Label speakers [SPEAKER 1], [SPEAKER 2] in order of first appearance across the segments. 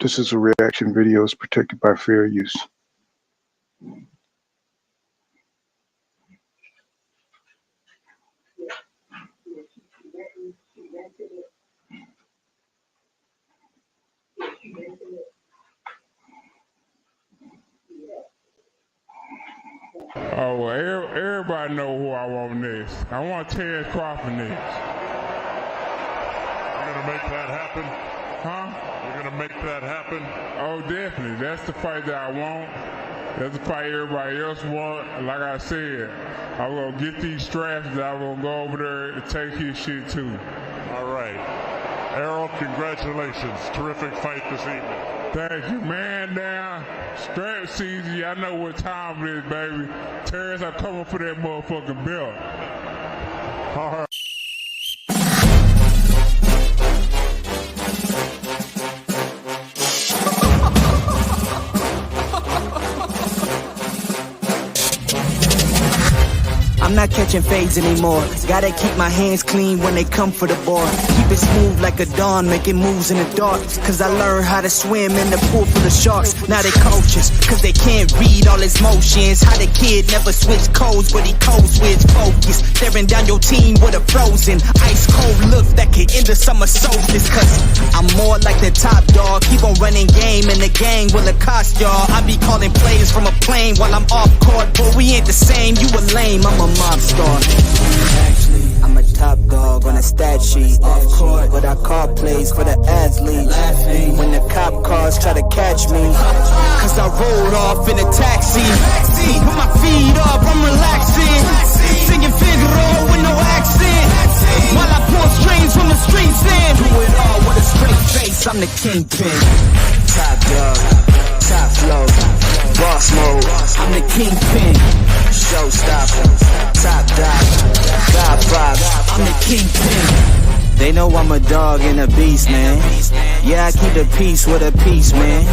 [SPEAKER 1] This is a reaction video. Is protected by fair use.
[SPEAKER 2] Oh, well, everybody know who I want next. I want Terrence Crawford next.
[SPEAKER 3] You're going to make that happen?
[SPEAKER 2] Huh?
[SPEAKER 3] You're going to make that happen?
[SPEAKER 2] Oh, definitely. That's the fight that I want. That's the fight everybody else want. Like I said, I'm going to get these straps that I'm going to go over there and take his shit too.
[SPEAKER 3] All right. Errol, congratulations. Terrific fight this evening.
[SPEAKER 2] Thank you, man. Now, strap season, y'all know what time it is, baby. Terrence, I'm coming for that motherfucking belt.
[SPEAKER 3] All right.
[SPEAKER 4] I'm not catching fades anymore. Gotta keep my hands clean when they come for the board. Keep it smooth like a dawn, making moves in the dark. Cause I learned how to swim in the pool full of sharks. Now they coaches, cause they can't read all his motions. How the kid never switch codes, but he codes with focus. Staring down your team with a frozen, ice cold look that could end the summer solstice. Cause I'm more like the top dog. Keep on running game and the gang will accost y'all. I be calling plays from a plane while I'm off court. But we ain't the same, you a lame, I'm a mob star. Actually, I'm a top dog on a stat sheet. Off court, but I call plays for the athlete. Laughing when the cop cars try to catch me. Cause I rolled off in a taxi. Put my feet up, I'm relaxing. Singing Figaro with no accent. While I pour strings from the streets in. Do it all with a straight face, I'm the kingpin. Top dog, top flow, boss mode. I'm the kingpin. Showstopper, top dog, God vibe. I'm the kingpin. They know I'm a dog and a beast, man. Yeah, I keep the peace with a piece, man.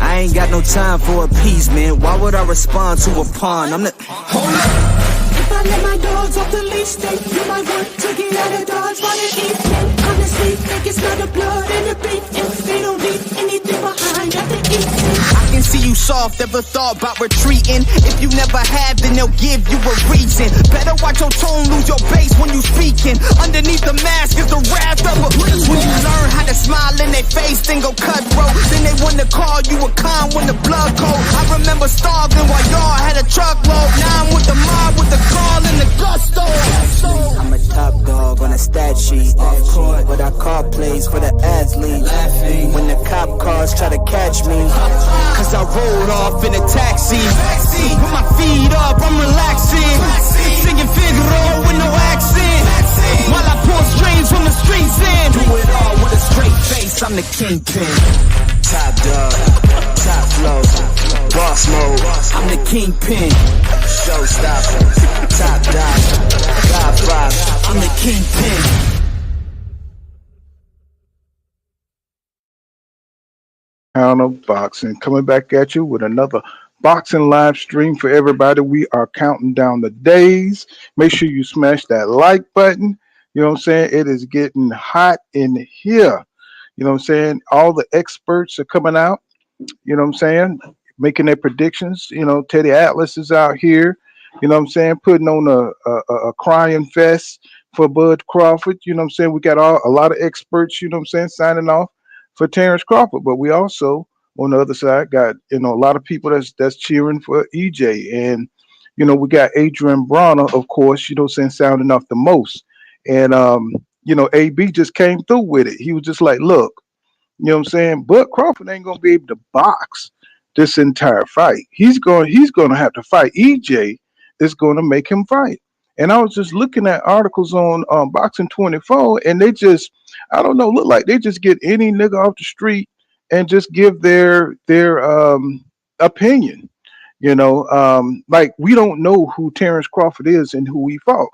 [SPEAKER 4] I ain't got no time for a piece, man. Why would I respond to a pawn? I'm the... Hold up.
[SPEAKER 5] If I let my dogs off the leash, then you might want to get out of Dodge by the evening. Honestly, think it's not the blood and the beef. If they don't leave anything behind at the evening.
[SPEAKER 4] I can see you soft, ever thought about retreating. If you never have, then they'll give you a reason. Better watch your tone, lose your base when you speaking. Underneath the mask is the wrath of a... When you learn how to smile in their face, then go cutthroat. Then they wanna call you a con when the blood cold. I remember starving while y'all had a truckload. Now I'm with the mob with the call and the gusto. I'm a top dog on a stat sheet. Off court, but I call plays for the athlete. Laughing when the cop cars try to catch me. Cause I rolled off in a taxi. Put my feet up, I'm relaxing. Singing Figaro with no accent. While I pour strings from the streets in. Do it all with a straight face, I'm the kingpin. Top dog, top flow, boss mode. I'm the kingpin. Showstopper, top dog, God vibe. I'm the kingpin.
[SPEAKER 1] Pound of Boxing coming back at you with another boxing live stream for everybody. We are counting down the days. Make sure you smash that like button. You know what I'm saying? It is getting hot in here. You know what I'm saying? All the experts are coming out. You know what I'm saying? Making their predictions. You know, Teddy Atlas is out here. You know what I'm saying? Putting on a crying fest for Bud Crawford. You know what I'm saying? We got a lot of experts, you know what I'm saying, signing off for Terrence Crawford. But we also, on the other side, got, you know, a lot of people that's cheering for EJ. And, you know, we got Adrien Broner, of course, you know what I'm saying, sounding off the most. And, you know, AB just came through with it. He was just like, look, you know what I'm saying? Bud Crawford ain't going to be able to box this entire fight. He's going to have to fight. EJ is going to make him fight. And I was just looking at articles on Boxing 24, and they just, I don't know, look like they just get any nigga off the street and just give their opinion. You know, like we don't know who Terrence Crawford is and who he fought.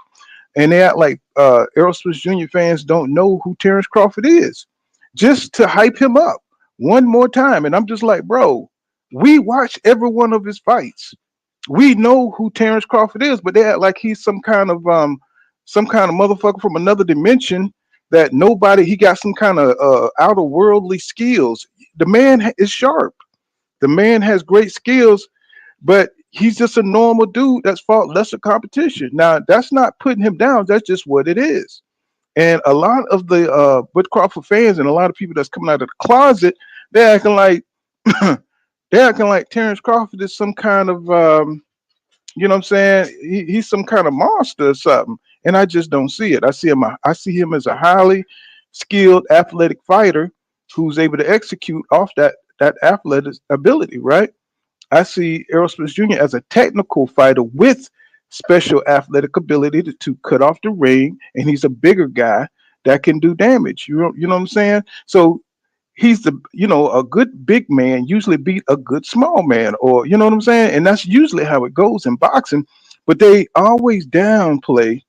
[SPEAKER 1] And they act like Errol Spence Jr. fans don't know who Terrence Crawford is, just to hype him up one more time. And I'm just like, bro, we watch every one of his fights. We know who Terrence Crawford is, but they act like he's some kind of motherfucker from another dimension that nobody. He got some kind of outer worldly skills. The man is sharp. The man has great skills, but he's just a normal dude that's fought lesser competition. Now, that's not putting him down. That's just what it is. And a lot of the Bud Crawford fans and a lot of people that's coming out of the closet, they're acting like they're acting like Terrence Crawford is some kind of you know what I'm saying? He's some kind of monster or something. And I just don't see it. I see him as a highly skilled athletic fighter who's able to execute off that athletic ability, right? I see Errol Spence Jr. as a technical fighter with special athletic ability to cut off the ring, and he's a bigger guy that can do damage. You know what I'm saying? So he's the a good big man usually beat a good small man, or you know what I'm saying, and that's usually how it goes in boxing. But they always downplay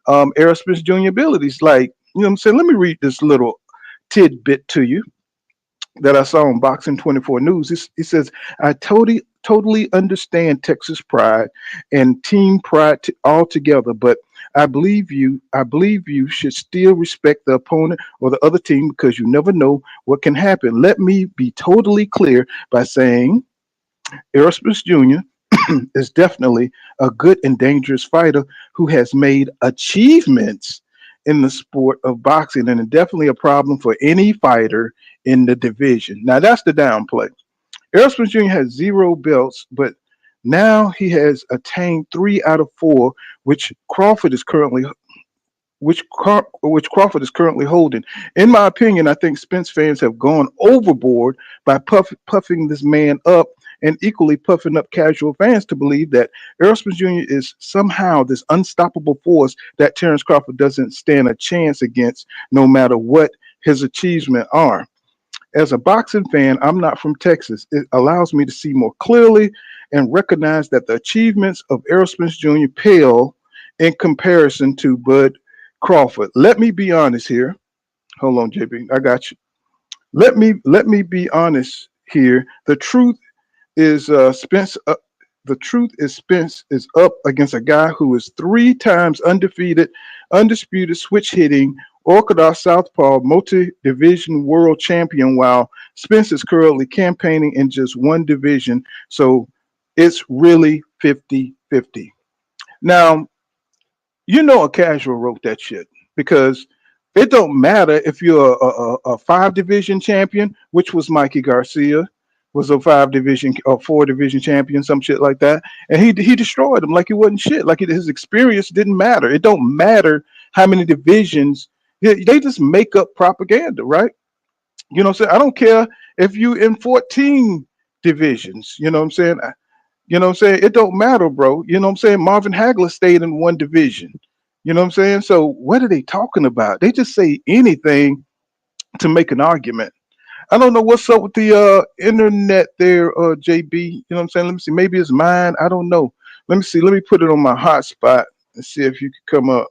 [SPEAKER 1] Errol Spence Jr. abilities. Like what I'm saying. Let me read this little tidbit to you that I saw on Boxing 24 News. It says, I totally understand Texas pride and team pride altogether, but I believe you should still respect the opponent or the other team because you never know what can happen. Let me be totally clear by saying Erasmus Jr. is definitely a good and dangerous fighter who has made achievements in the sport of boxing, and definitely a problem for any fighter in the division. Now that's the downplay. Errol Spence Jr. has 0 belts, but now he has attained 3 out of 4, which Crawford is currently holding. In my opinion, I think Spence fans have gone overboard by puffing this man up, and equally puffing up casual fans to believe that Errol Spence Jr. is somehow this unstoppable force that Terrence Crawford doesn't stand a chance against, no matter what his achievements are. As a boxing fan, I'm not from Texas. It allows me to see more clearly and recognize that the achievements of Errol Spence Jr. pale in comparison to Bud Crawford. Let me be honest here. Hold on, JB. I got you. Let me be honest here. The truth is Spence is up against a guy who is 3 times undefeated, undisputed switch hitting, orthodox southpaw, multi-division world champion, while Spence is currently campaigning in just one division. So it's really 50-50. Now, a casual wrote that shit because it don't matter if you're a 5 division champion, which was Mikey Garcia, was a 5 division or 4 division champion, some shit like that, and he destroyed him like he wasn't shit, like his experience didn't matter. It don't matter how many divisions. They just make up propaganda, right? You know what I'm saying? I don't care if you in 14 divisions. You know what I'm saying? You know what I'm saying? It don't matter, bro. You know what I'm saying? Marvin Hagler stayed in 1 division. You know what I'm saying? So what are they talking about? They just say anything to make an argument. I don't know what's up with the internet there, JB. You know what I'm saying? Let me see. Maybe it's mine. I don't know. Let me see. Let me put it on my hotspot and see if you can come up.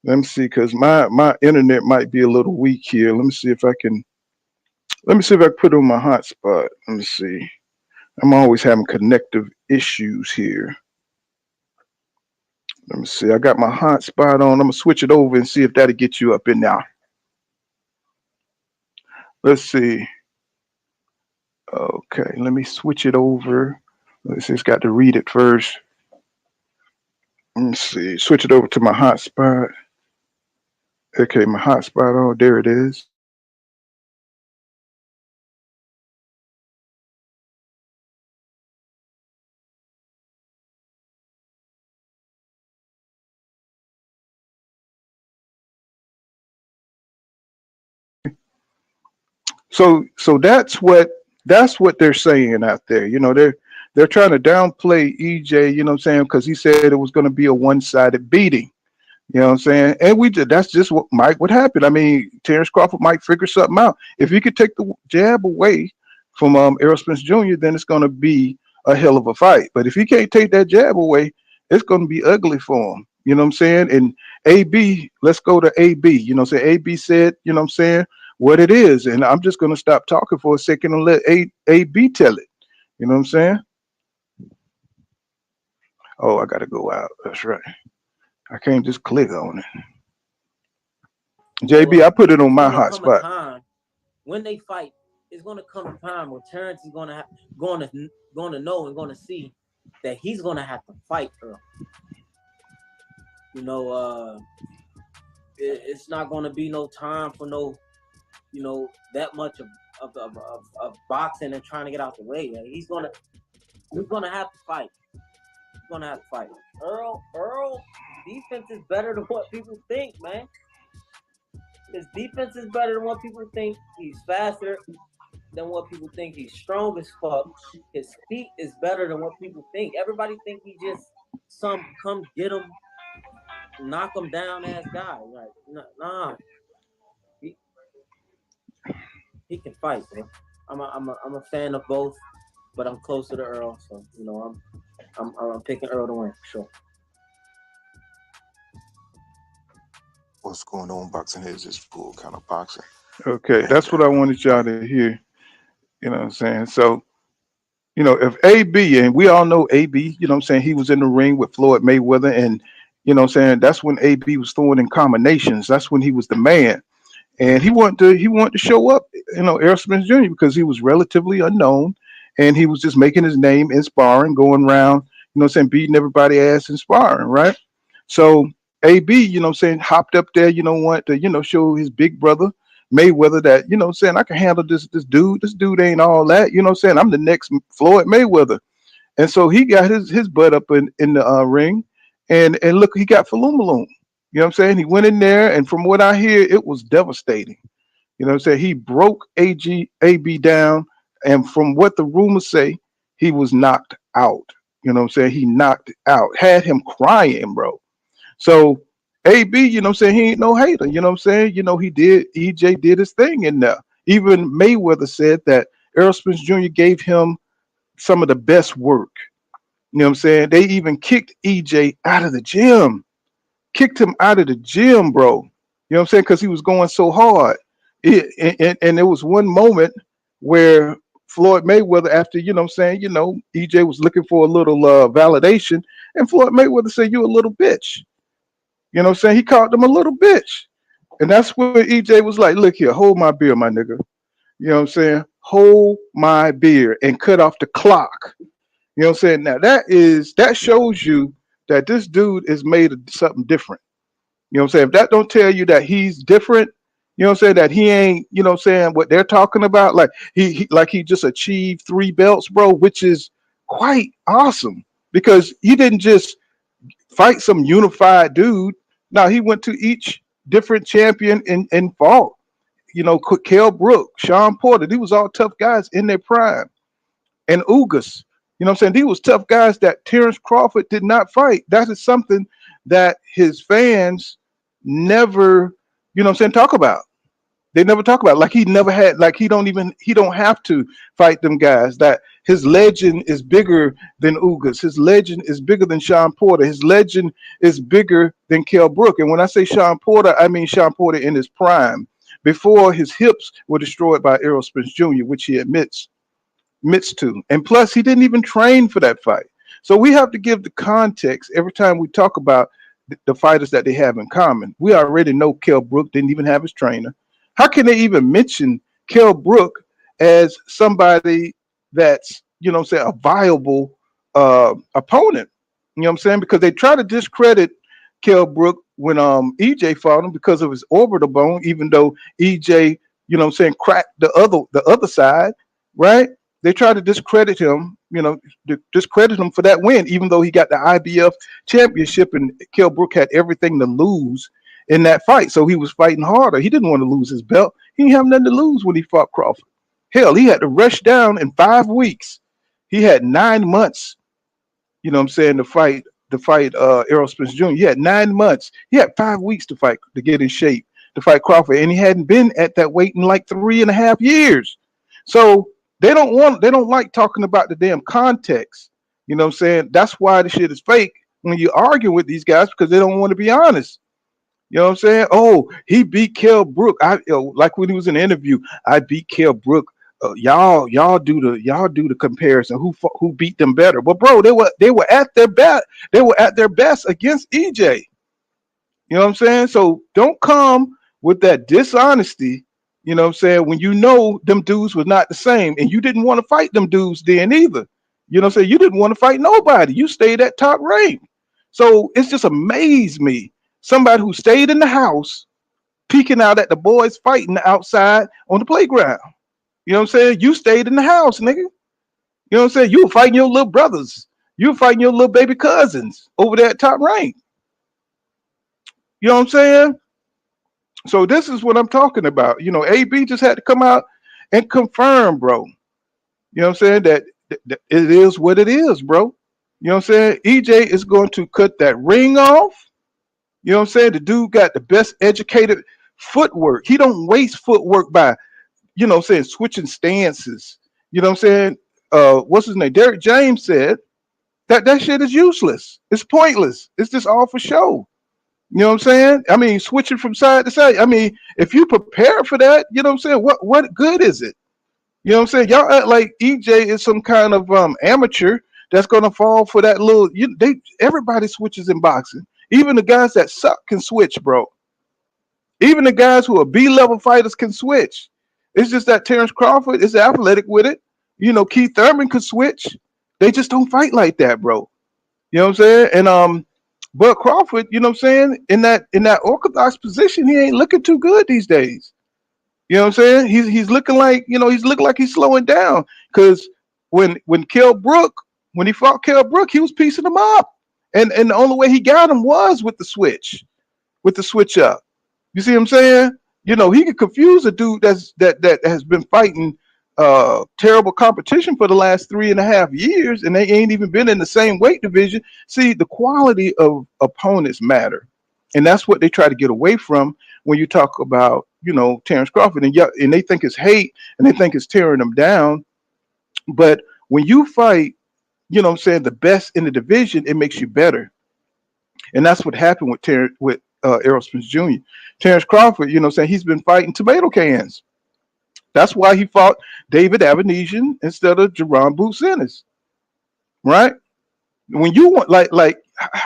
[SPEAKER 1] Let me see, because my internet might be a little weak here. Let me see if I can. Let me see if I can put it on my hotspot. Let me see. I'm always having connective issues here. Let me see. I got my hotspot on. I'm gonna switch it over and see if that'll get you up in there. Let's see. Okay, let me switch it over. Let's see. It's got to read it first. Let me see. Switch it over to my hotspot. Okay, my hotspot on. There it is. So that's what they're saying out there. They're trying to downplay EJ. You know what I'm saying? Because he said it was going to be a one-sided beating. You know what I'm saying? And we did. That's just what would happen. I mean, Terrence Crawford might figure something out. If he could take the jab away from Errol Spence Jr., then it's going to be a hell of a fight. But if he can't take that jab away, it's going to be ugly for him. You know what I'm saying? And AB, let's go to AB. You know what I'm saying? AB said, you know what I'm saying, what it is. And I'm just going to stop talking for a second and let AB tell it. You know what I'm saying? Oh, I got to go out. That's right. I can't just click on it.
[SPEAKER 6] You know,
[SPEAKER 1] JB, I put it on
[SPEAKER 6] it's
[SPEAKER 1] my
[SPEAKER 6] gonna
[SPEAKER 1] hot
[SPEAKER 6] come a
[SPEAKER 1] spot.
[SPEAKER 6] time when they fight. It's gonna come a time where Terrence is going to know and going to see that he's gonna have to fight Earl. You know, it's not gonna be no time for no, you know, that much of boxing and trying to get out the way. Like, he's gonna have to fight. He's gonna have to fight. Earl defense is better than what people think, man. His defense is better than what people think. He's faster than what people think. He's strong as fuck. His feet is better than what people think. Everybody think he just some come get him, knock him down ass guy. Like, nah. He can fight, bro. I'm a fan of both, but I'm closer to Earl, so you know I'm picking Earl to win for sure.
[SPEAKER 7] What's going on, boxing heads? Is full kind of boxing.
[SPEAKER 1] Okay, that's what I wanted y'all to hear. You know what I'm saying? So, you know, if AB, and we all know AB, you know what I'm saying, he was in the ring with Floyd Mayweather, and you know what I'm saying, that's when AB was throwing in combinations. That's when he was the man. And he wanted to show up, you know, Errol Spence Jr. because he was relatively unknown, and he was just making his name in sparring, going around, you know what I'm saying, beating everybody ass in sparring, right? So AB, you know what I'm saying, hopped up there, you know, wanted to, you know, show his big brother Mayweather that, you know what I'm saying, I can handle this dude. This dude ain't all that, you know what I'm saying? I'm the next Floyd Mayweather. And so he got his butt up in the ring, and look, he got Falumaloom. You know what I'm saying? He went in there, and from what I hear, it was devastating. You know what I'm saying? He broke AB down, and from what the rumors say, he was knocked out. You know what I'm saying? He knocked out, had him crying, bro. So AB, you know what I'm saying? He ain't no hater. You know what I'm saying? You know, EJ did his thing in there. Even Mayweather said that Errol Spence Jr. gave him some of the best work. You know what I'm saying? They even kicked EJ out of the gym, kicked him out of the gym, bro. You know what I'm saying? Because he was going so hard. And there was one moment where Floyd Mayweather, after, you know what I'm saying, you know, EJ was looking for a little validation, and Floyd Mayweather said, "You a little bitch." You know what I'm saying? He called him a little bitch. And that's where EJ was like, "Look here, hold my beer, my nigga." You know what I'm saying? Hold my beer and cut off the clock. You know what I'm saying? Now that shows you that this dude is made of something different. You know what I'm saying? If that don't tell you that he's different, you know what I'm saying, that he ain't, you know what I'm saying, what they're talking about, like he just achieved 3 belts, bro, which is quite awesome because he didn't just fight some unified dude. Now he went to each different champion and fought. You know, Kell Brook, Sean Porter, these was all tough guys in their prime. And Ugas. You know what I'm saying? These was tough guys that Terrence Crawford did not fight. That is something that his fans never, you know what I'm saying, talk about. They never talk about it. Like he never had, like he don't have to fight them guys. That his legend is bigger than Ugas. His legend is bigger than Sean Porter. His legend is bigger than Kell Brook. And when I say Sean Porter, I mean Sean Porter in his prime, before his hips were destroyed by Errol Spence Jr., which he admits to. And plus, he didn't even train for that fight. So we have to give the context every time we talk about the fighters that they have in common. We already know Kell Brook didn't even have his trainer. How can they even mention Kell Brook as somebody that's, you know what I'm saying, a viable opponent? You know what I'm saying? Because they try to discredit Kell Brook when EJ fought him because of his orbital bone, even though EJ, you know what I'm saying, cracked the other side, right? They try to discredit him, you know, discredit him for that win, even though he got the IBF championship and Kell Brook had everything to lose in that fight. So he was fighting harder. He didn't want to lose his belt. He didn't have nothing to lose when he fought Crawford. Hell, he had to rush down in 5 weeks. He had 9 months, you know what I'm saying, to fight Errol Spence Jr. He had 9 months. He had 5 weeks to fight, to get in shape, to fight Crawford. And he hadn't been at that weight in like 3.5 years. So they don't like talking about the damn context. You know what I'm saying? That's why the shit is fake when you argue with these guys, because they don't want to be honest. You know what I'm saying? Oh, he beat Kell Brook. Like when he was in the interview, I beat Kell Brook. Y'all do the comparison. Who beat them better? But bro, they were at their best. They were at their best against EJ. You know what I'm saying? So don't come with that dishonesty, you know what I'm saying, when you know them dudes was not the same and you didn't want to fight them dudes then either. You know what I'm saying? You didn't want to fight nobody. You stayed at top rank. So it's just amazed me. Somebody who stayed in the house, peeking out at the boys fighting outside on the playground. You know what I'm saying? You stayed in the house, nigga. You know what I'm saying? You were fighting your little brothers. You were fighting your little baby cousins over there at top rank. You know what I'm saying? So this is what I'm talking about. You know, AB just had to come out and confirm, bro. You know what I'm saying? That it is what it is, bro. You know what I'm saying? EJ is going to cut that ring off. You know what I'm saying? The dude got the best educated footwork. He don't waste footwork by, you know what I'm saying, switching stances. You know what I'm saying? What's his name? Derek James said that shit is useless. It's pointless. It's just all for show. You know what I'm saying? I mean, switching from side to side. I mean, if you prepare for that, you know what I'm saying? What good is it? You know what I'm saying? Y'all act like EJ is some kind of amateur that's gonna fall for that little. Everybody switches in boxing. Even the guys that suck can switch, bro. Even the guys who are B-level fighters can switch. It's just that Terrence Crawford is athletic with it. You know, Keith Thurman could switch. They just don't fight like that, bro. You know what I'm saying? And but Crawford, you know what I'm saying, in that orthodox position, he ain't looking too good these days. You know what I'm saying? He's looking like, you know, he's looking like he's slowing down. Because when Kell Brook, when he fought Kell Brook, he was piecing him up. And the only way he got him was with the switch up. You see what I'm saying? You know, he could confuse a dude that has been fighting terrible competition for the last 3.5 years, and they ain't even been in the same weight division. See, the quality of opponents matter, and that's what they try to get away from when you talk about, you know, Terrence Crawford, and they think it's hate and they think it's tearing them down. But when you fight, you know what I'm saying, the best in the division, it makes you better. And that's what happened with Errol Spence Jr. Terrence Crawford, you know what I'm saying, he's been fighting tomato cans. That's why he fought David Avenesian instead of Jerron Boots Ennis, right? When you want, like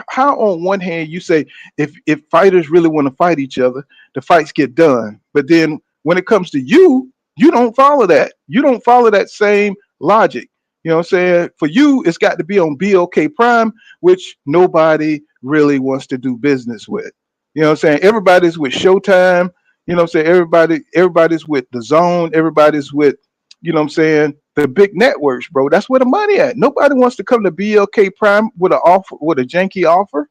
[SPEAKER 1] how on one hand you say, if fighters really want to fight each other, the fights get done. But then when it comes to you, you don't follow that. You don't follow that same logic. You know what I'm saying? For you, it's got to be on BOK Prime, which nobody really wants to do business with. You know what I'm saying? Everybody's with Showtime. You know what I'm saying? Everybody's with the Zone. Everybody's with, you know what I'm saying, the big networks, bro. That's where the money at. Nobody wants to come to BLK Prime with an offer, with a janky offer.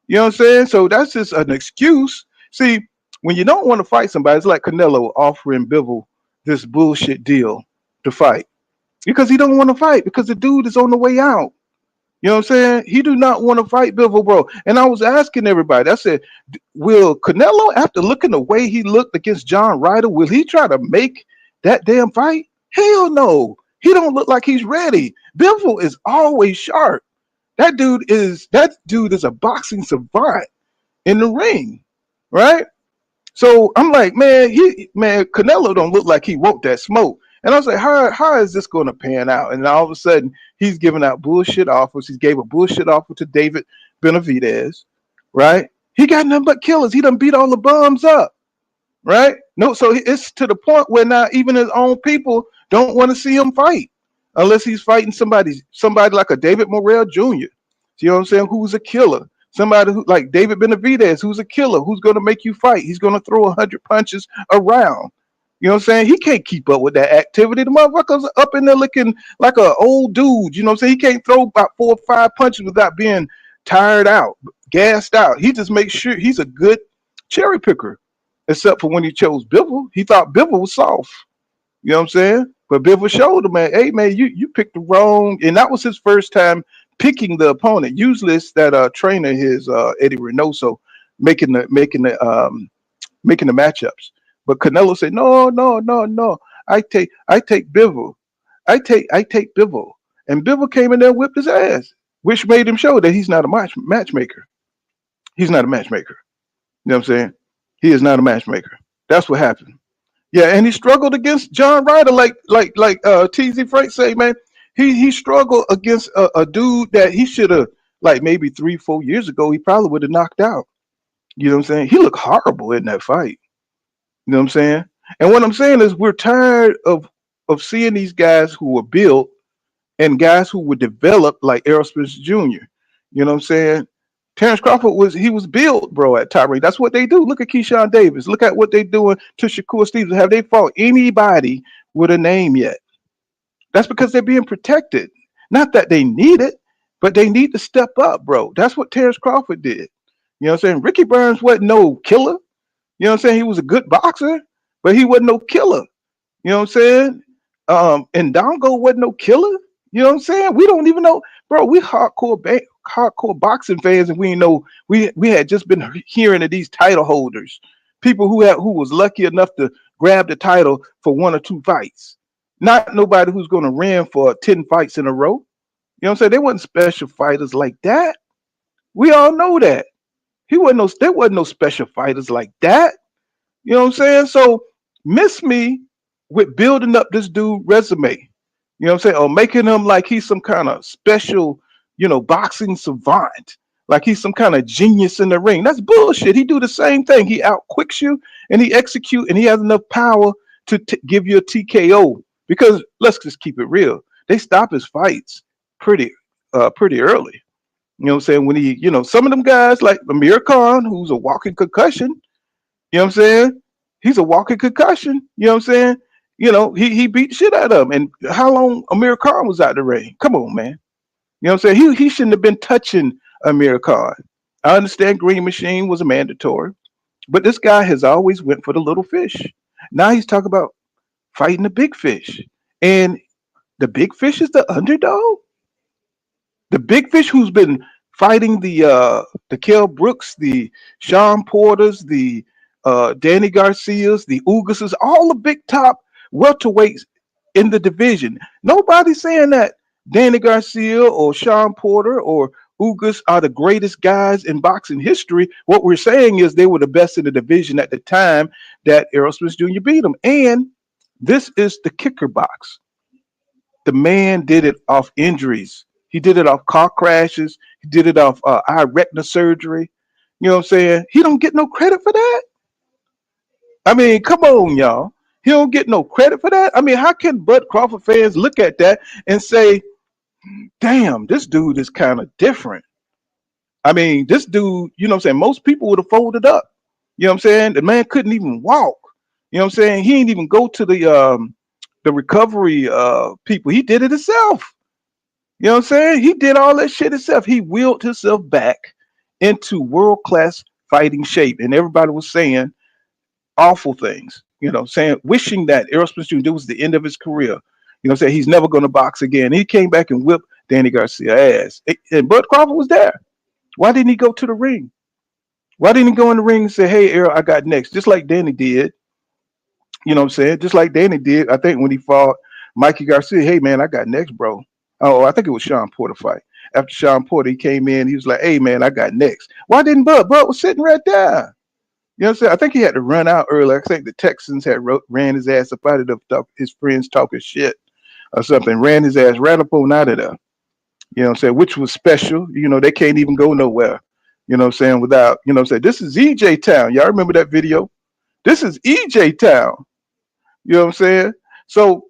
[SPEAKER 1] You know what I'm saying? So that's just an excuse. See, when you don't want to fight somebody, it's like Canelo offering Bivol this bullshit deal to fight because he don't want to fight because the dude is on the way out. You know what I'm saying? He do not want to fight Bivol, bro. And I was asking everybody, I said, will Canelo, after looking the way he looked against John Ryder, will he try to make that damn fight? Hell no. He don't look like he's ready. Bivol is always sharp. That dude is a boxing savant in the ring, right? So I'm like, man, Canelo don't look like he want that smoke. And I was like, how is this going to pan out? And all of a sudden, he's giving out bullshit offers. He gave a bullshit offer to David Benavidez, right? He got nothing but killers. He done beat all the bums up, right? No, so it's to the point where now even his own people don't want to see him fight unless he's fighting somebody like a David Morrell Jr. You know what I'm saying? Who's a killer. Somebody who like David Benavidez, who's a killer, who's going to make you fight. He's going to throw 100 punches around. You know what I'm saying? He can't keep up with that activity. The motherfucker's up in there looking like an old dude. You know what I'm saying? He can't throw about 4 or 5 punches without being tired out, gassed out. He just makes sure he's a good cherry picker, except for when he chose Bivol. He thought Bivol was soft. You know what I'm saying? But Bivol showed him, man, hey, man, you picked the wrong. And that was his first time picking the opponent. Usually it's that trainer, his Eddie Reynoso, making the matchups. But Canelo said, no. I take Bivol. I take Bivol. And Bivol came in there and whipped his ass, which made him show that he's not a matchmaker. He's not a matchmaker. You know what I'm saying? He is not a matchmaker. That's what happened. Yeah, and he struggled against John Ryder, like TZ Frank say, man. He struggled against a dude that he should have, like maybe 3-4 years ago, he probably would have knocked out. You know what I'm saying? He looked horrible in that fight. You know what I'm saying? And what I'm saying is we're tired of seeing these guys who were built and guys who were developed like Aerosmith Jr. You know what I'm saying? Terrence Crawford was built, bro, at top rank. That's what they do. Look at Keyshawn Davis. Look at what they doing to Shakur Stevens. Have they fought anybody with a name yet? That's because they're being protected. Not that they need it, but they need to step up, bro. That's what Terrence Crawford did. You know what I'm saying? Ricky Burns wasn't no killer. You know what I'm saying? He was a good boxer, but he wasn't no killer. You know what I'm saying? And Dongo wasn't no killer. You know what I'm saying? We don't even know, bro. We hardcore boxing fans, and we know we had just been hearing of these title holders, people who was lucky enough to grab the title for one or two fights. Not nobody who's going to ran for 10 fights in a row. You know what I'm saying? They wasn't special fighters like that. We all know that. There wasn't no special fighters like that. You know what I'm saying? So miss me with building up this dude resume. You know what I'm saying? Or making him like he's some kind of special, boxing savant. Like he's some kind of genius in the ring. That's bullshit. He do the same thing. He outquicks you and he execute and he has enough power to give you a TKO. Because let's just keep it real. They stop his fights pretty early. You know what I'm saying? When some of them guys like Amir Khan, who's a walking concussion, you know what I'm saying? He's a walking concussion. You know what I'm saying? He beat the shit out of him. And how long Amir Khan was out the ring? Come on, man. You know what I'm saying? He shouldn't have been touching Amir Khan. I understand Green Machine was a mandatory, but this guy has always went for the little fish. Now he's talking about fighting the big fish. And the big fish is the underdog? The big fish who's been fighting the Kell Brooks, the Sean Porters, the Danny Garcias, the Ugases, all the big top welterweights in the division. Nobody's saying that Danny Garcia or Sean Porter or Ugas are the greatest guys in boxing history. What we're saying is they were the best in the division at the time that Errol Spence Jr. beat them. And this is the kicker box. The man did it off injuries. He did it off car crashes. He did it off eye retina surgery. You know what I'm saying? He don't get no credit for that. I mean, come on, y'all. He don't get no credit for that. I mean, how can Bud Crawford fans look at that and say, damn, this dude is kind of different? I mean, this dude, you know what I'm saying? Most people would have folded up. You know what I'm saying? The man couldn't even walk. You know what I'm saying? He didn't even go to the recovery people. He did it himself. You know what I'm saying? He did all that shit himself. He wheeled himself back into world-class fighting shape. And everybody was saying awful things, saying, wishing that Errol Spence Jr. was the end of his career. Saying he's never going to box again. He came back and whipped Danny Garcia ass. And Bud Crawford was there. Why didn't he go to the ring? Why didn't he go in the ring and say, hey, Errol, I got next? Just like Danny did. You know what I'm saying? Just like Danny did, I think, when he fought Mikey Garcia. Hey, man, I got next, bro. Oh, I think it was Sean Porter fight. After Sean Porter, he came in. He was like, hey, man, I got next. Why didn't Bud? Bud was sitting right there. You know what I'm saying? I think he had to run out early. I think the Texans had ran his ass up out of his friends talking shit or something. Ran his ass right up on out of there. You know what I'm saying? Which was special. They can't even go nowhere. You know what I'm saying? Without, you know what I'm saying? This is EJ Town. Y'all remember that video? This is EJ Town. You know what I'm saying? So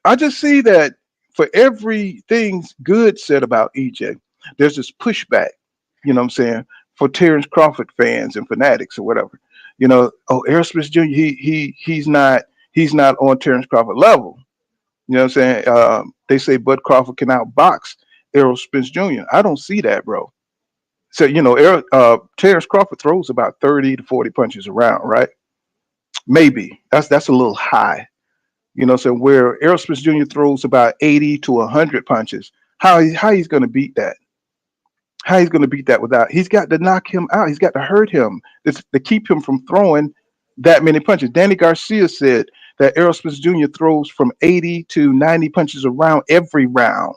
[SPEAKER 1] I just see that for everything good said about EJ, there's this pushback, you know what I'm saying, for Terrence Crawford fans and fanatics or whatever. Errol Spence Jr., he's not on Terrence Crawford level. You know what I'm saying? They say Bud Crawford can outbox Errol Spence Jr. I don't see that, bro. So, Terrence Crawford throws about 30 to 40 punches around, right? Maybe. That's a little high. So where Errol Spence Jr. throws about 80 to 100 punches, how he's going to beat that? How he's going to beat that without? He's got to knock him out. He's got to hurt him to keep him from throwing that many punches. Danny Garcia said that Errol Spence Jr. throws from 80 to 90 punches around every round.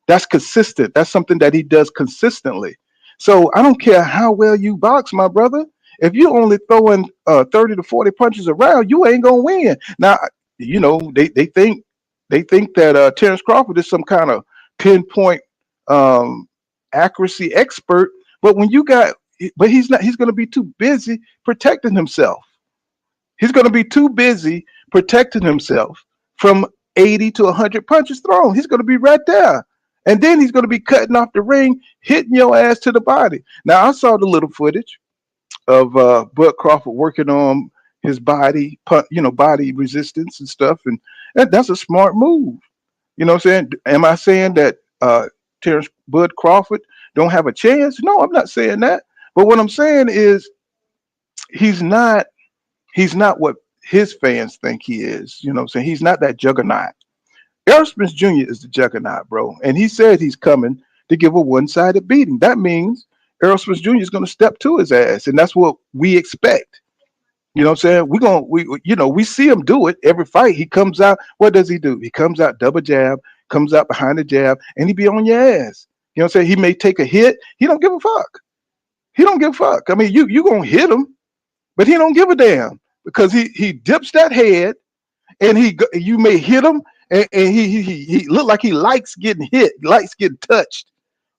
[SPEAKER 1] That's consistent. That's something that he does consistently. So I don't care how well you box, my brother. If you're only throwing 30 to 40 punches around, you ain't gonna win. Now, they think that Terrence Crawford is some kind of pinpoint accuracy expert, but he's not. He's going to be too busy protecting himself. He's going to be too busy protecting himself from 80 to 100 punches thrown. He's going to be right there. And then he's going to be cutting off the ring, hitting your ass to the body. Now, I saw the little footage of Bud Crawford working on his body, body resistance and stuff. And that's a smart move. You know what I'm saying? Am I saying that Terrence Bud Crawford don't have a chance? No, I'm not saying that. But what I'm saying is he's not he's not what his fans think he is. You know what I'm saying? He's not that juggernaut. Errol Spence Jr. is the juggernaut, bro. And he said he's coming to give a one-sided beating. That means Errol Spence Jr. is going to step to his ass. And that's what we expect. You know what I'm saying? We see him do it every fight. He comes out. What does he do? He comes out double jab, comes out behind the jab, and he be on your ass. You know what I'm saying? He may take a hit. He don't give a fuck. He don't give a fuck. I mean, you gonna hit him, but he don't give a damn because he dips that head and you may hit him and he look like he likes getting hit, likes getting touched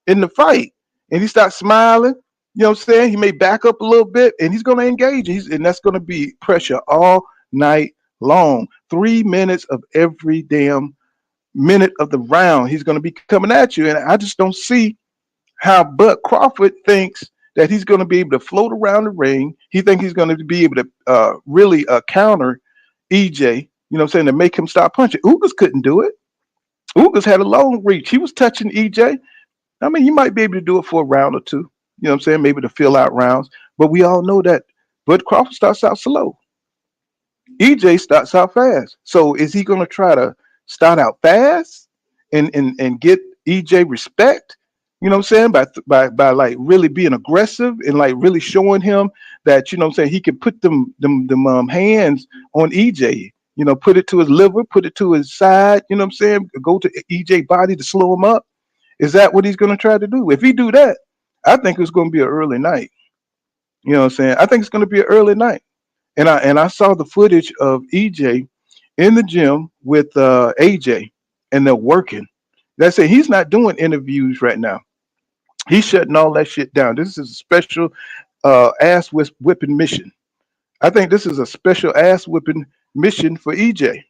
[SPEAKER 1] in the fight, and he starts smiling. You know what I'm saying? He may back up a little bit, and he's going to engage. And that's going to be pressure all night long. 3 minutes of every damn minute of the round, he's going to be coming at you. And I just don't see how Bud Crawford thinks that he's going to be able to float around the ring. He thinks he's going to be able to really counter EJ. You know what I'm saying? To make him stop punching. Ugas couldn't do it. Ugas had a long reach. He was touching EJ. I mean, you might be able to do it for a round or two. You know what I'm saying? Maybe to fill out rounds. But we all know that Bud Crawford starts out slow. EJ starts out fast. So is he going to try to start out fast and get EJ respect? You know what I'm saying? By like really being aggressive and like really showing him that, you know what I'm saying, he can put them hands on EJ. You know, put it to his liver, put it to his side. You know what I'm saying? Go to EJ body to slow him up. Is that what he's going to try to do? If he do that, I think it's going to be an early night. You know what I'm saying? I think it's going to be an early night. And I saw the footage of EJ in the gym with AJ, and they're working. That's it. He's not doing interviews right now. He's shutting all that shit down. This is a special whipping mission. I think this is a special ass whipping mission for EJ. You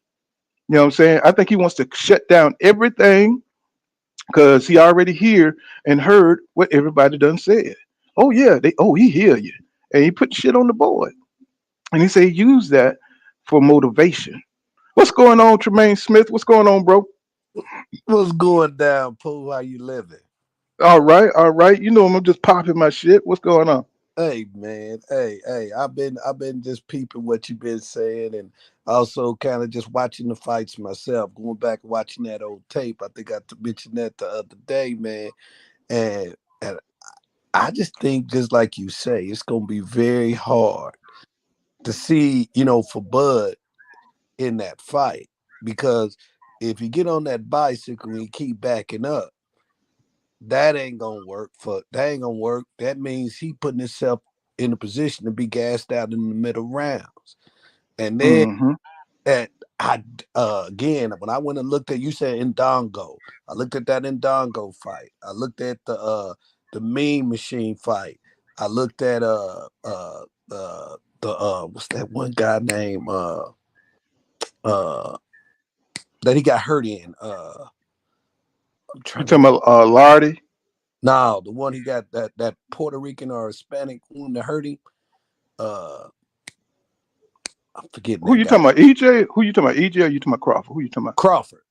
[SPEAKER 1] know what I'm saying? I think he wants to shut down everything because he already hear and heard what everybody done said. Oh yeah, he hear you, and he put shit on the board, and he say use that for motivation. What's going on, Tremaine Smith? What's going on, bro?
[SPEAKER 8] What's going down, Pooh? How you living?
[SPEAKER 1] All right, all right. You know I'm just popping my shit. What's going on?
[SPEAKER 8] Hey man, hey. I've been just peeping what you've been saying, and also kind of just watching the fights myself. Going back and watching that old tape. I think I mentioned that the other day, man. And I just think, just like you say, it's gonna be very hard to see, for Bud in that fight, because if you get on that bicycle and you keep backing up, that ain't gonna work. That means he putting himself in a position to be gassed out in the middle rounds. And then
[SPEAKER 1] Mm-hmm.
[SPEAKER 8] and I again, when I went and looked at, you said Ndongo, I looked at that Ndongo fight. I looked at the Mean Machine fight. I looked at what's that one guy name uh that he got hurt in. I'm
[SPEAKER 1] You
[SPEAKER 8] trying to
[SPEAKER 1] talking about Lardy?
[SPEAKER 8] No, the one he got, that Puerto Rican or Hispanic one that hurt him. Uh, I'm forgetting
[SPEAKER 1] Who
[SPEAKER 8] that
[SPEAKER 1] you
[SPEAKER 8] guy.
[SPEAKER 1] talking about? EJ? Who you talking about? EJ or you talking about Crawford? Who you talking about?
[SPEAKER 8] Crawford,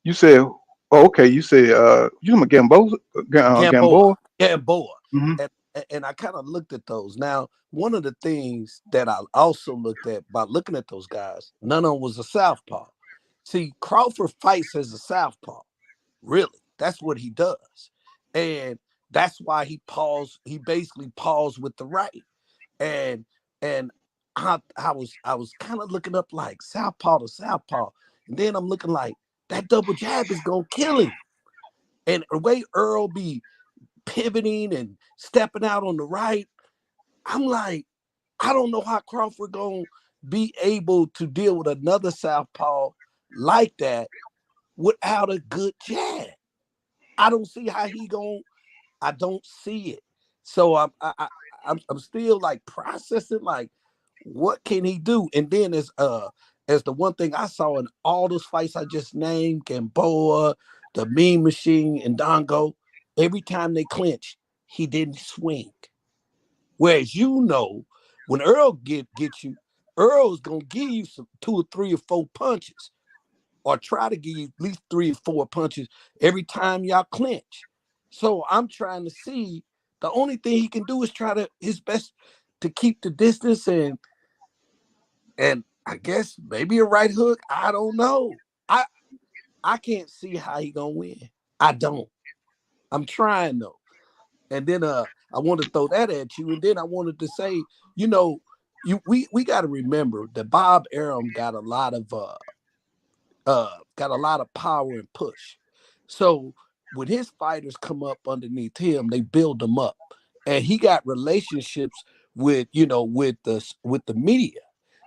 [SPEAKER 1] You said, oh, okay. You said, you talking about Gamboa?
[SPEAKER 8] Gamboa,
[SPEAKER 1] Gamboa?
[SPEAKER 8] Gamboa,
[SPEAKER 1] Mm-hmm.
[SPEAKER 8] and I kind of looked at those. Now, one of the things that I also looked at by looking at those guys, none of them was a southpaw. See, Crawford fights as a southpaw. Really, that's what he does, and that's why he paused. He basically paused with the right. and and I was kind of looking up like southpaw to southpaw, and then I'm looking like that double jab is gonna kill him. And the way Earl be pivoting and stepping out on the right, I'm like, I don't know how Crawford gonna be able to deal with another southpaw like that without a good jab. I don't see how he gonna. I don't see it. So I'm still like processing like, what can he do? And then as the one thing I saw in all those fights I just named, Gamboa, the Mean Machine, and Dongo, every time they clinched, he didn't swing. Whereas when Earl get you, Earl's gonna give you some 2 or 3 or 4 punches, or try to give you at least 3 or 4 punches every time y'all clinch. So I'm trying to see. The only thing he can do is try to his best to keep the distance, and I guess maybe a right hook. I don't know. I can't see how he gonna win. I don't. I'm trying though. And then I want to throw that at you. And then I wanted to say, we got to remember that Bob Arum got a lot of power and push. So when his fighters come up underneath him, they build them up, and he got relationships with the media.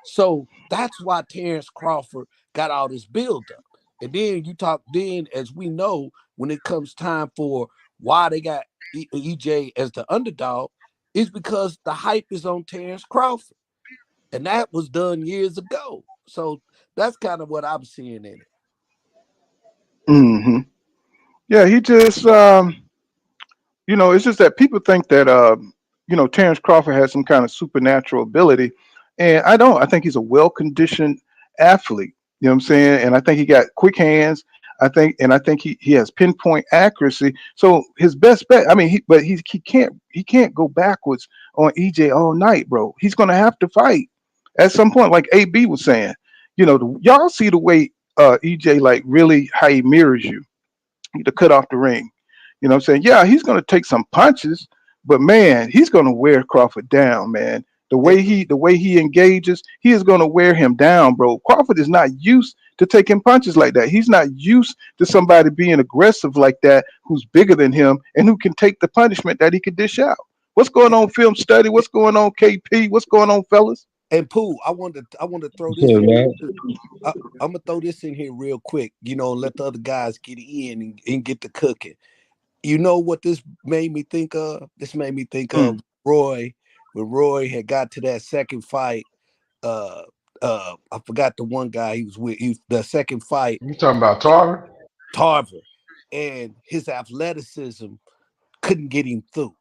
[SPEAKER 8] So that's why Terrence Crawford got all this build up. And then as we know, when it comes time for why they got EJ as the underdog, is because the hype is on Terrence Crawford, and that was done years ago. So that's kind of what I'm seeing in it.
[SPEAKER 1] Hmm. Yeah, he just it's just that people think that Terrence Crawford has some kind of supernatural ability, and I don't. I think he's a well conditioned athlete. You know what I'm saying? And I think he got quick hands. I think he has pinpoint accuracy. So his best bet. I mean, he can't go backwards on EJ all night, bro. He's gonna have to fight at some point, like AB was saying. Y'all see the way EJ like really how he mirrors you to cut off the ring. You know what I'm saying? Yeah, he's going to take some punches, but man, he's going to wear Crawford down, man. The way he engages, he is going to wear him down, bro. Crawford is not used to taking punches like that. He's not used to somebody being aggressive like that who's bigger than him and who can take the punishment that he could dish out. What's going on, film study? What's going on, KP? What's going on, fellas?
[SPEAKER 8] And Pooh, I want to throw this
[SPEAKER 9] Yeah,
[SPEAKER 8] in
[SPEAKER 9] man.
[SPEAKER 8] here. I'm gonna throw this in here real quick. Let the other guys get in and get the cooking. You know what this made me think of? This made me think
[SPEAKER 1] Mm.
[SPEAKER 8] of Roy when Roy had got to that second fight. Uh, I forgot the one guy he was with. The second fight,
[SPEAKER 9] You talking about Tarver?
[SPEAKER 8] Tarver, and his athleticism couldn't get him through.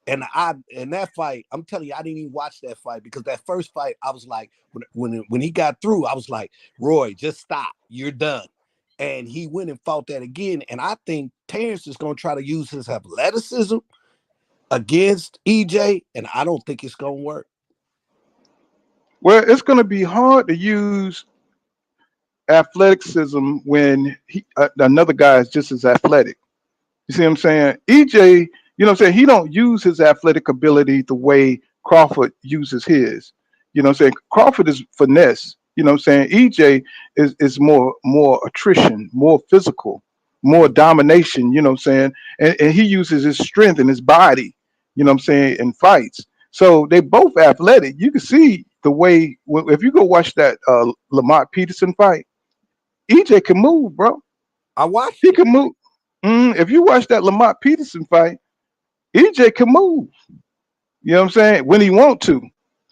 [SPEAKER 8] And in that fight, I'm telling you, I didn't even watch that fight because that first fight, I was like, when he got through, I was like, Roy, just stop, you're done. And he went and fought that again. And I think Terrence is going to try to use his athleticism against EJ, and I don't think it's going to work.
[SPEAKER 1] Well, it's going to be hard to use athleticism when another guy is just as athletic. You see what I'm saying? EJ, you know what I'm saying? He don't use his athletic ability the way Crawford uses his. You know what I'm saying? Crawford is finesse. You know what I'm saying? EJ is more attrition, more physical, more domination, you know what I'm saying? And he uses his strength and his body, you know what I'm saying, in fights. So they both athletic. You can see the way if you go watch that Lamont Peterson fight, EJ can move, bro.
[SPEAKER 8] I watched
[SPEAKER 1] He
[SPEAKER 8] it.
[SPEAKER 1] can move. If you watch that Lamont Peterson fight, EJ can move. You know what I'm saying? When he want to.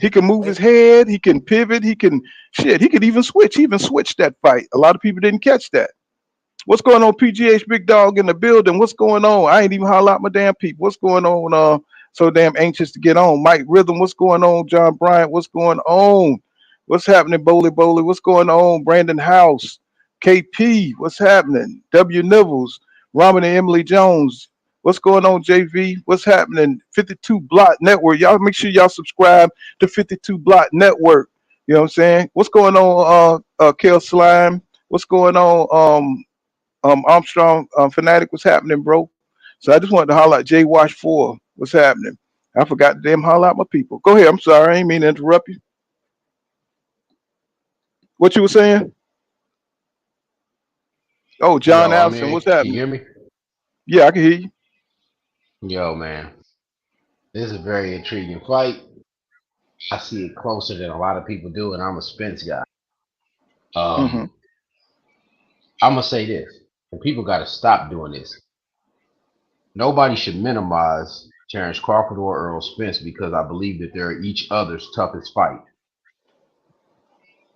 [SPEAKER 1] He can move
[SPEAKER 8] And,
[SPEAKER 1] his head, he can pivot, he could even switch. He even switched that fight. A lot of people didn't catch that. What's going on, PGH Big Dog in the building? What's going on? I ain't even holler out my damn people. What's going on? So damn anxious to get on. Mike Rhythm, what's going on? John Bryant, what's going on? What's happening, Bowley Bowley? What's going on? Brandon House, KP, what's happening? W Nibbles, Robin and Emily Jones. What's going on, JV? What's happening? 52 Block Network. Y'all make sure y'all subscribe to 52 Block Network. You know what I'm saying? What's going on, Kel Slime? What's going on, Armstrong Fanatic? What's happening, bro? So I just wanted to holler out J Wash 4. What's happening? I forgot to damn holler out my people. Go ahead. I'm sorry. I ain't mean to interrupt you. What you were saying? Oh, John
[SPEAKER 9] Yo, I'm
[SPEAKER 1] Allison.
[SPEAKER 9] in.
[SPEAKER 1] What's
[SPEAKER 9] Can you
[SPEAKER 1] happening?
[SPEAKER 9] hear me?
[SPEAKER 1] Yeah, I can hear you.
[SPEAKER 9] Yo, man. This is a very intriguing fight. I see it closer than a lot of people do, and I'm a Spence guy.
[SPEAKER 1] Hmm.
[SPEAKER 9] Um, I'm gonna say this, and people got to stop doing this. Nobody should minimize Terrence Crawford or Earl Spence because I believe that they're each other's toughest fight.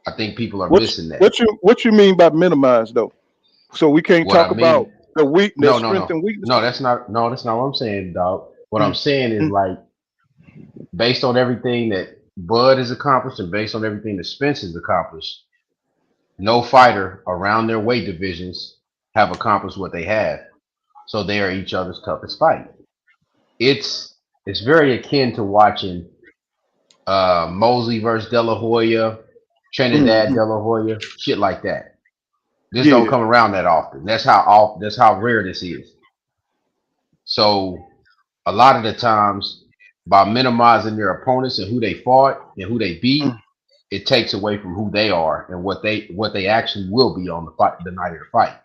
[SPEAKER 9] I think people are
[SPEAKER 1] What
[SPEAKER 9] missing that.
[SPEAKER 1] what you mean by minimize though? So we can't
[SPEAKER 9] What I
[SPEAKER 1] talk about
[SPEAKER 9] mean,
[SPEAKER 1] the
[SPEAKER 9] no, no,
[SPEAKER 1] strength
[SPEAKER 9] no,
[SPEAKER 1] and
[SPEAKER 9] no.
[SPEAKER 1] weaknesses.
[SPEAKER 9] That's not what I'm saying, dog. What I'm
[SPEAKER 1] Mm,
[SPEAKER 9] saying is
[SPEAKER 1] mm,
[SPEAKER 9] like based on everything that Bud has accomplished and based on everything that Spence has accomplished, no fighter around their weight divisions have accomplished what they have. So they are each other's toughest fight. It's it's very akin to watching Mosley versus De La Hoya, Trinidad
[SPEAKER 1] mm.
[SPEAKER 9] De La Hoya, shit like that. This don't
[SPEAKER 1] Yeah.
[SPEAKER 9] come around that often. That's how rare this is. So a lot of the times, by minimizing their opponents and who they fought and who they
[SPEAKER 1] Mm.
[SPEAKER 9] beat, it takes away from who they are and what they actually will be on the night of the fight.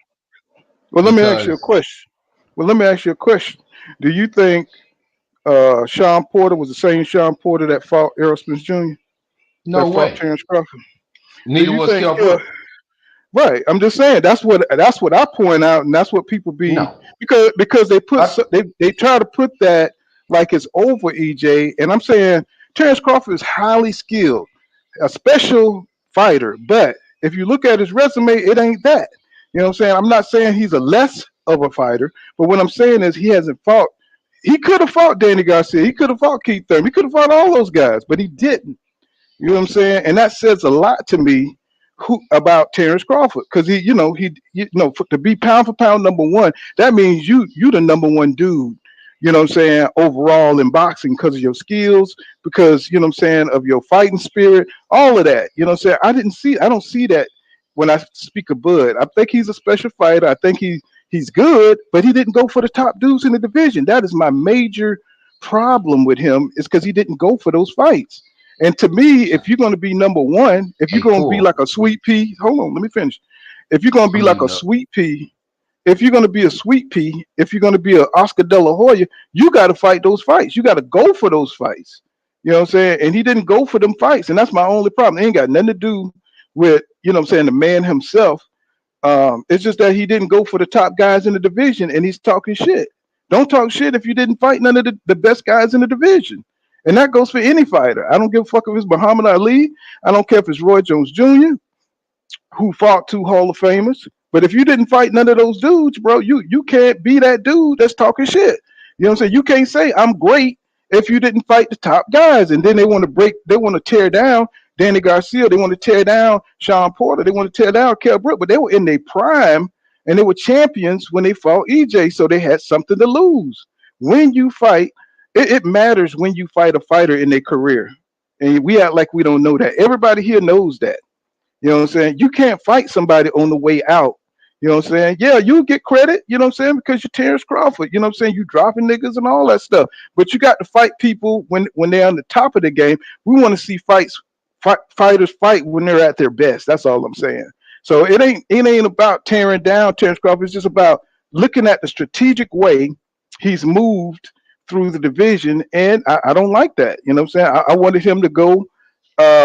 [SPEAKER 1] Well, let me ask you a
[SPEAKER 9] Because
[SPEAKER 1] question. Well, let me ask you a question. Do you think Sean Porter was the same Sean Porter that fought Errol Spence Jr. that
[SPEAKER 9] no
[SPEAKER 1] fought
[SPEAKER 9] way.
[SPEAKER 1] Terrence Crawford? Do
[SPEAKER 9] Neither
[SPEAKER 1] you
[SPEAKER 9] was
[SPEAKER 1] think
[SPEAKER 9] Kell Brook.
[SPEAKER 1] right? I'm just saying that's what I point out, and that's what people be
[SPEAKER 9] No.
[SPEAKER 1] because they put
[SPEAKER 9] I,
[SPEAKER 1] they try to put that like it's over EJ, and I'm saying Terrence Crawford is highly skilled, a special fighter, but if you look at his resume, it ain't that. You know what I'm saying? I'm not saying he's a less of a fighter, but what I'm saying is he hasn't fought. He could have fought Danny Garcia. He could have fought Keith Thurman. He could have fought all those guys, but he didn't. You know what I'm saying? And that says a lot to me about Terrence Crawford because to be pound for pound number one, that means you the number one dude. You know what I'm saying? Overall in boxing because of your skills, because you know what I'm saying of your fighting spirit, all of that. You know what I'm saying? I don't see that when I speak of Bud. I think he's a special fighter. I think he's good, but he didn't go for the top dudes in the division. That is my major problem with him is because he didn't go for those fights. And to me, if you're going to be number one, if you're
[SPEAKER 9] hey,
[SPEAKER 1] going to be like
[SPEAKER 9] full.
[SPEAKER 1] a sweet pea, hold on, let me finish. If you're going to be
[SPEAKER 9] I'm
[SPEAKER 1] like a
[SPEAKER 9] muting up.
[SPEAKER 1] sweet pea, if you're going to be a sweet pea, if you're going to be a Oscar De La Hoya, you got to fight those fights. You got to go for those fights. You know what I'm saying? And he didn't go for them fights, and that's my only problem. It ain't got nothing to do with what I'm saying the man himself. It's just that he didn't go for the top guys in the division, and he's talking shit. Don't talk shit if you didn't fight none of the best guys in the division. And that goes for any fighter. I don't give a fuck if it's Muhammad Ali. I don't care if it's Roy Jones Jr., who fought two Hall of Famers. But if you didn't fight none of those dudes, bro, you can't be that dude that's talking shit. You know what I'm saying? You can't say I'm great if you didn't fight the top guys. And then they want to tear down Danny Garcia, they want to tear down Sean Porter, they want to tear down Kell Brook, but they were in their prime and they were champions when they fought EJ, so they had something to lose. When you fight, it matters when you fight a fighter in their career. And we act like we don't know that. Everybody here knows that. You know what I'm saying? You can't fight somebody on the way out. You know what I'm saying? Yeah, you get credit, you know what I'm saying, because you're Terrence Crawford. You know what I'm saying? You dropping niggas and all that stuff. But you got to fight people when they're on the top of the game. We want to see fighters fight when they're at their best. That's all I'm saying. So it ain't about tearing down Terrence Crawford. It's just about looking at the strategic way he's moved through the division, and I don't like that. You know what I'm saying? I wanted him to go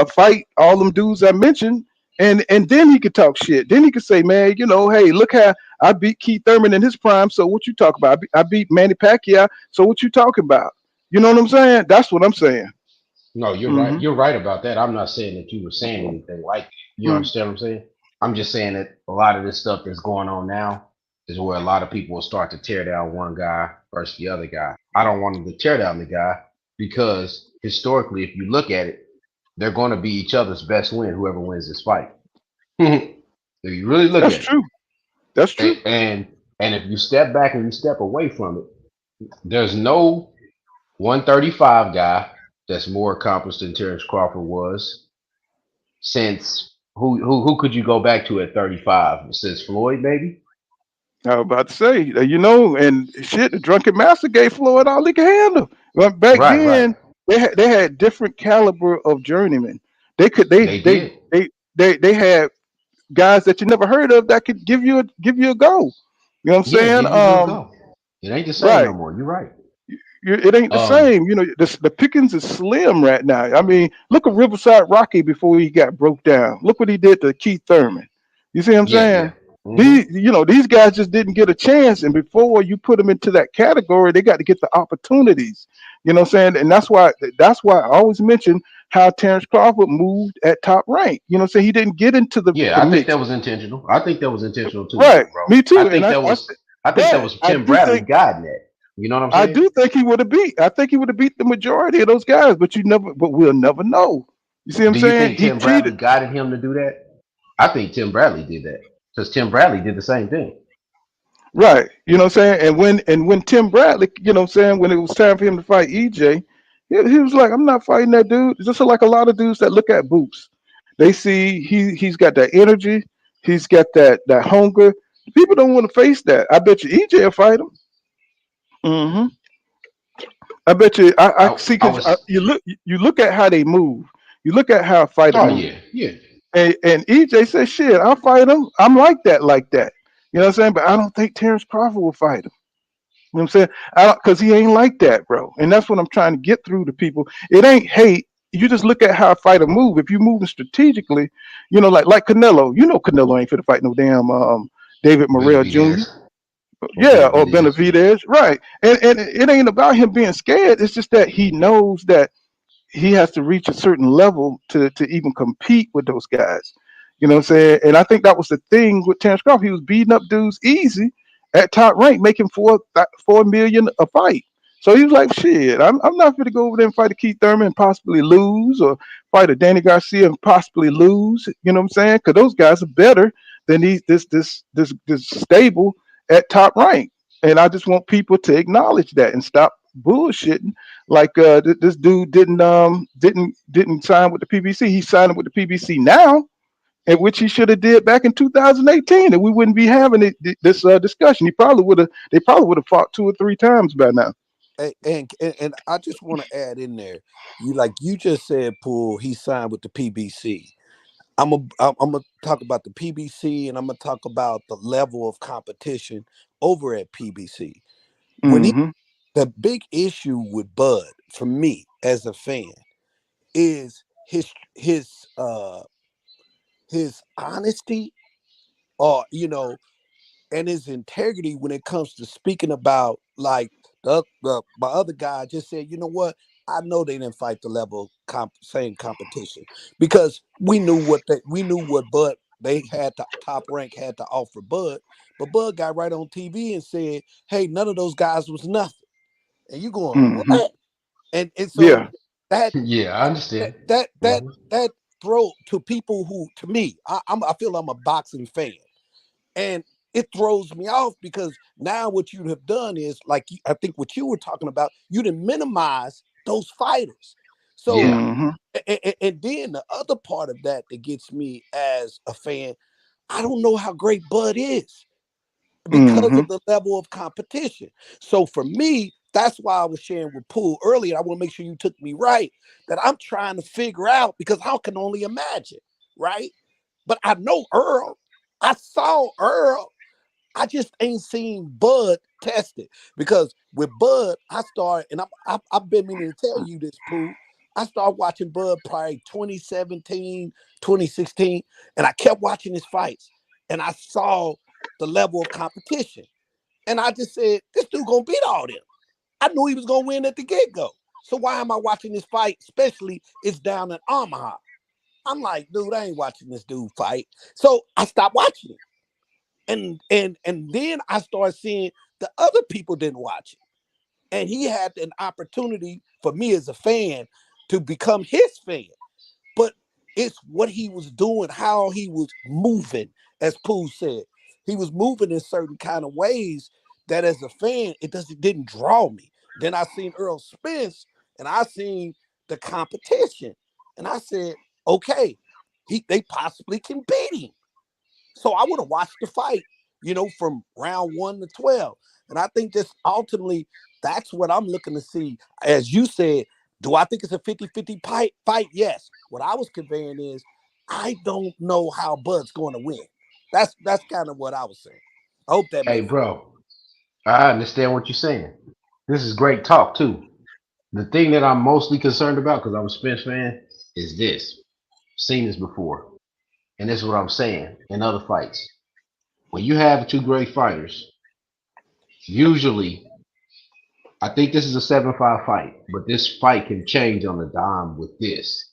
[SPEAKER 1] fight all them dudes I mentioned, and then he could talk shit. Then he could say, man, hey, look how I beat Keith Thurman in his prime. So what you talk about? I beat Manny Pacquiao. So what you talking about? You know what I'm saying? That's what I'm saying.
[SPEAKER 9] No, you're right.
[SPEAKER 1] Hmm.
[SPEAKER 9] You're right about that. I'm not saying that you were saying anything like that. You
[SPEAKER 1] Hmm.
[SPEAKER 9] understand what I'm saying? I'm just saying that a lot of this stuff that's going on now is where a lot of people will start to tear down one guy versus the other guy. I don't want them to tear down the guy because historically, if you look at it, they're going to be each other's best win, whoever wins this fight. If you really look
[SPEAKER 1] That's
[SPEAKER 9] at it,
[SPEAKER 1] true. That's true.
[SPEAKER 9] and if you step back and you step away from it, there's no 135 guy that's more accomplished than Terrence Crawford was since who could you go back to at 35? Since Floyd, maybe?
[SPEAKER 1] I was about to say, and shit, the drunken master gave Floyd all he could handle. But back
[SPEAKER 9] Right, right.
[SPEAKER 1] then, they had different caliber of journeymen. They could
[SPEAKER 9] They did.
[SPEAKER 1] they had guys that you never heard of that could give you a go. You know what I'm
[SPEAKER 9] Yeah,
[SPEAKER 1] saying?
[SPEAKER 9] give you a good go. It ain't the same
[SPEAKER 1] Right.
[SPEAKER 9] no more. You're right.
[SPEAKER 1] It ain't the
[SPEAKER 9] Um,
[SPEAKER 1] same. The pickings is slim right now. I mean, look at Riverside Rocky before he got broke down. Look what he did to Keith Thurman. You see what I'm
[SPEAKER 9] yeah,
[SPEAKER 1] saying?
[SPEAKER 9] yeah. Hmm.
[SPEAKER 1] These guys just didn't get a chance. And before you put them into that category, they got to get the opportunities. You know what I'm saying? And that's why I always mention how Terrence Crawford moved at top rank. You know what I'm saying? He didn't get into
[SPEAKER 9] Yeah,
[SPEAKER 1] the
[SPEAKER 9] I think
[SPEAKER 1] mix.
[SPEAKER 9] that was intentional. I think that was intentional too,
[SPEAKER 1] Right.
[SPEAKER 9] bro.
[SPEAKER 1] Me
[SPEAKER 9] I
[SPEAKER 1] too. And
[SPEAKER 9] think that was I think that
[SPEAKER 1] but
[SPEAKER 9] was
[SPEAKER 1] I
[SPEAKER 9] Tim
[SPEAKER 1] do
[SPEAKER 9] Bradley
[SPEAKER 1] think
[SPEAKER 9] guiding that. You know what I'm
[SPEAKER 1] I
[SPEAKER 9] saying?
[SPEAKER 1] do think he would have beat. I think he would have beat the majority of those guys, but we'll never know. You see what I'm
[SPEAKER 9] Do you
[SPEAKER 1] saying?
[SPEAKER 9] think
[SPEAKER 1] He
[SPEAKER 9] Tim Bradley
[SPEAKER 1] cheated.
[SPEAKER 9] guided him to do that? I think Tim Bradley did that because Tim Bradley did the same thing.
[SPEAKER 1] Right. You know what I'm saying? And when Tim Bradley, you know what I'm saying, when it was time for him to fight EJ, he was like, I'm not fighting that dude. Just like a lot of dudes that look at Boots. They see he's got that energy, he's got that hunger. People don't want to face that. I bet you EJ will fight him. Hmm. I bet you I see
[SPEAKER 9] I
[SPEAKER 1] because
[SPEAKER 9] was.
[SPEAKER 1] you look at how they move. You look at how a fighter
[SPEAKER 9] Oh
[SPEAKER 1] moves.
[SPEAKER 9] yeah, yeah.
[SPEAKER 1] And EJ says, shit, I'll fight him. I'm like that, like that. You know what I'm saying? But I don't think Terrence Crawford will fight him. You know what I'm saying? Because he ain't like that, bro. And that's what I'm trying to get through to people. It ain't hate. You just look at how a fighter move. If you moving strategically, like Canelo. You know Canelo ain't fit to fight no damn David Morrell Jr.
[SPEAKER 9] Benavidez or
[SPEAKER 1] Yeah, or
[SPEAKER 9] Benavidez.
[SPEAKER 1] Benavidez. Right. And it ain't about him being scared. It's just that he knows that he has to reach a certain level to even compete with those guys. You know what I'm saying? And I think that was the thing with Terrence Crawford. He was beating up dudes easy at top rank, making 4 million a fight. So he was like, "Shit, I'm not going to go over there and fight a Keith Thurman and possibly lose, or fight a Danny Garcia and possibly lose." You know what I'm saying? Because those guys are better than this stable at top rank. And I just want people to acknowledge that and stop bullshitting like this dude didn't sign with the PBC. He's signing with the PBC now, and which he should have did back in 2018, and we wouldn't be having this discussion. They probably would have fought 2 or 3 times by now.
[SPEAKER 8] And I just want to add in there, you just said, Pool, he signed with the PBC. I'm gonna talk about the PBC, and I'm gonna talk about the level of competition over at PBC. When he
[SPEAKER 1] Hmm.
[SPEAKER 8] The big issue with Bud for me as a fan is his honesty, or and his integrity when it comes to speaking about, like, my other guy just said, you know what? I know they didn't fight the level same competition, because we knew what Bud they had to top rank had to offer Bud, but Bud got right on TV and said, "Hey, none of those guys was nothing." And you going,
[SPEAKER 1] Hmm.
[SPEAKER 8] what? And so
[SPEAKER 1] Yeah.
[SPEAKER 8] that
[SPEAKER 9] Yeah, I
[SPEAKER 8] that
[SPEAKER 9] understand.
[SPEAKER 8] that that
[SPEAKER 9] Mhm.
[SPEAKER 8] that throw to people who, to me, I feel I'm a boxing fan, and it throws me off, because now what you have done is, like, I think what you were talking about, you didn't minimize those fighters. So,
[SPEAKER 9] Yeah,
[SPEAKER 1] Hmm.
[SPEAKER 8] and then the other part of that gets me as a fan, I don't know how great Bud is because
[SPEAKER 1] Hmm.
[SPEAKER 8] of the level of competition. So for me, that's why I was sharing with Poole earlier. I want to make sure you took me right, that I'm trying to figure out, because I can only imagine, right? But I know Earl. I saw Earl. I just ain't seen Bud tested, because with Bud, I started, and I've been meaning to tell you this, Pooh. I started watching Bud probably 2017, 2016, and I kept watching his fights, and I saw the level of competition, and I just said, this dude gonna beat all them. I knew he was gonna win at the get go. So why am I watching this fight? Especially it's down in Omaha. I'm like, dude, I ain't watching this dude fight. So I stopped watching it. And then I started seeing the other people didn't watch it. And he had an opportunity for me as a fan to become his fan. But it's what he was doing, how he was moving, as Pooh said. He was moving in certain kind of ways that, as a fan, didn't draw me. Then I seen Earl Spence, and I seen the competition. And I said, okay, they possibly can beat him. So I would have watched the fight, from round 1 to 12. And I think this ultimately, that's what I'm looking to see. As you said, do I think it's a 50-50 fight? Yes. What I was conveying is, I don't know how Bud's going to win. That's kind of what I was saying. I hope that
[SPEAKER 9] hey,
[SPEAKER 8] made sense.
[SPEAKER 9] bro, I understand what you're saying. This is great talk too. The thing that I'm mostly concerned about, because I'm a Spence fan, is this. Seen this before, and this is what I'm saying in other fights. When you have two great fighters, usually, I think this is a 7-5 fight, but this fight can change on the dime with this.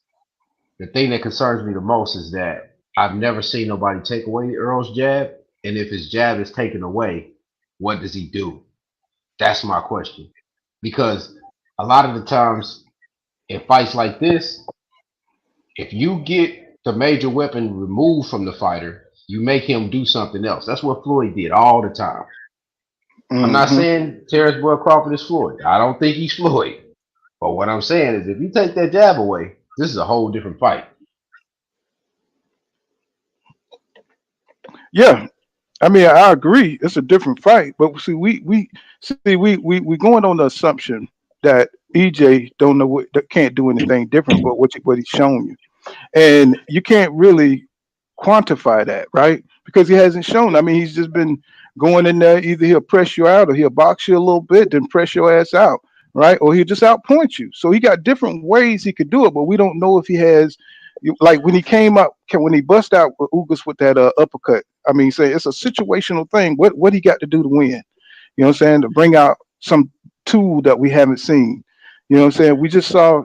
[SPEAKER 9] The thing that concerns me the most is that I've never seen nobody take away Earl's jab, and if his jab is taken away, what does he do? That's my question. Because a lot of the times in fights like this, if you get the major weapon removed from the fighter, you make him do something else. That's what Floyd did all the time. I'm not
[SPEAKER 1] Mm-hmm.
[SPEAKER 9] saying Terrence Bud Crawford is Floyd. I don't think he's Floyd. But what I'm saying is if you take that jab away, this is a whole different fight.
[SPEAKER 1] Yeah, I mean, I agree. It's a different fight, but see, we going on the assumption that EJ don't know that can't do anything different, but what he's shown you, and you can't really quantify that, right? Because he hasn't shown. I mean, he's just been going in there. Either he'll press you out, or he'll box you a little bit, then press your ass out, right? Or he'll just outpoint you. So he got different ways he could do it, but we don't know if he has. Like when he came up, when he bust out with Ugas with that uppercut. I mean, say it's a situational thing. What he got to do to win? You know what I'm saying? To bring out some tool that we haven't seen. You know what I'm saying? We just saw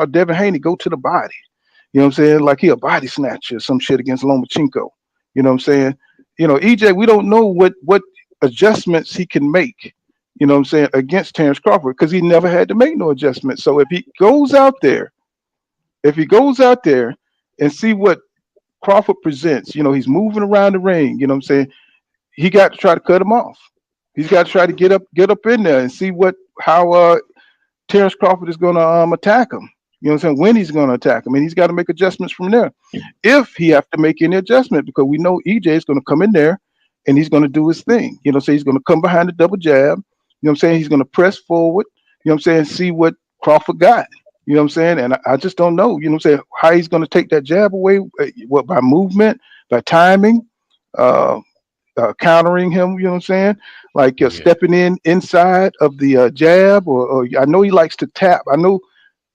[SPEAKER 1] Devin Haney go to the body. You know what I'm saying? Like he a body snatcher or some shit against Lomachenko. You know what I'm saying? EJ, we don't know what adjustments he can make, you know what I'm saying, against Terrence Crawford, because he never had to make no adjustments. So if he goes out there and see what Crawford presents, he's moving around the ring, you know what I'm saying? He got to try to cut him off. He's got to try to get up in there and see how Terrence Crawford is going to attack him. You know what I'm saying? When he's going to attack him, and he's got to make adjustments from there. If he have to make any adjustment, because we know EJ is going to come in there and he's going to do his thing. So he's going to come behind the double jab. You know what I'm saying? He's going to press forward. You know what I'm saying? See what Crawford got. You know what I'm saying? And I just don't know. You know what I'm saying? How he's going to take that jab away? What, by movement, by timing, countering him. You know what I'm saying? Like
[SPEAKER 9] Yeah.
[SPEAKER 1] stepping inside of the jab, or I know he likes to tap. I know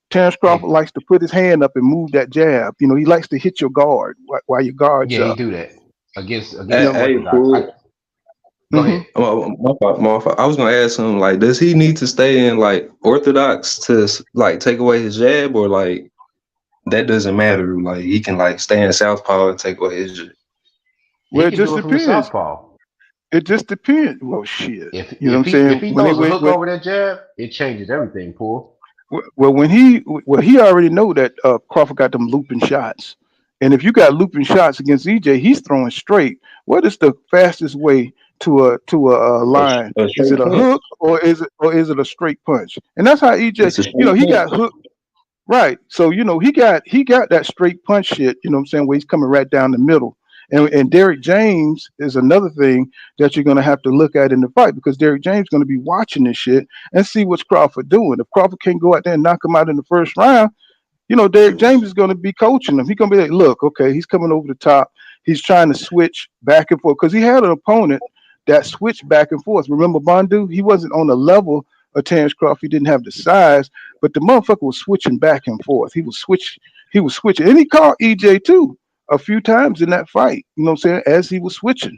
[SPEAKER 1] Terrence Crawford
[SPEAKER 9] Hey,
[SPEAKER 1] likes to put his hand up and move that jab. He likes to hit your guard while your guard's
[SPEAKER 9] yeah, he
[SPEAKER 1] up.
[SPEAKER 9] do that against
[SPEAKER 1] You
[SPEAKER 10] Hey,
[SPEAKER 1] know.
[SPEAKER 10] hey,
[SPEAKER 9] Crawford. I
[SPEAKER 10] Paul.
[SPEAKER 9] go
[SPEAKER 1] Hmm.
[SPEAKER 9] ahead.
[SPEAKER 10] My fault, my fault. I was gonna ask him like, does he need to stay in like orthodox to like take away his jab, or like that doesn't matter? Like he can like stay in southpaw and take away his jab.
[SPEAKER 9] He
[SPEAKER 1] Well, it
[SPEAKER 9] can
[SPEAKER 1] just
[SPEAKER 9] do it from the
[SPEAKER 1] depends.
[SPEAKER 9] southpaw.
[SPEAKER 1] It just depends. Well, shit.
[SPEAKER 9] If
[SPEAKER 1] You know what
[SPEAKER 9] if
[SPEAKER 1] I'm
[SPEAKER 9] he if
[SPEAKER 1] saying?
[SPEAKER 9] he
[SPEAKER 1] When they
[SPEAKER 9] throws a
[SPEAKER 1] went,
[SPEAKER 9] hook over that jab, it changes everything, Paul.
[SPEAKER 1] he already know that Crawford got them looping shots, and if you got looping shots against EJ, he's throwing straight. What is the fastest way to a
[SPEAKER 10] A,
[SPEAKER 1] line?
[SPEAKER 10] a
[SPEAKER 1] Is
[SPEAKER 10] straight
[SPEAKER 1] it a
[SPEAKER 10] punch.
[SPEAKER 1] hook or is it a straight punch? And that's how EJ.
[SPEAKER 10] It's a straight
[SPEAKER 1] He got
[SPEAKER 10] punch.
[SPEAKER 1] hook. Right. So he got that straight punch shit, you know what I'm saying, where he's coming right down the middle. And Derrick James is another thing that you're gonna have to look at in the fight, because Derrick James is gonna be watching this shit and see what's Crawford doing. If Crawford can't go out there and knock him out in the first round, Derrick James is gonna be coaching him. He's gonna be like, look, okay, he's coming over the top. He's trying to switch back and forth because he had an opponent that switched back and forth. Remember Bondu? He wasn't on the level of Terrence Crawford. He didn't have the size, but the motherfucker was switching back and forth. He was switching. And he caught EJ too a few times in that fight, you know what I'm saying, as he was switching.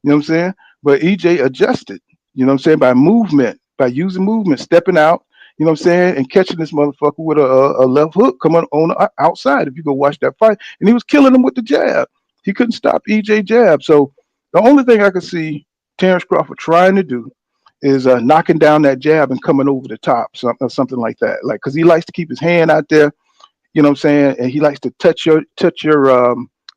[SPEAKER 1] You know what I'm saying? But EJ adjusted, you know what I'm saying, by movement, by using movement, stepping out, you know what I'm saying, and catching this motherfucker with a left hook coming on the outside. If you go watch that fight, and he was killing him with the jab. He couldn't stop EJ jab. So the only thing I could see Terrence Crawford trying to do is knocking down that jab and coming over the top, or something like that. Like, because he likes to keep his hand out there, you know what I'm saying, and he likes to touch your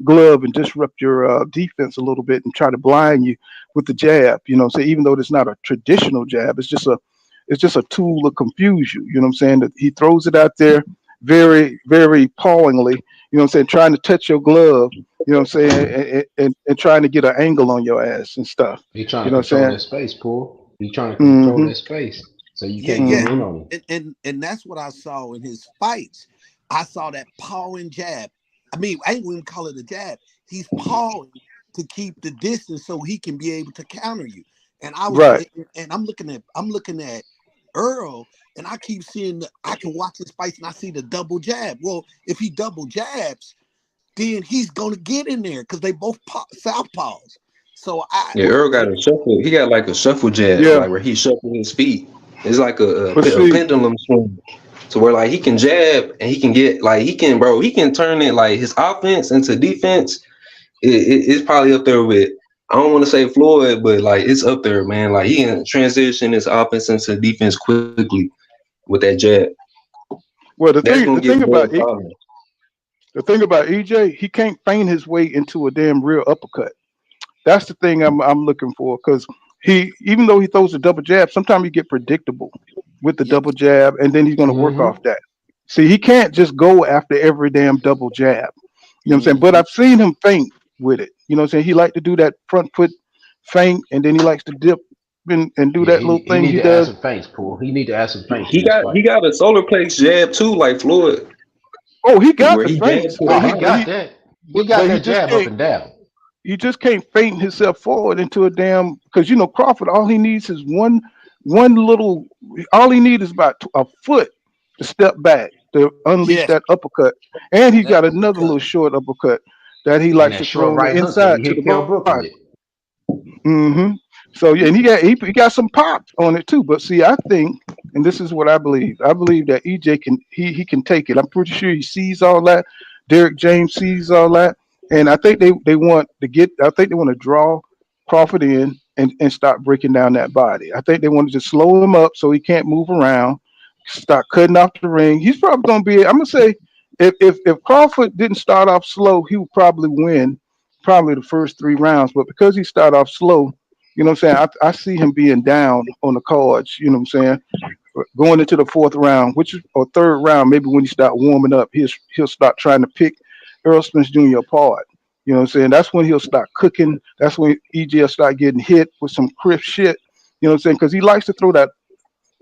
[SPEAKER 1] glove and disrupt your defense a little bit and try to blind you with the jab. You know, so even though it's not a traditional jab, it's just a tool to confuse you. You know what I'm saying? That he throws it out there very, very pawingly. You know what I'm saying? Trying to touch your glove. You know what I'm saying? And trying to get an angle on your ass and stuff.
[SPEAKER 9] He trying
[SPEAKER 1] You
[SPEAKER 9] to
[SPEAKER 1] know what
[SPEAKER 9] control
[SPEAKER 1] I'm saying?
[SPEAKER 9] that space, Paul. He trying to control
[SPEAKER 1] Hmm.
[SPEAKER 9] that space so you
[SPEAKER 8] Yeah,
[SPEAKER 9] can't get
[SPEAKER 8] yeah.
[SPEAKER 9] in
[SPEAKER 1] Hmm.
[SPEAKER 9] on him.
[SPEAKER 8] And that's what I saw in his fights. I saw that pawing jab. I mean, I ain't even call it a jab. He's pawing to keep the distance so he can be able to counter you. And
[SPEAKER 1] Right.
[SPEAKER 8] I'm looking at Earl, and I keep seeing I can watch his fights and I see the double jab. Well, if he double jabs, then he's gonna get in there because they both southpaws. So
[SPEAKER 10] Yeah, Earl got a shuffle. He got like a shuffle jab,
[SPEAKER 1] Yeah.
[SPEAKER 10] like where he shuffling his feet. It's like a,
[SPEAKER 1] But
[SPEAKER 10] a
[SPEAKER 1] see,
[SPEAKER 10] pendulum swing. to where like he can jab and he can get like he can turn it like his offense into defense. It's probably up there with, I don't want to say Floyd, but like it's up there, man. Like he can transition his offense into defense quickly with that jab.
[SPEAKER 1] Well,
[SPEAKER 10] That's gonna give Bud problems.
[SPEAKER 1] the thing about EJ, he can't feign his way into a damn real uppercut. That's the thing I'm looking for because he, even though he throws a double jab, sometimes he get predictable with the
[SPEAKER 8] Yeah.
[SPEAKER 1] double jab, and then he's going to work
[SPEAKER 9] Hmm.
[SPEAKER 1] off that. See, he can't just go after every damn double jab. You know what I'm saying? But
[SPEAKER 8] Mhm.
[SPEAKER 1] I've seen him feint with it. You know what I'm saying? He like to do that front foot feint, and then he likes to dip and do
[SPEAKER 9] Yeah,
[SPEAKER 1] that
[SPEAKER 9] he
[SPEAKER 1] little
[SPEAKER 9] he
[SPEAKER 1] thing
[SPEAKER 9] need
[SPEAKER 1] he
[SPEAKER 9] to add
[SPEAKER 1] does.
[SPEAKER 9] some feints, Pool. He need to add some feints in
[SPEAKER 10] He
[SPEAKER 9] this
[SPEAKER 10] got
[SPEAKER 9] fight.
[SPEAKER 10] he got a solar plex jab too, like Floyd,
[SPEAKER 1] Oh, he got
[SPEAKER 10] where
[SPEAKER 1] the
[SPEAKER 10] he jab
[SPEAKER 1] feints,
[SPEAKER 10] to
[SPEAKER 9] Oh,
[SPEAKER 10] the
[SPEAKER 9] he
[SPEAKER 10] body.
[SPEAKER 9] got that. He got
[SPEAKER 1] but
[SPEAKER 9] that jab up and down.
[SPEAKER 1] he just can't feint himself forward into a damn, because Crawford, all he needs is one little, all he needs is about a foot to step back to unleash
[SPEAKER 8] Yes,
[SPEAKER 1] that uppercut, and he
[SPEAKER 8] that
[SPEAKER 1] got another little
[SPEAKER 8] uppercut.
[SPEAKER 1] short uppercut that he
[SPEAKER 9] And
[SPEAKER 1] likes
[SPEAKER 9] that
[SPEAKER 1] to throw
[SPEAKER 9] short
[SPEAKER 1] on the
[SPEAKER 9] right hook that
[SPEAKER 1] inside
[SPEAKER 9] he
[SPEAKER 1] to the
[SPEAKER 9] hit Kell
[SPEAKER 1] body.
[SPEAKER 9] Brook with.
[SPEAKER 1] hmm So yeah, and he got some pop on it too. But see, I think, and this is what I believe. I believe that EJ can he can take it. I'm pretty sure he sees all that. Derek James sees all that, and I think they want to get. I think they want to draw Crawford in and start breaking down that body. I think they want to just slow him up so he can't move around. Start cutting off the ring. He's probably going to be. I'm gonna say if Crawford didn't start off slow, he would probably win probably the first 3 rounds. But because he started off slow, what I'm saying, I see him being down on the cards. You know what I'm saying, going into the fourth round, which is or third round, maybe when he start warming up, he'll start trying to pick Earl Spence Jr. apart. You know what I'm saying? That's when he'll start cooking. That's when EJ will start getting hit with some crisp shit. You know what I'm saying? Because he likes to throw that.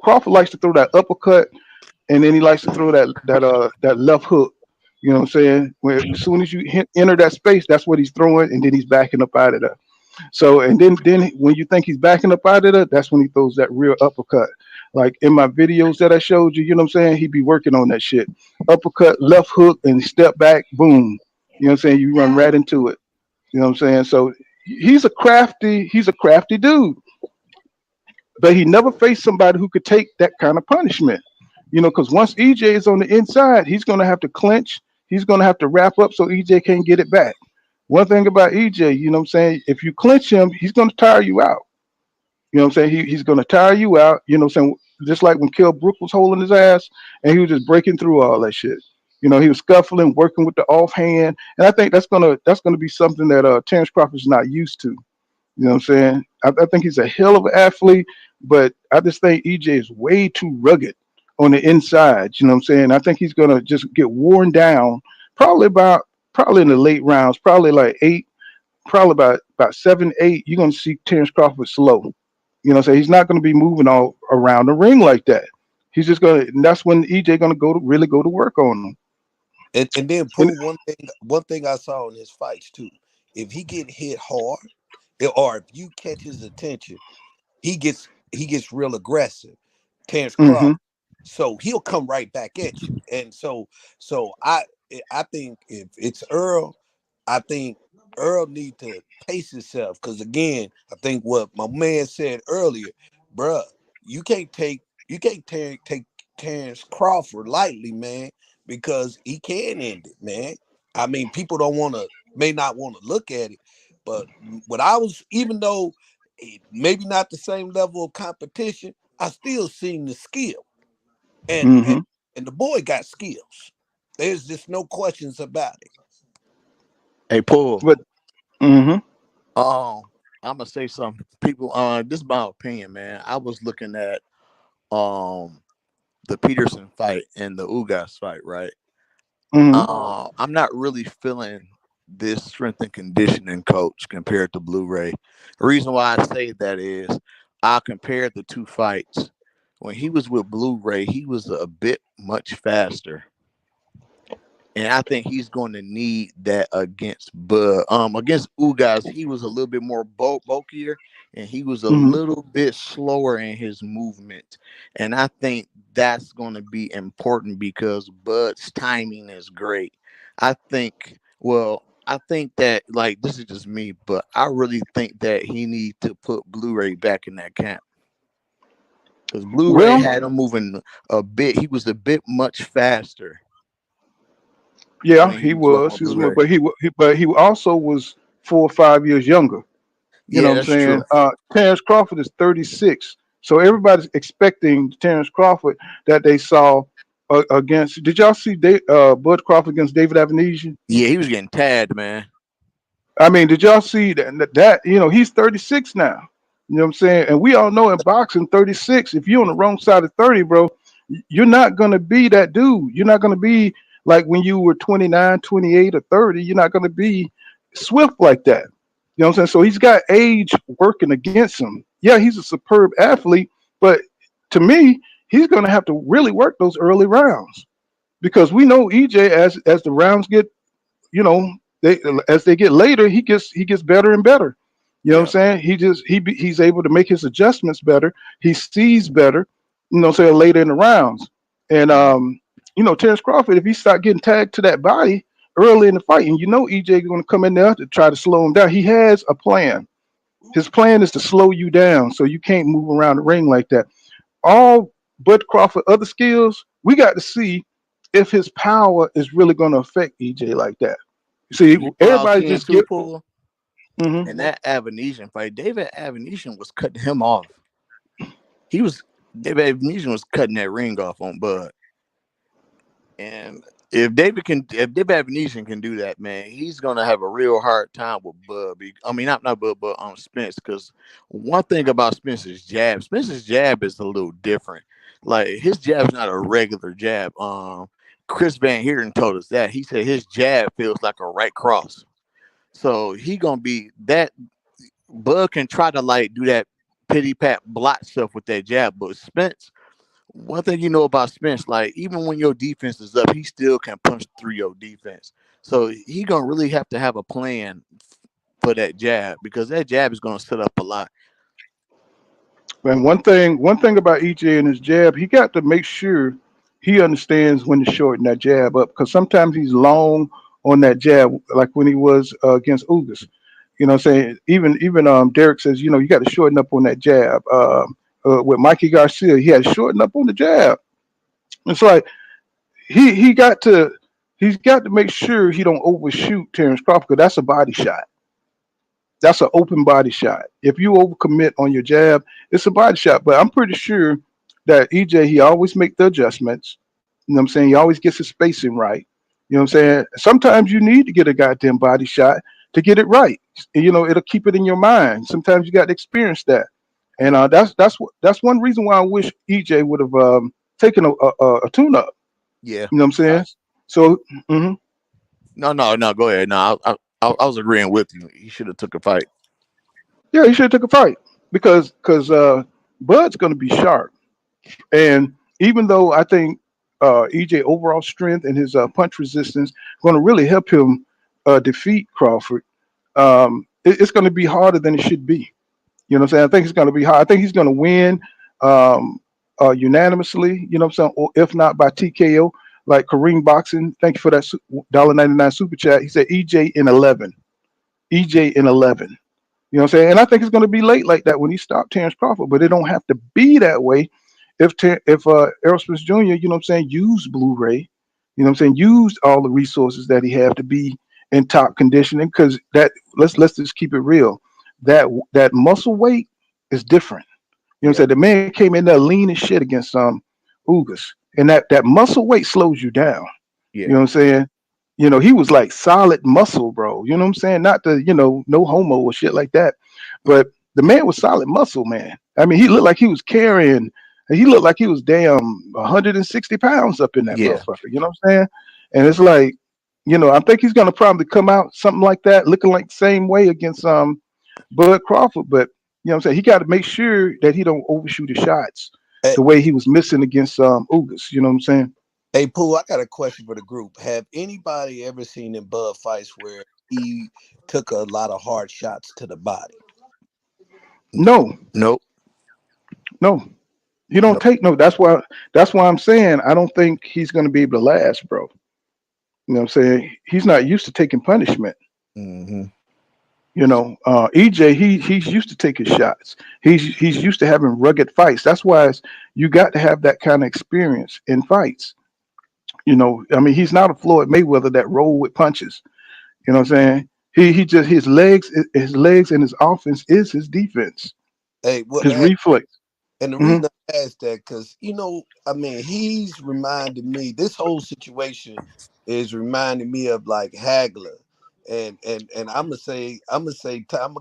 [SPEAKER 1] Crawford likes to throw that uppercut, and then he likes to throw that left hook. You know what I'm saying? Where as soon as you enter that space, that's what he's throwing, and then he's backing up out of there. So and then when you think he's backing up out of there, that's when he throws that real uppercut. Like in my videos that I showed you, you know what I'm saying? He be working on that shit. Uppercut, left hook, and step back, boom. You know what I'm saying? You run right into it. You know what I'm saying? So he's a crafty dude, but he never faced somebody who could take that kind of punishment. Because once EJ is on the inside, he's gonna have to clinch. He's gonna have to wrap up so EJ can't get it back. One thing about EJ, you know what I'm saying? If you clinch him, he's gonna tire you out. You know what I'm saying? He's gonna tire you out. You know what I'm saying? Just like when Kell Brook was holding his ass and he was just breaking through all that shit. He was scuffling, working with the offhand, and I think that's gonna be something that Terrence Crawford's not used to. You know what I'm saying? I think he's a hell of an athlete, but I just think EJ is way too rugged on the inside. You know what I'm saying? I think he's gonna just get worn down probably in the late rounds, probably like eight, probably about 7, 8. You're gonna see Terrence Crawford slow. You know what I'm saying? He's not gonna be moving all around the ring like that. He's just gonna and that's when EJ gonna really go to work on him.
[SPEAKER 8] And then
[SPEAKER 1] And
[SPEAKER 8] prove one thing I saw in his fights too. If he get hit hard, or if you catch his attention, he gets real aggressive. Terrence
[SPEAKER 1] hmm
[SPEAKER 8] Crawford. So he'll come right back at you. And so I think if it's Earl, I think Earl need to pace himself because again, I think what my man said earlier, bruh, you can't take Terrence Crawford lightly, man, because he can end it, man. I mean, people don't want to may not want to look at it, but what I was, even though maybe not the same level of competition, I still seen the skill, and and
[SPEAKER 1] hmm
[SPEAKER 8] and the boy got skills. There's just no questions about it.
[SPEAKER 11] Hey, Paul.
[SPEAKER 1] But hmm
[SPEAKER 11] Um, I'm gonna say something. People, this is my opinion, man. I was looking at um the Peterson fight and the Ugas fight, right?
[SPEAKER 1] hmm
[SPEAKER 11] I'm not really feeling this strength and conditioning coach compared to Blu-ray. The reason why I say that is I compared the two fights. When he was with Blu-ray, he was a bit much faster. And I think he's going to need that against Bud. Against Ugas, he was a little bit more bulkier, and he was a
[SPEAKER 1] hmm
[SPEAKER 11] little bit slower in his movement. And I think that's going to be important because Bud's timing is great. I think that like this is just me, but I really think that he need to put Blu-ray back in that camp. Because Blu-ray
[SPEAKER 1] Well,
[SPEAKER 11] had him moving a bit. He was a bit much faster
[SPEAKER 1] yeah,
[SPEAKER 11] when he
[SPEAKER 1] he
[SPEAKER 11] was up
[SPEAKER 1] was.
[SPEAKER 11] on Blu-ray.
[SPEAKER 1] But he also was 4 or 5 years younger. You know
[SPEAKER 11] Yeah,
[SPEAKER 1] what I'm
[SPEAKER 11] that's
[SPEAKER 1] saying?
[SPEAKER 11] true.
[SPEAKER 1] Terrence Crawford is 36. So everybody's expecting Terrence Crawford that they saw against. Did y'all see Bud Crawford against David Avenesian?
[SPEAKER 11] Yeah, he was getting tagged, man.
[SPEAKER 1] I mean, did y'all see that he's 36 now? You know what I'm saying? And we all know in boxing, 36, if you're on the wrong side of 30, bro, you're not gonna be that dude. You're not gonna be like when you were 29, 28, or 30. You're not gonna be swift like that. You know what I'm saying? So he's got age working against him. Yeah, he's a superb athlete, but to me, he's gonna have to really work those early rounds because we know EJ as the rounds get, you know, they as they get later, he gets better and better. You know what I'm
[SPEAKER 11] Yeah.
[SPEAKER 1] saying? He's able to make his adjustments better. He sees better. You know, say later in the rounds. And
[SPEAKER 11] Mhm.
[SPEAKER 1] Terrence Crawford, if he start getting tagged to that body early in the fight, and EJ is going to come in there to try to slow him down. He has a plan. His plan is to slow you down so you can't move around the ring like that. All Bud Crawford other skills, we got to see if his power is really going to affect EJ like that. See,
[SPEAKER 11] You know what I was
[SPEAKER 1] everybody
[SPEAKER 11] seeing
[SPEAKER 1] just
[SPEAKER 11] too,
[SPEAKER 1] get.
[SPEAKER 11] Paul?
[SPEAKER 1] Mhm.
[SPEAKER 11] In that Avenesian fight, David Avenesian was cutting him off. He was David Avenesian was cutting that ring off on Bud. And if David Avenesian can do that, man, he's gonna have a real hard time with Bud. I mean, not Bud, but Spence. Because one thing about Spence's jab, Spence's jab is a little different. Like his jab's not a regular jab. Chris Van Heerden told us that. He said his jab feels like a right cross. So he gonna be that. Bud can try to like do that pity pat block stuff with that jab, but Spence, one thing you know about Spence, like even when your defense is up, he still can punch through your defense. So he gonna really have to have a plan for that jab because that jab is gonna set up a lot.
[SPEAKER 1] And one thing about EJ and his jab, he got to make sure he understands when to shorten that jab up because sometimes he's long on that jab, like when he was against Ugas. You know what I'm saying? Even Derek says, you got to shorten up on that jab. With Mikey Garcia, he had to shorten up on the jab. It's like he he's got to make sure he don't overshoot Terrence Crawford because that's a body shot. That's an open body shot. If you overcommit on your jab, it's a body shot. But I'm pretty sure that EJ, he always make the adjustments. You know what I'm saying? He always gets his spacing right. You know what I'm saying? Sometimes you need to get a goddamn body shot to get it right. It'll keep it in your mind. Sometimes you got to experience that. And that's one reason why I wish EJ would have taken a tune up.
[SPEAKER 11] Yeah.
[SPEAKER 1] You know what I'm saying? So mhm.
[SPEAKER 11] No. Go ahead. No, I was agreeing with you. He should have took a fight.
[SPEAKER 1] Yeah, he should have took a fight because Bud's going to be sharp. And even though I think EJ overall strength and his punch resistance going to really help him defeat Crawford, it's going to be harder than it should be. You know what I'm saying? I think it's going to be hard. I think he's going to win um, unanimously. You know what I'm saying? Or if not by TKO, like Kareem Boxing. Thank you for that $1.99 super chat. He said EJ in 11. EJ in 11. You know what I'm saying? And I think it's going to be late like that when he stopped Terrence Crawford, but it don't have to be that way if Errol Spence Jr., you know what I'm saying, used Blu-ray, you know what I'm saying, used all the resources that he had to be in top conditioning because that let's just keep it real. That muscle weight is different. You know what I'm
[SPEAKER 11] Yeah.
[SPEAKER 1] saying? The man came in there lean as shit against Ugas. And that muscle weight slows you down. You
[SPEAKER 11] Yeah.
[SPEAKER 1] know what I'm saying? He was like solid muscle, bro. You know what I'm saying? Not the, no homo or shit like that. But the man was solid muscle, man. I mean, he looked like he was carrying, he looked like he was damn 160 pounds up in that
[SPEAKER 11] Yeah.
[SPEAKER 1] motherfucker. You know what I'm saying? And it's like, I think he's gonna probably come out something like that, looking like the same way against Bud Crawford. But you know what I'm saying? He got to make sure that he don't overshoot his shots
[SPEAKER 8] Hey,
[SPEAKER 1] the way he was missing against Ugas. You know what I'm saying?
[SPEAKER 8] hey, Pooh, I got a question for the group. Have anybody ever seen in Bud fights where he took a lot of hard shots to the body?
[SPEAKER 1] No,
[SPEAKER 11] Nope.
[SPEAKER 1] no. You don't
[SPEAKER 11] Nope.
[SPEAKER 1] take no. That's why I'm saying I don't think he's gonna be able to last, bro. You know what I'm saying? He's not used to taking punishment.
[SPEAKER 11] Hmm.
[SPEAKER 1] EJ, he's used to taking shots. He's used to having rugged fights. That's why you got to have that kind of experience in fights. I mean, he's not a Floyd Mayweather that roll with punches. You know what I'm saying? He just his legs and his offense is his defense,
[SPEAKER 8] Hey, well,
[SPEAKER 1] his reflex.
[SPEAKER 8] and the
[SPEAKER 1] Hmm.
[SPEAKER 8] reason I asked that, because I mean, he's reminded me. This whole situation is reminding me of like Hagler, and I'm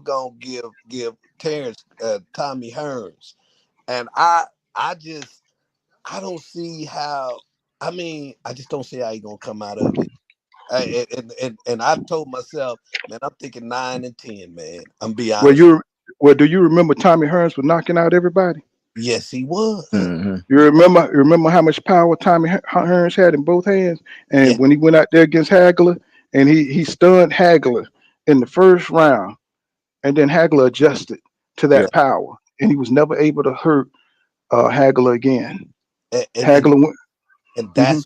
[SPEAKER 8] gonna give Terrence Tommy Hearns, and I don't see how. I mean, I just don't see how he's gonna come out of it. And I've told myself, man, I'm thinking 9 and 10, man. I'm be
[SPEAKER 1] Well,
[SPEAKER 8] honest.
[SPEAKER 1] you well, do you remember Tommy Hearns was knocking out everybody?
[SPEAKER 8] Yes, he was.
[SPEAKER 11] Hmm.
[SPEAKER 1] You remember how much power Tommy Hearns had in both hands,
[SPEAKER 8] Yeah,
[SPEAKER 1] and when he went out there against Hagler, and he stunned Hagler in the first round, and then Hagler adjusted to
[SPEAKER 8] yeah.
[SPEAKER 1] that power, and he was never able to hurt Hagler again.
[SPEAKER 8] And and, and
[SPEAKER 1] Hagler went.
[SPEAKER 8] and
[SPEAKER 1] Hmm.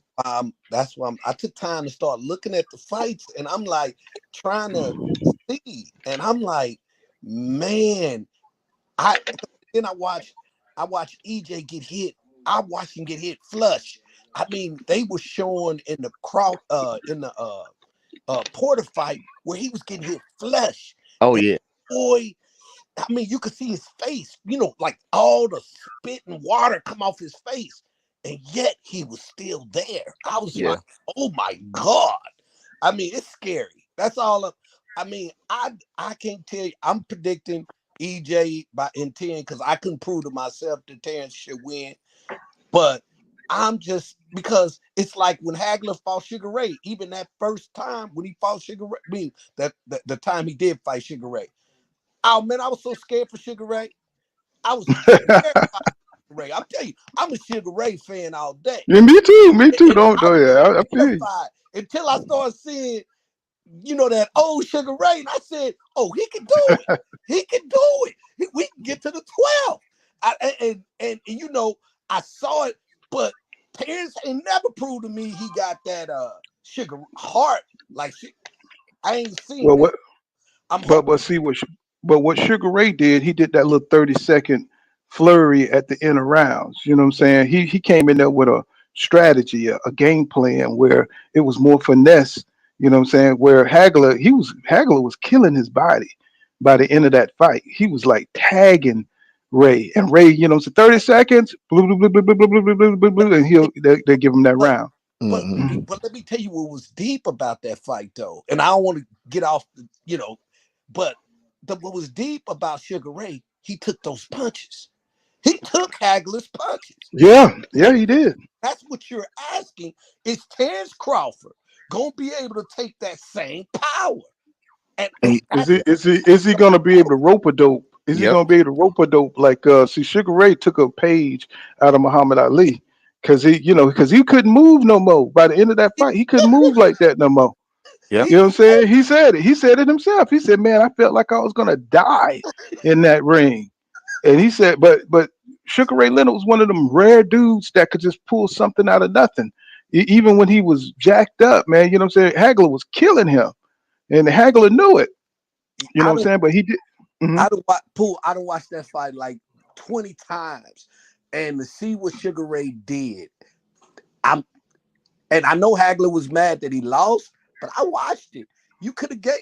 [SPEAKER 8] I took time to start looking at the fights, and I'm like trying to see, and I'm like, man, I then I watched EJ get hit. I watched him get hit flush. I mean, they were showing in the Porter fight where he was getting hit flush.
[SPEAKER 11] Oh
[SPEAKER 8] And
[SPEAKER 11] yeah.
[SPEAKER 8] boy, I mean, you could see his face, like all the spit and water come off his face. And yet he was still there. I was
[SPEAKER 11] Yeah.
[SPEAKER 8] like, oh my God. I mean, it's scary. That's all. I mean, I can't tell you. I'm predicting EJ by in 10 because I couldn't prove to myself that Terrence should win. But I'm just because it's like when Hagler fought Sugar Ray, even that first time when he fought Sugar Ray, I mean, the time he did fight Sugar Ray. Oh man, I was so scared for Sugar Ray. I was terrified of Sugar Ray. I'm telling you, I'm a Sugar Ray fan all day.
[SPEAKER 1] Yeah, me too. Me too.
[SPEAKER 8] And
[SPEAKER 1] Don't
[SPEAKER 8] I
[SPEAKER 1] do
[SPEAKER 8] was
[SPEAKER 1] yeah. I feel you.
[SPEAKER 8] terrified until I started seeing, that old Sugar Ray. And I said, oh, he can do it. He can do it. We can get to the 12. And I saw it, but Terrence ain't never proved to me he got that sugar heart. I ain't seen
[SPEAKER 1] Well,
[SPEAKER 8] that.
[SPEAKER 1] what?
[SPEAKER 8] I'm
[SPEAKER 1] But
[SPEAKER 8] hoping.
[SPEAKER 1] but see what Sugar Ray did, he did that little 30-second flurry at the end of rounds. You know what I'm saying? He came in there with a strategy, a game plan where it was more finesse. You know what I'm saying? Where Hagler was killing his body by the end of that fight. He was like tagging Ray, and Ray, so 30 seconds, blue, blue, blue, blue, blue, blue, blue, blue, blue, blue, and they give him that
[SPEAKER 8] But
[SPEAKER 1] round.
[SPEAKER 8] but
[SPEAKER 11] Hmm.
[SPEAKER 1] Mhm.
[SPEAKER 8] but let me tell you what was deep about that fight though. And I don't want to get off but what was deep about Sugar Ray, he took those punches. He took Hagler's punches.
[SPEAKER 1] Yeah,
[SPEAKER 8] And
[SPEAKER 1] yeah, he did.
[SPEAKER 8] that's what you're asking. Is Terrence Crawford gonna be able to take that same power? And
[SPEAKER 11] And
[SPEAKER 1] Is
[SPEAKER 8] that's
[SPEAKER 1] he is he gonna be able to rope a dope? Is he
[SPEAKER 11] yep.
[SPEAKER 1] gonna be able to rope a dope like see Sugar Ray took a page out of Muhammad Ali because he couldn't move no more. By the end of that fight, he couldn't move like that no more.
[SPEAKER 11] Yep.
[SPEAKER 8] he
[SPEAKER 1] You know what I'm saying? He said it. He said it himself. He said, "Man, I felt like I was gonna die in that ring." And he said, "But Sugar Ray Leonard was one of them rare dudes that could just pull something out of nothing. Even when he was jacked up, man. You know what I'm saying? Hagler was killing him, and Hagler knew it. You know
[SPEAKER 8] I
[SPEAKER 1] what I'm
[SPEAKER 8] don't
[SPEAKER 1] saying? But he did. Hmm.
[SPEAKER 8] I don't watch Pool. I don't watch that fight like 20 times. And to see what Sugar Ray did, I'm and I know Hagler was mad that he lost, but I watched it. You could have gave,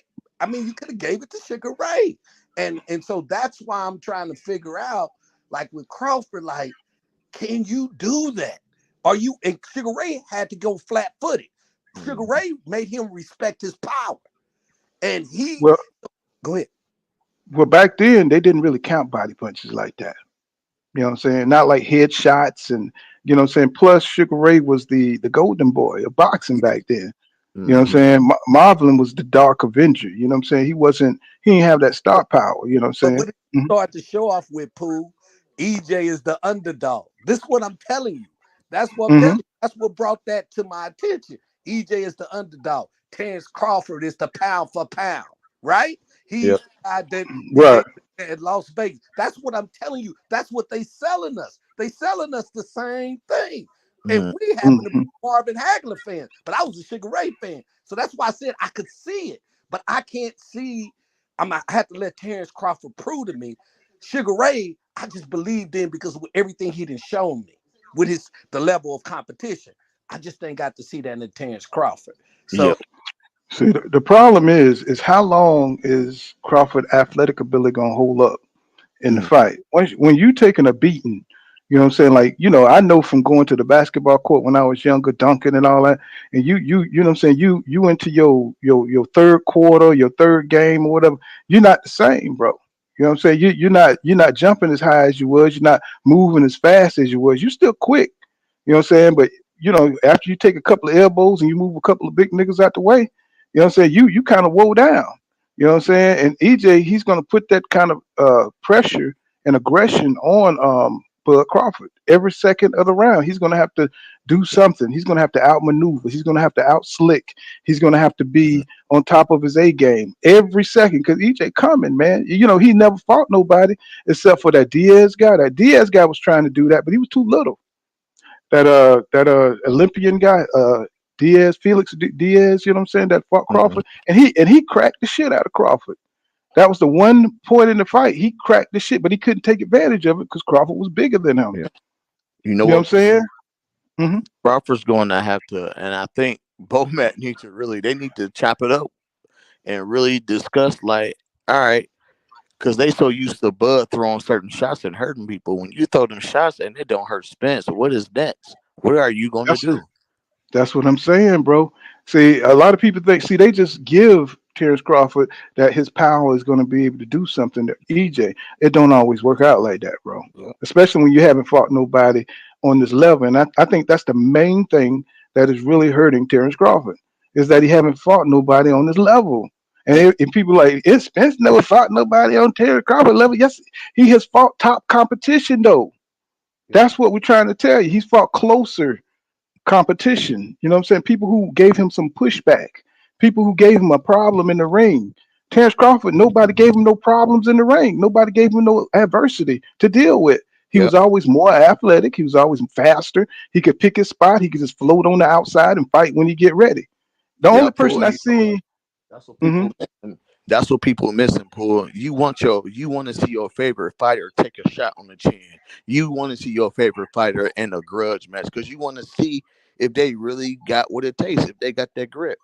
[SPEAKER 8] you could have gave it to Sugar Ray. And so that's why I'm trying to figure out, like with Crawford, like, can you do that? And Sugar Ray had to go flat footed. Sugar
[SPEAKER 11] Mhm.
[SPEAKER 8] Ray made him respect his power. And he
[SPEAKER 1] Well,
[SPEAKER 8] go ahead.
[SPEAKER 1] back then they didn't really count body punches like that. You know what I'm saying? Not like headshots and you know what I'm saying. Plus, Sugar Ray was the golden boy of boxing back then. You know what I'm
[SPEAKER 11] Mhm.
[SPEAKER 1] saying? Marvin was the Dark Avenger. You know what I'm saying? He didn't have that star power. You know what
[SPEAKER 8] But
[SPEAKER 1] I'm
[SPEAKER 8] what
[SPEAKER 1] saying?
[SPEAKER 8] did
[SPEAKER 1] Mhm.
[SPEAKER 8] you start to show off with, Pooh? EJ is the underdog. This is what I'm telling you. That's what I'm telling
[SPEAKER 1] Mhm.
[SPEAKER 8] you. That's what brought that to my attention. EJ is the underdog. Terrence Crawford is the pound for pound, right?
[SPEAKER 11] Yep.
[SPEAKER 8] He's the guy that
[SPEAKER 1] Right.
[SPEAKER 8] at Las Vegas. That's what I'm telling you. That's what they selling us. They selling us the same thing. And
[SPEAKER 11] Mhm.
[SPEAKER 8] we happen to be
[SPEAKER 1] Mhm.
[SPEAKER 8] Marvin Hagler fans, but I was a Sugar Ray fan. So that's why I said I could see it, but I can't see. I had to let Terrence Crawford prove to me. Sugar Ray, I just believed in because of everything he done shown me with the level of competition. I just ain't got to see that in Terrence Crawford.
[SPEAKER 11] Yeah.
[SPEAKER 8] So
[SPEAKER 1] See, the problem is how long is Crawford athletic ability gonna hold up in the
[SPEAKER 11] Mm.
[SPEAKER 1] fight? When you taking a beating, you know what I'm saying? Like, I know from going to the basketball court when I was younger, dunking and all that, and you know what I'm saying, you into your third quarter, your third game or whatever, you're not the same, bro. You know what I'm saying? You're not jumping as high as you was, you're not moving as fast as you was, you're still quick. You know what I'm saying? But after you take a couple of elbows and you move a couple of big niggas out the way, you know what I'm saying, you kind of woe down. You know what I'm saying? And EJ, he's gonna put that kind of pressure and aggression on Bud Crawford every second of the round. He's gonna have to do something. He's gonna have to outmaneuver. He's gonna have to out slick. He's gonna have to
[SPEAKER 11] Mhm.
[SPEAKER 1] be on top of his A game every second because EJ coming, man. He never fought nobody except for that Diaz guy. That Diaz guy was trying to do that, but he was too little. That Olympian guy, Diaz, Diaz, you know what I'm saying, that fought
[SPEAKER 11] Mhm.
[SPEAKER 1] Crawford, and he cracked the shit out of Crawford. That was the one point in the fight he cracked the shit, but he couldn't take advantage of it because Crawford was bigger than him.
[SPEAKER 11] Yeah. You know
[SPEAKER 1] You know what I'm
[SPEAKER 11] what?
[SPEAKER 1] saying? Hmm.
[SPEAKER 11] Crawford's going to have to, and I think Bomac needs to they need to chop it up and really discuss, like, all right, because they so used to Bud throwing certain shots and hurting people. When you throw them shots and it don't hurt Spence, what is next? What are you going to
[SPEAKER 1] That's
[SPEAKER 11] do?
[SPEAKER 1] That's what I'm saying, bro. See, a lot of people they just give Terrence Crawford that his power is going to be able to do something to EJ. It don't always work out like that, bro.
[SPEAKER 11] Yeah.
[SPEAKER 1] Especially when you haven't fought nobody on this level. And I think that's the main thing that is really hurting Terrence Crawford is that he haven't fought nobody on this level. And people like, Spence never fought nobody on Terrence Crawford level. Yes, he has fought top competition, though.
[SPEAKER 11] Yeah.
[SPEAKER 1] That's what we're trying to tell you. He's fought closer competition. You know what I'm saying? People who gave him some pushback, people who gave him a problem in the ring. Terrence Crawford, nobody gave him no problems in the ring. Nobody gave him no adversity to deal with. He
[SPEAKER 11] Yep.
[SPEAKER 1] was always more athletic. He was always faster. He could pick his spot. He could just float on the outside and fight when he get ready. The
[SPEAKER 11] Yeah,
[SPEAKER 1] only
[SPEAKER 11] Paul.
[SPEAKER 1] person I seen,
[SPEAKER 11] That's what
[SPEAKER 1] hmm
[SPEAKER 11] people missing. That's what people missing, Paul. You want to see your favorite fighter take a shot on the chin. You want to see your favorite fighter in a grudge match because you want to see if they really got what it takes, if they got that grip.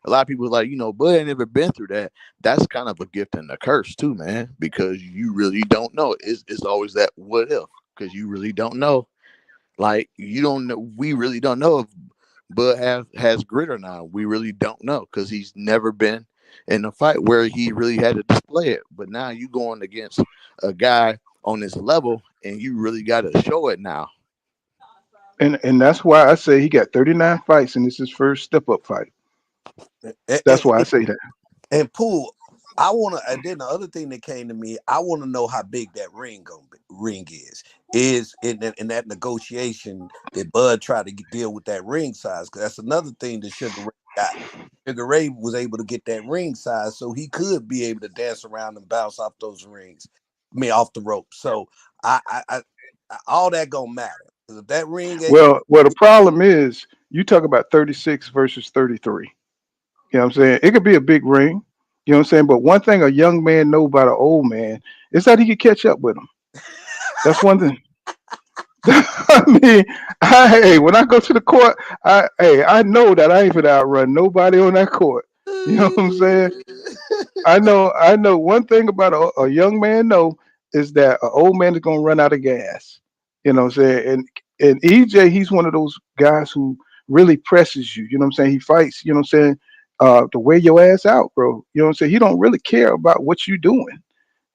[SPEAKER 11] A lot of people like, Bud ain't never been through that. That's kind of a gift and a curse too, man, because you really don't know. It's always that what if, because you really don't know. Like you don't know. We really don't know if Bud has grit or not. We really don't know because he's never been in a fight where he really had to display it. But now you going against a guy on this level, and you really got to show it now.
[SPEAKER 1] and that's why I say he got 39 fights and this is his first step up fight. That's why I say that.
[SPEAKER 8] And Pool, I want to. And then the other thing that came to me, I want to know how big that ring is. Is in that negotiation that Bud tried to deal with that ring size? Because that's another thing that Sugar Ray got. Sugar Ray was able to get that ring size, so he could be able to dance around and bounce off those rings. I mean, off the rope. So all that gonna matter. 'Cause if that ring ain't
[SPEAKER 1] Well, the problem is you talk about 36 versus 33. You know what I'm saying? It could be a big ring. You know what I'm saying? But one thing a young man know about an old man is that he can catch up with him. That's one thing. I mean, hey, when I go to the court, I know that I ain't gonna outrun nobody on that court. You know what I'm saying? I know one thing about a young man know is that an old man is gonna run out of gas. You know what I'm saying? And EJ, he's one of those guys who really presses you. You know what I'm saying? He fights. You know what I'm saying? To wear your ass out, bro. You know what I'm saying? He don't really care about what you doing.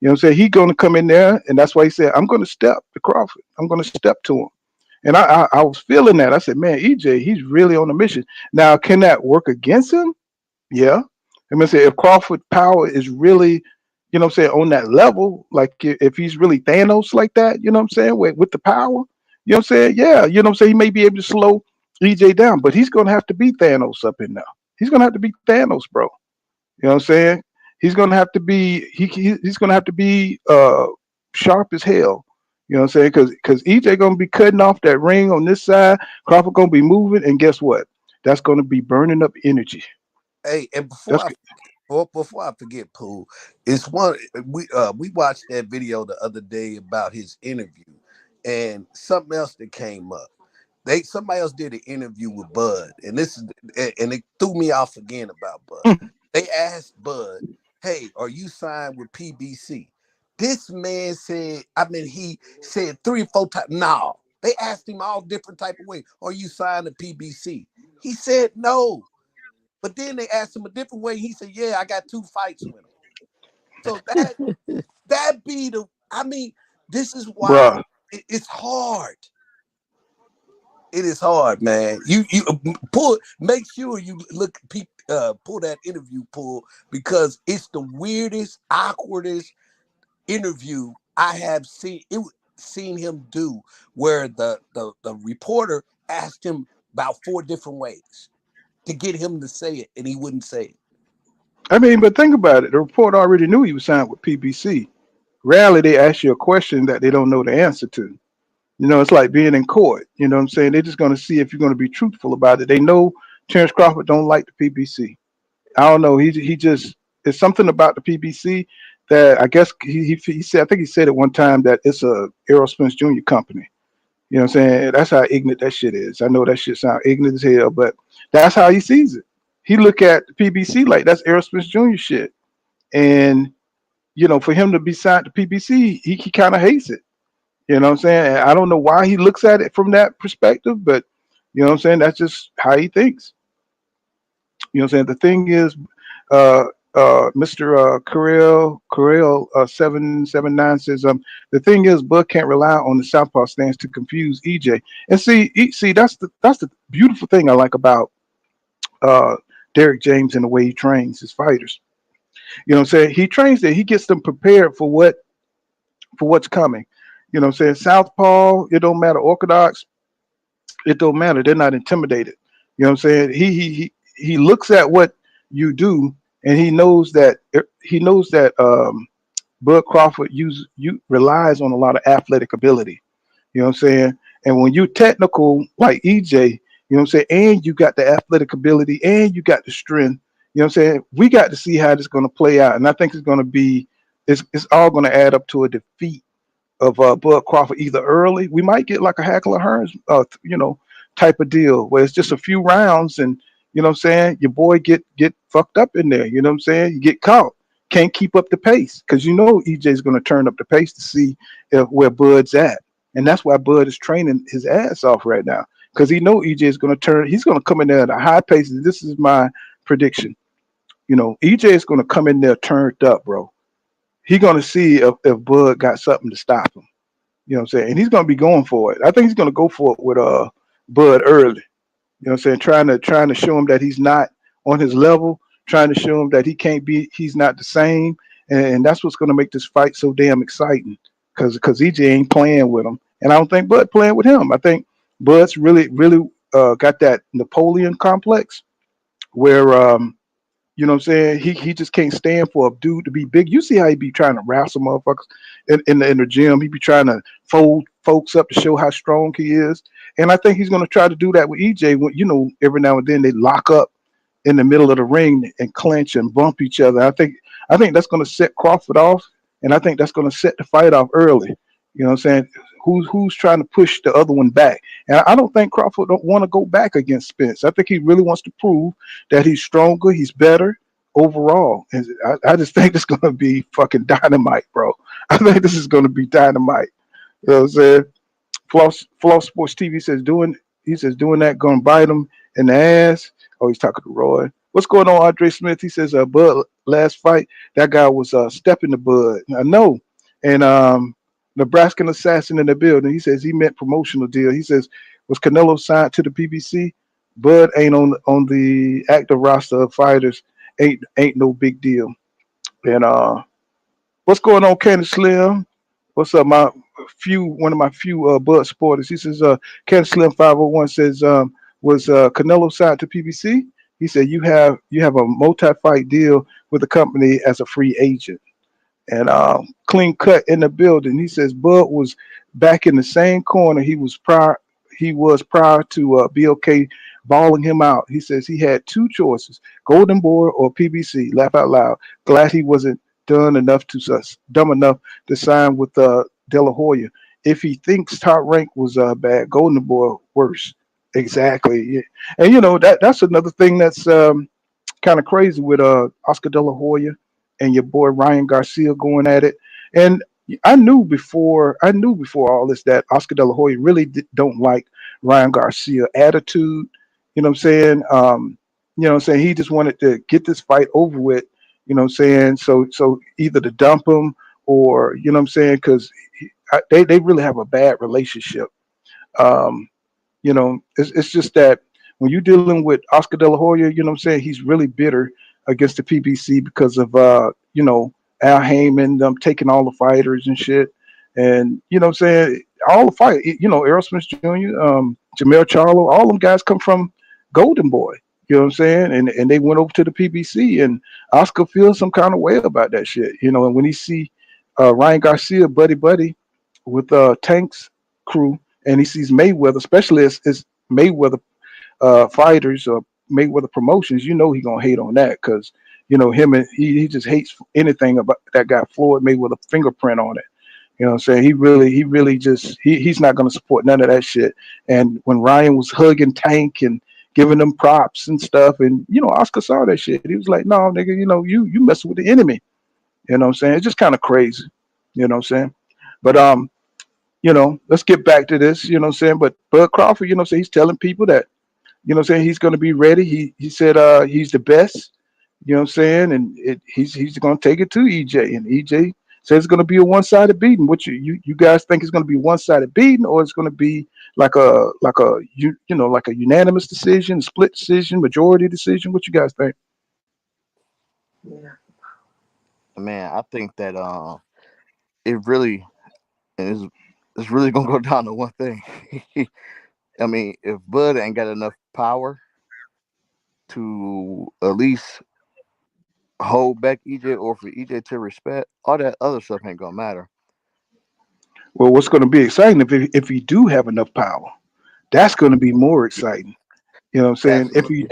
[SPEAKER 1] You know what I'm saying? He gonna come in there, and that's why he said, "I'm gonna step to Crawford. I'm gonna step to him." And I was feeling that. I said, "Man, EJ, he's really on a mission." Now, can that work against him? Yeah. I'm gonna say if Crawford power is really, you know what I'm saying, on that level, like if he's really Thanos like that, you know what I'm saying, with the power, you know what I'm saying? Yeah, you know what I'm saying, he may be able to slow EJ down, but he's gonna have to be Thanos up in there. He's gonna have to be Thanos, bro. You know what I'm saying? He's gonna have to be he's gonna have to be sharp as hell. You know what I'm saying? Because EJ gonna be cutting off that ring on this side, Crawford gonna be moving, and guess what? That's gonna be burning up energy.
[SPEAKER 8] hey, and before
[SPEAKER 1] That's
[SPEAKER 8] I before I forget, Pooh, it's one we watched that video the other day about his interview, and something else that came up. Somebody else did an interview with Bud, and and it threw me off again about Bud. They asked Bud, "Hey, are you signed with PBC?" This man said, he said 3 or 4 times, no. They asked him all different type of ways. Are you signed to PBC? He said no. But then they asked him a different way. He said, "Yeah, I got 2 fights with him." So that be the. This is why
[SPEAKER 1] Bruh.
[SPEAKER 8] it's hard. It is hard, man. You pull. Make sure you pull that interview because it's the weirdest, awkwardest interview I have seen him do. Where the reporter asked him about 4 different ways to get him to say it, and he wouldn't say it.
[SPEAKER 1] I mean, but think about it. The reporter already knew he was signed with PBC. Rarely they ask you a question that they don't know the answer to. It's like being in court. You know what I'm saying? They're just going to see if you're going to be truthful about it. They know Terrence Crawford don't like the PBC. I don't know. He just it's something about the PBC that I guess he said. I think he said at one time that it's a Errol Spence Jr. company. You know what I'm saying? That's how ignorant that shit is. I know that shit sounds ignorant as hell, but that's how he sees it. He look at the PBC like that's Errol Spence Jr. shit, and for him to be signed to PBC, he kind of hates it. You know what I'm saying? I don't know why he looks at it from that perspective, but you know what I'm saying? That's just how he thinks. You know what I'm saying? The thing is, uh, Mr. Carell 779 says, the thing is, Bud can't rely on the southpaw stance to confuse EJ. And see, that's the beautiful thing I like about uh, Derek James and the way he trains his fighters. You know what I'm saying? He trains them, he gets them prepared for what's coming. You know what I'm saying? Southpaw, it don't matter. Orthodox, it don't matter. They're not intimidated. You know what I'm saying? He looks at what you do, and he knows that Bud Crawford relies on a lot of athletic ability. You know what I'm saying? And when you technical like EJ, you know what I'm saying, and you got the athletic ability and you got the strength, you know what I'm saying? We got to see how this is going to play out. And I think it's all going to add up to a defeat of Bud Crawford either early. We might get like a Hackler Hearns, type of deal where it's just a few rounds, and you know what I'm saying. Your boy get fucked up in there. You know what I'm saying. You get caught, can't keep up the pace because EJ's going to turn up the pace to see where Bud's at, and that's why Bud is training his ass off right now because he know EJ is going to turn. He's going to come in there at a high pace. This is my prediction. EJ is going to come in there turned up, bro. He's going to see if Bud got something to stop him. You know what I'm saying? And he's going to be going for it. I think he's going to go for it with Bud early. You know what I'm saying? Trying to show him that he's not on his level, trying to show him that he's not the same. And that's what's going to make this fight so damn exciting because EJ ain't playing with him. And I don't think Bud playing with him. I think Bud's really got that Napoleon complex where you know what I'm saying? He just can't stand for a dude to be big. You see how he be trying to wrestle motherfuckers in the gym. He be trying to fold folks up to show how strong he is. And I think he's going to try to do that with EJ. When every now and then they lock up in the middle of the ring and clinch and bump each other. I think that's going to set Crawford off, and I think that's going to set the fight off early. You know what I'm saying? Who's trying to push the other one back? And I don't think Crawford don't want to go back against Spence. I think he really wants to prove that he's stronger, he's better overall. And I just think it's going to be fucking dynamite, bro. I think this is going to be dynamite. You know what I'm saying? Floss Sports TV says doing that gonna bite him in the ass. Oh, he's talking to Roy. What's going on, Andre Smith? He says, Bud, last fight, that guy was stepping the Bud. I know. And Nebraskan assassin in the building. He says he meant promotional deal. He says, was Canelo signed to the PBC? Bud ain't on the active roster of fighters. Ain't no big deal. And what's going on, Candy Slim? What's up, one of my few Bud supporters? He says, Candy Slim 501 says, was Canelo signed to PBC? He said, you have a multi-fight deal with the company as a free agent. And Clean Cut in the building. He says Bud was back in the same corner he was prior to BOK bawling him out. He says he had two choices: Golden Boy or PBC. Laugh out loud. Glad he wasn't dumb enough to sign with De La Hoya. If he thinks Top Rank was bad, Golden Boy worse. Exactly. Yeah. And that's another thing that's kind of crazy with Oscar De La Hoya and your boy Ryan Garcia going at it. And I knew before all this that Oscar De La Hoya really don't like Ryan Garcia attitude. You know what I'm saying? He just wanted to get this fight over with. You know what I'm saying? So either to dump him or because they really have a bad relationship. Um, it's just that when you're dealing with Oscar De La Hoya, he's really bitter against the PBC because of Al Heyman taking all the fighters and shit. And all the fight, Errol Spence Jr., Jamel Charlo, all them guys come from Golden Boy. You know what I'm saying? And they went over to the PBC, and Oscar feels some kind of way about that shit. And when he see Ryan Garcia buddy with Tank's crew, and he sees Mayweather, especially as Mayweather fighters or Mayweather promotions, he gonna hate on that because him and he just hates anything about that guy Floyd Mayweather fingerprint on it. You know what I'm saying? He really just he's not gonna support none of that shit. And when Ryan was hugging Tank and giving them props and stuff, and Oscar saw that shit, he was like, "No, nigga, you messing with the enemy." You know what I'm saying? It's just kind of crazy. You know what I'm saying? But let's get back to this, what I'm saying? But Bud Crawford, he's telling people that, what I'm saying, he's gonna be ready. He said he's the best, what I'm saying, and he's gonna take it to EJ. And EJ says it's gonna be a one-sided beating. What you guys think is gonna be one-sided beating, or it's gonna be like a unanimous decision, split decision, majority decision? What you guys think?
[SPEAKER 11] Man, I think that it really is it's really gonna go down to one thing. I mean, if Bud ain't got enough power to at least hold back EJ or for EJ to respect, all that other stuff ain't gonna matter.
[SPEAKER 1] Well, what's gonna be exciting if he do have enough power? That's gonna be more exciting. You know what I'm saying? If
[SPEAKER 11] Absolutely,
[SPEAKER 1] he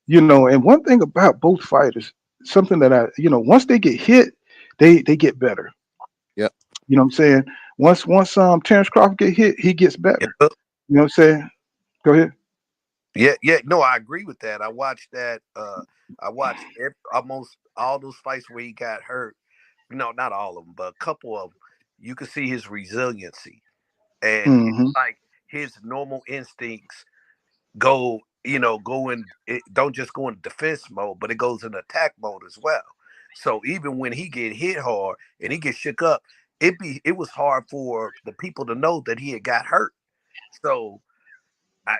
[SPEAKER 11] yeah.
[SPEAKER 1] do, and one thing about both fighters, something that once they get hit, they get better.
[SPEAKER 11] Yep.
[SPEAKER 1] You know what I'm saying? Once Terrence Crawford get hit, he gets better.
[SPEAKER 8] Yep.
[SPEAKER 1] You know what I'm saying? Go ahead.
[SPEAKER 8] Yeah. No, I agree with that. I watched that. I watched almost all those fights where he got hurt. No, not all of them, but a couple of them. You could see his resiliency, and it's
[SPEAKER 1] Hmm.
[SPEAKER 8] like his normal instincts go in. It don't just go in defense mode, but it goes in attack mode as well. So even when he get hit hard and he get shook up, it was hard for the people to know that he had got hurt. So I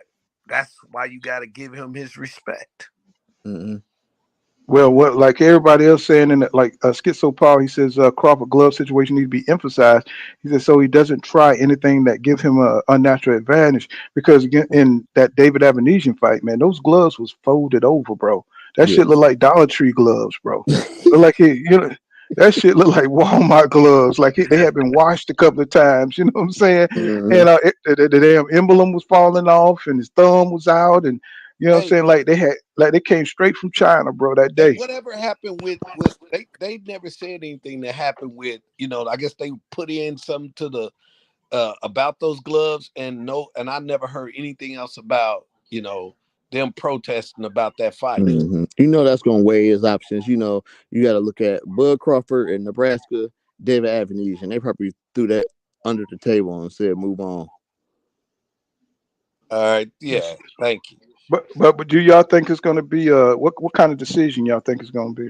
[SPEAKER 8] that's why you got to give him his respect.
[SPEAKER 11] Mm-hmm.
[SPEAKER 1] Well, what like everybody else saying in like Schizo Paul, he says Crawford glove situation needs to be emphasized. He says so he doesn't try anything that give him a unnatural advantage because again in that David Avenesian fight, man, those gloves was folded over, bro. That
[SPEAKER 11] Yeah.
[SPEAKER 1] shit looked like Dollar Tree gloves, bro. Look like that shit looked like Walmart gloves. Like they had been washed a couple of times. You know what I'm saying?
[SPEAKER 11] Mm-hmm.
[SPEAKER 1] And the damn emblem was falling off, and his thumb was out, and you know what I'm
[SPEAKER 8] Hey,
[SPEAKER 1] saying? Like they came straight from China, bro, that
[SPEAKER 8] hey,
[SPEAKER 1] day.
[SPEAKER 8] whatever happened with they never said anything that happened with I guess they put in something to the about those gloves and no and I never heard anything else about them protesting about that fight.
[SPEAKER 11] Mm-hmm. You know that's gonna weigh his options. You got to look at Bud Crawford in Nebraska, David Avenesian. They probably threw that under the table and said, "Move on."
[SPEAKER 8] All right, yeah, thank you.
[SPEAKER 1] But do y'all think it's gonna be what kind of decision y'all think it's gonna be?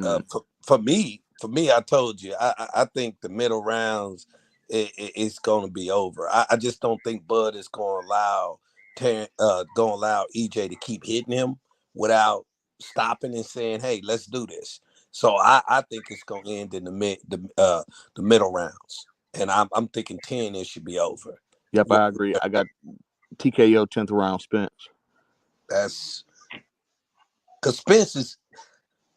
[SPEAKER 11] Mm.
[SPEAKER 8] For me, I told you, I think the middle rounds, it's going to be over. I just don't think Bud is going to don't allow EJ to keep hitting him without stopping and saying, "Hey, let's do this." So I think it's going to end in the middle rounds, and I'm thinking 10 it should be over.
[SPEAKER 11] Yep,
[SPEAKER 8] What
[SPEAKER 11] I agree. I got TKO 10th round Spence.
[SPEAKER 8] that's because Spence is.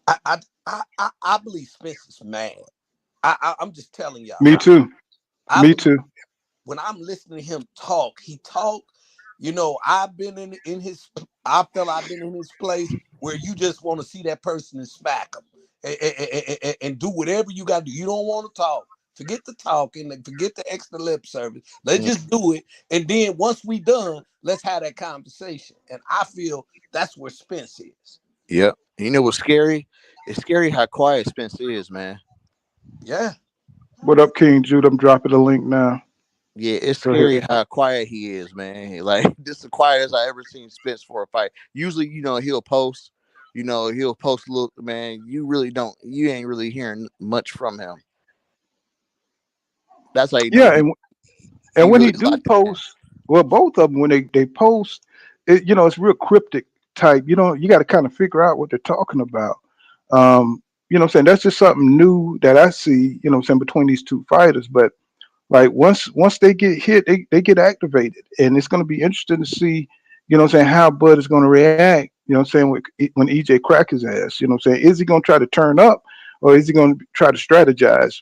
[SPEAKER 8] I believe Spence is mad. I'm just telling y'all.
[SPEAKER 1] Me too.
[SPEAKER 8] I
[SPEAKER 1] Me
[SPEAKER 8] believe
[SPEAKER 1] too.
[SPEAKER 8] when I'm listening to him talk, he talk You know, I've been in his. I felt I've been in his place where you just want to see that person and smack them and do whatever you got to do. You don't want to talk. Forget the talking and forget the extra lip service. Let's just do it. And then once we done, let's have that conversation. And I feel that's where Spence is.
[SPEAKER 11] Yep. You know what's scary? It's scary how quiet Spence is, man.
[SPEAKER 8] Yeah.
[SPEAKER 1] What up, King Jude? I'm dropping the link now.
[SPEAKER 11] Yeah, it's
[SPEAKER 1] Go ahead.
[SPEAKER 11] scary how quiet he is, man. Like this is the quietest I ever seen Spence for a fight. Usually, he'll post, he'll post a little, man. You ain't really hearing much from him. That's how you know
[SPEAKER 1] Yeah,
[SPEAKER 11] he
[SPEAKER 1] and when he
[SPEAKER 11] really
[SPEAKER 1] do
[SPEAKER 11] locked it in.
[SPEAKER 1] post, well, both of them when they post, it's real cryptic type. You got to kind of figure out what they're talking about. What I'm saying, that's just something new that I see. What I'm saying, between these two fighters, but like once they get hit, they get activated, and it's going to be interesting to see. What I'm saying, how Bud is going to react. What I'm saying, when EJ crack his ass. What I'm saying, is he going to try to turn up, or is he going to try to strategize?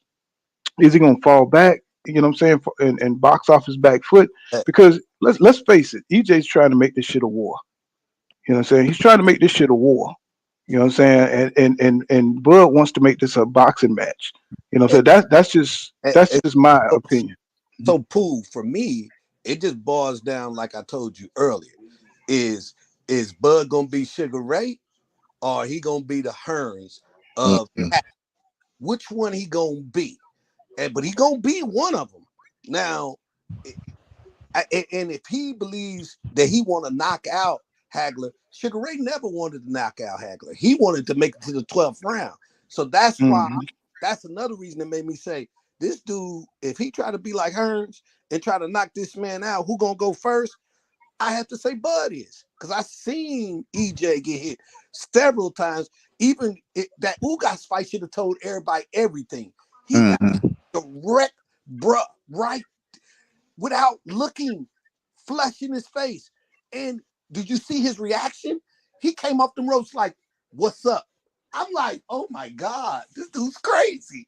[SPEAKER 1] Is he going to fall back? What I'm saying, and box off his back foot? Because let's face it, EJ's trying to make this shit a war. What I'm saying, he's trying to make this shit a war. What I'm saying, and Bud wants to make this a boxing match. So that's just my opinion.
[SPEAKER 8] So, Pooh, for me, it just boils down like I told you earlier. Is Bud gonna be Sugar Ray, or he gonna be the Hearns of which one he gonna be? But he gonna be one of them. Now, and if he believes that he want to knock out Hagler, Sugar Ray never wanted to knock out Hagler. He wanted to make it to the 12th round. So that's why. That's another reason that made me say this dude, if he try to be like Hearns and try to knock this man out, who gonna go first? I have to say Bud is, because I seen EJ get hit several times. Even that Ugas fight should have told everybody everything. He got direct, right, without looking, flush in his face. And did you see his reaction? He came off the ropes like, "What's up?" I'm like, "Oh my God, this dude's crazy."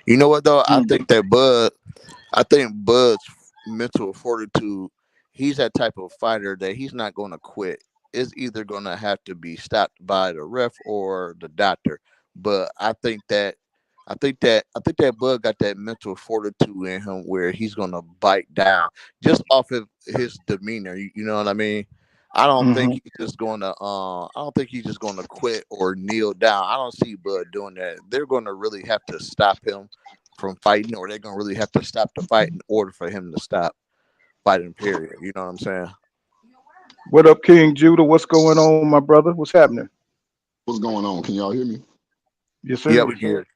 [SPEAKER 11] You know what though? I think Bud's mental fortitude, he's that type of fighter that he's not going to quit. It's either going to have to be stopped by the ref or the doctor. But I think that Bud got that mental fortitude in him where he's going to bite down just off of his demeanor. You know what I mean? I don't think he's just going to. I don't think he's just going to quit or kneel down. I don't see Bud doing that. They're going to really have to stop him from fighting, or they're going to really have to stop the fight in order for him to stop fighting. Period. You know what I'm saying?
[SPEAKER 1] What up, King Judah? What's going on, my brother? What's happening?
[SPEAKER 12] What's going on? Can y'all hear me?
[SPEAKER 1] Yes, sir.
[SPEAKER 11] Yeah, we hear.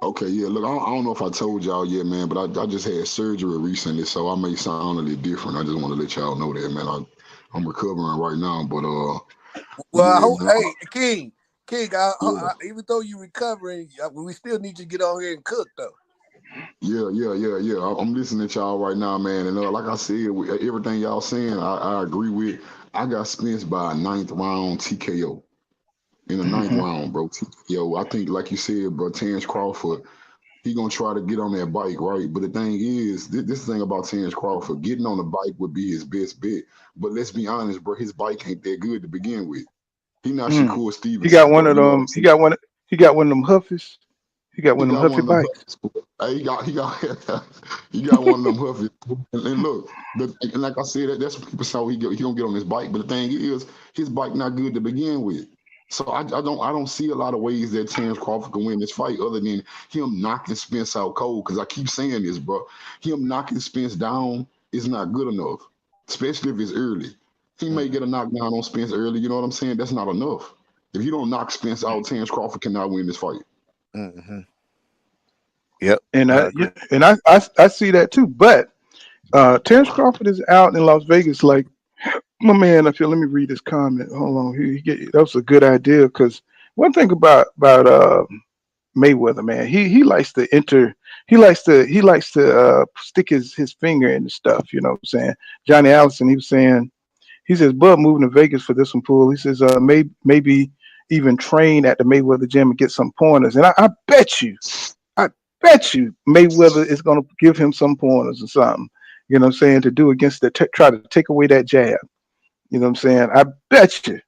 [SPEAKER 12] Okay, yeah. Look, I don't know if I told y'all yet, man, but I just had surgery recently, so I may sound a little different. I just want to let y'all know that, man. I'm recovering right now, but
[SPEAKER 8] Well,
[SPEAKER 12] yeah,
[SPEAKER 8] hey, King,
[SPEAKER 12] yeah.
[SPEAKER 8] even though you recovering, we still need you to get on here and cook, though.
[SPEAKER 12] Yeah. I'm listening to y'all right now, man. And like I said, everything y'all saying, I agree with. I got Spence by a 9th round TKO. In the 9th round, bro. TKO. I think, like you said, bro, Terrence Crawford, he gonna try to get on that bike, right? But the thing is, this thing about Terrence Crawford, getting on the bike would be his best bet. But let's be honest, bro, his bike ain't that good to begin with. He not Shakur
[SPEAKER 1] He got
[SPEAKER 12] Stevenson,
[SPEAKER 1] one
[SPEAKER 12] bro.
[SPEAKER 1] of
[SPEAKER 12] You know what I'm
[SPEAKER 1] them.
[SPEAKER 12] saying?
[SPEAKER 1] He got one of them huffies. He got
[SPEAKER 12] He
[SPEAKER 1] one of them
[SPEAKER 12] got
[SPEAKER 1] huffy
[SPEAKER 12] one of them
[SPEAKER 1] bikes.
[SPEAKER 12] Huffies. Hey, he got one of them Huffies. And look, and like I said, that's what people say he gonna get on his bike. But the thing is, his bike not good to begin with. So I don't see a lot of ways that Terrence Crawford can win this fight other than him knocking Spence out cold. Because I keep saying this, bro. Him knocking Spence down is not good enough, especially if it's early. He may get a knockdown on Spence early. You know what I'm saying? That's not enough. If you don't knock Spence out, Terrence Crawford cannot win this fight.
[SPEAKER 11] Yep,
[SPEAKER 1] And
[SPEAKER 11] I agree.
[SPEAKER 1] I see that too. But Terrence Crawford is out in Las Vegas. Like my man, I feel. Let me read his comment. Hold on. That was a good idea because one thing about Mayweather, man, he likes to enter. He likes to stick his finger in the stuff. You know what I'm saying? Johnny Allison, he was saying. He says, Bud moving to Vegas for this one, Pool. He says, maybe even train at the Mayweather gym and get some pointers. And I bet you Mayweather is going to give him some pointers or something. you know what I'm saying, to do against try to take away that jab. You know what I'm saying? I bet you,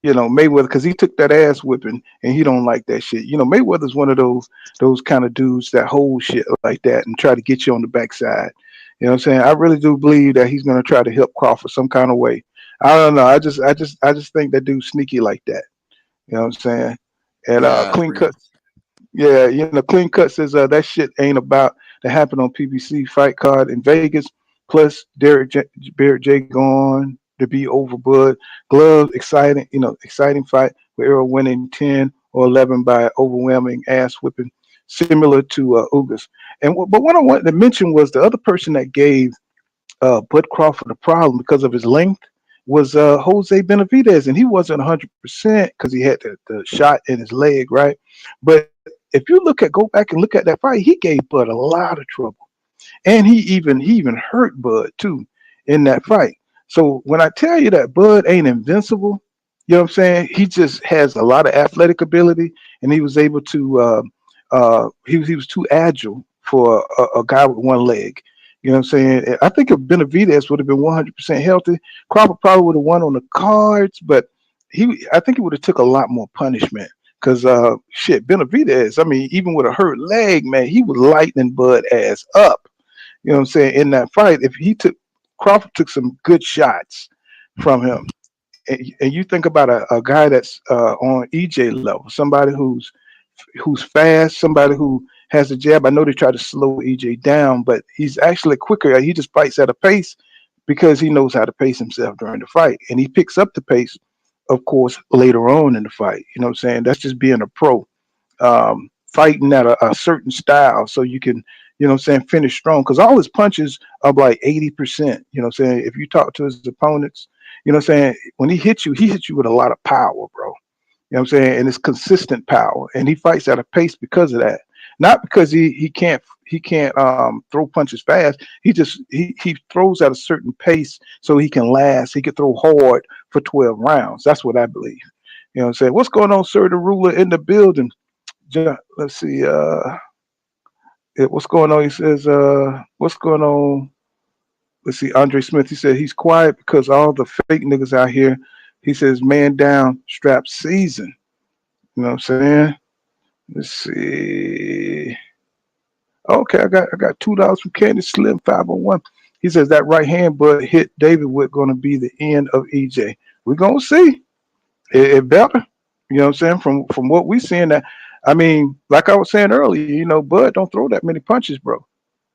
[SPEAKER 1] you know, Mayweather, because he took that ass whipping and he don't like that shit. You know, Mayweather's one of those kind of dudes that hold shit like that and try to get you on the backside. You know what I'm saying? I really do believe that he's gonna try to help Crawford some kind of way. I don't know. I just think that dude's sneaky like that. You know what I'm saying? And
[SPEAKER 11] Yeah, I
[SPEAKER 1] clean
[SPEAKER 11] agree.
[SPEAKER 1] cut. Yeah, you know, Clean Cut says that shit ain't about that happened on PBC fight card in Vegas. Plus, Barrett J gone to be over Bud. Gloves, exciting, you know, exciting fight with Errol winning 10 or 11 by overwhelming ass whipping, similar to Ugas. But what I wanted to mention was the other person that gave Bud Crawford a problem because of his length was Jose Benavidez, and he wasn't 100% because he had the shot in his leg, right? But if you go back and look at that fight, he gave Bud a lot of trouble, and he even hurt Bud too in that fight. So when I tell you that Bud ain't invincible, you know what I'm saying? He just has a lot of athletic ability, and he was able to. He was too agile for a guy with one leg. You know what I'm saying? And I think if Benavidez would have been 100% healthy, Crawford probably would have won on the cards, but I think he would have took a lot more punishment. Cause shit, Benavidez, I mean, even with a hurt leg, man, he was lighting Bud ass up. You know what I'm saying? In that fight, if he took Crawford took some good shots from him. And you think about a guy that's on EJ level, somebody who's fast, somebody who has a jab. I know they try to slow EJ down, but he's actually quicker. He just fights at a pace because he knows how to pace himself during the fight, and he picks up the pace, of course, later on in the fight. You know what I'm saying? That's just being a pro, fighting at a certain style, so you can, you know what I'm saying, finish strong. Because all his punches are like 80%. You know what I'm saying? If you talk to his opponents, you know what I'm saying, when he hits you with a lot of power, bro. You know what I'm saying? And it's consistent power. And he fights at a pace because of that. Not because he can't throw punches fast. He throws at a certain pace so he can last. He can throw hard for 12 rounds. That's what I believe. You know what I'm saying? What's going on, sir? The ruler in the building. Let's see. What's going on? He says, what's going on? Let's see. Andre Smith, he said he's quiet because all the fake niggas out here. He says, man down, strap season. You know what I'm saying? Let's see. Okay, I got $2 from Candy Slim 501. He says that right hand but hit David with gonna be the end of EJ. We're gonna see. It better. You know what I'm saying? From what we seeing that, I mean, like I was saying earlier, you know, Bud don't throw that many punches, bro.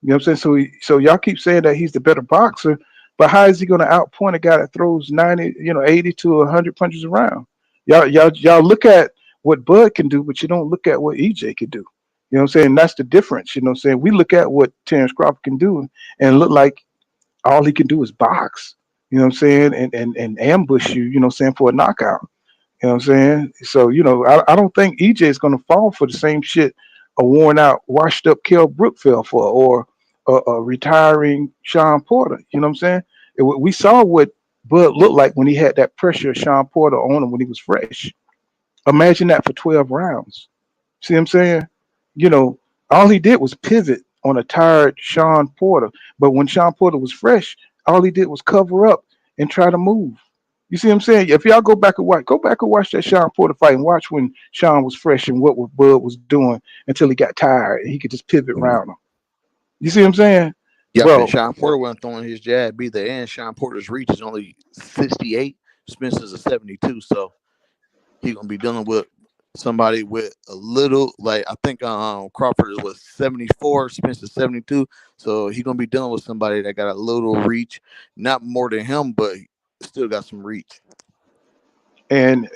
[SPEAKER 1] You know what I'm saying? So y'all keep saying that he's the better boxer, but how is he gonna outpoint a guy that throws 90, 80 to 100 punches around? Y'all look at what Bud can do, but you don't look at what EJ can do. You know what I'm saying? That's the difference. You know what I'm saying? We look at what Terrence Crawford can do and look like all he can do is box. You know what I'm saying? And ambush you, you know what I'm saying, for a knockout. You know what I'm saying? So, I don't think EJ is going to fall for the same shit a worn out, washed up Kell Brook fell for, or a retiring Sean Porter. You know what I'm saying? We saw what Bud looked like when he had that pressure of Sean Porter on him when he was fresh. Imagine that for 12 rounds. See what I'm saying? You know, all he did was pivot on a tired Sean Porter. But when Sean Porter was fresh, all he did was cover up and try to move. You see what I'm saying? If y'all go back and watch that Sean Porter fight and watch when Sean was fresh and what Bud was doing until he got tired and he could just pivot around him. You see what I'm saying?
[SPEAKER 11] Yep, and
[SPEAKER 1] Bro,
[SPEAKER 11] Sean Porter wasn't throwing his jab either. And Sean Porter's reach is only 68. Spencer's a 72. So he's gonna be dealing with somebody with a little, like, I think Crawford was 74, Spencer 72. So he's gonna be dealing with somebody that got a little reach, not more than him, but still got some reach.
[SPEAKER 1] I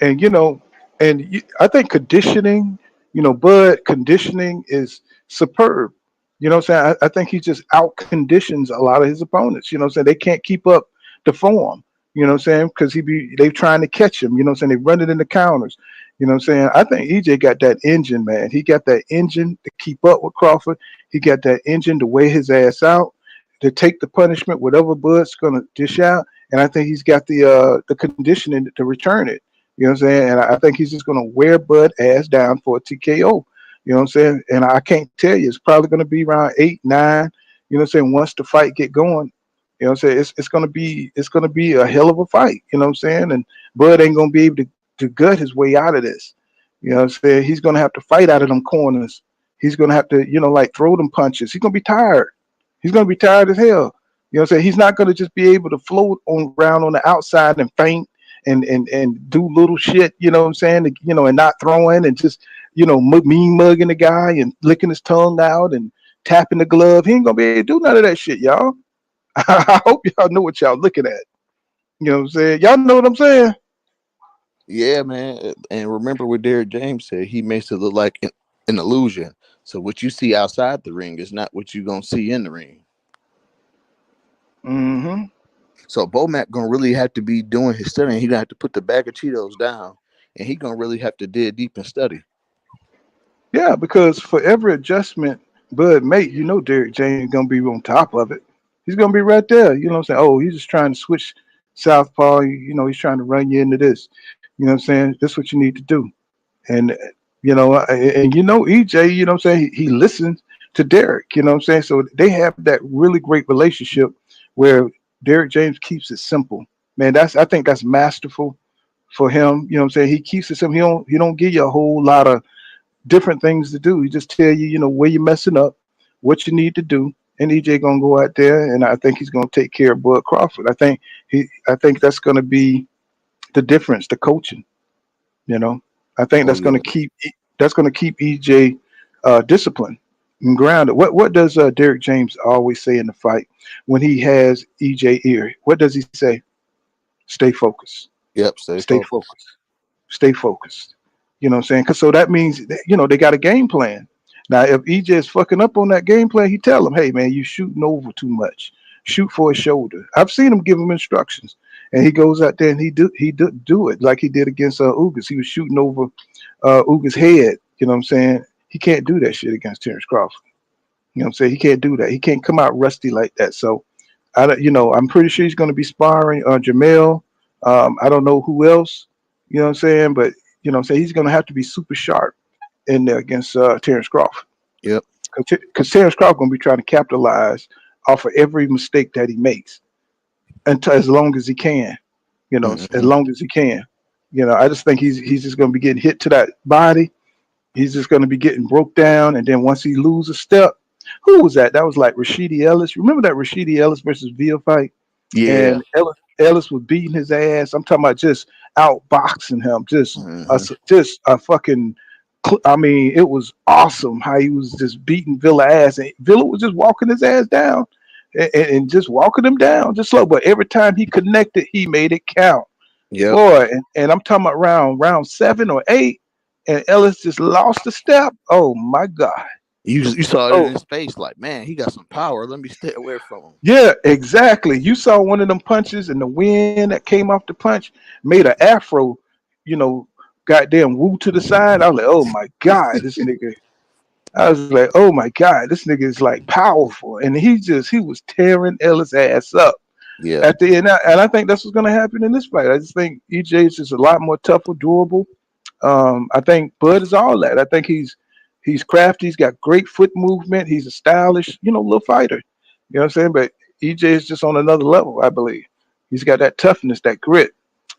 [SPEAKER 1] think conditioning, Bud conditioning is superb. You know what I'm saying? I think he just out conditions a lot of his opponents. You know what I'm saying? They can't keep up the form. You know what I'm saying? Because they trying to catch him. You know what I'm saying? They run it in the counters. You know what I'm saying? I think EJ got that engine, man. He got that engine to keep up with Crawford. He got that engine to weigh his ass out, to take the punishment, whatever Bud's gonna dish out. And I think he's got the conditioning to return it. You know what I'm saying? And I think he's just gonna wear Bud ass down for a TKO. You know what I'm saying? And I can't tell you, it's probably gonna be around 8, 9. You know what I'm saying? Once the fight get going, you know what I'm saying? It's gonna be a hell of a fight. You know what I'm saying? And Bud ain't gonna be able to gut his way out of this. You know what I'm saying? He's gonna have to fight out of them corners. He's gonna have to, like throw them punches. He's gonna be tired. He's gonna be tired as hell. You know what I'm saying? He's not gonna just be able to float on around on the outside and feint and do little shit, you know what I'm saying? And not throwing and just, mean mugging the guy and licking his tongue out and tapping the glove. He ain't gonna be able to do none of that shit, y'all. I hope y'all know what y'all looking at. You know what I'm saying? Y'all know what I'm saying?
[SPEAKER 11] Yeah, man. And remember what Derrick James said. He makes it look like an illusion. So what you see outside the ring is not what you're gonna see in the ring.
[SPEAKER 1] Mm-hmm.
[SPEAKER 11] So Bomac gonna really have to be doing his studying. He gonna have to put the bag of Cheetos down, and he gonna really have to dig deep and study.
[SPEAKER 1] Yeah, because for every adjustment Bud make, Derrick James gonna be on top of it. He's gonna be right there. You know what I'm saying? Oh, he's just trying to switch southpaw. He's trying to run you into this. You know what I'm saying? This is what you need to do. And EJ, you know what I'm saying? He listens to Derrick. You know what I'm saying? So they have that really great relationship where Derrick James keeps it simple. Man, I think that's masterful for him. You know what I'm saying? He keeps it simple. He don't give you a whole lot of different things to do. He just tell you, where you're messing up, what you need to do, and EJ gonna go out there, and I think he's gonna take care of Bud Crawford. I think that's gonna be the difference, the coaching. You know, I think
[SPEAKER 11] Oh yeah.
[SPEAKER 1] that's gonna keep EJ disciplined and grounded. What does Derrick James always say in the fight when he has EJ ear? What does he say? Stay focused.
[SPEAKER 11] Yep. Stay
[SPEAKER 1] Stay
[SPEAKER 11] focused.
[SPEAKER 1] focused. Stay focused. You know what I'm saying? Cause so that means that, they got a game plan. Now, if EJ is fucking up on that game plan, he tell him, "Hey, man, you shooting over too much. Shoot for his shoulder." I've seen him give him instructions, and he goes out there and he do it like he did against Ugas. He was shooting over Ugas' head. You know what I'm saying? He can't do that shit against Terrence Crawford. You know what I'm saying? He can't do that. He can't come out rusty like that. So I'm pretty sure he's going to be sparring Jamel. I don't know who else. You know what I'm saying? But you know what I'm saying, he's going to have to be super sharp in there against Terrence Crawford.
[SPEAKER 11] Yep.
[SPEAKER 1] Because Terrence Crawford going to be trying to capitalize off of every mistake that he makes until as long as he can. As
[SPEAKER 11] Hmm.
[SPEAKER 1] long as he can. I just think he's just going to be getting hit to that body. He's just going to be getting broke down, and then once he loses a step, who was that? That was like Rashidi Ellis. Remember that Rashidi Ellis versus Villa fight?
[SPEAKER 11] Yeah.
[SPEAKER 1] And Ellis was beating his ass. I'm talking about just outboxing him,
[SPEAKER 11] Hmm.
[SPEAKER 1] just a fucking. I mean, it was awesome how he was just beating Villa ass, and Villa was just walking his ass down, and just walking him down, just slow. But every time he connected, he made it count,
[SPEAKER 11] Yep.
[SPEAKER 1] boy. And I'm talking about round 7 or 8, and Ellis just lost a step. Oh my god.
[SPEAKER 11] You saw it in
[SPEAKER 1] Oh
[SPEAKER 11] his face, like, man, he got some power. Let me stay away from him.
[SPEAKER 1] yeah, exactly. You saw one of them punches, and the wind that came off the punch made an afro, you know, goddamn woo to the side. I was like, oh my God, this nigga. I was like, oh my God, this nigga is like powerful. And he was tearing Ellis' ass up
[SPEAKER 11] Yeah.
[SPEAKER 1] at the end. And I think that's what's going to happen in this fight. I just think EJ is just a lot more tougher, durable. I think Bud is all that. I think he's crafty. He's got great foot movement. He's a stylish, little fighter. You know what I'm saying? But EJ is just on another level, I believe. He's got that toughness, that grit.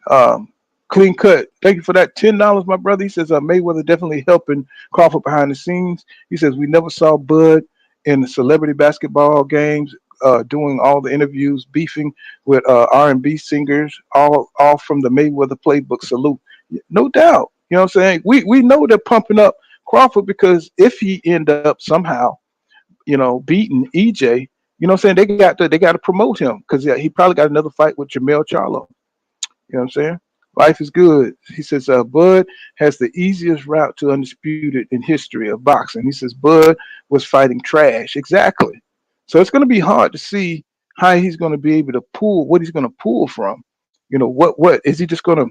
[SPEAKER 1] Um, Clean cut. Thank you for that $10, my brother. He says Mayweather definitely helping Crawford behind the scenes. He says we never saw Bud in the celebrity basketball games, doing all the interviews, beefing with R&B singers, all from the Mayweather playbook. Salute. No doubt. You know what I'm saying? We know they're pumping up Crawford because if he end up somehow, beating EJ, you know what I'm saying? They got to promote him because he probably got another fight with Jamel Charlo. You know what I'm saying? Life is good. He says, Bud has the easiest route to undisputed in history of boxing. He says, Bud was fighting trash. Exactly. So it's going to be hard to see how he's going to be able to pull, what he's going to pull from. What is he just going to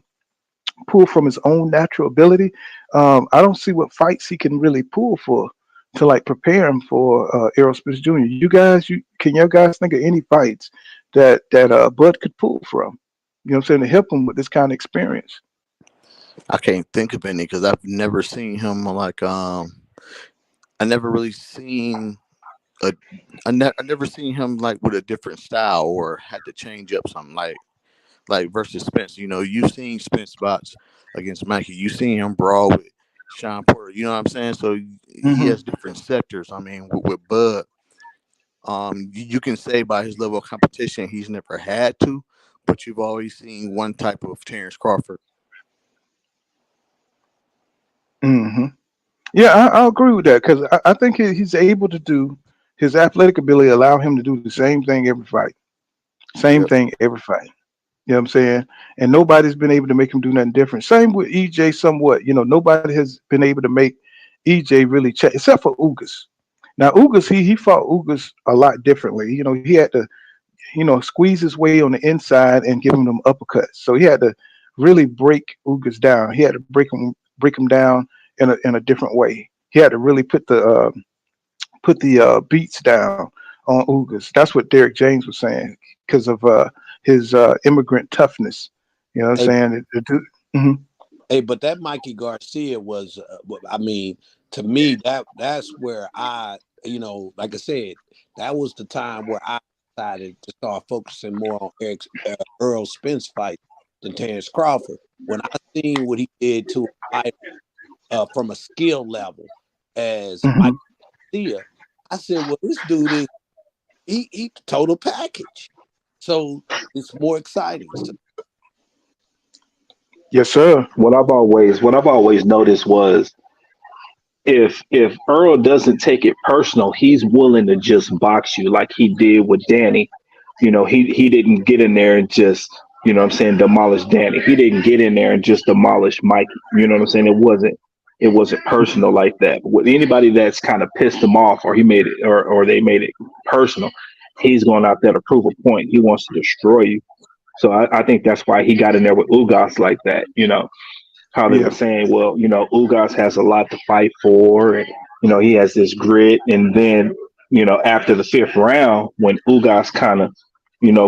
[SPEAKER 1] pull from his own natural ability? I don't see what fights he can really pull for to like prepare him for Errol Spence Jr. Can you guys think of any fights that Bud could pull from? You know what I'm saying, to help him with this kind of experience.
[SPEAKER 11] I can't think of any because I've never seen him like I never really seen a I never seen him like with a different style or had to change up something like versus Spence. You know, you've seen Spence spots against Mikey. You've seen him brawl with Sean Porter. You know what I'm saying? So he
[SPEAKER 1] Hmm.
[SPEAKER 11] has different sectors. I mean, with Bud, you can say by his level of competition, he's never had to, but you've always seen one type of Terrence Crawford.
[SPEAKER 1] Hmm. Yeah, I agree with that because I think he's able to do his athletic ability allow him to do the same thing every fight, same
[SPEAKER 11] Yep.
[SPEAKER 1] thing every fight. You know what I'm saying? And nobody's been able to make him do nothing different. Same with EJ, somewhat. You know, nobody has been able to make EJ really check, except for Ugas. Now, Ugas, he fought Ugas a lot differently. You know, he had to, squeeze his way on the inside and give him them uppercuts. So he had to really break Ugas down. He had to break him down in a different way. He had to really put the beats down on Ugas. That's what Derek James was saying because of his immigrant toughness. You know what I'm
[SPEAKER 8] Hey,
[SPEAKER 1] saying? Mhm.
[SPEAKER 8] hey, but that Mikey Garcia was, I mean, to me, that's where like I said, that was the time where I decided to start focusing more on Earl Spence fight than Terrence Crawford. When I seen what he did to a fighter from a skill level as Mike
[SPEAKER 1] Mhm.
[SPEAKER 8] Garcia, I said, well, this dude is he the total package. So it's more exciting. So,
[SPEAKER 1] Yes, sir.
[SPEAKER 13] What I've always noticed was if Earl doesn't take it personal, he's willing to just box you like he did with Danny. He didn't get in there and just, what I'm saying, demolish Danny. He didn't get in there and just demolish Mikey. You know what I'm saying? It wasn't personal like that. With anybody that's kind of pissed him off or he made it or they made it personal, he's going out there to prove a point. He wants to destroy you. So I think that's why he got in there with Ugas like that. How they were
[SPEAKER 1] Yeah.
[SPEAKER 13] saying, well, Ugas has a lot to fight for, and he has this grit. And then, after the fifth round, when Ugas kind of,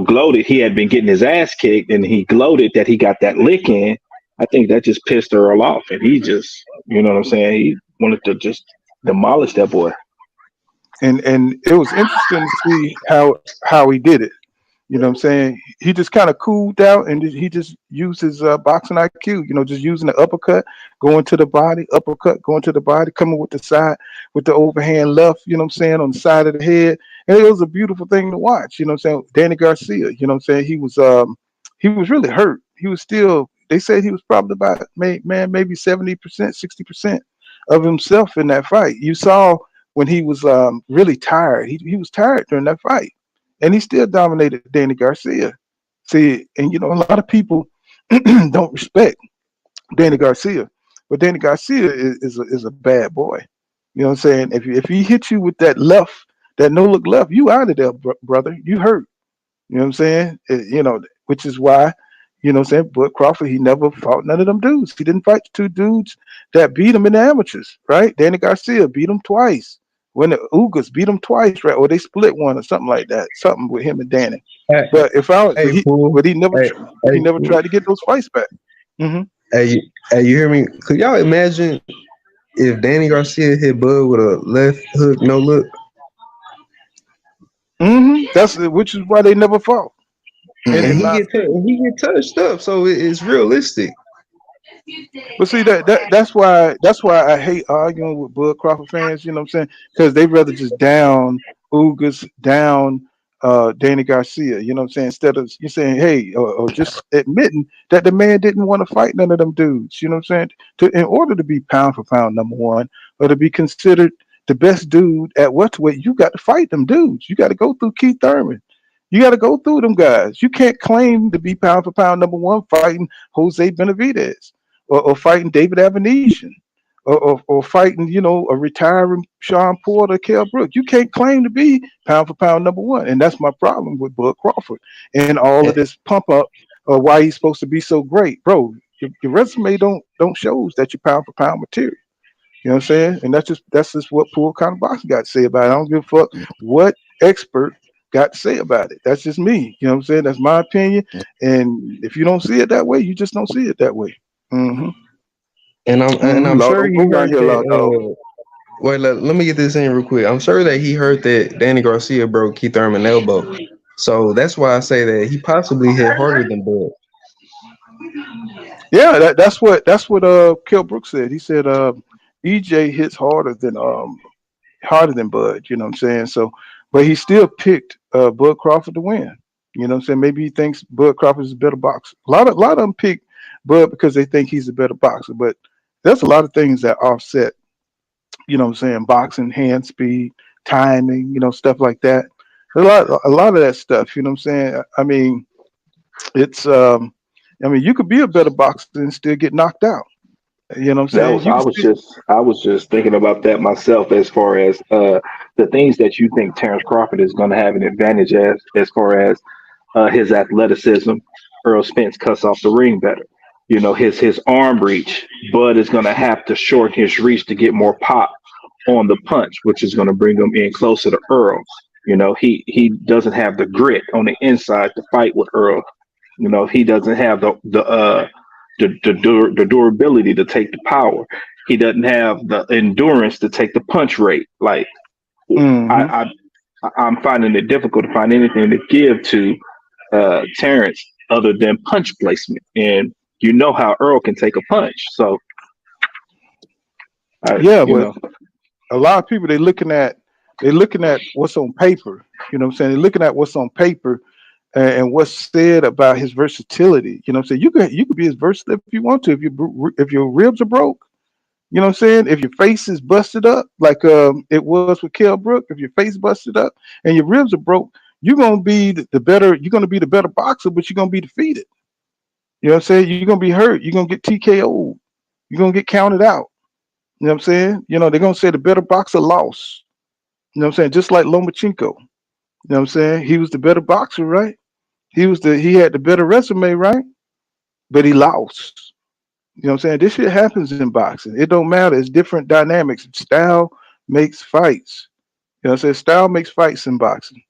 [SPEAKER 13] gloated, he had been getting his ass kicked, and he gloated that he got that lick in. I think that just pissed Earl off, and he just, what I'm saying, he wanted to just demolish that boy.
[SPEAKER 1] And it was interesting to see how he did it. You know what I'm saying? He just kind of cooled out and he just used his boxing IQ, just using the uppercut, going to the body, uppercut, going to the body, coming with the side, with the overhand left, you know what I'm saying, on the side of the head. And it was a beautiful thing to watch, you know what I'm saying? Danny Garcia, you know what I'm saying? He was really hurt. He was still, they said he was probably about, maybe 70%, 60% of himself in that fight. You saw when he was really tired. He was tired during that fight and he still dominated Danny Garcia. See, and a lot of people don't respect Danny Garcia, but Danny Garcia is a bad boy. You know what I'm saying? If he hits you with that left, that no look left, you out of there, brother. You hurt. You know what I'm saying? Which is why, you know what I'm saying, Bud Crawford, he never fought none of them dudes. He didn't fight the two dudes that beat him in the amateurs, right? Danny Garcia beat him twice. When the Ugas beat him twice, right? Or they split one or something like that. Something with him and Danny.
[SPEAKER 10] Hey,
[SPEAKER 1] But if I
[SPEAKER 10] hey, fool.
[SPEAKER 1] but he never
[SPEAKER 10] Hey,
[SPEAKER 1] he
[SPEAKER 10] hey,
[SPEAKER 1] never
[SPEAKER 10] fool.
[SPEAKER 1] tried to get those fights back. Hmm.
[SPEAKER 10] Hey, you hear me? Could y'all imagine if Danny Garcia hit Bud with a left hook, no look?
[SPEAKER 1] That's which is why they never fought. In
[SPEAKER 10] And
[SPEAKER 11] Hmm.
[SPEAKER 1] my opinion.
[SPEAKER 10] he get touched up, so it's realistic.
[SPEAKER 1] But see that's why I hate arguing with Bud Crawford fans. You know what I'm saying? Because they rather just down Ugas, down Danny Garcia. You know what I'm saying? Instead of you saying, hey, or just admitting that the man didn't want to fight none of them dudes. You know what I'm saying? In order to be pound for pound number one, or to be considered the best dude at welterweight, you got to fight them dudes. You got to go through Keith Thurman. You got to go through them guys. You can't claim to be pound for pound number one fighting Jose Benavidez or fighting David Avenesian or fighting, a retiring Sean Porter, Kell Brook. You can't claim to be pound for pound number one. And that's my problem with Bud Crawford and all of this pump up of why he's supposed to be so great. Bro, your resume don't shows that you're pound for pound material. You know what I'm saying? And that's just what poor kind of boxing got to say about it. I don't give a fuck what expert got to say about it. That's just me. You know what I'm saying? That's my opinion. And if you don't see it that way, you just don't see it that way. Hmm.
[SPEAKER 10] And I'm
[SPEAKER 1] Hmm.
[SPEAKER 10] sure
[SPEAKER 1] Lotto,
[SPEAKER 10] he
[SPEAKER 1] move out
[SPEAKER 10] heard
[SPEAKER 1] here, Lotto.
[SPEAKER 10] that. Wait, let me get this in real quick. I'm sure that he heard that Danny Garcia broke Keith Thurman's elbow. So that's why I say that he possibly hit harder than Bud.
[SPEAKER 1] Yeah, that's what Kell Brooks said. He said EJ hits harder than Bud. You know what I'm saying? So, but he still picked Bud Crawford to win. You know what I'm saying? Maybe he thinks Bud Crawford is a better boxer. A lot of them pick Bud because they think he's a better boxer. But there's a lot of things that offset. You know what I'm saying? Boxing, hand speed, timing. Stuff like that. A lot of that stuff. You know what I'm saying? I mean, it's. You could be a better boxer and still get knocked out. You know what I'm
[SPEAKER 13] That
[SPEAKER 1] saying?
[SPEAKER 13] was
[SPEAKER 1] You
[SPEAKER 13] I
[SPEAKER 1] can
[SPEAKER 13] was
[SPEAKER 1] still.
[SPEAKER 13] just thinking about that myself as far as the things that you think Terrence Crawford is going to have an advantage as far as his athleticism. Earl Spence cuts off the ring better. His arm reach. Bud is going to have to shorten his reach to get more pop on the punch, which is going to bring him in closer to Earl. He doesn't have the grit on the inside to fight with Earl. He doesn't have the durability to take the power. He doesn't have the endurance to take the punch rate. Like
[SPEAKER 1] Hmm.
[SPEAKER 13] I, I'm finding it difficult to find anything to give to Terrence other than punch placement. And you know how Earl can take a punch. So I,
[SPEAKER 1] Yeah,
[SPEAKER 13] you
[SPEAKER 1] but
[SPEAKER 13] know,
[SPEAKER 1] a lot of people they're looking at what's on paper. You know what I'm saying? They're looking at what's on paper and what's said about his versatility. You know what I'm saying? You could be as versatile if you want to. If your ribs are broke, you know what I'm saying? If your face is busted up, like it was with Kell Brook, if your face busted up and your ribs are broke, you're gonna be the better. You're gonna be the better boxer, but you're gonna be defeated. You know what I'm saying? You're gonna be hurt. You're gonna get TKO'd. You're gonna get counted out. You know what I'm saying? They're gonna say the better boxer lost. You know what I'm saying? Just like Lomachenko. You know what I'm saying? He was the better boxer, right? He had the better resume, right? But he lost. You know what I'm saying? This shit happens in boxing. It don't matter. It's different dynamics. Style makes fights. You know what I'm saying? Style makes fights in boxing.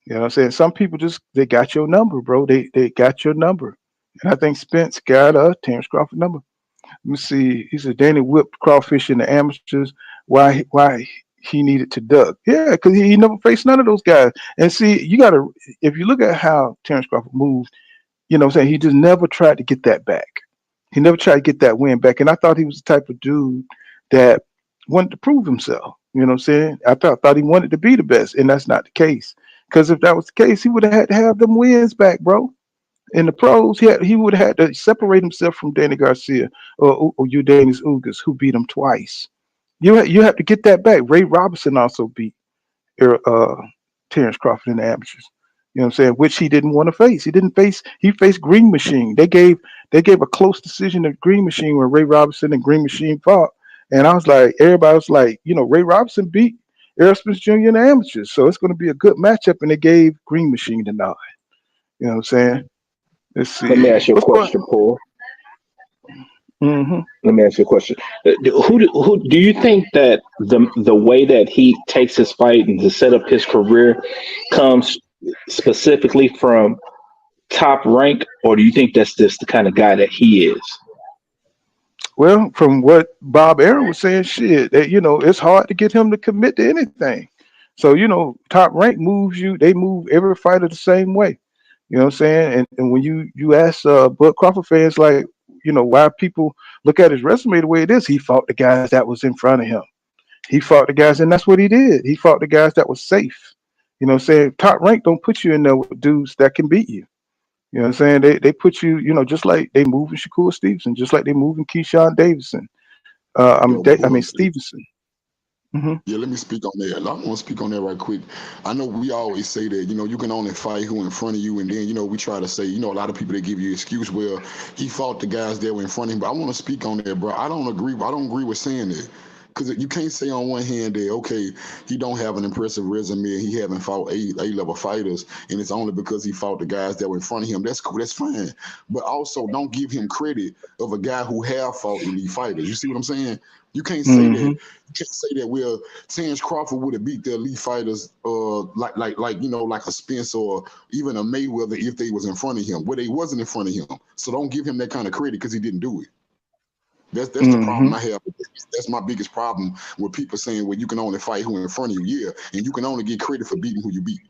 [SPEAKER 1] You know what I'm saying? Some people just they got your number, bro. They got your number. And I think Spence got Terrence Crawford number. Let me see. He said Danny whipped crawfish in the amateurs. Why he needed to duck? Yeah, because he never faced none of those guys. And see, you gotta if you look at how Terrence Crawford moved, you know what I'm saying, he just never tried to get that back. He never tried to get that win back. And I thought he was the type of dude that wanted to prove himself. You know what I'm saying? I thought he wanted to be the best, and that's not the case. Because if that was the case, he would have had to have them wins back, bro. In the pros, he would have had to separate himself from Danny Garcia or Udanis Ugas, who beat him twice. You have to get that back. Ray Robinson also beat uh, Terrence Crawford in the amateurs. You know what I'm saying? Which he didn't want to face. He didn't face. He faced Green Machine. They gave a close decision to Green Machine when Ray Robinson and Green Machine fought. And I was like, everybody was like, Ray Robinson beat Errol Spence Jr. in the amateurs, so it's going to be a good matchup. And they gave Green Machine the nod. You know what I'm saying? Let's
[SPEAKER 13] let me
[SPEAKER 1] see.
[SPEAKER 13] ask you a
[SPEAKER 1] What's going?
[SPEAKER 13] question, Paul.
[SPEAKER 1] Hmm.
[SPEAKER 13] Let me ask you a question. Who do you think that the way that he takes his fight and to set up his career comes specifically from Top Rank, or do you think that's just the kind of guy that he is?
[SPEAKER 1] Well, from what Bob Aaron was saying, shit, that it's hard to get him to commit to anything. So Top Rank moves you. They move every fighter the same way. You know what I'm saying? And when you ask Bud Crawford fans, like, why people look at his resume the way it is, he fought the guys that was in front of him. He fought the guys, and that's what he did. He fought the guys that was safe. You know what I'm saying? Top Rank don't put you in there with dudes that can beat you. You know what I'm saying? They put you, just like they move in Shakur Stevenson, just like they move in Keyshawn Davidson.
[SPEAKER 12] Yo, Paul.
[SPEAKER 1] Stevenson. Hmm.
[SPEAKER 12] Yeah, let me speak on that. I want to speak on that right quick. I know we always say that, you can only fight who in front of you. And then, we try to say, a lot of people, they give you excuse, well, he fought the guys that were in front of him. But I want to speak on that, bro. I don't agree with saying that. Because you can't say on one hand that, okay, he don't have an impressive resume and he haven't fought A-level fighters, and it's only because he fought the guys that were in front of him. That's cool. That's fine. But also, don't give him credit of a guy who have fought elite fighters. You see what I'm saying? You can't say that.
[SPEAKER 1] Hmm.
[SPEAKER 12] You can't say that. Well, Terrence Crawford would have beat the elite fighters, like a Spence or even a Mayweather if they was in front of him. Well, they wasn't in front of him, so don't give him that kind of credit because he didn't do it. That's the problem
[SPEAKER 1] Mm-hmm.
[SPEAKER 12] I have. That's my biggest problem with people saying, well, you can only fight who in front of you. Yeah, and you can only get credit for beating who you beat.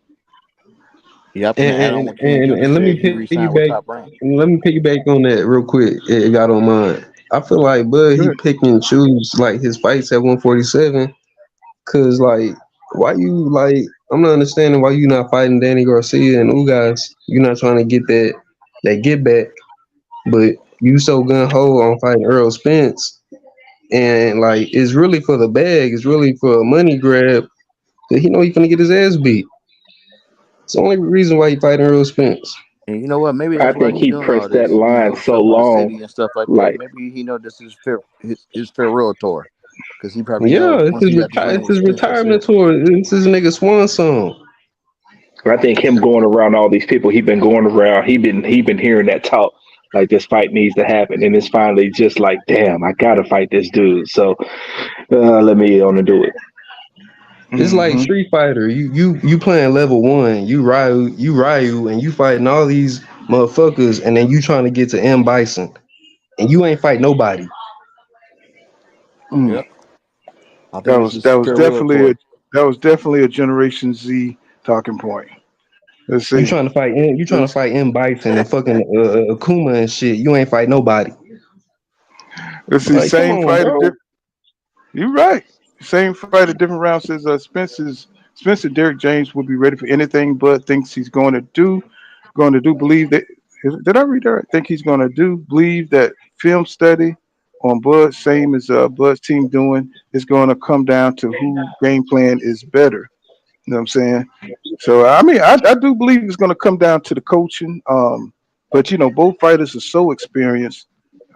[SPEAKER 11] Yep, and to
[SPEAKER 10] And
[SPEAKER 11] add on
[SPEAKER 10] and,
[SPEAKER 11] what Ken
[SPEAKER 10] and,
[SPEAKER 11] Jr.
[SPEAKER 10] and let
[SPEAKER 11] said,
[SPEAKER 10] me
[SPEAKER 11] he re-signed with
[SPEAKER 10] piggyback.
[SPEAKER 11] Top Rank.
[SPEAKER 10] Let me piggyback on that real quick, if y'all don't mind. I feel like Bud he
[SPEAKER 1] Good.
[SPEAKER 10] pick and choose like his fights at 147, cause like why you like I'm not understanding why you not fighting Danny Garcia and Ugas. You not trying to get that get back, but you so gun ho on fighting Earl Spence, and like it's really for the bag. It's really for a money grab. That he know he finna get his ass beat. It's the only reason why he fighting Earl Spence.
[SPEAKER 11] And you know what? Maybe
[SPEAKER 13] I
[SPEAKER 11] that's why
[SPEAKER 13] think
[SPEAKER 11] he's
[SPEAKER 13] he
[SPEAKER 11] doing all
[SPEAKER 13] pressed that
[SPEAKER 11] this,
[SPEAKER 13] line
[SPEAKER 11] to
[SPEAKER 13] so
[SPEAKER 11] for the
[SPEAKER 13] long,
[SPEAKER 11] city and stuff like that.
[SPEAKER 13] like
[SPEAKER 11] Maybe he know this is his farewell tour, because he probably
[SPEAKER 10] Yeah,
[SPEAKER 11] knows once he got this win
[SPEAKER 10] it's
[SPEAKER 11] with
[SPEAKER 10] his
[SPEAKER 11] Spence, that's
[SPEAKER 10] retirement
[SPEAKER 11] it.
[SPEAKER 10] tour. It's his nigga Swan song.
[SPEAKER 13] I think him going around all these people he been going around, he been hearing that talk like this fight needs to happen, and it's finally just like, damn, I gotta fight this dude. So let me on and do it.
[SPEAKER 10] It's like
[SPEAKER 1] Mm-hmm.
[SPEAKER 10] Street Fighter. You playing level one. You Ryu, and you fighting all these motherfuckers, and then you trying to get to M Bison, and you ain't fight nobody.
[SPEAKER 1] Mm.
[SPEAKER 11] Yep, I think this is
[SPEAKER 1] That
[SPEAKER 11] his
[SPEAKER 1] was
[SPEAKER 11] farewell
[SPEAKER 1] definitely
[SPEAKER 11] tour.
[SPEAKER 1] a Generation Z talking point. Let's
[SPEAKER 10] You
[SPEAKER 1] see.
[SPEAKER 10] trying to fight M Bison and fucking Akuma and shit. You ain't fight nobody.
[SPEAKER 1] Let's see.
[SPEAKER 10] Like, come
[SPEAKER 1] Same
[SPEAKER 10] on,
[SPEAKER 1] fighter.
[SPEAKER 10] bro.
[SPEAKER 1] You're right. Same fighter, different round says Spencer Derek James will be ready for anything, but thinks he's going to do believe that. Did I read that? Right? Think he's going to do believe that film study on Bud, same as Bud's team doing, is going to come down to who game plan is better. You know what I'm saying? So I mean, I do believe it's going to come down to the coaching. But both fighters are so experienced.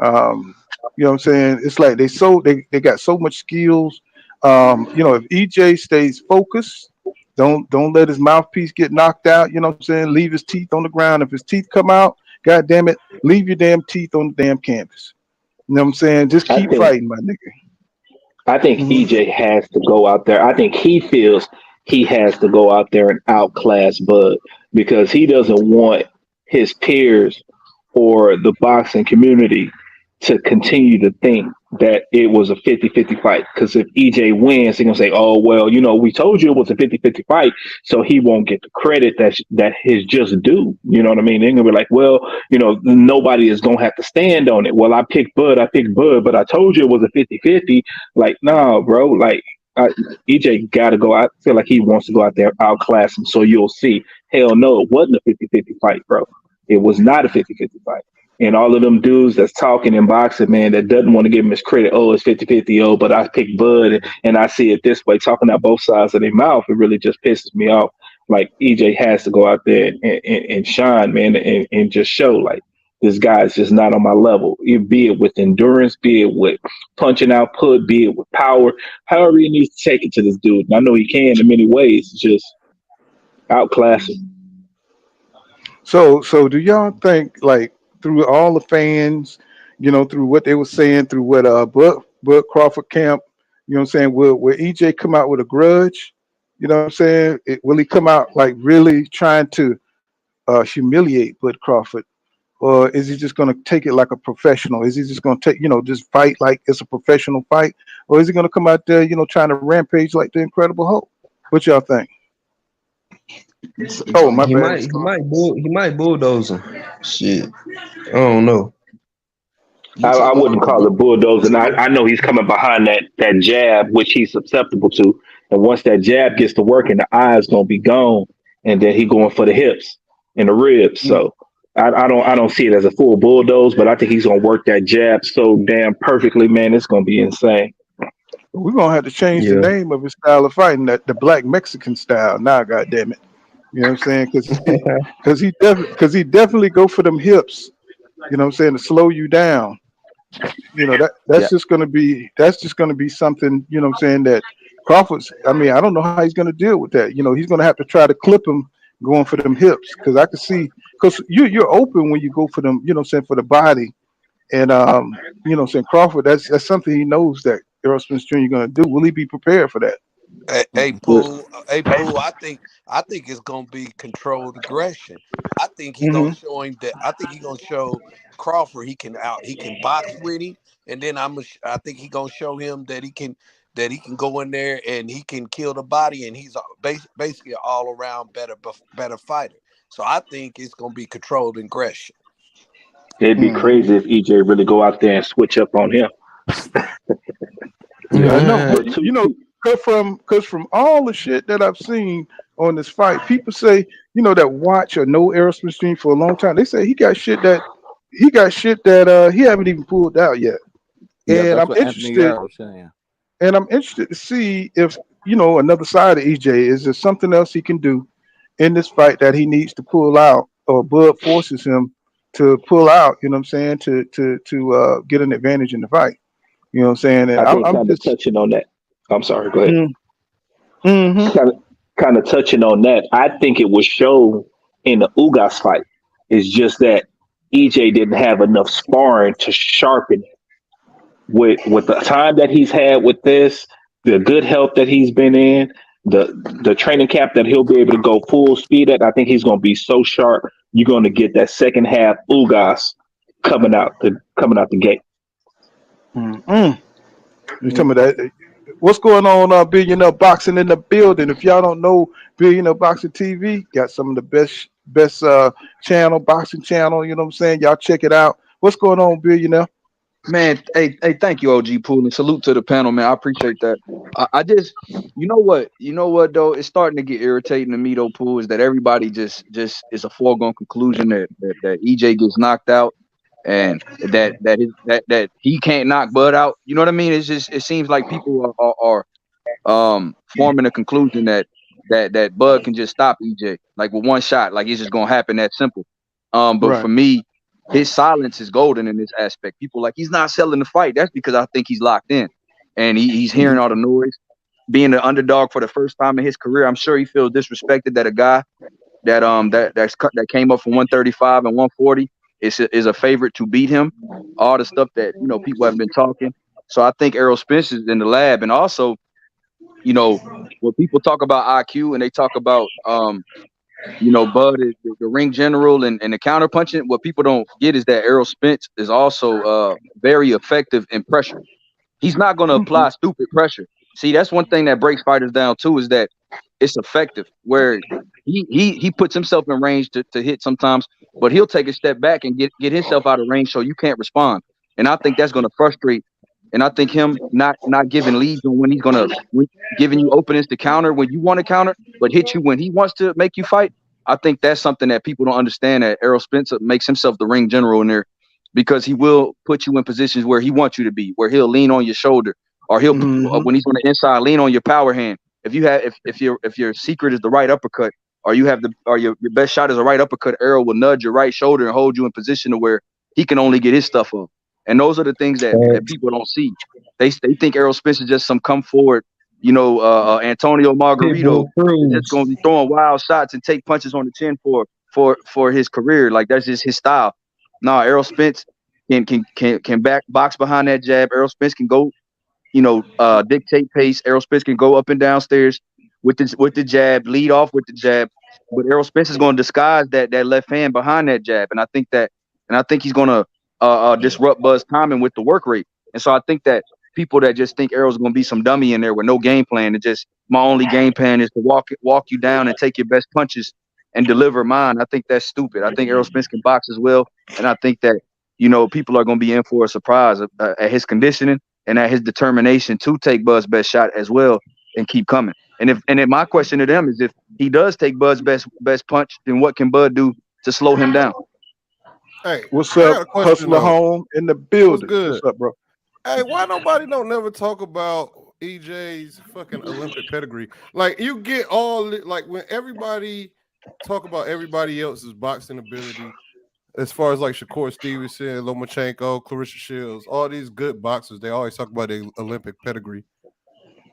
[SPEAKER 1] You know what I'm saying? It's like they got so much skills. If EJ stays focused, don't let his mouthpiece get knocked out. You know what I'm saying? Leave his teeth on the ground. If his teeth come out, god damn it, leave your damn teeth on the damn canvas. You know what I'm saying? Just
[SPEAKER 13] I
[SPEAKER 1] keep
[SPEAKER 13] think
[SPEAKER 1] fighting, my nigga.
[SPEAKER 13] I think
[SPEAKER 1] Mhm.
[SPEAKER 13] EJ has to go out there. I think he feels he has to go out there and outclass Bud because he doesn't want his peers or the boxing community to continue to think that it was a 50-50 fight. Because if EJ wins, they're going to say, oh, well, we told you it was a 50-50 fight. So he won't get the credit that his just due. You know what I mean? They're going to be like, well, nobody is going to have to stand on it. Well, I picked Bud, but I told you it was a 50-50. Like, no, bro. Like, EJ got to go out. I feel like he wants to go out there, outclass him. So you'll see. Hell no, it wasn't a 50-50 fight, bro. It was not a 50-50 fight. And all of them dudes that's talking in boxing, man, that doesn't want to give him his credit. Oh, it's 50-50. Oh, but I picked Bud and I see it this way, talking out both sides of their mouth. It really just pisses me off. Like, EJ has to go out there and shine, man, and just show, like, this guy's just not on my level. Be it with endurance, be it with punching output, be it with power, however he needs to take it to this dude. And I know he can in many ways, just outclass him.
[SPEAKER 1] So do y'all think like through all the fans, through what they were saying, through what Bud Crawford camp, you know what I'm saying, will EJ come out with a grudge? You know what I'm saying? Will he come out like really trying to humiliate Bud Crawford? Or is he just gonna take it like a professional? Is he just gonna take, just fight like it's a professional fight? Or is he gonna come out there, trying to rampage like the Incredible Hulk? What y'all think?
[SPEAKER 12] It's
[SPEAKER 1] Oh,
[SPEAKER 12] like
[SPEAKER 1] my
[SPEAKER 10] He
[SPEAKER 1] bad.
[SPEAKER 10] might bulldoze him. Shit, I don't know.
[SPEAKER 12] you
[SPEAKER 13] I
[SPEAKER 12] talking
[SPEAKER 13] wouldn't
[SPEAKER 12] about
[SPEAKER 13] call it bulldozing. I know he's coming behind that jab, which he's susceptible to. And once that jab gets to working, the eye's gonna be gone, and then he going for the hips and the ribs. So I don't see it as a full bulldoze, but I think he's gonna work that jab so damn perfectly, man. It's gonna be insane.
[SPEAKER 1] We're gonna have to change the
[SPEAKER 10] Yeah,
[SPEAKER 1] name of his style of fighting, that the Black Mexican style. Now, God damn it, you know what I'm saying? Because he definitely go for them hips. You know what I'm saying, to slow you down. That's
[SPEAKER 11] Yeah,
[SPEAKER 1] just gonna be something. You know what I'm saying, that Crawford's. I mean, I don't know how he's gonna deal with that. He's gonna have to try to clip him going for them hips because I can see because you're open when you go for them. You know what I'm saying, for the body. And saying Crawford, that's something he knows that Errol Spence Jr. going to do. Will he be prepared for that?
[SPEAKER 8] Hey, Pooh. Hey, Pooh. I think it's gonna be controlled aggression. I think he gonna
[SPEAKER 1] Mm-hmm.
[SPEAKER 8] show him that. I think he gonna show Crawford he can box with him, and then I think he gonna show him that he can go in there and he can kill the body, and he's basically an all around better fighter. So I think it's gonna be controlled aggression.
[SPEAKER 13] It'd be
[SPEAKER 1] Mm-hmm.
[SPEAKER 13] crazy if EJ really go out there and switch up on him.
[SPEAKER 1] Yeah, I know.
[SPEAKER 13] But
[SPEAKER 1] You know, cause from all the shit that I've seen on this fight, people say, that watch or know Aerosmith stream for a long time. They say he got shit that he haven't even pulled out yet.
[SPEAKER 14] Yeah,
[SPEAKER 1] And
[SPEAKER 14] that's
[SPEAKER 1] I'm
[SPEAKER 14] what Anthony
[SPEAKER 1] interested
[SPEAKER 14] Yarrow was saying.
[SPEAKER 1] and I'm interested to see if, another side of EJ, is there something else he can do in this fight that he needs to pull out, or Bud forces him to pull out, you know what I'm saying, to get an advantage in the fight. You know what I'm saying? And
[SPEAKER 13] I
[SPEAKER 1] I'm,
[SPEAKER 13] think
[SPEAKER 1] I'm
[SPEAKER 13] kind of
[SPEAKER 1] just
[SPEAKER 13] touching on that. I'm sorry. Go ahead.
[SPEAKER 1] mm-hmm.
[SPEAKER 13] Kind of touching on that. I think it was shown in the Ugas fight. It's just that EJ didn't have enough sparring to sharpen it. With the time that he's had with this, the good health that he's been in, the training camp that he'll be able to go full speed at. I think he's going to be so sharp. You're going to get that second half Ugas coming out the gate.
[SPEAKER 1] Mm-mm. You tell me that. What's going on, Billionaire Boxing in the building? If y'all don't know, Billionaire Boxing TV got some of the best boxing channel. You know what I'm saying? Y'all check it out. What's going on, Billionaire?
[SPEAKER 15] Man, hey, thank you, OG Pool, and salute to the panel, man. I appreciate that. I just, you know what though, it's starting to get irritating to me though, Pool, is that everybody just is a foregone conclusion that EJ gets knocked out, and that he can't knock Bud out. You know what I mean? It seems like people are forming a conclusion that Bud can just stop EJ like with one shot, like it's just gonna happen that simple. But
[SPEAKER 1] Right.
[SPEAKER 15] for me, his silence is golden in this aspect. People like he's not selling the fight. That's because I think he's locked in, and he's hearing all the noise. Being the underdog for the first time in his career, I'm sure he feels disrespected that a guy that came up from 135 and 140 is a favorite to beat him. All the stuff that people have been talking. So I think Errol Spence is in the lab, and also when people talk about IQ and they talk about Bud is the ring general and the counter punching. What people don't get is that Errol Spence is also very effective in pressure. He's not going to apply stupid pressure. See, that's one thing that breaks fighters down too, is that it's effective. Where he puts himself in range to hit sometimes, but he'll take a step back and get himself out of range so you can't respond. And I think that's going to frustrate. And I think him not giving leads on when he's going to giving you openings to counter when you want to counter, but hit you when he wants to make you fight. I think that's something that people don't understand, that Errol Spence makes himself the ring general in there, because he will put you in positions where he wants you to be, where he'll lean on your shoulder, or he'll when he's on the inside lean on your power hand. If you have if your secret is the right uppercut, or your best shot is a right uppercut, Errol will nudge your right shoulder and hold you in position to where he can only get his stuff up. And those are the things that people don't see. They think Errol Spence is just some come forward, Antonio Margarito, that's going to be throwing wild shots and take punches on the chin for his career. Like that's just his style. No, Errol Spence can box behind that jab. Errol Spence can go, dictate pace. Errol Spence can go up and down stairs with the jab, lead off with the jab. But Errol Spence is going to disguise that left hand behind that jab, and I think he's going to disrupt Bud's timing with the work rate. And so I think that people that just think Errol's going to be some dummy in there with no game plan, and just my only game plan is to walk you down and take your best punches and deliver mine. I think that's stupid. I think Errol Spence can box as well, and I think that people are going to be in for a surprise at his conditioning and at his determination to take Bud's best shot as well and keep coming. And if my question to them is, if he does take Bud's best punch, then what can Bud do to slow him down?
[SPEAKER 16] Hey,
[SPEAKER 1] What's
[SPEAKER 16] I got
[SPEAKER 1] up,
[SPEAKER 16] a question
[SPEAKER 1] Hustler
[SPEAKER 16] though.
[SPEAKER 1] Home in the
[SPEAKER 16] What's
[SPEAKER 1] building?
[SPEAKER 16] good?
[SPEAKER 1] What's up, bro?
[SPEAKER 16] Hey, why nobody don't never talk about EJ's fucking Olympic pedigree? Like you get like when everybody talk about everybody else's boxing ability, as far as like Shakur Stevenson, Lomachenko, Clarissa Shields, all these good boxers, they always talk about their Olympic pedigree.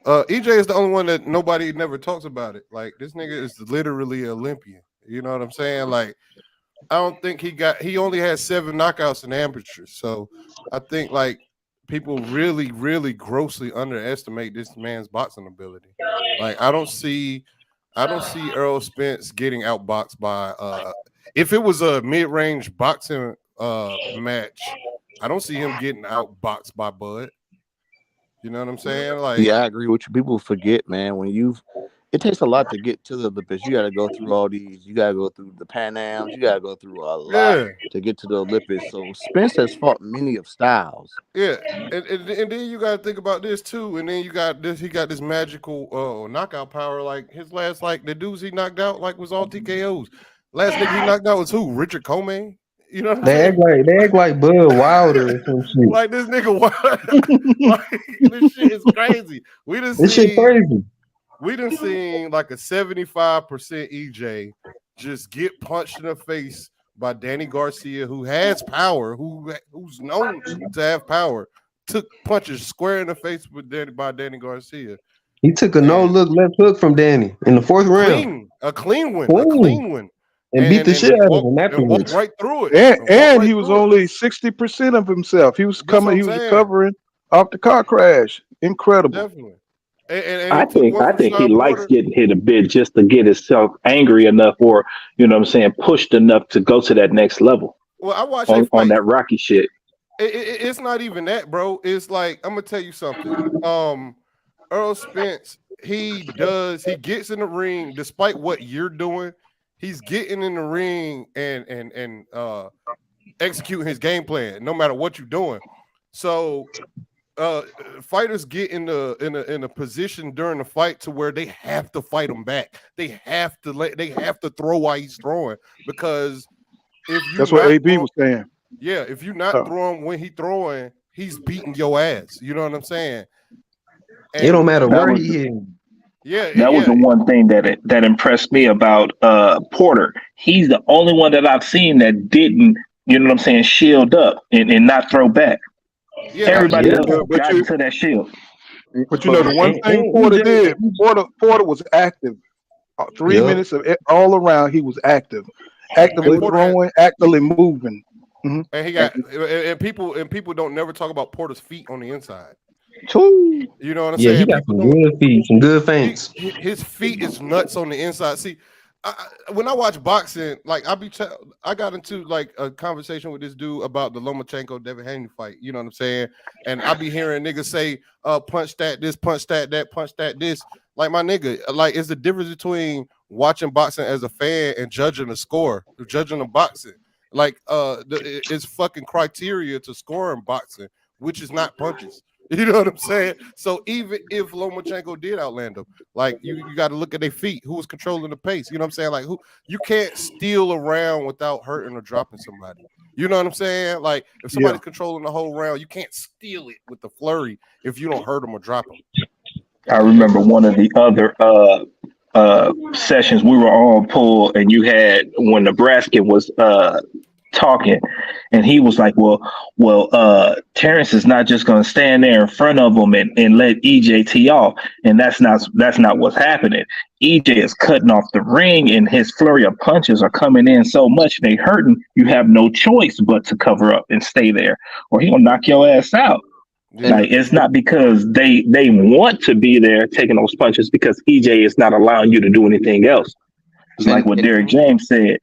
[SPEAKER 16] EJ is the only one that nobody never talks about it. Like this nigga is literally an Olympian. You know what I'm saying? Like I don't think he only had 7 knockouts in amateurs. So I think like people really, really grossly underestimate this man's boxing ability. Like I don't see Errol Spence getting outboxed by if it was a mid-range boxing match, I don't see him getting outboxed by Bud. You know what I'm saying? Like,
[SPEAKER 11] Yeah, I agree with you. People forget, man, it takes a lot to get to the Olympics. You got to go through all these. You got to go through the Pan Ams. You got to go through a lot
[SPEAKER 16] yeah,
[SPEAKER 11] to get to the Olympics. So Spence has fought many of styles.
[SPEAKER 16] yeah, and then you got to think about this too. And then you got this. He got this magical knockout power. Like his last, like the dudes he knocked out, like was all TKOs. Last nigga he knocked out was who? Richard Comey. You know what I'm saying?
[SPEAKER 10] They act like Bud Wilder or some shit.
[SPEAKER 16] Like this nigga, like this shit is crazy.
[SPEAKER 10] This shit crazy.
[SPEAKER 16] We done seen like a 75% EJ just get punched in the face by Danny Garcia, who has power, who's known to have power. Took punches square in the face by Danny Garcia.
[SPEAKER 10] He took a no-look left hook from Danny in the fourth round.
[SPEAKER 16] A clean one.
[SPEAKER 10] And beat the shit out of him afterwards.
[SPEAKER 16] And walked right through it.
[SPEAKER 1] And he was only 60% of himself. He was recovering off the car crash. Incredible.
[SPEAKER 16] Definitely.
[SPEAKER 13] I think he likes getting hit a bit just to get himself angry enough, or pushed enough to go to that next level.
[SPEAKER 16] Well, I watched
[SPEAKER 13] on that Rocky shit.
[SPEAKER 16] It's not even that, bro. It's like, I'm gonna tell you something. Earl Spence, he gets in the ring despite what you're doing. He's getting in the ring and executing his game plan, no matter what you're doing. So fighters get in a position during the fight to where they have to fight him back. They have to throw while he's throwing, because
[SPEAKER 1] that's what AB was saying.
[SPEAKER 16] Yeah, if you're not throwing when he's throwing, he's beating your ass. You know what I'm saying? And
[SPEAKER 10] it don't matter where he is.
[SPEAKER 16] Yeah,
[SPEAKER 13] that was the one thing that impressed me about Porter. He's the only one that I've seen that didn't, shield up and not throw back.
[SPEAKER 16] Yeah,
[SPEAKER 13] everybody else got into that shield.
[SPEAKER 1] But the one thing Porter did, Porter was active. 3 minutes of all around, he was active, actively throwing, actively moving. Mm-hmm.
[SPEAKER 16] And he got and people don't never talk about Porter's feet on the inside. You know what I'm saying?
[SPEAKER 10] Yeah, he got some good feet, some good feints.
[SPEAKER 16] His feet is nuts on the inside. See, when I watch boxing, like I got into like a conversation with this dude about the Lomachenko Devin Haney fight. You know what I'm saying? And I be hearing niggas say, punch that, this, punch that, punch that, this. Like, my nigga, like, it's the difference between watching boxing as a fan and judging a score, judging a boxing. Like, it's fucking criteria to score in boxing, which is not punches. You know what I'm saying? So even if Lomachenko did outland him, like, you got to look at their feet. Who was controlling the pace? You know what I'm saying? Like, you can't steal around without hurting or dropping somebody. You know what I'm saying? Like, if somebody's controlling the whole round, you can't steal it with the flurry if you don't hurt them or drop them.
[SPEAKER 13] I remember one of the other sessions we were on pool, and you had when Nebraska was talking, and he was like, well, Terrence is not just going to stand there in front of him and let EJ tee off, and that's not what's happening. EJ is cutting off the ring, and his flurry of punches are coming in so much they hurting. You have no choice but to cover up and stay there, or he gonna knock your ass out. Yeah. Like, it's not because they want to be there taking those punches, because EJ is not allowing you to do anything else. It's like what Derek James said.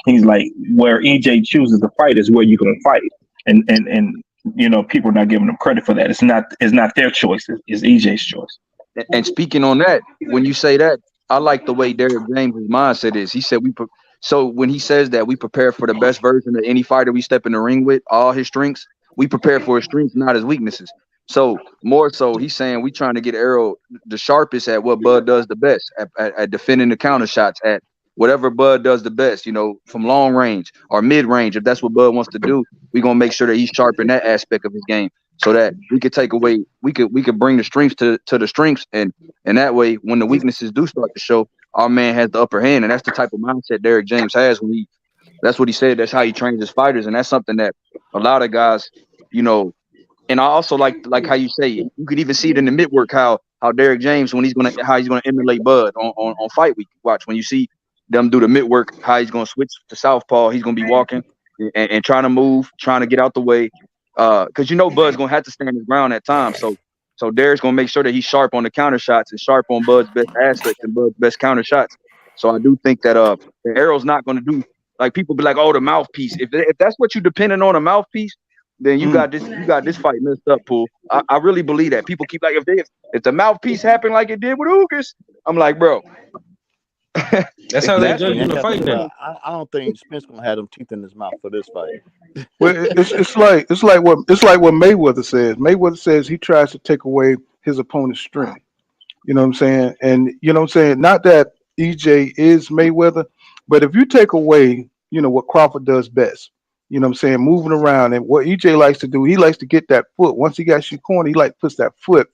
[SPEAKER 13] He's like, where EJ chooses to fight is where you're going to fight. And people are not giving them credit for that. It's not their choice. It's EJ's choice.
[SPEAKER 15] And speaking on that, when you say that, I like the way Derek James' mindset is. He said so when he says that we prepare for the best version of any fighter we step in the ring with, all his strengths, we prepare for his strengths, not his weaknesses. So more so, he's saying we trying to get Errol the sharpest at what Bud does the best, at defending the counter shots, at whatever Bud does the best, from long range or mid range. If that's what Bud wants to do, we're gonna make sure that he's sharp in that aspect of his game, so that we could take away, we could bring the strengths to the strengths, and that way, when the weaknesses do start to show, our man has the upper hand, and that's the type of mindset Derek James has that's what he said. That's how he trains his fighters, and that's something that a lot of guys, And I also like how you say it. You could even see it in the midwork how Derek James, how he's gonna emulate Bud on fight week. Watch when you see them do the midwork, how he's gonna switch to southpaw. He's gonna be walking and trying to move, trying to get out the way, because Bud's gonna have to stand his ground at times. So Derek's gonna make sure that he's sharp on the counter shots and sharp on Bud's best aspects and Bud's best counter shots. So I do think that Errol's not gonna do Like people be like, oh, the mouthpiece. If that's what you're depending on, a mouthpiece, then you got this fight messed up, Pool. I really believe that. People keep like if the mouthpiece happened like it did with Ugas, I'm like, bro.
[SPEAKER 10] That's how they
[SPEAKER 11] That's
[SPEAKER 10] judge
[SPEAKER 11] what
[SPEAKER 10] you
[SPEAKER 11] you
[SPEAKER 10] the
[SPEAKER 11] got to
[SPEAKER 10] fight
[SPEAKER 11] do.
[SPEAKER 10] now.
[SPEAKER 11] I don't think Spence gonna have them teeth in his mouth for this fight.
[SPEAKER 1] Well, it's like what Mayweather says. Mayweather says he tries to take away his opponent's strength. You know what I'm saying? And you know what I'm saying? Not that EJ is Mayweather, but if you take away, what Crawford does best, you know what I'm saying, moving around, and what EJ likes to do, he likes to get that foot. Once he got you cornered, he like puts that foot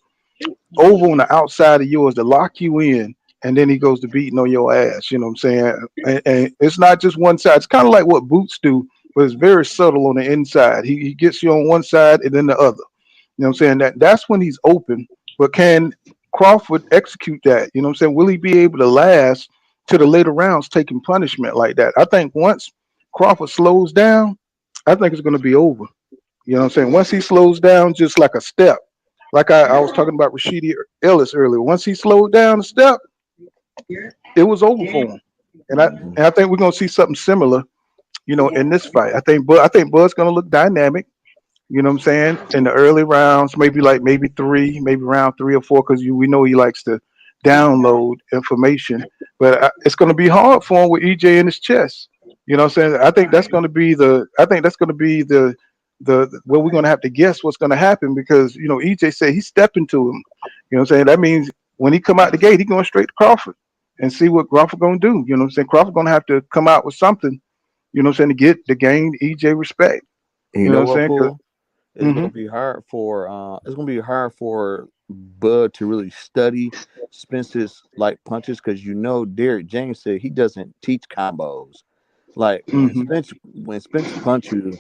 [SPEAKER 1] over on the outside of yours to lock you in, and then he goes to beating on your ass. You know what I'm saying? And it's not just one side. It's kind of like what Boots do, but it's very subtle on the inside. He gets you on one side and then the other. You know what I'm saying? That's when he's open. But can Crawford execute that? You know what I'm saying? Will he be able to last to the later rounds taking punishment like that? I think once Crawford slows down, I think it's going to be over. You know what I'm saying? Once he slows down just like a step, like I was talking about Rashidi Ellis earlier. Once he slowed down a step, it was over for him. And I think we're gonna see something similar, in this fight. I think Bud's gonna look dynamic. You know what I'm saying? In the early rounds, maybe three, maybe round 3 or 4, because we know he likes to download information. But it's gonna be hard for him with EJ in his chest. You know what I'm saying? I think that's gonna be the where we're gonna have to guess what's gonna happen because EJ said he's stepping to him. You know what I'm saying? That means when he come out the gate, he going straight to Crawford and see what Crawford gonna do. You know what I'm saying? Crawford gonna have to come out with something, to gain EJ respect.
[SPEAKER 11] You
[SPEAKER 1] You know
[SPEAKER 11] know
[SPEAKER 1] what
[SPEAKER 11] what,
[SPEAKER 1] I'm saying?
[SPEAKER 11] Pool? It's gonna be hard for Bud to really study Spence's like punches because Derek James said he doesn't teach combos. Like
[SPEAKER 1] Hmm.
[SPEAKER 11] when Spence punch you,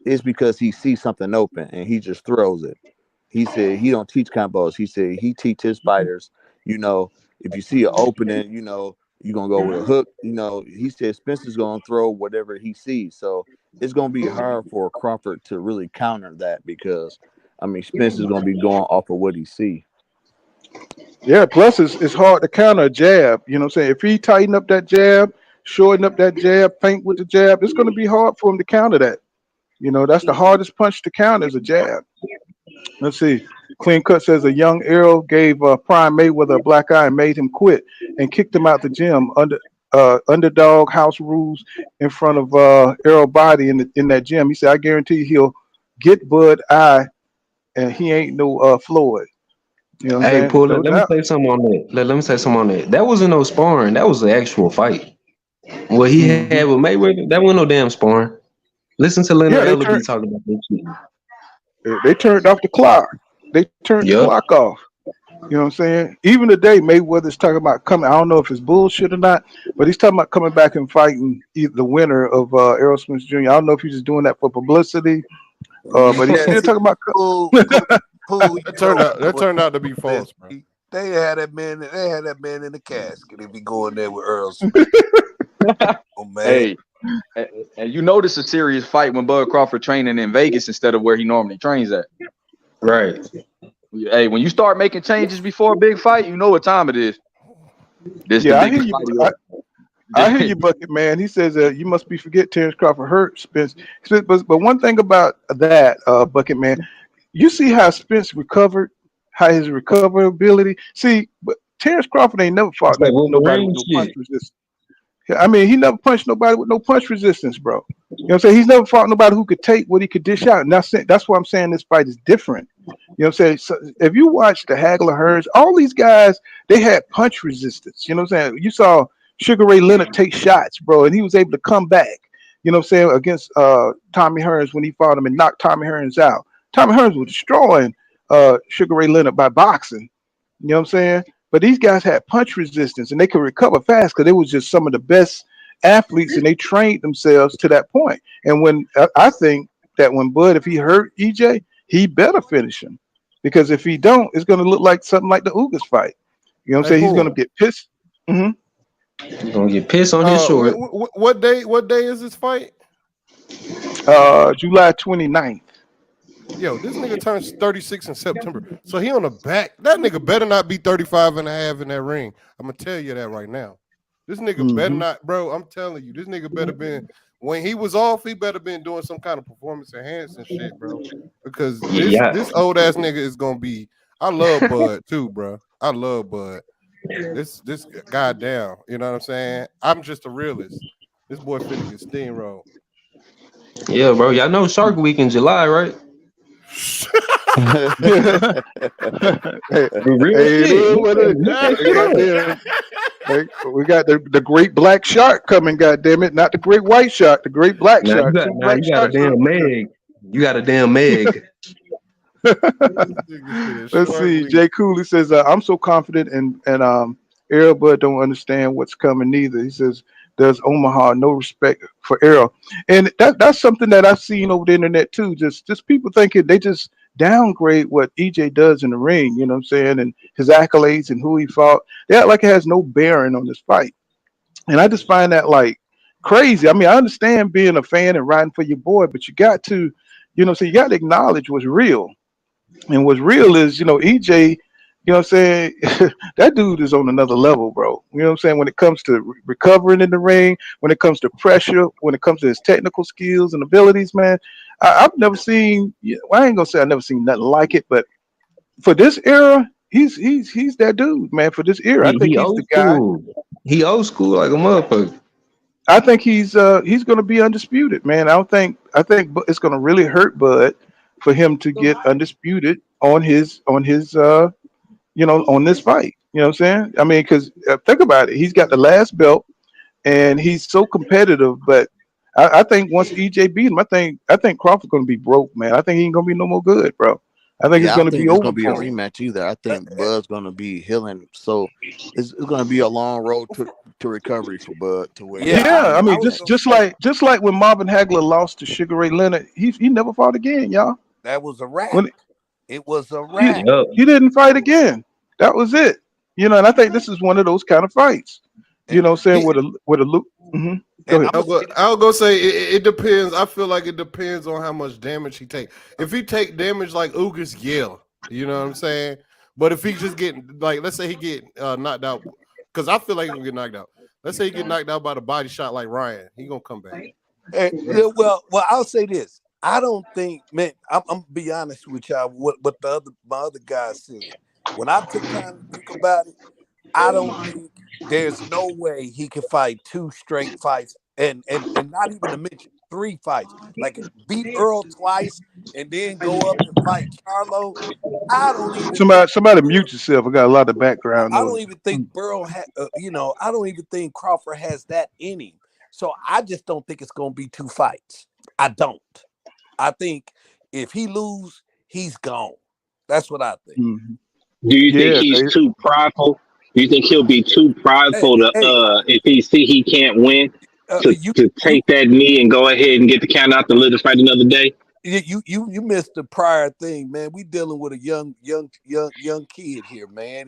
[SPEAKER 11] it's because he sees something open and he just throws it. He said he don't teach combos. He said he teach his fighters, if you see an opening, you're gonna go with a hook. He said Spencer's gonna throw whatever he sees. So it's gonna be hard for Crawford to really counter that because Spencer's gonna be going off of what he see.
[SPEAKER 1] Yeah. Plus, it's hard to counter a jab. You know what I'm saying? If he tighten up that jab, shorten up that jab, feint with the jab, it's gonna be hard for him to counter that. That's the hardest punch to counter is a jab. Let's see. Clean Cut says a young Errol gave Prime Mayweather a black eye and made him quit and kicked him out the gym under underdog house rules in front of Errol Body in that gym. He said, "I guarantee he'll get Bud Eye, and he ain't no Floyd." You know what I'm
[SPEAKER 10] Hey,
[SPEAKER 1] saying?
[SPEAKER 10] Paul,
[SPEAKER 1] No
[SPEAKER 10] let me
[SPEAKER 1] doubt.
[SPEAKER 10] say something on that. Let me say something on that. That wasn't no sparring. That was the actual fight. What he had
[SPEAKER 1] Hmm.
[SPEAKER 10] with Mayweather, that wasn't no damn sparring. Listen to Leonard
[SPEAKER 1] Yeah, they
[SPEAKER 10] Ellerby
[SPEAKER 1] turned
[SPEAKER 10] talking about that shit.
[SPEAKER 1] they turned off the clock. They turned the
[SPEAKER 10] Yup.
[SPEAKER 1] clock off. You know what I'm saying? Even today, Mayweather's talking about coming. I don't know if it's bullshit or not, but he's talking about coming back and fighting the winner of Errol Spence Jr. I don't know if he's just doing that for publicity, but he's
[SPEAKER 8] Yeah,
[SPEAKER 1] still
[SPEAKER 8] see,
[SPEAKER 1] talking about.
[SPEAKER 8] Pool,
[SPEAKER 16] That turned out to be
[SPEAKER 8] man,
[SPEAKER 16] false, bro.
[SPEAKER 8] they had that man. They had that man in the casket. If he going there with Earl Smith, oh man,
[SPEAKER 15] Hey, and this a serious fight when Bud Crawford training in Vegas instead of where he normally trains at.
[SPEAKER 10] Right.
[SPEAKER 15] Hey, when you start making changes before a big fight, you know what time it is. This the
[SPEAKER 1] Yeah, I hear
[SPEAKER 15] biggest
[SPEAKER 1] you.
[SPEAKER 15] fight
[SPEAKER 1] I hear
[SPEAKER 15] of
[SPEAKER 1] you, Bucket Man. He says you must be forget Terrence Crawford hurt Spence. But one thing about that, Bucket Man, you see how Spence recovered, how his recoverability. See, but Terrence Crawford ain't never
[SPEAKER 10] It's
[SPEAKER 1] fought
[SPEAKER 10] like
[SPEAKER 1] nobody
[SPEAKER 10] Wolverine
[SPEAKER 1] with no punch
[SPEAKER 10] shit.
[SPEAKER 1] resistance. Yeah, I mean, he never punched nobody with no punch resistance, bro. You know what I'm saying? He's never fought nobody who could take what he could dish out. And that's why I'm saying this fight is different. You know what I'm saying? So if you watch the Hagler Hearns, all these guys, they had punch resistance. You know what I'm saying? You saw Sugar Ray Leonard take shots, bro, and he was able to come back, you know what I'm saying, against Tommy Hearns when he fought him and knocked Tommy Hearns out. Tommy Hearns was destroying Sugar Ray Leonard by boxing. You know what I'm saying? But these guys had punch resistance and they could recover fast because they was just some of the best athletes and they trained themselves to that point. And when I think that when Bud, if he hurt EJ, he better finish him because if he don't, it's going to look like something like the Ugas fight. You know what I'm
[SPEAKER 16] Hey,
[SPEAKER 1] saying? He's going to
[SPEAKER 16] Pool.
[SPEAKER 1] get pissed. Hmm.
[SPEAKER 10] He's gonna get pissed on his short.
[SPEAKER 16] What day? What day is this fight?
[SPEAKER 1] July 29th.
[SPEAKER 16] Yo, this nigga turns 36 in September. So he on the back. That nigga better not be 35 and a half in that ring. I'm gonna tell you that right now. This nigga better
[SPEAKER 1] Hmm.
[SPEAKER 16] not, bro. I'm telling you, this nigga better been when he was off, he better been doing some kind of performance enhancing shit, bro. Because
[SPEAKER 10] Yeah,
[SPEAKER 16] this old ass nigga is gonna be. I love Bud too, bro. I love Bud. This goddamn, you know what I'm saying? I'm just a realist. This boy finna get steamrolled.
[SPEAKER 10] yeah, bro. Y'all know Shark Week in July, right?
[SPEAKER 1] Hey,
[SPEAKER 10] Real
[SPEAKER 1] hey, it
[SPEAKER 10] shit.
[SPEAKER 1] is what it is.
[SPEAKER 10] Look that
[SPEAKER 1] Hey,
[SPEAKER 10] shit up.
[SPEAKER 1] goddamn. Hey, we got the great black shark coming, goddamn it. Not the great white shark, the great black shark. Two
[SPEAKER 10] Now
[SPEAKER 1] black
[SPEAKER 10] you got a
[SPEAKER 1] sharks
[SPEAKER 10] damn
[SPEAKER 1] coming.
[SPEAKER 10] Meg. You got a damn Meg.
[SPEAKER 16] This nigga said
[SPEAKER 1] Let's
[SPEAKER 16] Shark
[SPEAKER 1] see.
[SPEAKER 16] Week.
[SPEAKER 1] Jay Cooley says, "I'm so confident, and Errol Bud don't understand what's coming neither." He says, "Does Omaha no respect for Errol?" And that's something that I've seen over the internet too. Just people thinking they just downgrade what EJ does in the ring. You know what I'm saying? And his accolades and who he fought. They act like it has no bearing on this fight. And I just find that like crazy. I mean, I understand being a fan and riding for your boy, but you got to, so you got to acknowledge what's real. And what's real is, EJ, you know what I'm saying? That dude is on another level, bro. You know what I'm saying? When it comes to recovering in the ring, when it comes to pressure, when it comes to his technical skills and abilities, man, I've never seen, well, I ain't gonna say I've never seen nothing like it, but for this era, he's that dude, man. For this era, I think
[SPEAKER 10] He
[SPEAKER 1] he's the
[SPEAKER 10] old
[SPEAKER 1] guy.
[SPEAKER 10] school. He old school like a motherfucker.
[SPEAKER 1] I think he's going to be undisputed, man. I think it's going to really hurt Bud for him to get undisputed on this fight. You know what I'm saying? I mean, because think about it, he's got the last belt and he's so competitive. But I think once EJ beat him, I think Crawford's going to be broke, man. I think he ain't going to be no more good, bro. I think it's
[SPEAKER 11] Yeah, I
[SPEAKER 1] going
[SPEAKER 11] don't
[SPEAKER 1] to be
[SPEAKER 11] think it's
[SPEAKER 1] over
[SPEAKER 11] gonna be a
[SPEAKER 1] for him.
[SPEAKER 11] rematch either. I think Bud's gonna be healing, so it's gonna be a long road to recovery for Bud to where he
[SPEAKER 8] Yeah,
[SPEAKER 11] can
[SPEAKER 1] Yeah,
[SPEAKER 11] be
[SPEAKER 1] I
[SPEAKER 11] a
[SPEAKER 1] mean,
[SPEAKER 8] was
[SPEAKER 1] just
[SPEAKER 8] gonna
[SPEAKER 1] just
[SPEAKER 11] rematch.
[SPEAKER 8] say
[SPEAKER 1] like just like when Marvin Hagler lost to Sugar Ray Leonard, he never fought again, y'all.
[SPEAKER 8] that was a wrap.
[SPEAKER 1] When
[SPEAKER 8] It was a
[SPEAKER 1] he
[SPEAKER 8] wrap.
[SPEAKER 10] Yup.
[SPEAKER 1] he didn't fight again. That was it. And I think this is one of those kind of fights.
[SPEAKER 8] And
[SPEAKER 1] Saying
[SPEAKER 16] He,
[SPEAKER 1] with a loop. Go
[SPEAKER 8] and
[SPEAKER 1] ahead.
[SPEAKER 8] I'm gonna say this.
[SPEAKER 16] I was gonna say it depends. I feel like it depends on how much damage he take. If he take damage like Ugas, yeah, you know what I'm saying. But if he just get like, let's say he get knocked out, because I feel like he's gonna get knocked out. Let's say he get knocked out by the body shot like Ryan, he gonna come back.
[SPEAKER 8] Yeah, well, I'll say this. I don't think, man. I'm be honest with y'all. What my other guy said. When I took time to think about it, I don't think there's no way he could fight two straight fights and not even to mention three fights. Like beat Earl twice and then go up and fight Charlo. I don't even think
[SPEAKER 1] Somebody mute yourself. I got a lot of background
[SPEAKER 8] I don't
[SPEAKER 1] noise.
[SPEAKER 8] even think Burrow I don't even think Crawford has that in him. So I just don't think it's gonna be two fights. I don't. I think if he lose, he's gone. That's what I think.
[SPEAKER 1] Mhm.
[SPEAKER 13] Do you think
[SPEAKER 1] Yeah,
[SPEAKER 13] he's too prideful? Do you think he'll be too
[SPEAKER 8] Hey,
[SPEAKER 13] prideful to
[SPEAKER 8] hey,
[SPEAKER 13] if he see he can't win
[SPEAKER 8] you
[SPEAKER 13] to
[SPEAKER 8] you
[SPEAKER 13] take that knee and go ahead and get the count out to live to fight another day?
[SPEAKER 8] you missed the prior thing, man. We dealing with a young kid here, man.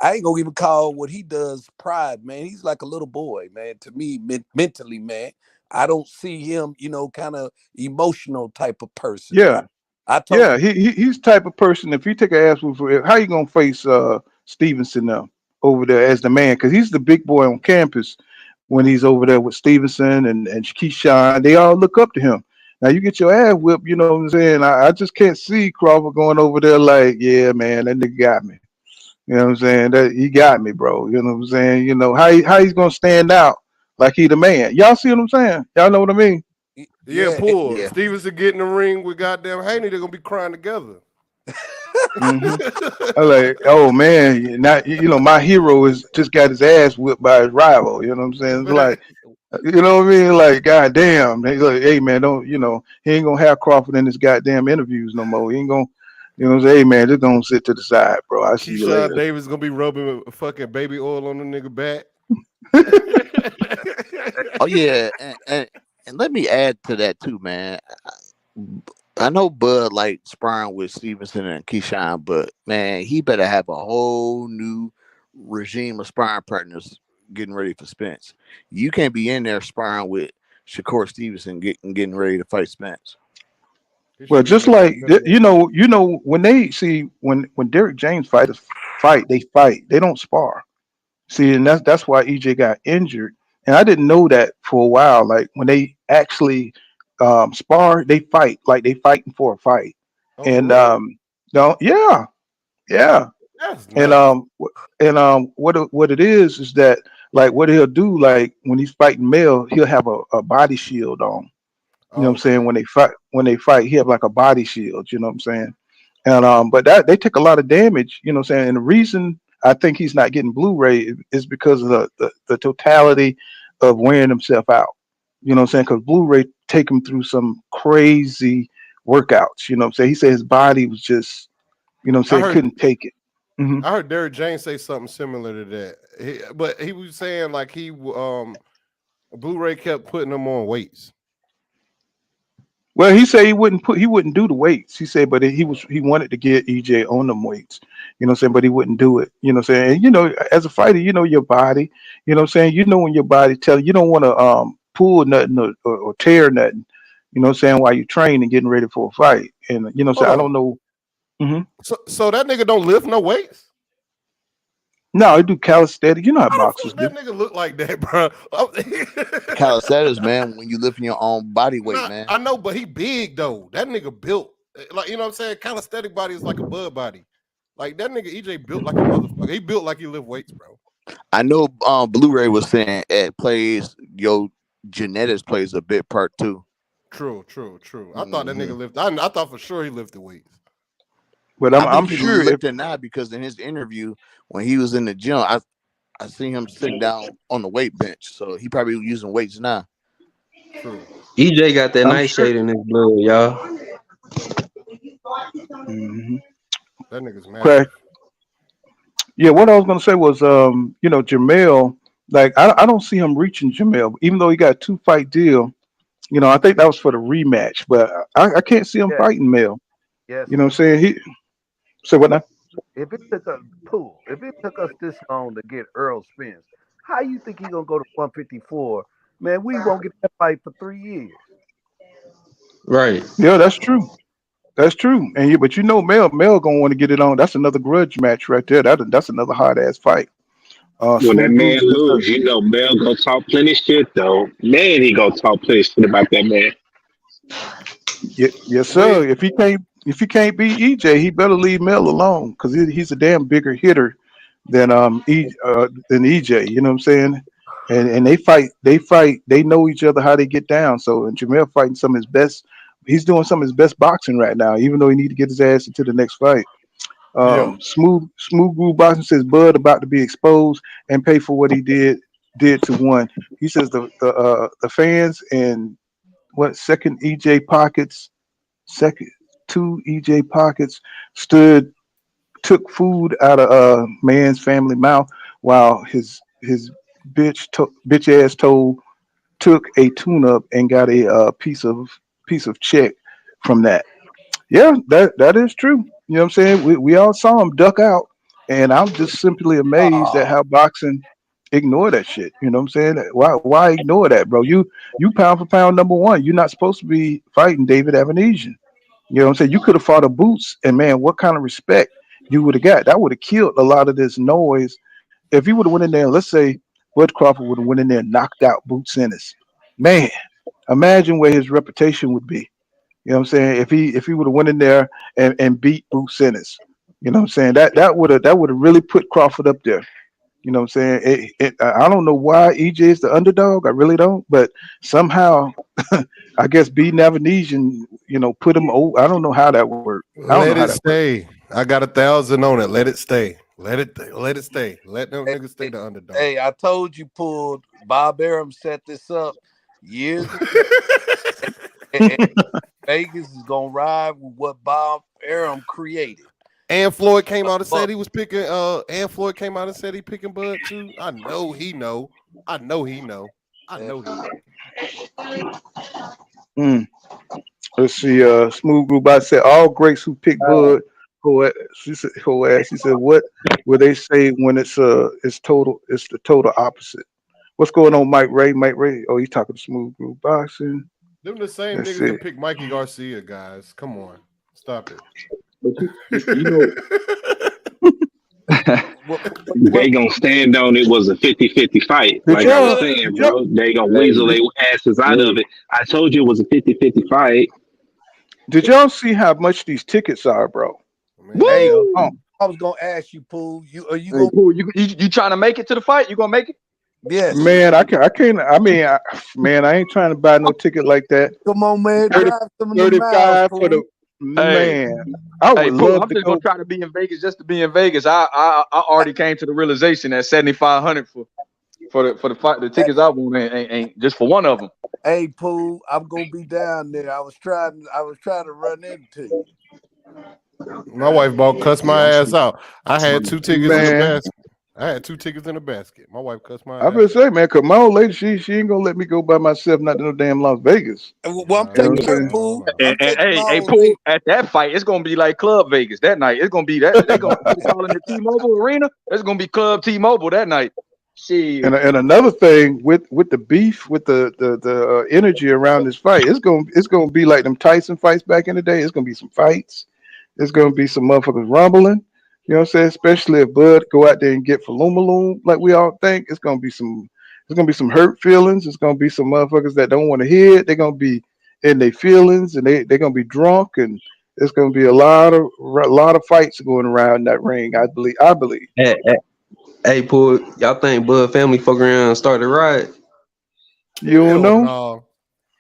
[SPEAKER 8] I ain't gonna even call what he does pride, man. He's like a little boy, man. To me, mentally, man. I don't see him, kind of emotional type of person, man.
[SPEAKER 1] yeah,
[SPEAKER 8] I told
[SPEAKER 1] yeah. He's the type of person. If you take an ass whooping, how you gonna face Stevenson now over there as the man? Because he's the big boy on campus when he's over there with Stevenson and Keyshawn. They all look up to him. Now you get your ass whipped. You know what I'm saying? I just can't see Crawford going over there like, yeah, man, that nigga got me. You know what I'm saying? That he got me, bro. You know what I'm saying? How he's gonna stand out like he the man. Y'all see what I'm saying? Y'all know what I mean?
[SPEAKER 16] Yeah,
[SPEAKER 8] yeah,
[SPEAKER 16] pull.
[SPEAKER 11] Yeah,
[SPEAKER 16] Stevenson get in the ring with goddamn Haney, they're gonna be crying together.
[SPEAKER 1] Hmm. I like, oh man, not my hero is just got his ass whipped by his rival. You know what I'm saying? It's like, you know what I mean? Like, goddamn, they like, hey man, don't he ain't gonna have Crawford in his goddamn interviews no more. He ain't gonna, say, hey man, just gonna sit to the side, bro. I see you
[SPEAKER 16] Keyshawn
[SPEAKER 1] later.
[SPEAKER 16] Davis gonna be rubbing fucking baby oil on the nigga back.
[SPEAKER 11] oh yeah, and let me add to that too, man. I know Bud like sparring with Stevenson and Keyshawn, but man, he better have a whole new regime of sparring partners getting ready for Spence. You can't be in there sparring with Shakur Stevenson getting ready to fight Spence.
[SPEAKER 16] His
[SPEAKER 1] Well,
[SPEAKER 16] shit gonna
[SPEAKER 1] just
[SPEAKER 16] be like
[SPEAKER 1] like
[SPEAKER 16] middleweight.
[SPEAKER 1] when they see when Derek James fighters fight, they fight. They don't spar. See, and that's why EJ got injured. And I didn't know that for a while. Like when they actually spar. They fight like they fighting for a fight.
[SPEAKER 16] Oh, for
[SPEAKER 1] And
[SPEAKER 16] real?
[SPEAKER 1] no, yeah, yeah.
[SPEAKER 16] That's
[SPEAKER 1] And
[SPEAKER 16] nuts.
[SPEAKER 1] what it is that like what he'll do like when he's fighting male, he'll have a body shield on. You know what I'm saying?
[SPEAKER 16] Okay.
[SPEAKER 1] When they fight, he have like a body shield, you know what I'm saying? And but that they take a lot of damage, you know what I'm saying? And the reason I think he's not getting Blu-ray is because of the totality of wearing himself out. You know what I'm saying? Because Blu-ray take him through some crazy workouts, you know what I'm saying? He said his body was just, you know what I'm
[SPEAKER 16] I
[SPEAKER 1] saying,
[SPEAKER 16] heard
[SPEAKER 1] couldn't take it. Hmm.
[SPEAKER 16] I heard Derrick James say something similar to that. But he was saying like Blu-ray kept putting him on weights.
[SPEAKER 1] Well, he said he wouldn't do the weights. He said, but he wanted to get EJ on them weights. You know what I'm saying? But he wouldn't do it. You know what I'm saying? And, as a fighter, you know your body. You know what I'm saying? You know when your body tell you don't want to pull nothing or tear nothing. You know what I'm saying? While you train and getting ready for a fight. And you know what I'm
[SPEAKER 16] Hold
[SPEAKER 1] saying? I
[SPEAKER 16] on.
[SPEAKER 1] don't know. Hmm.
[SPEAKER 16] So that nigga don't lift no weights?
[SPEAKER 1] No, I do calisthenics. You know how
[SPEAKER 16] How the
[SPEAKER 1] boxers
[SPEAKER 16] fuck
[SPEAKER 1] do.
[SPEAKER 16] that nigga look like that, bro?
[SPEAKER 11] Calisthenics, man, when you lifting your own body weight,
[SPEAKER 16] Nah,
[SPEAKER 11] man.
[SPEAKER 16] I know, but he big though. That nigga built like you know what I'm saying. Calisthenic body is like a bud body. Like that nigga EJ built like a motherfucker. He built like he lift weights, bro.
[SPEAKER 11] I know Blu-ray was saying it plays your genetics plays a big part too.
[SPEAKER 16] True, true, true. I thought that
[SPEAKER 11] Hmm
[SPEAKER 16] nigga lifted. I thought for sure he lifted weights.
[SPEAKER 1] But
[SPEAKER 11] I
[SPEAKER 1] I'm
[SPEAKER 11] think he
[SPEAKER 1] sure if
[SPEAKER 11] lifted now because in his interview when he was in the gym, I seen him sitting down on the weight bench, so he probably using weights now.
[SPEAKER 16] True.
[SPEAKER 10] EJ got that
[SPEAKER 1] I'm sure.
[SPEAKER 10] nightshade in his blood, y'all.
[SPEAKER 1] Hmm.
[SPEAKER 16] That nigga's
[SPEAKER 1] Okay.
[SPEAKER 16] massive.
[SPEAKER 1] Yeah, what I was gonna say was, Jamel. Like, I don't see him reaching Jamel, even though he got a 2 fight deal. I think that was for the rematch, but I can't see him
[SPEAKER 8] Yes,
[SPEAKER 1] fighting Mel.
[SPEAKER 8] yes,
[SPEAKER 1] You know
[SPEAKER 8] sir.
[SPEAKER 1] what I'm saying? He say what now?
[SPEAKER 8] If it took us this long to get Earl Spence, how you think he gonna go to 154? Man, we won't get that fight for 3 years.
[SPEAKER 10] Right.
[SPEAKER 1] Yeah, that's true. That's true. And but Mel gonna want to get it on. That's another grudge match right there. That's another hard ass fight.
[SPEAKER 13] When that
[SPEAKER 1] Smooth
[SPEAKER 13] man
[SPEAKER 1] moves against the.
[SPEAKER 13] lose, Bell gonna talk plenty shit though. Man, he gonna talk plenty shit about that man.
[SPEAKER 1] Yes, sir.
[SPEAKER 16] When
[SPEAKER 1] If he can't beat EJ, he better leave Mel alone because he's a damn bigger hitter than EJ. You know what I'm saying? And they fight. They know each other how they get down. So and Jamel fighting some of his best. He's doing some of his best boxing right now, even though he need to get his ass into the next fight.
[SPEAKER 16] yeah.
[SPEAKER 1] Smooth Groove Boxing says Bud about to be exposed and pay for what he did to one. He says the fans and what second EJ Pockets second two EJ Pockets stood took food out of man's family mouth while his bitch ass took a tune up and got a piece of check from that. Yeah, that is true. You know what I'm saying? We all saw him duck out, and I'm just simply amazed at
[SPEAKER 11] Oh,
[SPEAKER 1] how boxing ignore that shit. You know what I'm saying? Why ignore that, bro? You pound for pound number one. You're not supposed to be fighting David Avenesian. You know what I'm saying? You could have fought a Boots, and man, what kind of respect you would have got? That would have killed a lot of this noise. If he would have went in there, let's say Bud Crawford would have went in there and knocked out Boots Ennis. Man, imagine where his reputation would be. You know what I'm saying? If he would have went in there and beat Boots Ennis, you know what I'm saying? That would have really put Crawford up there. You know what I'm saying? I don't know why EJ is the underdog. I really don't. But somehow, I guess beating Avenesian, put him. Oh, I don't know how that would work. I don't know
[SPEAKER 16] Let
[SPEAKER 1] how
[SPEAKER 16] it
[SPEAKER 1] that works.
[SPEAKER 16] stay. I got 1,000 on it. Let it stay. Let it stay. Let them
[SPEAKER 8] Hey,
[SPEAKER 16] niggas stay the underdog.
[SPEAKER 8] hey, I told you, pulled Bob Arum set this up years ago. And Vegas is gonna ride with what Bob Arum created.
[SPEAKER 16] And Floyd came out and
[SPEAKER 8] But
[SPEAKER 16] said he was picking. And Floyd came out and said he picking Bud too. I know he know. I know he know. I know he know.
[SPEAKER 1] Mm. Let's see. Smooth Group. I said all greats who pick Bud. She said, "Ho ass." She said, "What will they say when it's total? It's the total opposite." What's going on, Mike Ray? Mike Ray. Oh, he's talking to Smooth Group Boxing.
[SPEAKER 16] Them the same
[SPEAKER 1] Let's
[SPEAKER 16] niggas
[SPEAKER 1] see.
[SPEAKER 16] that picked Mikey Garcia, guys. Come on, stop it.
[SPEAKER 13] But you know, They gonna stand on it was a 50-50 fight.
[SPEAKER 1] Did
[SPEAKER 13] Like I was
[SPEAKER 1] y'all?
[SPEAKER 13] saying,
[SPEAKER 1] Did y'all?
[SPEAKER 13] bro. They gonna
[SPEAKER 10] Hey,
[SPEAKER 13] weasel their asses out of
[SPEAKER 10] hey,
[SPEAKER 13] it. I told you it was a 50-50 fight.
[SPEAKER 1] Did y'all see how much these tickets are, bro?
[SPEAKER 8] Hey,
[SPEAKER 16] Man,
[SPEAKER 1] Oh
[SPEAKER 8] I was gonna ask you, Pooh. Are you
[SPEAKER 15] Hey,
[SPEAKER 8] gonna?
[SPEAKER 15] cool. You trying to make it to the fight? You gonna make it?
[SPEAKER 8] Yes.
[SPEAKER 1] man, I can't. I mean, man, I ain't trying to buy no ticket like that.
[SPEAKER 8] Come on, man.
[SPEAKER 1] 30,
[SPEAKER 8] Drive some of them miles,
[SPEAKER 1] 35 for the
[SPEAKER 8] Pooh.
[SPEAKER 15] Hey,
[SPEAKER 1] man. I
[SPEAKER 15] hey,
[SPEAKER 1] would
[SPEAKER 15] Pooh,
[SPEAKER 1] love
[SPEAKER 15] I'm
[SPEAKER 1] to
[SPEAKER 15] just gonna
[SPEAKER 1] go.
[SPEAKER 15] try to be in Vegas just to be in Vegas. I already came to the realization that 7,500 for the fight, the tickets I want ain't just for one of them.
[SPEAKER 8] Hey, Pooh, I'm gonna be down there. I was trying to run into you.
[SPEAKER 16] my wife bought cussed my ass out. I had
[SPEAKER 10] man.
[SPEAKER 16] 2 tickets in the
[SPEAKER 1] Man,
[SPEAKER 16] basket. I had 2 tickets in the basket. My wife cussed my
[SPEAKER 1] I
[SPEAKER 16] ass
[SPEAKER 1] better say, man, cause my old lady, she ain't gonna let me go by myself, not to no damn Las Vegas.
[SPEAKER 8] Well, I'm
[SPEAKER 16] out.
[SPEAKER 1] You know
[SPEAKER 8] taking
[SPEAKER 1] what
[SPEAKER 8] her,
[SPEAKER 1] I'm saying?
[SPEAKER 8] Pooh.
[SPEAKER 15] And,
[SPEAKER 8] I'm
[SPEAKER 15] and
[SPEAKER 8] taking
[SPEAKER 15] hey,
[SPEAKER 8] my
[SPEAKER 15] hey,
[SPEAKER 8] old lady.
[SPEAKER 15] Pooh, at that fight, it's gonna be like Club Vegas that night. It's gonna be that they gonna it's all in the T-Mobile arena. It's gonna be Club T-Mobile that night. Shit.
[SPEAKER 1] And another thing with the beef, with the energy around this fight, it's gonna be like them Tyson fights back in the day. It's gonna be some fights. There's gonna be some motherfuckers rumbling. You know what I'm saying? Especially if Bud go out there and get Falumaloom like we all think. It's gonna be some hurt feelings. It's gonna be some motherfuckers that don't want to hear it. They're gonna be in their feelings and they're gonna be drunk and there's gonna be a lot of fights going around that ring. I believe.
[SPEAKER 10] Hey, Pooh, y'all think Bud family fuck around and start a riot?
[SPEAKER 1] You don't
[SPEAKER 16] Hell
[SPEAKER 1] know?
[SPEAKER 16] no.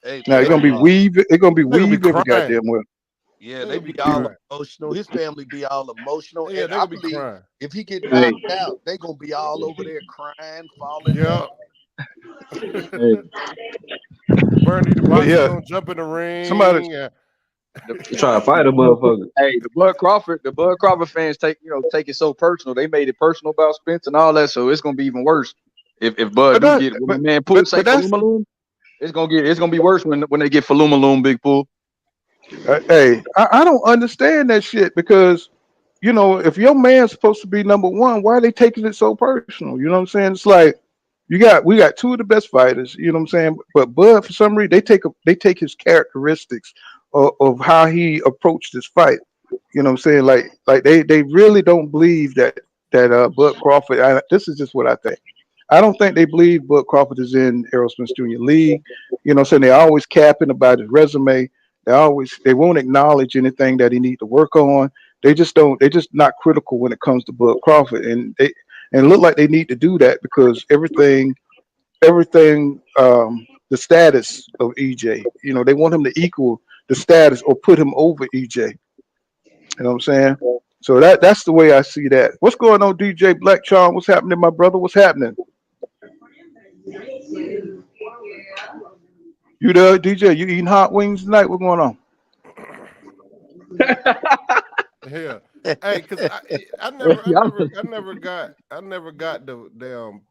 [SPEAKER 8] Hey,
[SPEAKER 1] Now it's
[SPEAKER 16] Hell
[SPEAKER 1] gonna be
[SPEAKER 16] no.
[SPEAKER 1] weave. It's gonna be
[SPEAKER 16] They gonna be
[SPEAKER 1] weave every
[SPEAKER 16] crying.
[SPEAKER 1] goddamn well.
[SPEAKER 8] yeah,
[SPEAKER 16] They
[SPEAKER 8] they
[SPEAKER 16] gonna be
[SPEAKER 8] be all
[SPEAKER 16] crying.
[SPEAKER 8] emotional. His family be all emotional,
[SPEAKER 16] Yeah,
[SPEAKER 8] and
[SPEAKER 16] they
[SPEAKER 8] I
[SPEAKER 16] gonna be
[SPEAKER 8] believe
[SPEAKER 16] crying.
[SPEAKER 8] if he get
[SPEAKER 13] Hey,
[SPEAKER 8] knocked out, they gonna be all over there crying, falling down.
[SPEAKER 16] Yeah.
[SPEAKER 13] hey,
[SPEAKER 16] Bernie the
[SPEAKER 1] But
[SPEAKER 16] boxer
[SPEAKER 1] yeah,
[SPEAKER 16] gonna jump in the
[SPEAKER 1] somebody.
[SPEAKER 16] ring.
[SPEAKER 15] The,
[SPEAKER 10] You try to fight a
[SPEAKER 15] the
[SPEAKER 10] motherfucker.
[SPEAKER 15] hey, the Bud Crawford fans take it so personal. They made it personal about Spence and all that, so it's gonna be even worse if Bud
[SPEAKER 1] But
[SPEAKER 15] do
[SPEAKER 1] that.
[SPEAKER 15] get what my man Pooh say
[SPEAKER 1] But that's.
[SPEAKER 15] Falumaloom. It's gonna be worse when they get Falumaloom, Big Pooh.
[SPEAKER 1] Hey, I don't understand that shit because if your man's supposed to be number one, why are they taking it so personal? You know what I'm saying? It's like we got two of the best fighters. You know what I'm saying? But Bud, for some reason, they take his characteristics of how he approached this fight. You know what I'm saying? Like they really don't believe that Bud Crawford. This is just what I think. I don't think they believe Bud Crawford is in Errol Spence Jr. League. You know what I'm saying? They're always capping about his resume. They won't acknowledge anything that he need to work on. They just don't. They're just not critical when it comes to Bud Crawford, and it look like they need to do that because everything the status of EJ. They want him to equal the status or put him over EJ. You know what I'm saying? So that's the way I see that. What's going on, DJ Black Charm? What's happening, my brother? What's happening? You there, DJ? You eating hot wings tonight? What's going on?
[SPEAKER 16] Yeah. Hey, cause I never got the damn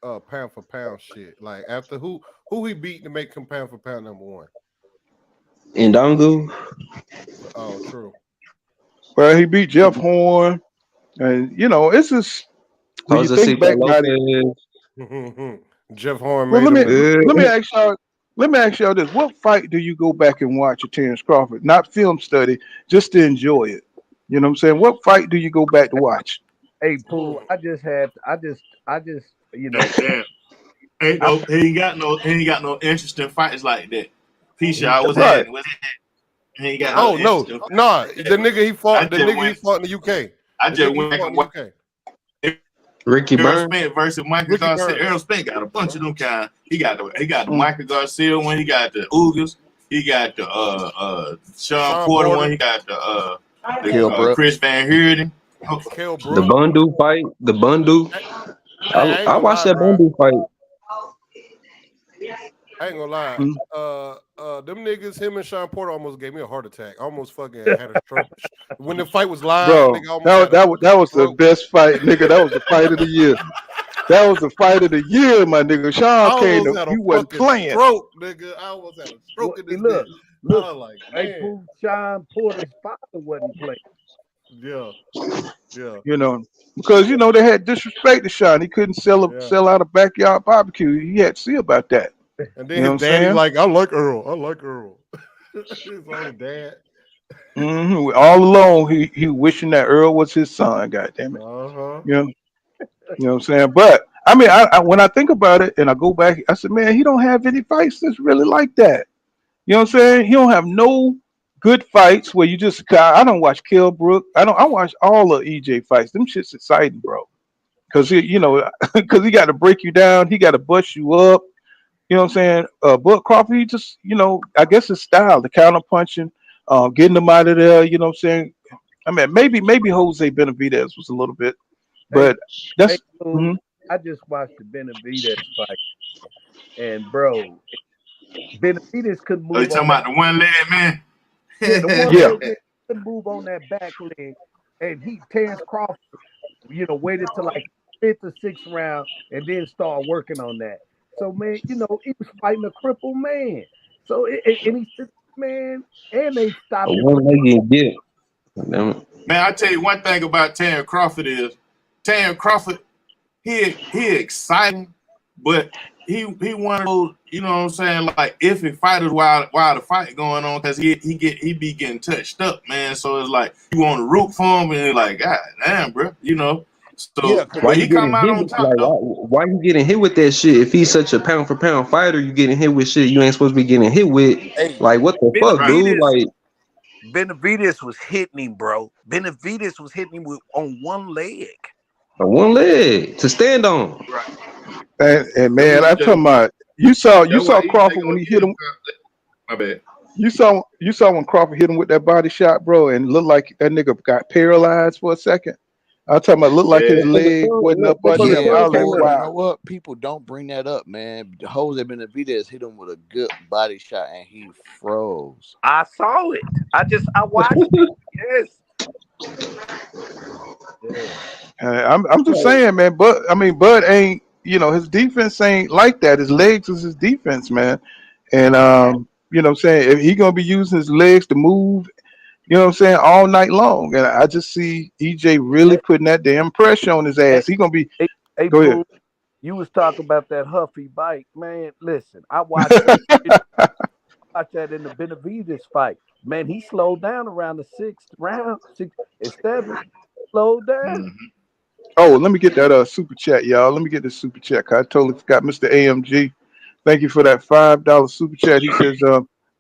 [SPEAKER 16] pound for pound shit. Like after who he beat to make him pound for pound number one.
[SPEAKER 10] Ndongo.
[SPEAKER 16] Oh, true.
[SPEAKER 1] Well, he beat Jeff Horn, and it's just when you
[SPEAKER 10] Jose
[SPEAKER 1] think
[SPEAKER 10] Cito
[SPEAKER 1] back about it.
[SPEAKER 10] Lopez.
[SPEAKER 16] Jeff Horn
[SPEAKER 1] Well,
[SPEAKER 16] made
[SPEAKER 1] let me
[SPEAKER 16] him
[SPEAKER 1] let me
[SPEAKER 10] Uh,
[SPEAKER 1] ask y'all. Let me ask y'all this: what fight do you go back and watch of Terrence Crawford? Not film study, just to enjoy it. You know what I'm saying? What fight do you go back to watch?
[SPEAKER 8] Hey, Pooh, I just,
[SPEAKER 14] Damn. Ain't
[SPEAKER 8] I,
[SPEAKER 14] no he ain't got no interesting fights like that. P I was
[SPEAKER 1] Right.
[SPEAKER 14] in he ain't got no
[SPEAKER 16] Oh no,
[SPEAKER 14] interesting fights
[SPEAKER 16] nah.
[SPEAKER 14] like
[SPEAKER 16] The
[SPEAKER 14] that.
[SPEAKER 16] nigga he
[SPEAKER 14] I
[SPEAKER 16] fought. The
[SPEAKER 14] just
[SPEAKER 16] nigga he
[SPEAKER 14] went
[SPEAKER 16] fought in the UK.
[SPEAKER 14] I
[SPEAKER 16] The
[SPEAKER 14] just
[SPEAKER 16] nigga he
[SPEAKER 14] went back
[SPEAKER 16] fought
[SPEAKER 14] and
[SPEAKER 16] in the
[SPEAKER 14] watched
[SPEAKER 16] UK.
[SPEAKER 10] Ricky
[SPEAKER 14] Errol
[SPEAKER 10] Byrne.
[SPEAKER 14] Spence versus Michael
[SPEAKER 16] Ricky
[SPEAKER 14] Garcia.
[SPEAKER 16] Burns.
[SPEAKER 14] Errol Spence got a bunch of them kind. He got the
[SPEAKER 1] Mm.
[SPEAKER 14] Michael Garcia one. He got the Ugas. He got the Sean
[SPEAKER 16] Sean
[SPEAKER 14] Porter one.
[SPEAKER 16] Porter,
[SPEAKER 14] He got
[SPEAKER 8] Kell
[SPEAKER 14] the
[SPEAKER 8] Brook.
[SPEAKER 14] Chris Van Heerden. Oh,
[SPEAKER 16] Kell
[SPEAKER 10] The
[SPEAKER 16] Brook.
[SPEAKER 10] Bundu fight. The Bundu.
[SPEAKER 16] Hey, I ain't
[SPEAKER 10] I
[SPEAKER 16] gonna
[SPEAKER 10] watched
[SPEAKER 16] lie,
[SPEAKER 10] that
[SPEAKER 16] bro.
[SPEAKER 10] Bundu fight.
[SPEAKER 16] I ain't gonna lie.
[SPEAKER 10] Mm.
[SPEAKER 16] Them niggas, him and Sean Porter almost gave me a heart attack. I almost fucking had a stroke. When the fight was live,
[SPEAKER 1] Bro,
[SPEAKER 16] nigga, I almost
[SPEAKER 1] that,
[SPEAKER 16] had a fucking
[SPEAKER 1] that was the
[SPEAKER 16] stroke.
[SPEAKER 1] best fight, nigga. That was the fight of the year. That was the fight of the year, my nigga. Sean
[SPEAKER 16] I
[SPEAKER 1] came
[SPEAKER 16] almost
[SPEAKER 1] to,
[SPEAKER 16] had a
[SPEAKER 1] you wasn't
[SPEAKER 16] fucking
[SPEAKER 1] playing.
[SPEAKER 16] stroke, nigga. I almost had a
[SPEAKER 8] Well,
[SPEAKER 16] stroke in
[SPEAKER 8] hey,
[SPEAKER 16] this bitch.
[SPEAKER 8] look,
[SPEAKER 16] I was like,
[SPEAKER 8] hey,
[SPEAKER 16] man,
[SPEAKER 8] Pooh, Sean Porter's father wasn't playing.
[SPEAKER 16] yeah, yeah,
[SPEAKER 1] You know, because they had disrespected Sean. He couldn't
[SPEAKER 16] yeah.
[SPEAKER 1] sell out a backyard barbecue. He had to see about that.
[SPEAKER 16] And
[SPEAKER 1] You
[SPEAKER 16] then
[SPEAKER 1] know
[SPEAKER 16] his
[SPEAKER 1] what I'm
[SPEAKER 16] daddy
[SPEAKER 1] saying?
[SPEAKER 16] like, I like Earl. His only dad.
[SPEAKER 1] All along, he wishing that Earl was his son. God damn it.
[SPEAKER 16] Uh-huh.
[SPEAKER 1] You know, you know what I'm saying? But I mean, when I think about it and I go back, I said, man, he don't have any fights that's really like that. You know what I'm saying? He don't have no good fights where you just. I don't watch Kill Brook. I watch all of EJ fights. Them shit's exciting, bro. Because because he got to break you down. He got to bust you up. You know what I'm saying? But Crawford, he just, I guess his style, the counter punching, getting them out of there. You know what I'm saying? I mean, maybe Jose Benavidez was a little bit,
[SPEAKER 8] Hey,
[SPEAKER 1] but that's.
[SPEAKER 8] hey, dude,
[SPEAKER 1] Mhm.
[SPEAKER 8] I just watched the Benavidez fight, and bro, Benavidez couldn't
[SPEAKER 14] Are you
[SPEAKER 8] move
[SPEAKER 14] talking
[SPEAKER 8] on that.
[SPEAKER 14] about the one leg man?
[SPEAKER 8] Yeah, the one
[SPEAKER 1] Yeah.
[SPEAKER 8] leg man couldn't move on that back leg, and Terrence Crawford, waited till like fifth or sixth round and then start working on that. So man, he was fighting a crippled man. So and he said, man, and they
[SPEAKER 10] A
[SPEAKER 8] stopped it for
[SPEAKER 10] one legged get. Damn it.
[SPEAKER 14] Man, I tell you one thing about Terrence Crawford is Terrence Crawford, he exciting, but he one of those, you know what I'm saying, like iffy fighters while the fight going on, because he be getting touched up, man. So it's like you want to root for him and like, God damn, bro,
[SPEAKER 16] Yeah,
[SPEAKER 14] So,
[SPEAKER 16] because
[SPEAKER 10] Why
[SPEAKER 14] but
[SPEAKER 10] you
[SPEAKER 14] he come
[SPEAKER 10] getting
[SPEAKER 14] out
[SPEAKER 10] hit
[SPEAKER 14] on
[SPEAKER 10] with
[SPEAKER 14] top
[SPEAKER 10] like
[SPEAKER 14] though.
[SPEAKER 10] why you getting hit with that shit? If he's such a pound for pound fighter, you getting hit with shit you ain't supposed to be getting hit with.
[SPEAKER 8] hey,
[SPEAKER 10] Like what the fuck,
[SPEAKER 14] Right.
[SPEAKER 10] dude?
[SPEAKER 8] Benavidez.
[SPEAKER 10] Like
[SPEAKER 8] Benavidez was hitting him, bro. Benavidez was hitting him on one leg.
[SPEAKER 10] a one leg to stand on.
[SPEAKER 14] Right.
[SPEAKER 1] And
[SPEAKER 14] That's
[SPEAKER 1] man,
[SPEAKER 14] what
[SPEAKER 1] I'm
[SPEAKER 14] EJ.
[SPEAKER 1] talking about. You saw
[SPEAKER 14] That's what EJ
[SPEAKER 1] Crawford when
[SPEAKER 14] gonna
[SPEAKER 1] he hit
[SPEAKER 14] get him.
[SPEAKER 1] him.
[SPEAKER 14] My bad.
[SPEAKER 1] You saw when Crawford hit him with that body shot, bro, and looked like that nigga got paralyzed for a second. I'm talking about looked like his
[SPEAKER 14] Yeah.
[SPEAKER 1] leg wasn't up
[SPEAKER 10] That
[SPEAKER 1] under
[SPEAKER 10] brother
[SPEAKER 1] him.
[SPEAKER 11] Yeah,
[SPEAKER 10] still
[SPEAKER 1] I was like,
[SPEAKER 10] came
[SPEAKER 11] Ford.
[SPEAKER 10] up.
[SPEAKER 11] You
[SPEAKER 1] wow.
[SPEAKER 11] know what? People don't bring that up, man. Jose Benavidez hit him with a good body shot, and he froze.
[SPEAKER 8] I saw it. I watched it. Yes. Yeah.
[SPEAKER 1] I'm just saying, man. But I mean, Bud ain't. His defense ain't like that. His legs is his defense, man. And what I'm saying, if he gonna be using his legs to move, what I'm saying, all night long. And I just see EJ really
[SPEAKER 8] Hey,
[SPEAKER 1] putting that damn pressure on his
[SPEAKER 8] hey,
[SPEAKER 1] ass. He gonna be.
[SPEAKER 8] hey, hey,
[SPEAKER 1] Go ahead.
[SPEAKER 8] Pooh, you was talking about that Huffy bike, man. Listen, I watched that. Watched that in the Benavidez fight. Man, he slowed down around the sixth round, 6 and 7. Slowed down.
[SPEAKER 14] Mm-hmm.
[SPEAKER 1] Oh, let me get that super chat, y'all. Let me get this super chat. 'Cause I totally forgot, Mr. AMG. Thank you for that $5 super chat. He says,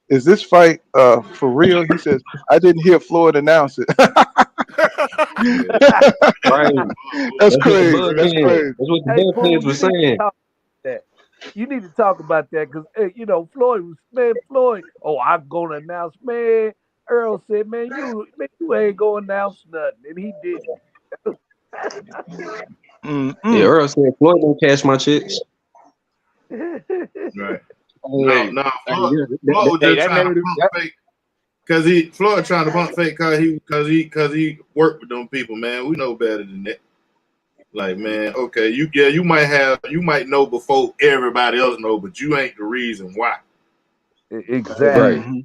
[SPEAKER 1] "Is this fight for real?" He says, "I didn't hear Floyd announce it."
[SPEAKER 10] Right.
[SPEAKER 1] That's
[SPEAKER 10] That's what the
[SPEAKER 1] crazy.
[SPEAKER 10] bug
[SPEAKER 1] That's
[SPEAKER 10] heads.
[SPEAKER 1] crazy.
[SPEAKER 10] That's what the
[SPEAKER 8] Hey,
[SPEAKER 10] bug
[SPEAKER 8] Pooh,
[SPEAKER 10] heads
[SPEAKER 8] you
[SPEAKER 10] were
[SPEAKER 8] need to
[SPEAKER 10] saying.
[SPEAKER 8] talk about that. You need to talk about that because Floyd was Floyd. Oh, I'm gonna announce, man. Earl said, you ain't gonna announce nothing, and he didn't.
[SPEAKER 10] Yeah,
[SPEAKER 1] Mm-mm.
[SPEAKER 10] Earl said Floyd don't cash my checks.
[SPEAKER 14] Right. No,
[SPEAKER 15] Hey,
[SPEAKER 14] no.
[SPEAKER 15] hey,
[SPEAKER 14] Floyd was
[SPEAKER 15] hey,
[SPEAKER 14] just
[SPEAKER 15] that
[SPEAKER 14] trying to
[SPEAKER 15] narrative.
[SPEAKER 14] pump fake. Floyd trying to pump fake cause he worked with them people, man. We know better than that. Like, man, okay, you might know before everybody else know, but you ain't the reason why.
[SPEAKER 8] Exactly.
[SPEAKER 10] Right.
[SPEAKER 1] Mm-hmm.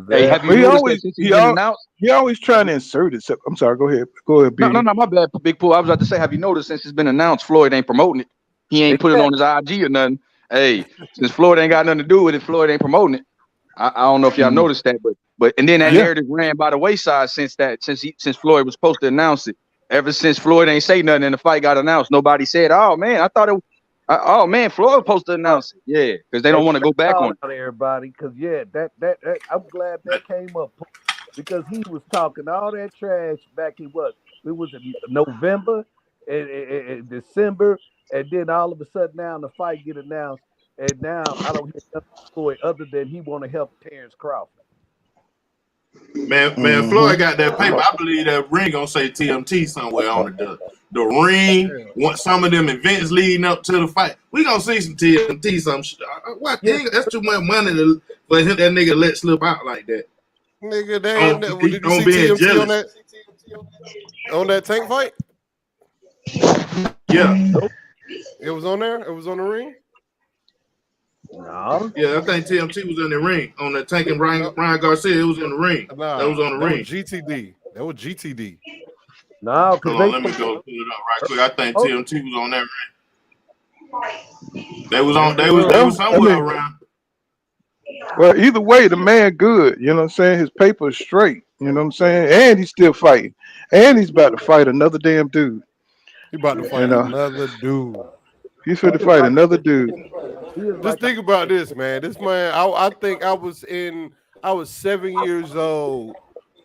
[SPEAKER 15] Hey, have you
[SPEAKER 1] But
[SPEAKER 8] Exactly.
[SPEAKER 15] noticed that since it's been announced?
[SPEAKER 1] he always
[SPEAKER 15] Have
[SPEAKER 1] trying
[SPEAKER 15] you,
[SPEAKER 1] to insert it. So, I'm sorry. Go ahead. Go ahead,
[SPEAKER 15] no, no,
[SPEAKER 1] Beatty.
[SPEAKER 15] no, my bad, Big Pool. I was about to say, have you noticed since it's been announced, Floyd ain't promoting it. He ain't put it
[SPEAKER 8] Exactly.
[SPEAKER 15] on his IG or nothing. Hey, since Floyd ain't got nothing to do with it, Floyd ain't promoting it. I don't know if y'all
[SPEAKER 1] Mm.
[SPEAKER 15] noticed that, but and then that
[SPEAKER 1] Yeah.
[SPEAKER 15] narrative ran by the wayside since Floyd was supposed to announce it. Ever since Floyd ain't say nothing and the fight got announced, nobody said, "Oh man, I thought it." Oh man, Floyd was supposed to
[SPEAKER 8] Oh,
[SPEAKER 15] announce it. Yeah, because they
[SPEAKER 8] hey,
[SPEAKER 15] don't want to go back
[SPEAKER 8] call
[SPEAKER 15] on it.
[SPEAKER 8] out everybody because that I'm glad that came up because he was talking all that trash back in what it was in November and December, and then all of a sudden now the fight get announced, and now I don't hear nothing from Floyd other than he want to help Terrence Crawford.
[SPEAKER 14] Man,
[SPEAKER 1] Mm-hmm.
[SPEAKER 14] Floyd got that paper. I believe that ring gonna say TMT somewhere on it. The ring, want some of them events leading up to the fight. We gonna see some TMT, some shit. What?
[SPEAKER 8] Yes,
[SPEAKER 14] That's too much money for him, that nigga let slip out like that.
[SPEAKER 16] Nigga, they ain't.
[SPEAKER 14] He
[SPEAKER 16] Did you
[SPEAKER 14] on
[SPEAKER 16] see
[SPEAKER 14] being
[SPEAKER 16] TMT
[SPEAKER 14] jealous.
[SPEAKER 16] on that tank fight?
[SPEAKER 14] Yeah,
[SPEAKER 16] It was on there. It was on the ring.
[SPEAKER 8] no,
[SPEAKER 14] yeah. I think TMT was in the ring on the tank and Ryan,
[SPEAKER 16] No,
[SPEAKER 14] Ryan Garcia. It was in the ring. That was
[SPEAKER 16] nah,
[SPEAKER 14] on the
[SPEAKER 16] that was
[SPEAKER 14] ring.
[SPEAKER 16] GTD. That was GTD.
[SPEAKER 8] no, because
[SPEAKER 14] Hold on,
[SPEAKER 8] they
[SPEAKER 14] let me go pull it up right quick. I think
[SPEAKER 8] oh,
[SPEAKER 14] TMT was on that ring. They was on.
[SPEAKER 16] Yes, it
[SPEAKER 14] They
[SPEAKER 16] was.
[SPEAKER 14] was
[SPEAKER 1] Well, I
[SPEAKER 14] somewhere
[SPEAKER 1] mean,
[SPEAKER 14] around.
[SPEAKER 1] either way, the man good. You know what I'm saying? His paper is straight. You know what I'm saying? And he's still fighting. And he's about to fight another damn dude.
[SPEAKER 16] He about to fight
[SPEAKER 1] And
[SPEAKER 16] another dude.
[SPEAKER 1] he's fit to fight another dude.
[SPEAKER 16] Just think about this, man. This man, I think I was 7 years old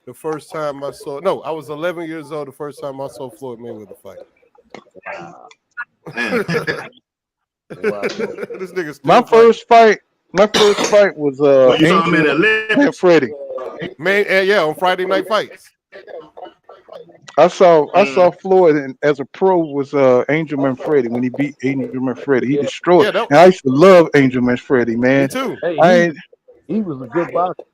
[SPEAKER 16] the first time I saw. No, I was 11 years old the first time I saw Floyd Mayweather fight. This nigga still
[SPEAKER 1] My first fight was
[SPEAKER 14] you saw him in
[SPEAKER 1] Angel
[SPEAKER 14] Olympics?
[SPEAKER 1] and Freddie.
[SPEAKER 16] Man, yeah, on Friday Night Fights.
[SPEAKER 1] I saw Floyd as a pro was Angel Manfredi when he beat Angel Manfredi. He destroyed.
[SPEAKER 16] Yeah,
[SPEAKER 1] And I used to love Angel Manfredi, man.
[SPEAKER 16] Me too.
[SPEAKER 8] Hey, he was a good boxer.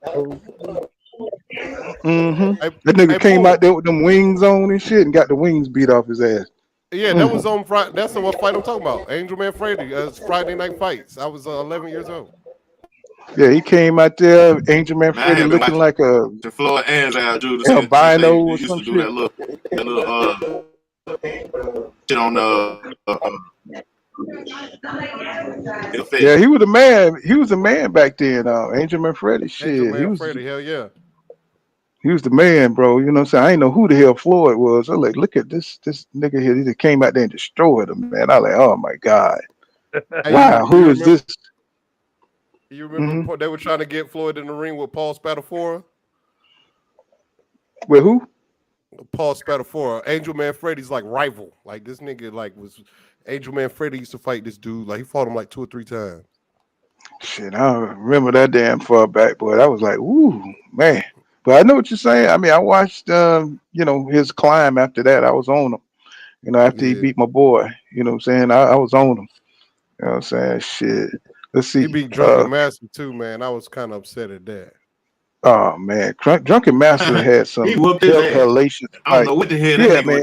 [SPEAKER 1] That nigga came out there with them wings on and shit and got the wings beat off his ass.
[SPEAKER 16] Yeah, that was on Friday. That's what fight I'm talking about. Angel Manfredi. It's Friday Night Fights. I was 11 years old.
[SPEAKER 1] Yeah, he came out there, Angel Manfredi, looking like a
[SPEAKER 14] The Floyd and Judas
[SPEAKER 1] albino or
[SPEAKER 14] used
[SPEAKER 1] some
[SPEAKER 14] to do
[SPEAKER 1] shit.
[SPEAKER 14] that little shit on
[SPEAKER 1] Yeah, he was a man. He was a man back then. Angel Manfredi, shit.
[SPEAKER 16] Angel Manfredi, hell yeah.
[SPEAKER 1] He was the man, bro. You know what I'm saying? I didn't know who the hell Floyd was. I was like, look at this nigga here. He just came out there and destroyed him, man. I was like, oh my God. Wow, who is this?
[SPEAKER 16] You remember they were trying to get Floyd in the ring with Paul Spadafora?
[SPEAKER 1] With who?
[SPEAKER 16] Paul Spadafora. Angel Manfredi's like rival. Like this nigga was Angel Manfredi used to fight this dude. Like he fought him like 2 or 3 times.
[SPEAKER 1] Shit, I don't remember that damn far back, boy. I was like, ooh, man. But I know what you're saying. I mean, I watched, his climb after that. I was on him. You know, after he beat my boy. You know what I'm saying? I was on him. You know what I'm saying? Shit. Let's see.
[SPEAKER 16] He beat Drunken Master too, man. I was kind of upset at that.
[SPEAKER 1] Oh man, Drunken Master had some
[SPEAKER 14] he whooped his ass.
[SPEAKER 1] hellacious.
[SPEAKER 14] I don't know what the hell that nigga
[SPEAKER 1] man.
[SPEAKER 14] was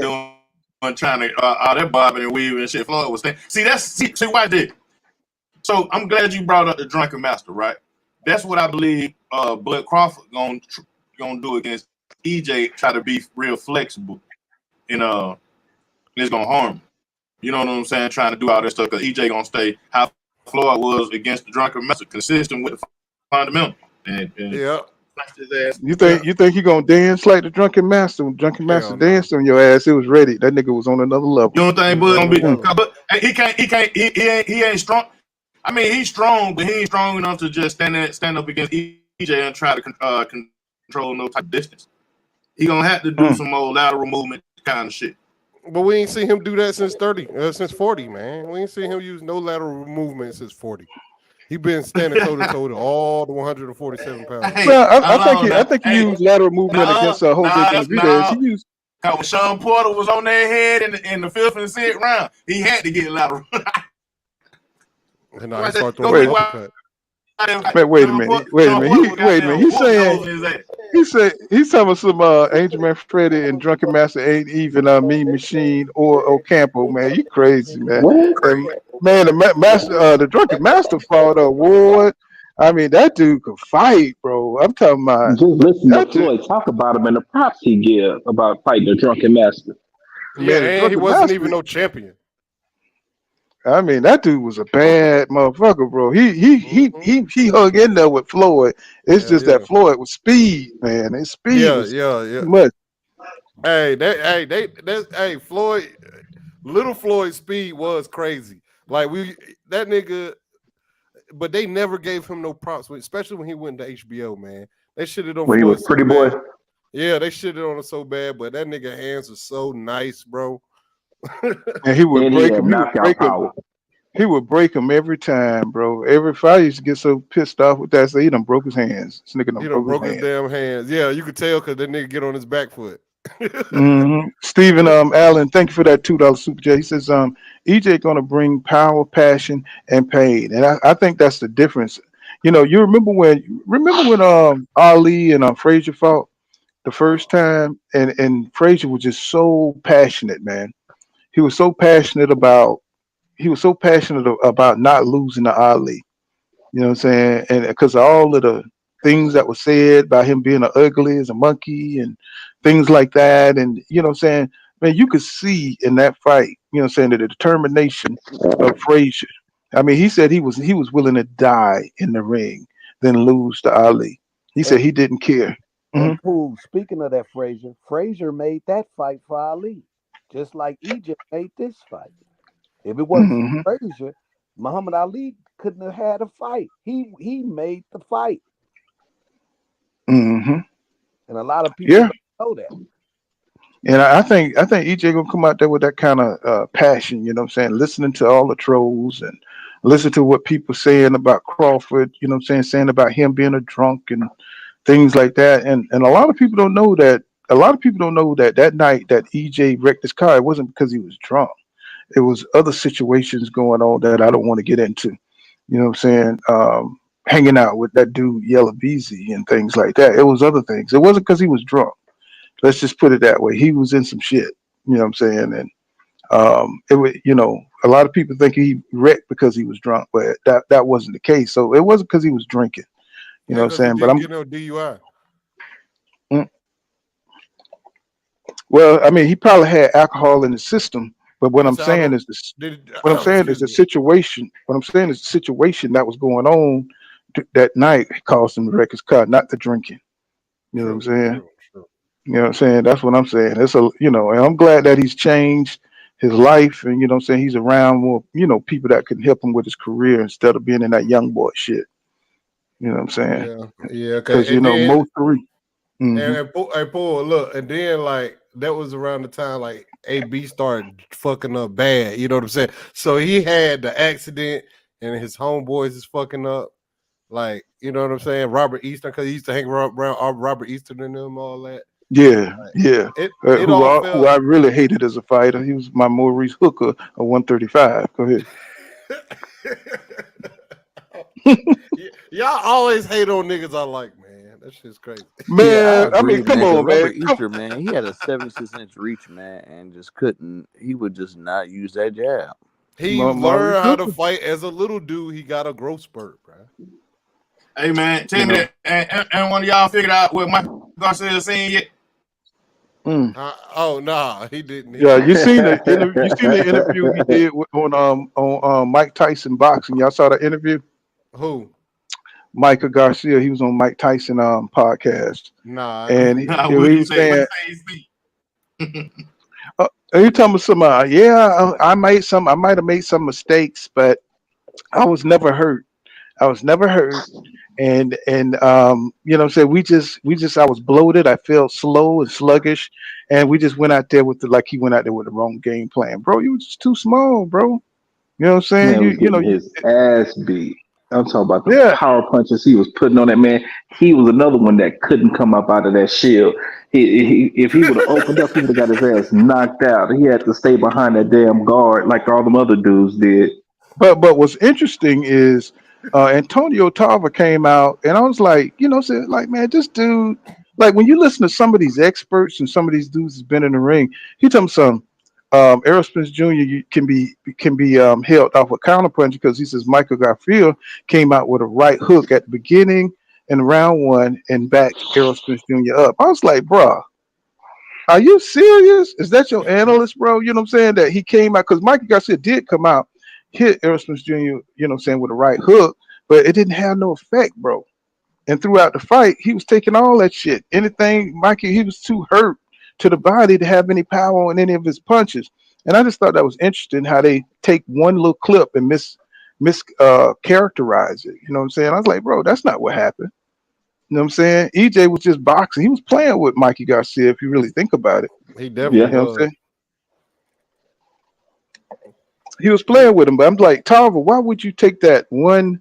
[SPEAKER 14] doing, trying to all that bobbing and weaving and shit. Floyd was saying, see, why did? So I'm glad you brought up the Drunken Master, right? That's what I believe. Bud Crawford gonna do against EJ. Try to be real flexible, and it's gonna harm him. You know what I'm saying? Trying to do all that stuff because EJ gonna stay how Floyd was against the Drunken Master, consistent with the fundamental. And
[SPEAKER 16] yeah.
[SPEAKER 14] His ass.
[SPEAKER 1] You think he gonna dance like the Drunken Master? When Drunken Master danced on your ass, it was ready. That nigga was on another level.
[SPEAKER 14] You don't think Bud gonna be? But he ain't strong. I mean, he's strong, but he ain't strong enough to just stand up against EJ and try to control no type of distance. He gonna have to do some more lateral movement kind of shit.
[SPEAKER 16] But we ain't seen him do that since 40, man. We ain't seen him use no lateral movement since 40. He been standing toe to toe to all the 147 pounds.
[SPEAKER 1] Well, I think he used lateral movement against Jose Benavidez. He used.
[SPEAKER 14] When Sean Porter was on their head in the 5th and 6th round, he had to get lateral.
[SPEAKER 16] And I start throwing uppercut.
[SPEAKER 1] Wait a minute. He's talking some Angel Manfredi and Drunken Master ain't even Mean Machine or Ocampo, man. You crazy, man. Man, the Drunken Master fought a Ward. I mean, that dude could fight, bro. I'm talking about.
[SPEAKER 13] Just listen to Floyd talk about him and the props he give about fighting the Drunken Master.
[SPEAKER 16] Yeah, and he wasn't even no champion.
[SPEAKER 1] I mean, that dude was a bad motherfucker, bro. He hung in there with Floyd. It's just that Floyd was speed, man. His speed was too much.
[SPEAKER 16] Hey, Floyd, little Floyd's speed was crazy. Like that nigga, but they never gave him no props, especially when he went to HBO, man. They shitted on
[SPEAKER 13] when he was Pretty Boy.
[SPEAKER 16] Yeah, they shitted on him so bad, but that nigga hands are so nice, bro.
[SPEAKER 1] And he would break him. He would break him every time, bro. Every fight, he used to get so pissed off with that. So he done broke his hands. This nigga done broke his
[SPEAKER 16] damn hands. Yeah, you could tell because that nigga get on his back foot.
[SPEAKER 1] Stephen Allen, thank you for that $2 super chat. He says, EJ gonna bring power, passion, and pain, and I think that's the difference. You know, you remember when Ali and Frazier fought the first time, and Frazier was just so passionate, man. He was so passionate about not losing to Ali. You know what I'm saying? And because of all of the things that were said by him being ugly as a monkey and things like that. And you know what I'm saying? Man, you could see in that fight, you know what I'm saying, the determination of Frazier. I mean, he said he was willing to die in the ring than lose to Ali. He said he didn't care.
[SPEAKER 8] And
[SPEAKER 1] Mhm.
[SPEAKER 8] Pooh, speaking of that Frazier made that fight for Ali, just like EJ made this fight. If it wasn't
[SPEAKER 1] Mhm.
[SPEAKER 8] for Frazier, Muhammad Ali couldn't have had a fight. He made the fight,
[SPEAKER 1] Mhm.
[SPEAKER 8] and a lot of people
[SPEAKER 1] Yeah.
[SPEAKER 8] don't know that.
[SPEAKER 1] And I think EJ gonna come out there with that kind of passion. You know what I'm saying? Listening to all the trolls and listen to what people saying about Crawford. You know what I'm saying about him being a drunk and things like that. And a lot of people don't know that. A lot of people don't know that that night that EJ wrecked his car, it wasn't because he was drunk. It was other situations going on that I don't want to get into. You know what I'm saying? Hanging out with that dude Yellow Beezy and things like that. It was other things. It wasn't because he was drunk. Let's just put it that way. He was in some shit. You know what I'm saying? And it was, a lot of people think he wrecked because he was drunk, but that wasn't the case. So it wasn't because he was drinking. You know
[SPEAKER 16] Yeah,
[SPEAKER 1] what I'm
[SPEAKER 16] because he
[SPEAKER 1] saying? But
[SPEAKER 16] didn't
[SPEAKER 1] I'm
[SPEAKER 16] get no DUI.
[SPEAKER 1] mm, well. I mean, he probably had alcohol in his system. But what
[SPEAKER 16] I
[SPEAKER 1] I'm
[SPEAKER 16] said, I
[SPEAKER 1] saying
[SPEAKER 16] don't.
[SPEAKER 1] is this.
[SPEAKER 16] Did
[SPEAKER 1] What I'm saying is
[SPEAKER 16] excuse
[SPEAKER 1] the
[SPEAKER 16] me.
[SPEAKER 1] situation. What I'm saying is the situation that was going on that night caused him to wreck his car, not the drinking. You know what I'm
[SPEAKER 16] True,
[SPEAKER 1] saying?
[SPEAKER 16] true, true.
[SPEAKER 1] You know what I'm saying? That's what I'm saying. It's and I'm glad that he's changed his life and, I'm saying he's around more, people that can help him with his career instead of being in that young boy shit. You know what I'm saying?
[SPEAKER 16] Yeah, yeah,
[SPEAKER 1] Because,
[SPEAKER 16] okay. And then
[SPEAKER 1] most three. Hmm.
[SPEAKER 16] and Paul, look, and then like that was around the time like AB started fucking up bad. You know what I'm saying? So he had the accident, and his homeboys is fucking up. Like, you know what I'm saying? Robert Easton, because he used to hang around Robert Easton and them, all that.
[SPEAKER 1] Yeah,
[SPEAKER 16] Like,
[SPEAKER 1] yeah.
[SPEAKER 16] it
[SPEAKER 1] Who
[SPEAKER 16] all
[SPEAKER 1] who
[SPEAKER 16] felt.
[SPEAKER 1] I really hated as a fighter. He was my Maurice Hooker of 135. Go ahead.
[SPEAKER 16] Y'all always hate on niggas I like, man. That shit's crazy.
[SPEAKER 17] Yeah, I
[SPEAKER 1] Man, I mean,
[SPEAKER 17] agree,
[SPEAKER 1] come
[SPEAKER 17] man. Because
[SPEAKER 1] on, man.
[SPEAKER 17] Robert Easter, man, he had a 76-inch reach, man, and just couldn't. He would just not use that jab.
[SPEAKER 16] He
[SPEAKER 1] Maurice
[SPEAKER 16] learned how to
[SPEAKER 1] Hooker.
[SPEAKER 16] fight as a little dude. He got a growth spurt, bro.
[SPEAKER 14] Hey man,
[SPEAKER 1] You
[SPEAKER 14] tell me
[SPEAKER 1] know.
[SPEAKER 14] that, and one of y'all figured out what Michael Garcia is saying yet?
[SPEAKER 1] Mm.
[SPEAKER 16] Oh nah, he didn't. He
[SPEAKER 1] Yeah,
[SPEAKER 16] didn't.
[SPEAKER 1] you seen the interview? You seen the interview he did on Mike Tyson boxing? Y'all saw the interview?
[SPEAKER 16] Who?
[SPEAKER 1] Michael Garcia. He was on Mike Tyson podcast,
[SPEAKER 16] Nah, I
[SPEAKER 1] and
[SPEAKER 16] didn't.
[SPEAKER 14] What
[SPEAKER 1] he
[SPEAKER 14] did he
[SPEAKER 1] was
[SPEAKER 14] say? What
[SPEAKER 1] saying,
[SPEAKER 14] did he say?
[SPEAKER 1] he told me some, yeah, I might have made some mistakes, but I was never hurt. I was never hurt. And what I'm saying, we just I was bloated. I felt slow and sluggish, and we just went out there with he went out there with the wrong game plan, bro. You was just too small, bro. You know what I'm saying?
[SPEAKER 13] Man
[SPEAKER 1] You
[SPEAKER 13] was
[SPEAKER 1] you know
[SPEAKER 13] getting
[SPEAKER 1] you
[SPEAKER 13] his ass beat. I'm talking about the
[SPEAKER 1] yeah.
[SPEAKER 13] power punches he was putting on that man. He was another one that couldn't come up out of that shield. If he would have opened up, he would have got his ass knocked out. He had to stay behind that damn guard like all them other dudes did.
[SPEAKER 1] But what's interesting is Antonio Tarver came out, and I was like, said like, man, this dude, like when you listen to some of these experts and some of these dudes that's been in the ring, he told me some Errol Spence Jr. can be held off with counterpunch because he says Michael Garfield came out with a right hook at the beginning in round one and backed Errol Spence Jr. up. I was like, bruh, are you serious? Is that your analyst, bro? You know what I'm saying? That he came out because Mikey Garcia did come out, hit Erasmus Jr., what I'm saying, with a right hook, but it didn't have no effect, bro. And throughout the fight, he was taking all that shit. Anything, Mikey, he was too hurt to the body to have any power on any of his punches. And I just thought that was interesting how they take one little clip and characterize it. You know what I'm saying? I was like, bro, that's not what happened. You know what I'm saying? EJ was just boxing. He was playing with Mikey Garcia, if you really think about it.
[SPEAKER 16] He definitely
[SPEAKER 13] Yeah.
[SPEAKER 1] You know what I'm
[SPEAKER 16] was.
[SPEAKER 1] saying? He was playing with him, but I'm like, Tarver, why would you take that one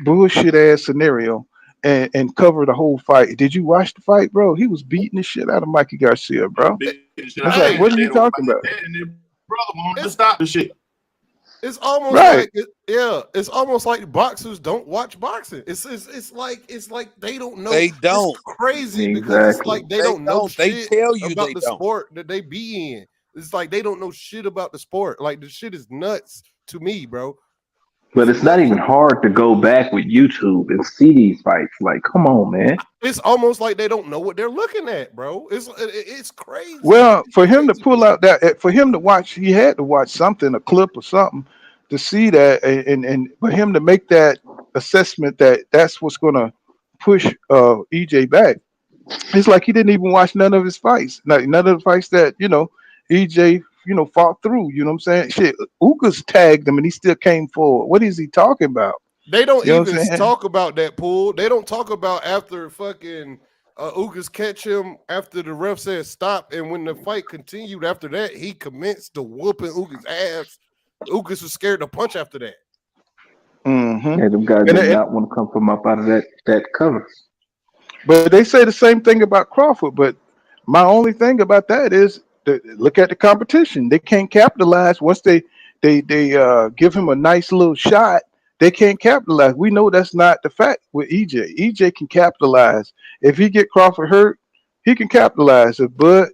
[SPEAKER 1] bullshit ass scenario and cover the whole fight? Did you watch the fight, bro? He was beating the shit out of Mikey Garcia, bro.
[SPEAKER 14] Beat the shit
[SPEAKER 1] I was
[SPEAKER 14] out of
[SPEAKER 1] like,
[SPEAKER 16] Hey,
[SPEAKER 1] what are you
[SPEAKER 14] AJ
[SPEAKER 1] talking about?
[SPEAKER 14] and his brother wanted to
[SPEAKER 16] it's
[SPEAKER 14] stop the shit.
[SPEAKER 16] it's almost
[SPEAKER 1] Right.
[SPEAKER 16] like it's almost like boxers don't watch boxing. It's like they don't know.
[SPEAKER 8] They
[SPEAKER 16] It's
[SPEAKER 8] don't.
[SPEAKER 16] crazy because it's
[SPEAKER 13] Exactly.
[SPEAKER 16] like they
[SPEAKER 8] They
[SPEAKER 16] don't know
[SPEAKER 8] don't. They
[SPEAKER 16] shit
[SPEAKER 8] tell you
[SPEAKER 16] about
[SPEAKER 8] they
[SPEAKER 16] the
[SPEAKER 8] don't.
[SPEAKER 16] sport that they be in. It's like they don't know shit about the sport. Like the shit is nuts to me, bro.
[SPEAKER 13] But
[SPEAKER 16] It's
[SPEAKER 13] it's not
[SPEAKER 16] nuts.
[SPEAKER 13] even hard to go back with YouTube and see these fights. Like, come on, man.
[SPEAKER 16] It's almost like they don't know what they're looking at, bro. It's crazy.
[SPEAKER 1] Well,
[SPEAKER 16] It's
[SPEAKER 1] for him to
[SPEAKER 16] crazy to
[SPEAKER 1] pull
[SPEAKER 16] me.
[SPEAKER 1] out for him to watch, he had to watch something, a clip or something, to see that, and for him to make that assessment that that's what's going to push EJ back. It's like he didn't even watch none of his fights. Like none of the fights that EJ fought through. You know what I'm saying? Shit, Ugas tagged him and he still came forward. What is he talking about?
[SPEAKER 16] They don't
[SPEAKER 1] You know what
[SPEAKER 16] even
[SPEAKER 1] I'm saying?
[SPEAKER 16] talk about that pool. They don't talk about after fucking Ugas catch him after the ref said stop, and when the fight continued after that, he commenced to whooping Ugas ass. Ugas was scared to punch after that.
[SPEAKER 1] Mm-hmm.
[SPEAKER 13] Yeah, them guys
[SPEAKER 1] And,
[SPEAKER 13] did
[SPEAKER 1] and
[SPEAKER 13] not want to come from up out of that cover.
[SPEAKER 1] but they say the same thing about Crawford. But my only thing about that is look at the competition. They can't capitalize once they give him a nice little shot. They can't capitalize. We know that's not the fact with EJ. EJ can capitalize. If he get Crawford hurt, he can capitalize. If Bud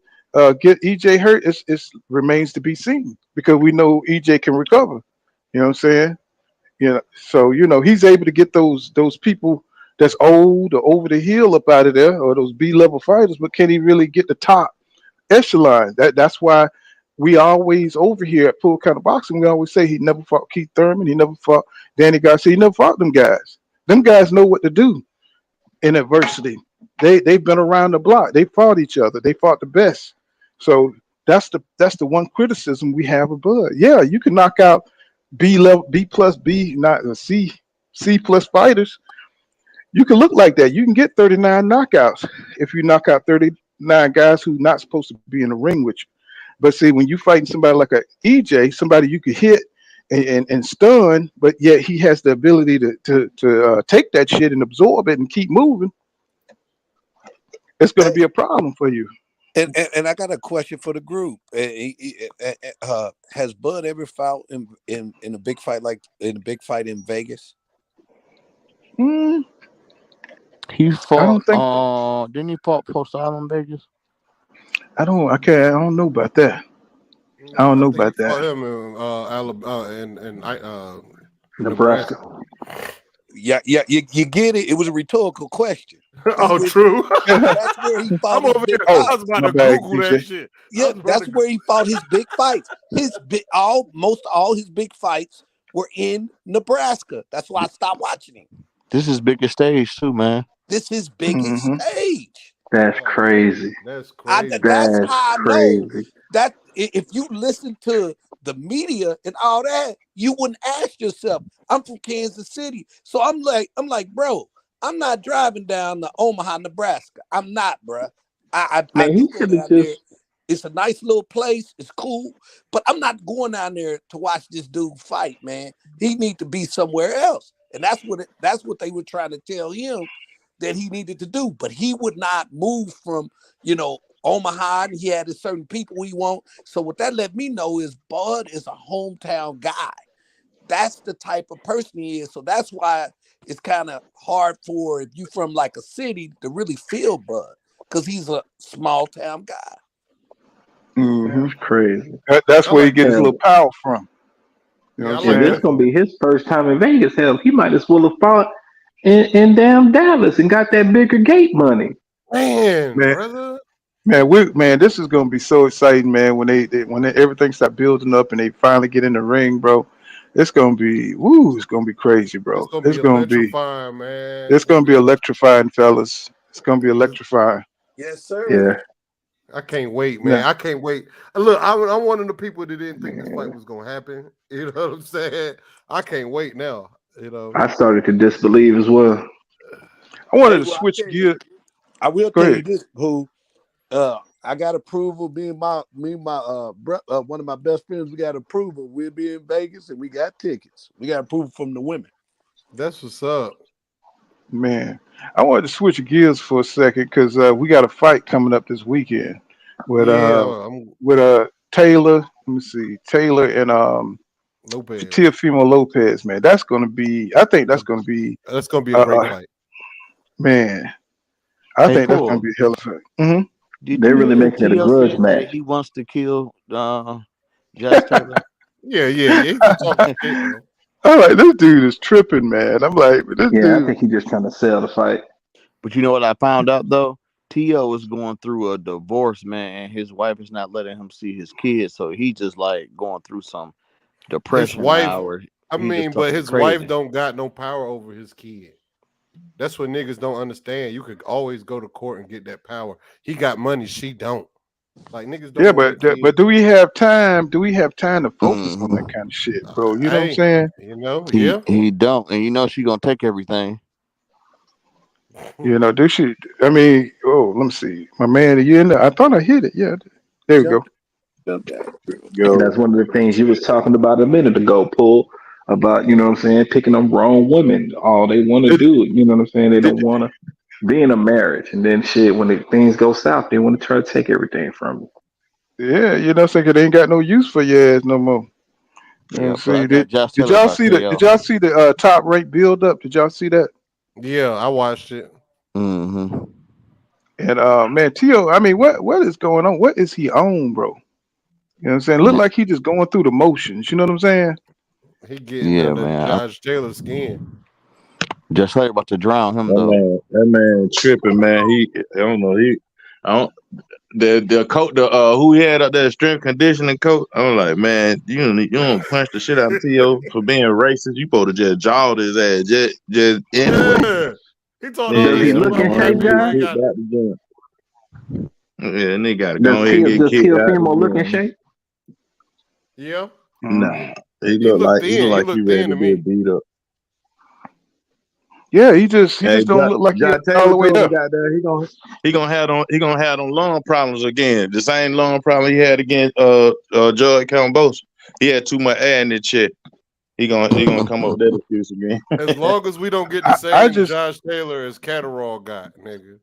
[SPEAKER 1] get EJ hurt, it remains to be seen because we know EJ can recover. You know what I'm saying? So he's able to get those people that's old or over the hill up out of there, or those B-level fighters, but can he really get the top echelon? That's why we always over here at Full Counter Boxing, we always say he never fought Keith Thurman, he never fought Danny Garcia, he never fought them guys. Them guys know what to do in adversity. They've been around the block. They fought each other. They fought the best. So that's the one criticism we have of Bud. Yeah, you can knock out B level, B plus B, not C plus fighters. You can look like that. You can get 39 knockouts if you knock out 39 guys who not supposed to be in the ring with you. But see, when you fighting somebody like a EJ, somebody you could hit and stun, but yet he has the ability to take that shit and absorb it and keep moving, it's going to be a problem for you.
[SPEAKER 8] And I got a question for the group. Has Bud ever fought in a big fight in Vegas?
[SPEAKER 17] He
[SPEAKER 1] I
[SPEAKER 17] fought.
[SPEAKER 1] don't think so.
[SPEAKER 17] Didn't he fought Post Island Vegas?
[SPEAKER 1] I don't know about that. I don't
[SPEAKER 16] I
[SPEAKER 1] know
[SPEAKER 16] think he
[SPEAKER 1] about that.
[SPEAKER 16] fought him in Alabama and
[SPEAKER 13] Nebraska.
[SPEAKER 8] Yeah, you get it. It was a rhetorical question.
[SPEAKER 16] Oh, true.
[SPEAKER 8] That's where he fought
[SPEAKER 16] I'm
[SPEAKER 8] his
[SPEAKER 16] over
[SPEAKER 8] big
[SPEAKER 16] here.
[SPEAKER 1] Oh,
[SPEAKER 16] I
[SPEAKER 8] fights.
[SPEAKER 16] was about
[SPEAKER 1] my
[SPEAKER 16] to
[SPEAKER 1] bad,
[SPEAKER 16] Google that
[SPEAKER 1] DJ.
[SPEAKER 16] shit.
[SPEAKER 8] Yeah, that's where he fought his big fights. Most all his big fights were in Nebraska. That's why I stopped watching him.
[SPEAKER 17] This is biggest stage too, man.
[SPEAKER 8] This is biggest
[SPEAKER 1] Hmm.
[SPEAKER 8] stage.
[SPEAKER 13] That's
[SPEAKER 16] Oh man,
[SPEAKER 13] crazy.
[SPEAKER 16] that's crazy.
[SPEAKER 8] That's
[SPEAKER 13] That's
[SPEAKER 8] how I know
[SPEAKER 13] crazy.
[SPEAKER 8] that if you listen to the media and all that, you wouldn't ask yourself. I'm from Kansas City, so I'm like, bro, I'm not driving down to Omaha, Nebraska. I'm not, bro. I
[SPEAKER 13] Man, he
[SPEAKER 8] do go
[SPEAKER 13] should have
[SPEAKER 8] down there.
[SPEAKER 13] just
[SPEAKER 8] It's a nice little place. It's cool, but I'm not going down there to watch this dude fight, man. He need to be somewhere else, and that's what they were trying to tell him that he needed to do. But he would not move from Omaha, and he had his certain people he want. So what that let me know is Bud is a hometown guy. That's the type of person he is. So that's why it's kind of hard for if you from like a city to really feel Bud, because he's a small town guy.
[SPEAKER 1] Hmm.
[SPEAKER 13] that's crazy.
[SPEAKER 1] That's
[SPEAKER 16] I
[SPEAKER 1] where he
[SPEAKER 16] like
[SPEAKER 1] get
[SPEAKER 16] that.
[SPEAKER 1] his
[SPEAKER 13] Hell,
[SPEAKER 1] little power from. You know
[SPEAKER 16] Yeah, I
[SPEAKER 1] what I'm
[SPEAKER 13] and
[SPEAKER 16] like
[SPEAKER 13] this
[SPEAKER 1] saying?
[SPEAKER 16] that
[SPEAKER 13] gonna
[SPEAKER 16] though.
[SPEAKER 13] be his first time in Vegas. Hell, he might as well have fought in damn Dallas and got that bigger gate money.
[SPEAKER 16] Man,
[SPEAKER 1] Man,
[SPEAKER 16] brother.
[SPEAKER 1] man, this is gonna be so exciting, man. When everything start building up and they finally get in the ring, bro. It's gonna be It's gonna be crazy,
[SPEAKER 16] It's
[SPEAKER 1] bro.
[SPEAKER 16] gonna be
[SPEAKER 1] It's gonna be
[SPEAKER 16] electrifying, man.
[SPEAKER 1] it's
[SPEAKER 16] It's gonna
[SPEAKER 1] gonna
[SPEAKER 16] be
[SPEAKER 1] be electrifying, fellas. It's gonna be electrifying.
[SPEAKER 8] Yes, sir.
[SPEAKER 13] Yeah.
[SPEAKER 16] I can't wait,
[SPEAKER 1] Yeah.
[SPEAKER 16] man. I can't wait. Look, I'm one of the people that didn't think this fight was gonna happen. You know what I'm saying? I can't wait now.
[SPEAKER 13] I started to disbelieve as well.
[SPEAKER 1] I wanted
[SPEAKER 8] Hey,
[SPEAKER 1] to
[SPEAKER 8] well,
[SPEAKER 1] switch gear.
[SPEAKER 8] I will
[SPEAKER 1] Go
[SPEAKER 8] tell you
[SPEAKER 1] ahead.
[SPEAKER 8] this, who I got approval. Me and my one of my best friends, we got approval. We'll be in Vegas and we got tickets. We got approval from the women.
[SPEAKER 16] That's what's up.
[SPEAKER 1] Man, I wanted to switch gears for a second because we got a fight coming up this weekend with
[SPEAKER 16] Yeah,
[SPEAKER 1] uh
[SPEAKER 16] I'm
[SPEAKER 1] with Taylor. Let me see, Taylor and
[SPEAKER 16] Lopez.
[SPEAKER 1] Teofimo Lopez. Man, that's gonna be. I think that's gonna be.
[SPEAKER 16] That's gonna be a great
[SPEAKER 1] Uh,
[SPEAKER 16] fight.
[SPEAKER 1] man, I
[SPEAKER 17] Hey,
[SPEAKER 1] think that's gonna
[SPEAKER 17] Paul,
[SPEAKER 1] be a hell of a fight. Hmm.
[SPEAKER 17] did
[SPEAKER 13] They're
[SPEAKER 17] you
[SPEAKER 13] really
[SPEAKER 17] hear
[SPEAKER 13] making it a
[SPEAKER 17] Tio
[SPEAKER 13] grudge
[SPEAKER 17] said that
[SPEAKER 13] match.
[SPEAKER 17] he wants to kill Josh Taylor?
[SPEAKER 16] Yeah. He just talking shit, bro.
[SPEAKER 1] I'm like, this dude is tripping, man. I'm like, this
[SPEAKER 13] Yeah, I
[SPEAKER 1] dude.
[SPEAKER 13] think he's just trying to sell the fight.
[SPEAKER 17] But you know what I found out though? Tio is going through a divorce, man, and his wife is not letting him see his kids, so he just like going through some
[SPEAKER 16] His
[SPEAKER 17] depression
[SPEAKER 16] wife,
[SPEAKER 17] now, or
[SPEAKER 16] I
[SPEAKER 17] he just
[SPEAKER 16] mean, but
[SPEAKER 17] talking
[SPEAKER 16] his wife
[SPEAKER 17] crazy.
[SPEAKER 16] don't got no power over his kid. That's what niggas don't understand. You could always go to court and get that power. He got money, she don't. Like niggas don't
[SPEAKER 1] Yeah,
[SPEAKER 16] want their
[SPEAKER 1] but
[SPEAKER 16] kids.
[SPEAKER 1] do we have time? Do we have time to focus on that
[SPEAKER 17] Mhm.
[SPEAKER 1] kind of shit, bro? You know what I'm
[SPEAKER 16] Hey,
[SPEAKER 1] saying?
[SPEAKER 16] you know,
[SPEAKER 17] He
[SPEAKER 16] yeah.
[SPEAKER 17] he don't, and you know she gonna take everything.
[SPEAKER 1] You know, this shit. I mean, oh, let me see. My man, you in there? I thought I hit it. Yeah, there we go.
[SPEAKER 17] Jumped out.
[SPEAKER 13] And that's
[SPEAKER 17] Go.
[SPEAKER 13] one of the things you was talking about a minute ago, Paul, about, you know what I'm saying, picking them wrong women. All they want to
[SPEAKER 1] It,
[SPEAKER 13] do, you know what I'm saying, they
[SPEAKER 1] it,
[SPEAKER 13] don't want to be in a marriage. And then shit, when things go south, they want to try to take everything from you.
[SPEAKER 1] yeah, you know, what I'm saying 'cause they ain't got no use for your ass no more. You know what
[SPEAKER 17] Yeah,
[SPEAKER 1] I'm
[SPEAKER 17] but I
[SPEAKER 1] saying?
[SPEAKER 17] got Josh
[SPEAKER 1] Did
[SPEAKER 17] Taylor
[SPEAKER 1] y'all
[SPEAKER 17] about
[SPEAKER 1] see the? Did
[SPEAKER 17] KO.
[SPEAKER 1] y'all see the top rank build up? Did y'all see that?
[SPEAKER 16] Yeah, I watched it.
[SPEAKER 17] Mm-hmm.
[SPEAKER 1] And man, Tio, I mean, what is going on? What is he on, bro? You know what I'm saying? Look like he just going through the motions. You know what I'm saying?
[SPEAKER 16] He getting
[SPEAKER 17] Yeah,
[SPEAKER 16] under
[SPEAKER 17] man.
[SPEAKER 16] Josh Taylor's skin.
[SPEAKER 17] Josh Taylor about to drown him
[SPEAKER 18] That
[SPEAKER 17] though.
[SPEAKER 18] man tripping, man. I don't know. I don't. The coach, who he had up there, strength conditioning coach. I'm like, man, you don't punch the shit out of T.O. for being racist. You supposed to just jaw his ass, just anyway.
[SPEAKER 16] Yeah. He talking all
[SPEAKER 13] Does
[SPEAKER 16] that
[SPEAKER 13] he
[SPEAKER 18] Yeah,
[SPEAKER 16] shit
[SPEAKER 18] I'm
[SPEAKER 13] look
[SPEAKER 16] about
[SPEAKER 13] in
[SPEAKER 18] going
[SPEAKER 16] black
[SPEAKER 13] shape,
[SPEAKER 18] to
[SPEAKER 16] people.
[SPEAKER 18] get
[SPEAKER 13] John?
[SPEAKER 16] Ain't
[SPEAKER 18] kicked
[SPEAKER 16] got
[SPEAKER 18] out the gym. Yeah, nigga got to
[SPEAKER 13] Does
[SPEAKER 18] go ahead and get
[SPEAKER 13] Does
[SPEAKER 18] kicked out the
[SPEAKER 13] Teofimo look in
[SPEAKER 18] gym.
[SPEAKER 13] shape?
[SPEAKER 16] yeah.
[SPEAKER 1] Mhm.
[SPEAKER 18] Nah,
[SPEAKER 16] He looked
[SPEAKER 18] he
[SPEAKER 16] thin.
[SPEAKER 18] look
[SPEAKER 16] He
[SPEAKER 18] like he
[SPEAKER 16] looked
[SPEAKER 18] ready
[SPEAKER 16] thin
[SPEAKER 18] to
[SPEAKER 16] to
[SPEAKER 18] get
[SPEAKER 16] me.
[SPEAKER 18] beat up.
[SPEAKER 1] Yeah, he just
[SPEAKER 18] Hey,
[SPEAKER 1] don't look like he
[SPEAKER 18] John
[SPEAKER 1] all
[SPEAKER 18] Taylor
[SPEAKER 1] the way
[SPEAKER 18] told me
[SPEAKER 1] there.
[SPEAKER 18] got there. He gonna have them lung problems again. The same lung problem he had against Judge Cambosa. He had too much air in his chest. He gonna come up with that excuse again.
[SPEAKER 16] As long as we don't get the
[SPEAKER 1] I
[SPEAKER 16] same
[SPEAKER 1] just
[SPEAKER 16] Josh Taylor as Catterall got, nigga.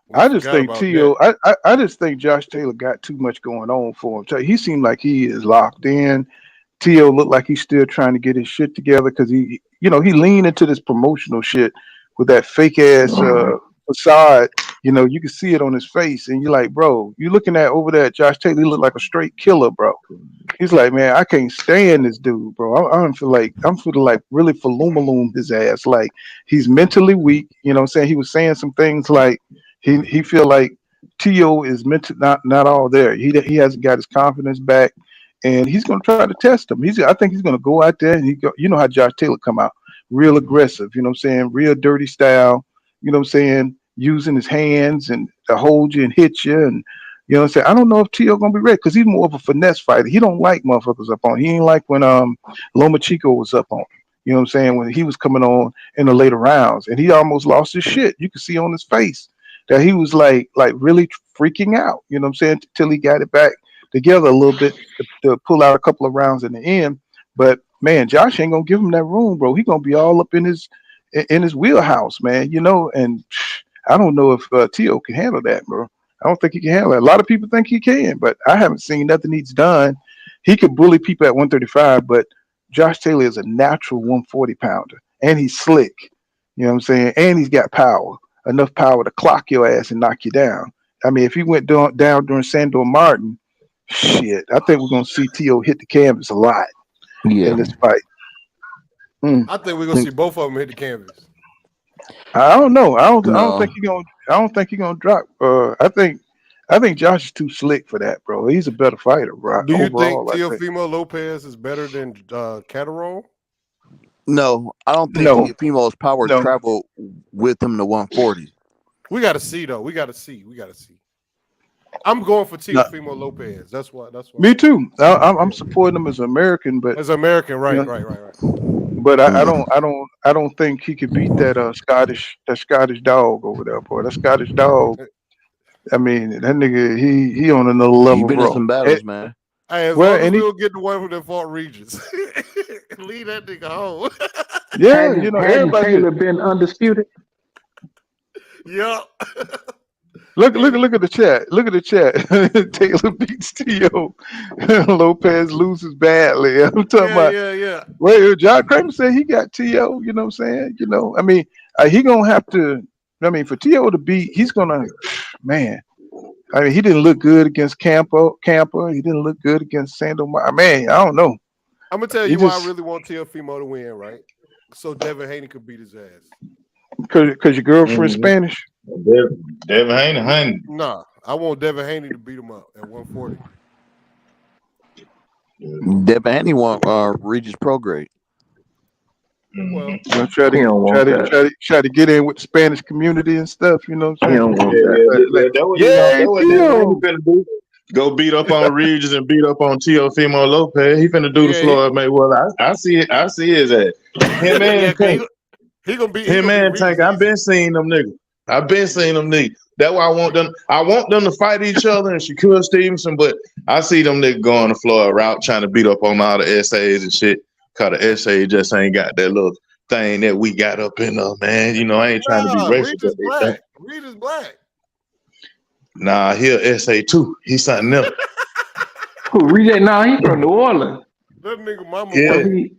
[SPEAKER 16] We
[SPEAKER 1] I just
[SPEAKER 16] forgot
[SPEAKER 1] think
[SPEAKER 16] about that.
[SPEAKER 1] I just think Josh Taylor got too much going on for him. He seemed like he is locked in. Tio looked like he's still trying to get his shit together because he leaned into this promotional shit with that fake ass facade. You know, you can see it on his face, and you're like, bro, you looking at over there at Josh Taylor, he look like a straight killer, bro. He's like, man, I can't stand this dude, bro. I don't feel like I'm feeling like really falumaloom his ass. Like he's mentally weak. You know what I'm saying? He was saying some things like he feel like T.O. is mental not all there. He hasn't got his confidence back, and he's gonna try to test him. I think he's gonna go out there and you know how Josh Taylor come out, real aggressive. You know what I'm saying? Real dirty style. You know what I'm saying? Using his hands and to hold you and hit you and you know what I'm saying? I don't know if T.O. gonna be ready because he's more of a finesse fighter. He don't like motherfuckers up on. He ain't like when Loma Chico was up on. You know what I'm saying? When he was coming on in the later rounds and he almost lost his shit. You could see on his face that he was like really freaking out. You know what I'm saying? Till he got it back together a little bit to pull out a couple of rounds in the end. But man, Josh ain't gonna give him that room, bro. He gonna be all up in his wheelhouse, man. You know, and I don't know if T.O. can handle that, bro. I don't think he can handle it. A lot of people think he can, but I haven't seen nothing he's done. He could bully people at 135, but Josh Taylor is a natural 140 pounder, and he's slick. You know what I'm saying? And he's got power, enough power to clock your ass and knock you down. I mean, if he went down during Sandor Martin, shit, I think we're gonna see T.O. hit the canvas a lot in
[SPEAKER 17] Yeah.
[SPEAKER 1] this fight. Mm.
[SPEAKER 16] I think we're gonna
[SPEAKER 17] Think
[SPEAKER 16] see both of them hit the canvas.
[SPEAKER 1] I don't know. I don't think
[SPEAKER 17] no.
[SPEAKER 1] he's gonna. I don't think he's gonna drop. I think Josh is too slick for that, bro. He's a better fighter, bro.
[SPEAKER 16] Do you think
[SPEAKER 1] Overall, I think.
[SPEAKER 16] Teofimo Lopez is better than Catterall?
[SPEAKER 17] No, I don't think
[SPEAKER 1] No,
[SPEAKER 17] Teofimo's power
[SPEAKER 1] no.
[SPEAKER 17] traveled with him to 140.
[SPEAKER 16] We gotta see though. We gotta see. I'm going for
[SPEAKER 1] No.
[SPEAKER 16] Teofimo Lopez. That's why.
[SPEAKER 1] Me too. I'm supporting him as an American, but
[SPEAKER 16] As American,
[SPEAKER 1] you
[SPEAKER 16] right,
[SPEAKER 1] know,
[SPEAKER 16] right.
[SPEAKER 1] but
[SPEAKER 17] Yeah.
[SPEAKER 1] I don't think he could beat that Scottish dog over there, boy. That Scottish dog. I mean, that nigga, he on another
[SPEAKER 17] He
[SPEAKER 1] level,
[SPEAKER 17] been in
[SPEAKER 1] bro.
[SPEAKER 17] some battles, man.
[SPEAKER 16] Hey, as
[SPEAKER 1] Well,
[SPEAKER 16] long as
[SPEAKER 1] and
[SPEAKER 16] we
[SPEAKER 1] he,
[SPEAKER 16] don't get the one that fought Regis, leave that nigga home.
[SPEAKER 1] yeah, you
[SPEAKER 13] Hadn't
[SPEAKER 1] know,
[SPEAKER 13] hadn't
[SPEAKER 1] everybody.
[SPEAKER 13] Taylor been undisputed?
[SPEAKER 16] Yup.
[SPEAKER 1] Look at the chat. Look at the chat. Taylor beats T.O. Lopez loses badly. I'm talking about.
[SPEAKER 16] Yeah.
[SPEAKER 1] Well, John Kramer said he got T.O. You know what I'm saying? You know, I mean, he gonna have to. I mean, for T.O. to beat, he's gonna. Man, I mean, he didn't look good against Camper. He didn't look good against Sandor. Man, I don't know.
[SPEAKER 16] I'm gonna tell
[SPEAKER 1] He
[SPEAKER 16] you why I
[SPEAKER 1] just
[SPEAKER 16] really want Teofimo to win, right? So Devin Haney could beat his ass.
[SPEAKER 1] because your girlfriend's
[SPEAKER 18] Mhm.
[SPEAKER 1] Spanish.
[SPEAKER 18] Devin Haney, honey.
[SPEAKER 16] Nah, I want Devin Haney to beat him up at 140.
[SPEAKER 17] Devin Haney won Regis pro grade.
[SPEAKER 16] Well,
[SPEAKER 1] You know, try
[SPEAKER 13] He
[SPEAKER 1] to
[SPEAKER 13] don't
[SPEAKER 1] try
[SPEAKER 13] want
[SPEAKER 1] to
[SPEAKER 13] that.
[SPEAKER 1] try to try to get in with the Spanish community and stuff. You know what
[SPEAKER 13] He
[SPEAKER 1] I'm saying?
[SPEAKER 13] don't want
[SPEAKER 18] Yeah,
[SPEAKER 13] that.
[SPEAKER 18] that what he
[SPEAKER 1] Yeah,
[SPEAKER 18] that what he
[SPEAKER 1] Tio.
[SPEAKER 18] finna do. Go beat up on Regis and beat up on Teofimo Lopez. He finna do the
[SPEAKER 16] yeah,
[SPEAKER 18] Floyd Mayweather. I see it. I see his ass. Him
[SPEAKER 16] yeah,
[SPEAKER 18] and
[SPEAKER 16] 'cause
[SPEAKER 18] Tank.
[SPEAKER 16] he gonna be
[SPEAKER 18] Him and Tank. I've
[SPEAKER 16] Regis.
[SPEAKER 18] been seeing them niggas. I've been seeing them niggas. That's why I want them. I want them to fight each other and Shakur Stevenson, but I see them niggas going the Floyd route, trying to beat up on all the essays and shit. Cause the essay just ain't got that little thing that we got up in there, man. You know, I ain't trying to be
[SPEAKER 16] Nah,
[SPEAKER 18] racist, but
[SPEAKER 16] Regis
[SPEAKER 18] they think.
[SPEAKER 16] black. Regis black.
[SPEAKER 18] Nah, he a essay too. He's something else.
[SPEAKER 13] Who read that? Nah, he from New Orleans.
[SPEAKER 16] That nigga mama
[SPEAKER 18] Yeah,
[SPEAKER 13] But
[SPEAKER 16] black.
[SPEAKER 13] he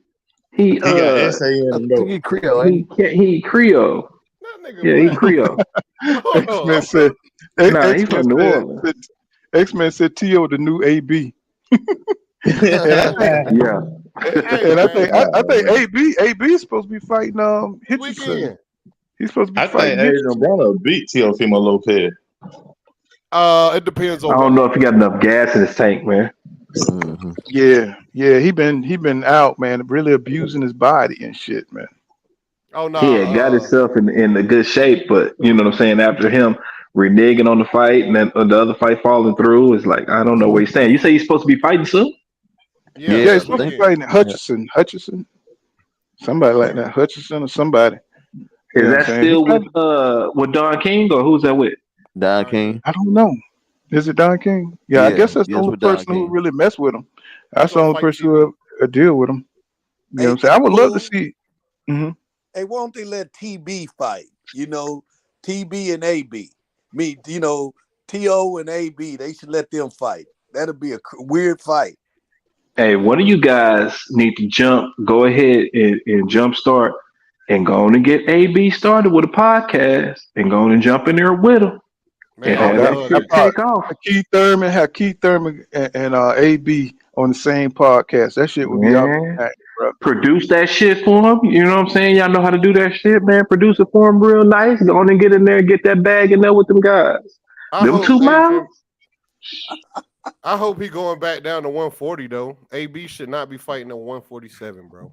[SPEAKER 18] he got essay in
[SPEAKER 8] I
[SPEAKER 18] him
[SPEAKER 8] think
[SPEAKER 18] though.
[SPEAKER 8] he Creole, ain't
[SPEAKER 13] he Creole.
[SPEAKER 16] That nigga
[SPEAKER 13] Yeah, he
[SPEAKER 16] black.
[SPEAKER 13] Creole.
[SPEAKER 16] Hold
[SPEAKER 1] X-Men
[SPEAKER 16] on.
[SPEAKER 1] said
[SPEAKER 13] Nah, he
[SPEAKER 1] X-Men
[SPEAKER 13] from New
[SPEAKER 1] said,
[SPEAKER 13] Orleans.
[SPEAKER 1] X-Men said Tio the new AB.
[SPEAKER 8] he?
[SPEAKER 1] And I think
[SPEAKER 13] Yeah.
[SPEAKER 16] Hey
[SPEAKER 1] and
[SPEAKER 16] man,
[SPEAKER 1] I think AB is supposed to be fighting
[SPEAKER 16] this
[SPEAKER 1] Hitchison.
[SPEAKER 16] weekend.
[SPEAKER 1] He's supposed to be
[SPEAKER 18] I think
[SPEAKER 1] fighting
[SPEAKER 18] Adrien
[SPEAKER 1] Hitchison.
[SPEAKER 18] Broner beat Teofimo Lopez.
[SPEAKER 16] It depends
[SPEAKER 13] I
[SPEAKER 16] on
[SPEAKER 13] don't
[SPEAKER 16] what.
[SPEAKER 13] know if he got enough gas in his tank, man.
[SPEAKER 8] Mm-hmm.
[SPEAKER 1] Yeah, he been out, man, really abusing his body and shit, man.
[SPEAKER 16] Oh
[SPEAKER 13] He had got
[SPEAKER 16] no.
[SPEAKER 13] himself in a good shape, but you know what I'm saying. After him reneging on the fight and then the other fight falling through, it's like I don't know where he's standing. You say he's supposed to be fighting soon?
[SPEAKER 16] Yeah,
[SPEAKER 1] Yeah,
[SPEAKER 8] Yeah,
[SPEAKER 1] he's
[SPEAKER 16] this
[SPEAKER 8] I
[SPEAKER 1] supposed to
[SPEAKER 8] think.
[SPEAKER 1] be
[SPEAKER 16] weekend.
[SPEAKER 1] fighting Hutchison. Somebody like that. Hutchison or somebody. You
[SPEAKER 13] Is
[SPEAKER 1] know what I'm
[SPEAKER 13] that
[SPEAKER 1] saying? He
[SPEAKER 13] still
[SPEAKER 1] probably,
[SPEAKER 13] with Don King or who's that with?
[SPEAKER 8] Don
[SPEAKER 16] Don
[SPEAKER 8] King.
[SPEAKER 16] King.
[SPEAKER 1] I don't know. Is it Don King? Yeah, I
[SPEAKER 8] Yeah,
[SPEAKER 1] guess that's the
[SPEAKER 8] yes,
[SPEAKER 1] only
[SPEAKER 8] with Don
[SPEAKER 1] person who
[SPEAKER 8] King.
[SPEAKER 1] really messed with him.
[SPEAKER 16] He
[SPEAKER 1] That's the
[SPEAKER 16] gonna
[SPEAKER 1] only
[SPEAKER 16] fight
[SPEAKER 1] person who
[SPEAKER 16] TB.
[SPEAKER 1] deal with him. You know what
[SPEAKER 19] Hey,
[SPEAKER 1] I'm saying? I would love to
[SPEAKER 19] Cool.
[SPEAKER 1] see. hmm
[SPEAKER 19] Hey, why don't they let TB fight? TB and AB. TO and AB. They should let them fight. That'll be a weird fight.
[SPEAKER 13] Hey, one of you guys need to go ahead and jumpstart and go on and get AB started with a podcast and go on and jump in there with him and
[SPEAKER 16] Man, I
[SPEAKER 1] Oh,
[SPEAKER 13] have
[SPEAKER 16] would
[SPEAKER 13] that
[SPEAKER 16] love
[SPEAKER 13] shit
[SPEAKER 16] that.
[SPEAKER 13] take off.
[SPEAKER 1] Keith Thurman and AB on the same podcast. That shit would be off
[SPEAKER 13] Man,
[SPEAKER 1] the chain, bro.
[SPEAKER 13] produce that shit for him. You know what I'm saying? Y'all know how to do that shit, man. Produce it for him real nice. Go on and get in there and get that bag in there with them guys.
[SPEAKER 16] I
[SPEAKER 13] Them
[SPEAKER 16] hope
[SPEAKER 13] 2 miles.
[SPEAKER 16] I hope he going back down to 140 though. AB should not be fighting at 147, bro.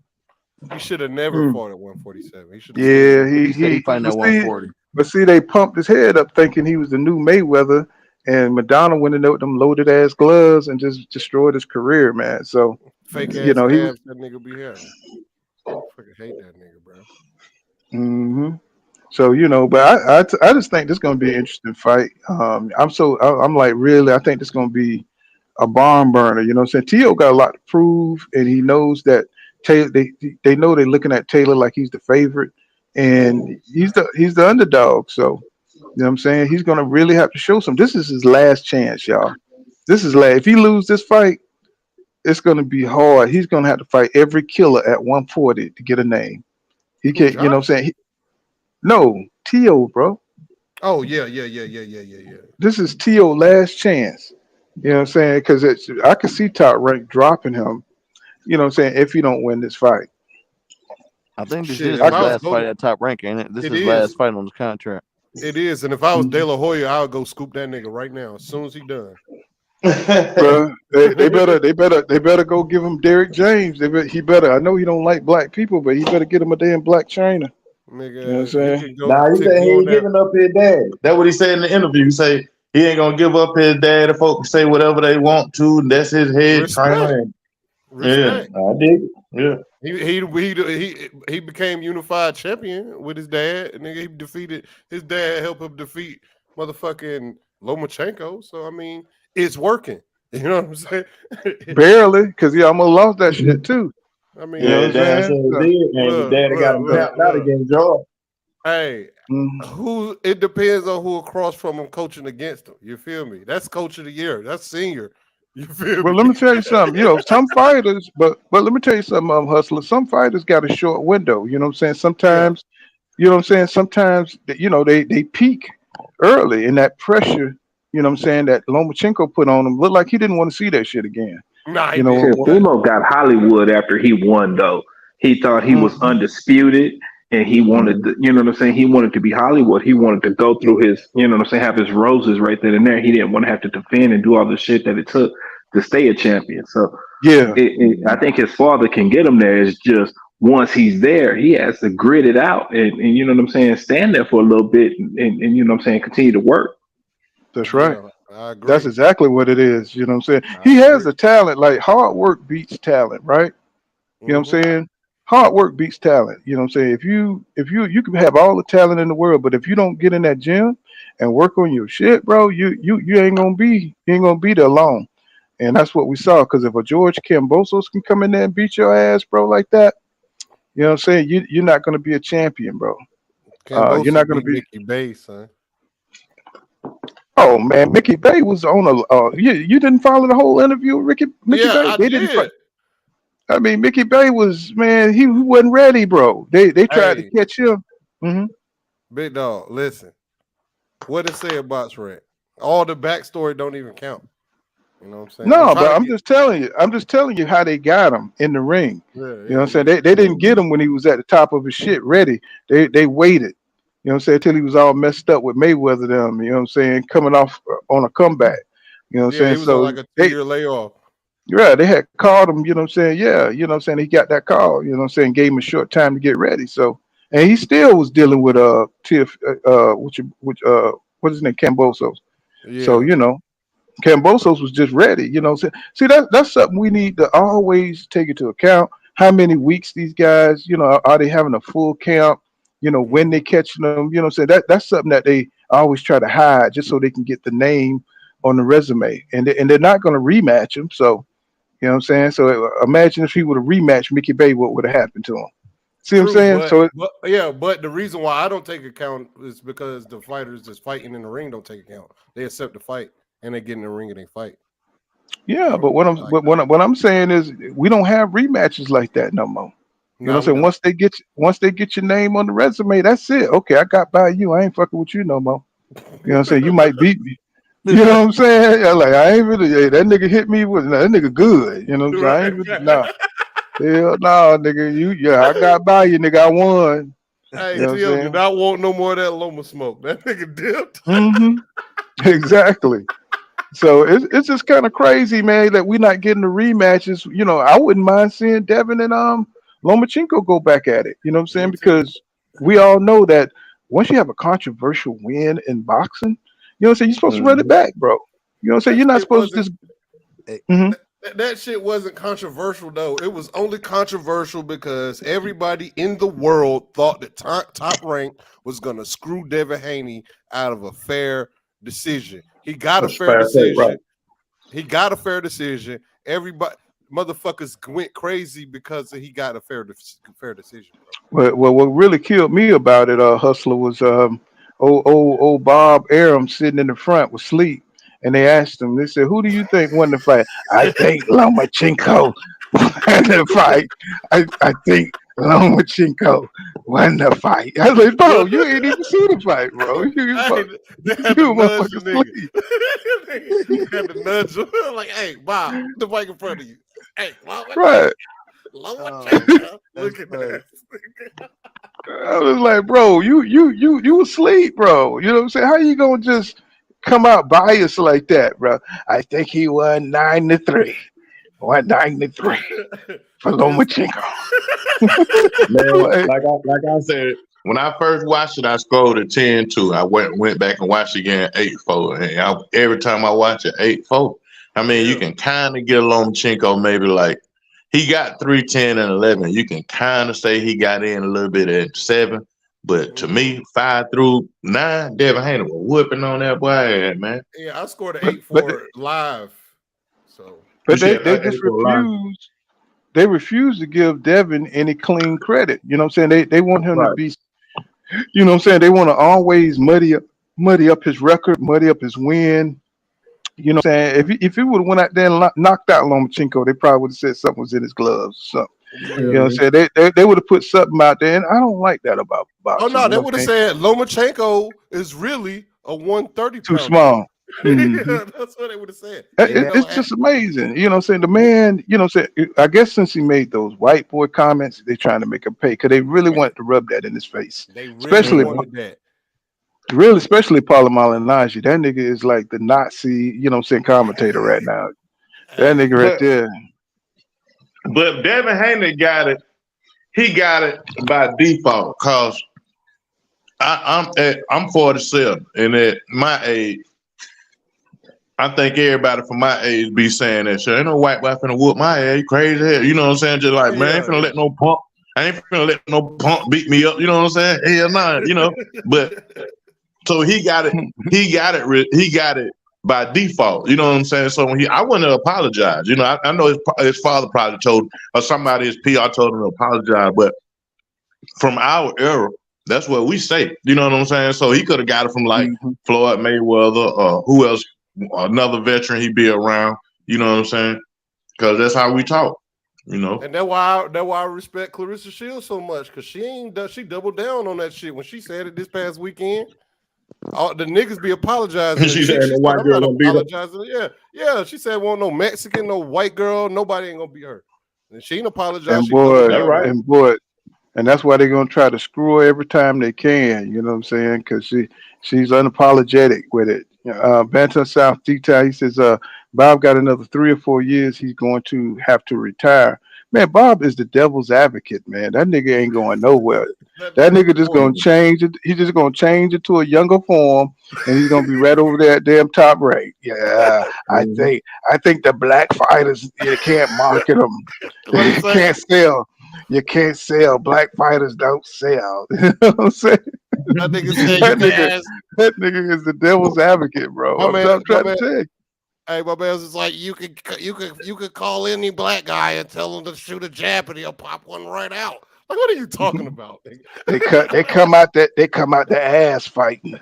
[SPEAKER 16] He should have never
[SPEAKER 1] Mm.
[SPEAKER 16] fought at 147. He should have stayed
[SPEAKER 1] Yeah,
[SPEAKER 16] at
[SPEAKER 8] He said he fighting at 140.
[SPEAKER 1] but see, they pumped his head up thinking he was the new Mayweather, and Madonna went in there with them loaded ass gloves and just destroyed his career, man. So,
[SPEAKER 16] fake
[SPEAKER 1] you
[SPEAKER 16] ass
[SPEAKER 1] know, he was.
[SPEAKER 16] abs that nigga be having. Fucking hate that nigga, bro.
[SPEAKER 1] hmm So but I just think this is gonna be an interesting fight. I'm like really, I think this is gonna be a barn burner. You know what I'm saying? Tio got a lot to prove, and he knows that Taylor. They know they're looking at Taylor like he's the favorite, and he's the underdog. So you know what I'm saying? He's gonna really have to show some. This is his last chance, y'all. This is last. If he lose this fight, it's gonna be hard. He's gonna have to fight every killer at 140 to get a name. He
[SPEAKER 16] Who,
[SPEAKER 1] can't. You know what
[SPEAKER 16] Josh?
[SPEAKER 1] I'm saying? No, Tio, bro.
[SPEAKER 16] Oh yeah.
[SPEAKER 1] This is Tio last chance. You know what I'm saying? Because I could see Top Rank dropping him. You know what I'm saying? If he don't win this fight,
[SPEAKER 8] I think this
[SPEAKER 16] Shit,
[SPEAKER 8] is
[SPEAKER 16] if
[SPEAKER 8] his
[SPEAKER 16] I was
[SPEAKER 8] last
[SPEAKER 16] go
[SPEAKER 8] fight
[SPEAKER 16] to
[SPEAKER 8] at Top Rank, ain't it? This is
[SPEAKER 16] it
[SPEAKER 8] his last
[SPEAKER 16] is.
[SPEAKER 8] fight on his contract.
[SPEAKER 16] It is. And if I was
[SPEAKER 1] Mhm.
[SPEAKER 16] De La Hoya, I would go scoop that nigga right now as soon as he done.
[SPEAKER 1] bro, they better go give him Derrick James. He better. I know he don't like black people, but he better get him a damn black trainer. You know what I'm
[SPEAKER 16] Nigga, he
[SPEAKER 1] saying?
[SPEAKER 16] can go
[SPEAKER 18] Nah, he said he
[SPEAKER 16] go in
[SPEAKER 18] ain't
[SPEAKER 16] there.
[SPEAKER 18] giving up his dad. That's what he said in the interview. He say he ain't gonna give up his dad. If folks say whatever they want to, and that's his head trainer.
[SPEAKER 16] Respect.
[SPEAKER 18] And yeah,
[SPEAKER 16] Respect.
[SPEAKER 18] I dig it. Yeah.
[SPEAKER 16] He became unified champion with his dad. Nigga, he defeated his dad, helped him defeat motherfucking Lomachenko. So I mean, it's working. You know what I'm saying?
[SPEAKER 1] Barely, because he almost lost that shit too.
[SPEAKER 16] I mean,
[SPEAKER 1] You know what
[SPEAKER 18] Yeah,
[SPEAKER 1] I'm
[SPEAKER 18] damn
[SPEAKER 1] saying?
[SPEAKER 18] sure
[SPEAKER 1] So,
[SPEAKER 18] did. And his daddy got him tapped out
[SPEAKER 16] look.
[SPEAKER 18] against George.
[SPEAKER 16] Hey,
[SPEAKER 1] mhm.
[SPEAKER 16] it depends on who across from him coaching against him. You feel me? That's coach of the year. That's senior. You feel
[SPEAKER 1] Well,
[SPEAKER 16] me?
[SPEAKER 1] let me tell you something. Some fighters, but let me tell you something, Hustler. Some fighters got a short window. You know what I'm saying?
[SPEAKER 16] Yeah.
[SPEAKER 1] Sometimes, sometimes they peak early in that pressure. You know what I'm saying? That Lomachenko put on him looked like he didn't want to see that shit again.
[SPEAKER 16] Nah, he
[SPEAKER 1] You know,
[SPEAKER 16] didn't.
[SPEAKER 13] Shit, Fimo got Hollywood after he won, though. He thought he was
[SPEAKER 1] Mhm.
[SPEAKER 13] undisputed and he wanted to, you know what I'm saying? He wanted to be Hollywood. He wanted to go through his, you know what I'm saying, have his roses right then and there. He didn't want to have to defend and do all the shit that it took to stay a champion. So
[SPEAKER 1] Yeah.
[SPEAKER 13] I think his father can get him there. It's just once he's there, he has to grit it out and you know what I'm saying, stand there for a little bit and you know what I'm saying, continue to work.
[SPEAKER 1] That's right.
[SPEAKER 16] Yeah, I
[SPEAKER 1] That's
[SPEAKER 16] agree.
[SPEAKER 1] exactly what it is. You know what I'm saying?
[SPEAKER 16] I
[SPEAKER 1] He has
[SPEAKER 16] agree.
[SPEAKER 1] the talent. Like hard work beats talent, right? You know what
[SPEAKER 16] Mm-hmm.
[SPEAKER 1] I'm saying? Hard work beats talent. You know what I'm saying? If you can have all the talent in the world, but if you don't get in that gym and work on your shit, bro, you ain't gonna be there long. And that's what we saw. Because if a George Kambosos can come in there and beat your ass, bro, like that, you know what I'm saying? You're not gonna be a champion, bro. You're
[SPEAKER 16] Camboso
[SPEAKER 1] not gonna
[SPEAKER 16] beat
[SPEAKER 1] be.
[SPEAKER 16] Mickey Bay, son.
[SPEAKER 1] Oh man, Mickey Bay was on a. You didn't follow the whole interview with Mickey
[SPEAKER 16] Yeah,
[SPEAKER 1] Bay.
[SPEAKER 16] I
[SPEAKER 1] They didn't.
[SPEAKER 16] did.
[SPEAKER 1] I mean, Mickey Bay was man. He wasn't ready, bro. They tried to
[SPEAKER 16] Hey,
[SPEAKER 1] catch him. Hmm.
[SPEAKER 16] big dog, listen. What it say about Shrek? All the backstory don't even count. You know what I'm saying? I'm
[SPEAKER 1] No,
[SPEAKER 16] trying
[SPEAKER 1] but
[SPEAKER 16] to
[SPEAKER 1] I'm
[SPEAKER 16] get.
[SPEAKER 1] just telling you. I'm just telling you how they got him in the ring.
[SPEAKER 16] Yeah,
[SPEAKER 1] You know what I'm
[SPEAKER 16] yeah,
[SPEAKER 1] saying?
[SPEAKER 16] yeah.
[SPEAKER 1] They didn't get him when he was at the top of his shit ready. They waited. You know what I'm saying? Till he was all messed up with Mayweather them. You know what I'm saying? Coming off on a comeback. You know what I'm
[SPEAKER 16] Yeah,
[SPEAKER 1] saying?
[SPEAKER 16] he was on
[SPEAKER 1] So
[SPEAKER 16] like a
[SPEAKER 1] they
[SPEAKER 16] 2-year layoff.
[SPEAKER 1] yeah, they had called him, you know what I'm saying? Yeah, you know what I'm saying? He got that call, you know what I'm saying? Gave him a short time to get ready. So, and he still was dealing with Tiff what is his name, Cambosos. So,
[SPEAKER 16] Yeah.
[SPEAKER 1] you know, Cambosos was just ready, you know what I'm saying? See, that's something we need to always take into account. How many weeks these guys, you know, are they having a full camp? You know, when they
[SPEAKER 16] Mm-hmm.
[SPEAKER 1] catching them, you know what I'm saying? That's something that they always try to hide just so they can get the name on the resume. And they're not going to rematch him. So, you know what I'm saying? So imagine if he would have rematched Mickey Bay, what would have happened to him? See what I'm
[SPEAKER 16] True,
[SPEAKER 1] saying?
[SPEAKER 16] but
[SPEAKER 1] So
[SPEAKER 16] but yeah, but the reason why I don't take account is because the fighters that's fighting in the ring don't take account. They accept the fight and they get in the ring and they fight.
[SPEAKER 1] yeah,
[SPEAKER 16] So
[SPEAKER 1] but what I'm
[SPEAKER 16] like,
[SPEAKER 1] what, what I'm saying is we don't have rematches like that no more. You know
[SPEAKER 16] nah,
[SPEAKER 1] what I'm
[SPEAKER 16] we
[SPEAKER 1] saying?
[SPEAKER 16] don't.
[SPEAKER 1] Once they get your name on the resume, that's it. Okay, I got by you. I ain't fucking with you no more. You know what I'm saying? You might beat me. You know what I'm saying? Yeah, like I ain't really hey, that nigga hit me with that nigga good. You know what I'm saying? I ain't
[SPEAKER 16] Right.
[SPEAKER 1] really no. Hell no, nigga. I got by you, nigga. I won. You
[SPEAKER 16] Hey,
[SPEAKER 1] know what I'm
[SPEAKER 16] Tio did
[SPEAKER 1] saying?
[SPEAKER 16] not want no more of that Loma smoke. That nigga dipped.
[SPEAKER 1] Hmm. Exactly. So it's just kind of crazy, man, that we're not getting the rematches. You know, I wouldn't mind seeing Devin and Lomachenko go back at it. You know what I'm saying?
[SPEAKER 16] Me too.
[SPEAKER 1] Because we all know that once you have a controversial win in boxing, you know what I'm saying, you're supposed to run it
[SPEAKER 13] Mhm.
[SPEAKER 1] back, bro. You know what I'm saying?
[SPEAKER 16] That
[SPEAKER 1] You're not
[SPEAKER 16] shit
[SPEAKER 1] supposed to
[SPEAKER 16] wasn't
[SPEAKER 1] just Mhm.
[SPEAKER 16] that shit wasn't controversial though. It was only controversial because everybody in the world thought that top rank was gonna screw Devin Haney out of a fair decision. He got a
[SPEAKER 13] That's
[SPEAKER 16] fair
[SPEAKER 13] fair play, right?
[SPEAKER 16] decision. He got a fair decision. Everybody, motherfuckers went crazy because he got a fair decision, bro.
[SPEAKER 1] What really killed me about it, Hustler, was old Bob Arum sitting in the front with sleep, and they asked him. They said, "Who do you think won the fight?" I think Lomachenko won the fight. I think Lomachenko won the fight. I was like, bro, you ain't even see the fight, bro.
[SPEAKER 16] Hey, they had to
[SPEAKER 1] You
[SPEAKER 16] nudge the
[SPEAKER 1] motherfucker
[SPEAKER 16] nigga.
[SPEAKER 1] sleep.
[SPEAKER 16] They had to nudge him. Like, hey, Bob, the mic in front of you. Hey,
[SPEAKER 1] Right.
[SPEAKER 16] Lomachenko.
[SPEAKER 19] That's
[SPEAKER 16] Look at
[SPEAKER 19] funny.
[SPEAKER 16] that.
[SPEAKER 1] I was like, bro, you asleep, bro. You know what I'm saying? How you gonna just come out biased like that, bro? I think he won 9-3. Won 9-3 for
[SPEAKER 16] But this
[SPEAKER 1] Lomachenko.
[SPEAKER 18] Man,
[SPEAKER 1] Like,
[SPEAKER 18] like I said, when I first watched it, I scrolled to 10-2. I went back and watched it again 8-4. And every time I watch it, 8-4. I mean, you
[SPEAKER 16] yeah.
[SPEAKER 18] can kind of get Lomachenko maybe like he got 3-10-11. You can kind of say he got in a little bit at 7. But to
[SPEAKER 16] Mhm.
[SPEAKER 18] me, 5 through 9, Devin Haney was whooping on that boy, man.
[SPEAKER 16] Yeah, I scored an
[SPEAKER 1] but
[SPEAKER 16] eight
[SPEAKER 1] but
[SPEAKER 16] four live. So
[SPEAKER 18] You
[SPEAKER 1] they
[SPEAKER 18] said
[SPEAKER 1] they just
[SPEAKER 18] 8 for line.
[SPEAKER 1] refuse. They refuse to give Devin any clean credit. You know what I'm saying? They want him to
[SPEAKER 18] Right.
[SPEAKER 1] be. You know what I'm saying? They want to always muddy up his record, muddy up his win. You know what I'm saying? If he would have went out there and knocked out Lomachenko, they probably would have said something was in his gloves. So you
[SPEAKER 16] yeah.
[SPEAKER 1] know what I'm
[SPEAKER 18] Mhm.
[SPEAKER 1] saying? They would have put something out there, and I don't like that about
[SPEAKER 16] Oh
[SPEAKER 1] boxing.
[SPEAKER 16] no,
[SPEAKER 1] You
[SPEAKER 16] they
[SPEAKER 1] know what
[SPEAKER 16] would
[SPEAKER 1] I'm
[SPEAKER 16] have
[SPEAKER 1] saying?
[SPEAKER 16] said Lomachenko is really a 130
[SPEAKER 1] Too
[SPEAKER 16] pounder.
[SPEAKER 1] small. Hmm.
[SPEAKER 16] Yeah, that's what they would have said.
[SPEAKER 19] Hey,
[SPEAKER 16] Even
[SPEAKER 19] that,
[SPEAKER 16] though
[SPEAKER 1] It's just amazing. You know what I'm saying? The man, you know what I'm saying? I guess since he made those white boy comments, they're trying to make him pay because they really wanted to rub that in his face.
[SPEAKER 16] they really
[SPEAKER 1] Especially,
[SPEAKER 18] Mhm.
[SPEAKER 16] wanted that.
[SPEAKER 1] really, especially Paula Malignaggi. That nigga is like the Nazi, you know what I'm saying, commentator right now. That
[SPEAKER 16] Hey,
[SPEAKER 1] nigga right
[SPEAKER 18] But
[SPEAKER 1] there.
[SPEAKER 18] but Devin Haney got it. he got it by default because I'm 47, and at my age, I think everybody from my age be saying that shit. Ain't no white boy finna whoop my ass. You crazy hell. You know what I'm saying? Just like, man, I ain't finna let no punk. I ain't finna let no punk beat me up. You know what I'm saying? Hell nah, you know. But so he got it. He got it. He got it by default. You know what I'm saying? So when I wouldn't apologize. You know, I know his father probably told or somebody his PR told him to apologize. But from our era, that's what we say. You know what I'm saying? So he could have got it from like Floyd Mayweather or who else, another veteran he'd be around. You know what I'm saying? Because that's how we talk. You know,
[SPEAKER 16] and that's why I respect Clarissa Shields so much, because she doubled down on that shit when she said it this past weekend. All the niggas be apologizing.
[SPEAKER 18] She said the white
[SPEAKER 16] I'm
[SPEAKER 18] girl
[SPEAKER 16] not
[SPEAKER 18] gonna beat her.
[SPEAKER 16] apologizing. Yeah. She said, "Won't no Mexican, no white girl, nobody ain't gonna beat her." And she ain't apologized.
[SPEAKER 1] And
[SPEAKER 16] She doubled down.
[SPEAKER 18] right.
[SPEAKER 1] and boy, and that's why they're gonna try to screw her every time they can. You know what I'm saying? Because she's unapologetic with it. Bantam South Detail. He says, Bob got another 3 or 4 years. He's going to have to retire. Man, Bob is the devil's advocate, man. That nigga ain't going nowhere. That nigga just gonna change it. He's just gonna change it to a younger form, and he's gonna be right over there at damn top right. Yeah, I think the black fighters, you can't market them. You can't sell. You can't sell. Black fighters don't sell. You know what I'm saying?
[SPEAKER 16] That nigga said you can ask.
[SPEAKER 1] That nigga is the devil's advocate, bro. I'm trying to tell you.
[SPEAKER 16] Hey, my man's is like, you could call any black guy and tell him to shoot a jab and he'll pop one right out. Like, what are you talking about?
[SPEAKER 1] They come out the ass fighting. You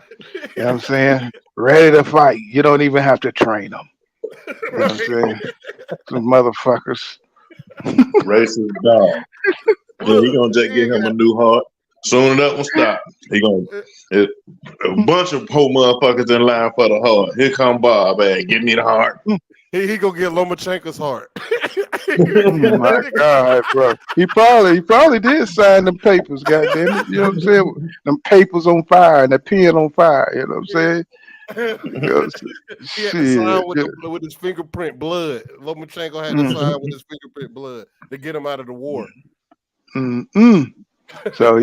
[SPEAKER 1] know what I'm saying? Ready to fight. You don't even have to train them. You know what I'm saying? Some motherfuckers.
[SPEAKER 18] Racist dog. Yeah, he gonna just get him a new heart. Soon that one stop. He gonna a bunch of poor motherfuckers in line for the heart. Here come Bob, man. Give me the heart.
[SPEAKER 16] He gonna get Lomachenko's heart.
[SPEAKER 1] Oh my God, bro. He probably did sign them papers, goddamn it. You know what I'm saying? Them papers on fire and that pen on fire. You know what I'm saying?
[SPEAKER 16] He had to sign with his fingerprint blood. Lomachenko had to sign with his fingerprint blood to get him out of the war.
[SPEAKER 1] So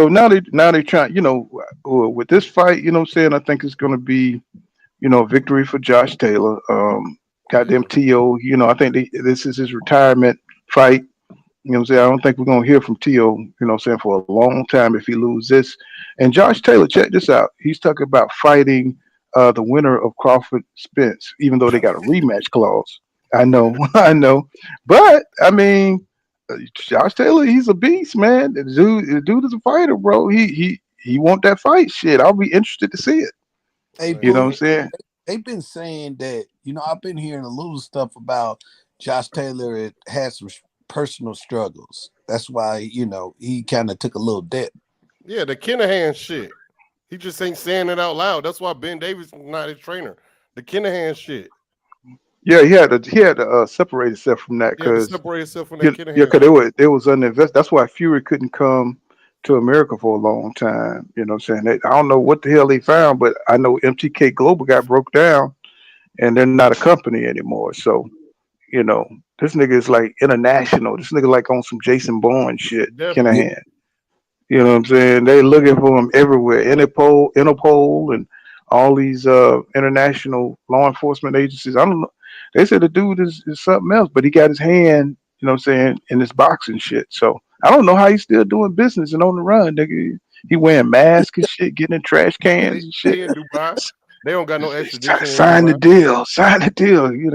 [SPEAKER 1] now they trying, with this fight, you know what I'm saying? I think it's gonna be, victory for Josh Taylor. Goddamn T.O., I think this is his retirement fight. You know what I'm saying? I don't think we're gonna hear from T.O., you know what I'm saying, for a long time if he loses this. And Josh Taylor, check this out. He's talking about fighting the winner of Crawford Spence, even though they got a rematch clause. I know. But I mean, Josh Taylor, he's a beast, man. The dude is a fighter, bro. He want that fight. Shit, I'll be interested to see it.
[SPEAKER 8] Hey,
[SPEAKER 1] you know what I'm saying?
[SPEAKER 8] They've been saying that, I've been hearing a little stuff about Josh Taylor. It had some personal struggles. That's why, he kind of took a little dip.
[SPEAKER 16] Yeah, the Kinahan shit. He just ain't saying it out loud. That's why Ben Davis is not his trainer. The Kinahan shit.
[SPEAKER 1] Yeah, he had to separate himself from that because because it was uninvested. That's why Fury couldn't come to America for a long time. You know what I'm saying? I don't know what the hell they found, but I know MTK Global got broke down and they're not a company anymore. So, this nigga is like international. This nigga like on some Jason Bourne shit. Kinahan. You know what I'm saying? They looking for him everywhere. Interpol and all these international law enforcement agencies. I don't know. They said the dude is something else, but he got his hand, you know what I'm saying, in this boxing shit. So I don't know how he's still doing business and on the run, nigga. He wearing masks and shit, getting in trash cans and shit.
[SPEAKER 16] In Dubai. They don't got no extradition.
[SPEAKER 1] Sign the deal.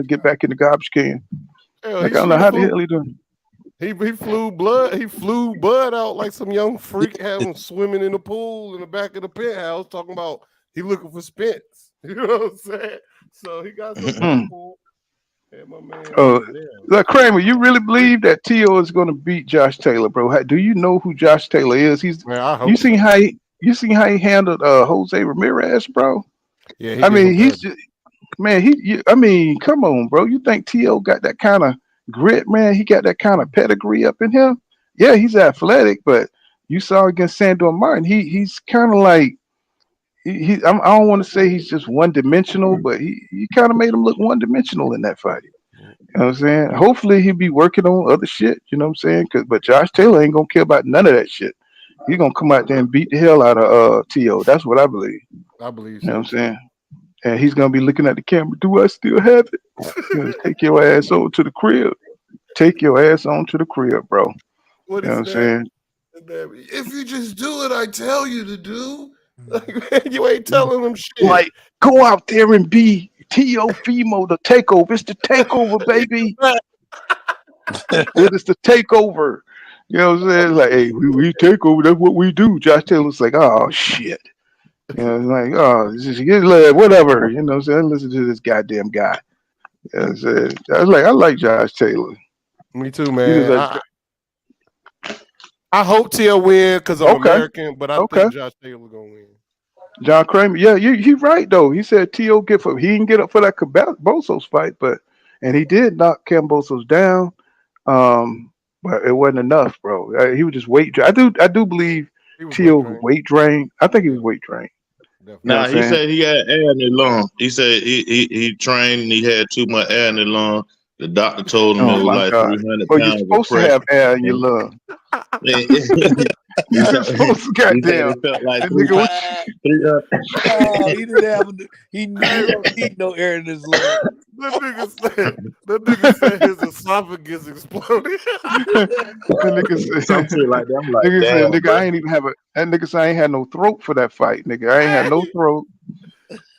[SPEAKER 1] Get back in the garbage can.
[SPEAKER 16] Hell,
[SPEAKER 1] I don't know how the hell he doing.
[SPEAKER 16] He flew Bud out like some young freak, had him swimming in the pool in the back of the penthouse, talking about he looking for Spence. You know what I'm saying? So he got some pool. Yeah, my man.
[SPEAKER 1] Kramer, you really believe that T.O. is going to beat Josh Taylor, bro? Do you know who Josh Taylor is? You seen how he handled Jose Ramirez, bro?
[SPEAKER 16] Yeah,
[SPEAKER 1] I mean, come on, bro. You think T.O. got that kind of grit, man? He got that kind of pedigree up in him. Yeah, he's athletic, but you saw against Sandor Martin, he's kind of like I don't want to say he's just one dimensional, but he kind of made him look one dimensional in that fight. You You know what I'm saying? Hopefully he'll be working on other shit. You know what I'm saying? But Josh Taylor ain't gonna care about none of that shit. He gonna come out there and beat the hell out of T.O. That's what I believe.
[SPEAKER 16] I believe
[SPEAKER 1] You know
[SPEAKER 16] so
[SPEAKER 1] what I'm
[SPEAKER 16] too.
[SPEAKER 1] saying? And he's gonna be looking at the camera. Do I still have it? You know, take your ass over to the crib. Take your ass on to the crib, bro.
[SPEAKER 16] What
[SPEAKER 1] You know
[SPEAKER 16] is
[SPEAKER 1] what I'm
[SPEAKER 16] that?
[SPEAKER 1] saying?
[SPEAKER 16] If you just do what I tell you to do, like, man, you ain't telling them shit.
[SPEAKER 1] Like, go out there and be T.O. Fimo, the takeover. It's the takeover, baby. It is the takeover. You know what I'm saying? Like, hey, we take over. That's what we do. Josh Taylor's like, oh shit. You know, it's like, oh, whatever. You know what I'm saying? Listen to this goddamn guy. You know what I'm saying? I like Josh Taylor.
[SPEAKER 16] Me too,
[SPEAKER 1] He just
[SPEAKER 16] man.
[SPEAKER 1] like,
[SPEAKER 16] I hope T.O. win because I'm
[SPEAKER 1] okay,
[SPEAKER 16] American, but I
[SPEAKER 1] okay.
[SPEAKER 16] think Josh Taylor gonna win.
[SPEAKER 1] John Kramer, yeah, he right though. He said T.O. he didn't get up for that Bosos fight, and he did knock Kambosos down. But it wasn't enough, bro. He was just weight. I do believe
[SPEAKER 16] He was weight
[SPEAKER 1] T.O. was
[SPEAKER 16] trained.
[SPEAKER 1] weight drained. I think he was
[SPEAKER 16] Yeah,
[SPEAKER 1] weight drained.
[SPEAKER 16] definitely.
[SPEAKER 1] You know
[SPEAKER 18] Nah,
[SPEAKER 1] what I'm
[SPEAKER 18] he
[SPEAKER 1] saying?
[SPEAKER 18] said he had air in his lung. He said he trained and he had too much air in his lung. The doctor told him it
[SPEAKER 1] Oh
[SPEAKER 18] was
[SPEAKER 1] my
[SPEAKER 18] like
[SPEAKER 1] God.
[SPEAKER 18] 300
[SPEAKER 1] Well, you're
[SPEAKER 18] pounds of
[SPEAKER 1] supposed to have
[SPEAKER 18] pressure.
[SPEAKER 1] air in your
[SPEAKER 18] And
[SPEAKER 1] lung.
[SPEAKER 18] he
[SPEAKER 1] You're
[SPEAKER 18] said
[SPEAKER 1] supposed to
[SPEAKER 18] he said
[SPEAKER 1] goddamn.
[SPEAKER 18] it felt like
[SPEAKER 1] That nigga, what?
[SPEAKER 18] 300.
[SPEAKER 19] He didn't have. He don't need no air in his lungs.
[SPEAKER 16] That nigga said his esophagus exploded.
[SPEAKER 1] That nigga
[SPEAKER 18] Some
[SPEAKER 1] said,
[SPEAKER 18] shit like that. I'm like,
[SPEAKER 1] nigga said,
[SPEAKER 18] damn,
[SPEAKER 1] nigga, I
[SPEAKER 18] bro.
[SPEAKER 1] ain't even have a. That nigga said I ain't had no throat for that fight, nigga. I ain't had no throat.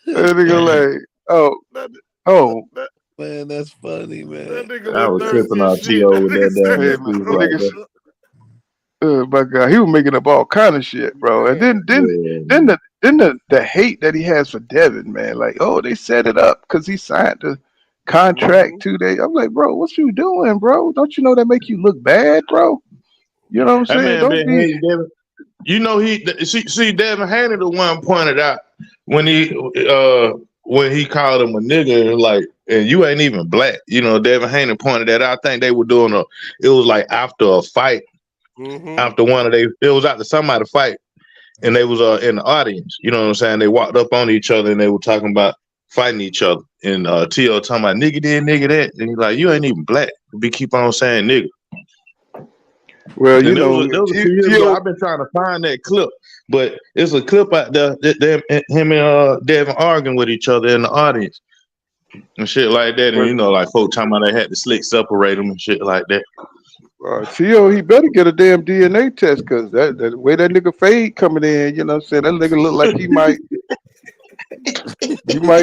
[SPEAKER 1] That nigga like,
[SPEAKER 16] that,
[SPEAKER 1] oh,
[SPEAKER 16] that,
[SPEAKER 19] Man, that's funny,
[SPEAKER 16] that
[SPEAKER 19] man.
[SPEAKER 16] nigga
[SPEAKER 18] I
[SPEAKER 16] was
[SPEAKER 18] was tripping
[SPEAKER 16] thirsty as
[SPEAKER 18] on
[SPEAKER 16] shit.
[SPEAKER 18] T.O. with
[SPEAKER 16] He
[SPEAKER 18] that
[SPEAKER 16] said
[SPEAKER 18] damn
[SPEAKER 1] hey,
[SPEAKER 16] his
[SPEAKER 1] man,
[SPEAKER 18] excuse
[SPEAKER 16] throat
[SPEAKER 18] right
[SPEAKER 1] nigga,
[SPEAKER 18] there.
[SPEAKER 16] was
[SPEAKER 1] my God, he was making up all kind of shit, bro. And
[SPEAKER 16] man.
[SPEAKER 1] then the hate that he has for Devin, man. Like, oh, they set it up because he signed the contract 2 days. I'm like, bro, what you doing, bro? Don't you know that make you look bad, bro? You know what I'm
[SPEAKER 18] That
[SPEAKER 1] saying?
[SPEAKER 18] man
[SPEAKER 1] Don't
[SPEAKER 18] been
[SPEAKER 1] be.
[SPEAKER 18] hating Devin. You know see Devin Haney the one pointed out when he called him a nigga, like, and you ain't even black. You know, Devin Haney pointed that out. I think they were doing it was like after a fight,
[SPEAKER 16] Mm-hmm.
[SPEAKER 18] after it was after somebody fight, and they was in the audience. You know what I'm saying? They walked up on each other and they were talking about fighting each other. And T.O. talking about nigga did, nigga that. And he's like, you ain't even black. We keep on saying nigga.
[SPEAKER 1] Well,
[SPEAKER 18] And
[SPEAKER 1] you know,
[SPEAKER 18] there was a few years ago. I've been trying to find that clip, but it's a clip out there that him and Devin arguing with each other in the audience and shit like that. And you know, like folk talking about they had to slick separate them and shit like that.
[SPEAKER 1] T.O. he better get a damn DNA test because that way that nigga fade coming in, you know what I'm saying? That nigga look like he might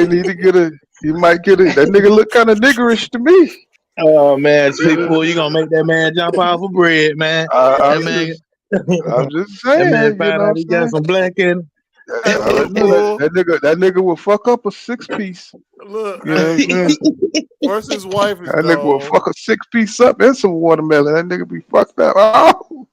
[SPEAKER 1] need to get a that nigga look kind of niggerish to me.
[SPEAKER 18] Oh man, people, you gonna make that man jump off of bread, man. That man,
[SPEAKER 1] I'm just
[SPEAKER 18] that man
[SPEAKER 1] saying, you
[SPEAKER 18] found
[SPEAKER 1] know what
[SPEAKER 18] out
[SPEAKER 1] I'm
[SPEAKER 18] he got
[SPEAKER 1] saying?
[SPEAKER 18] some black in him.
[SPEAKER 1] I already know that nigga will fuck up a 6-piece.
[SPEAKER 16] Look,
[SPEAKER 1] You know what I'm
[SPEAKER 16] hey,
[SPEAKER 1] saying?
[SPEAKER 16] first his wife is
[SPEAKER 1] That nigga will
[SPEAKER 16] gone.
[SPEAKER 1] fuck a 6-piece up and some watermelon. That nigga be fucked up. Oh,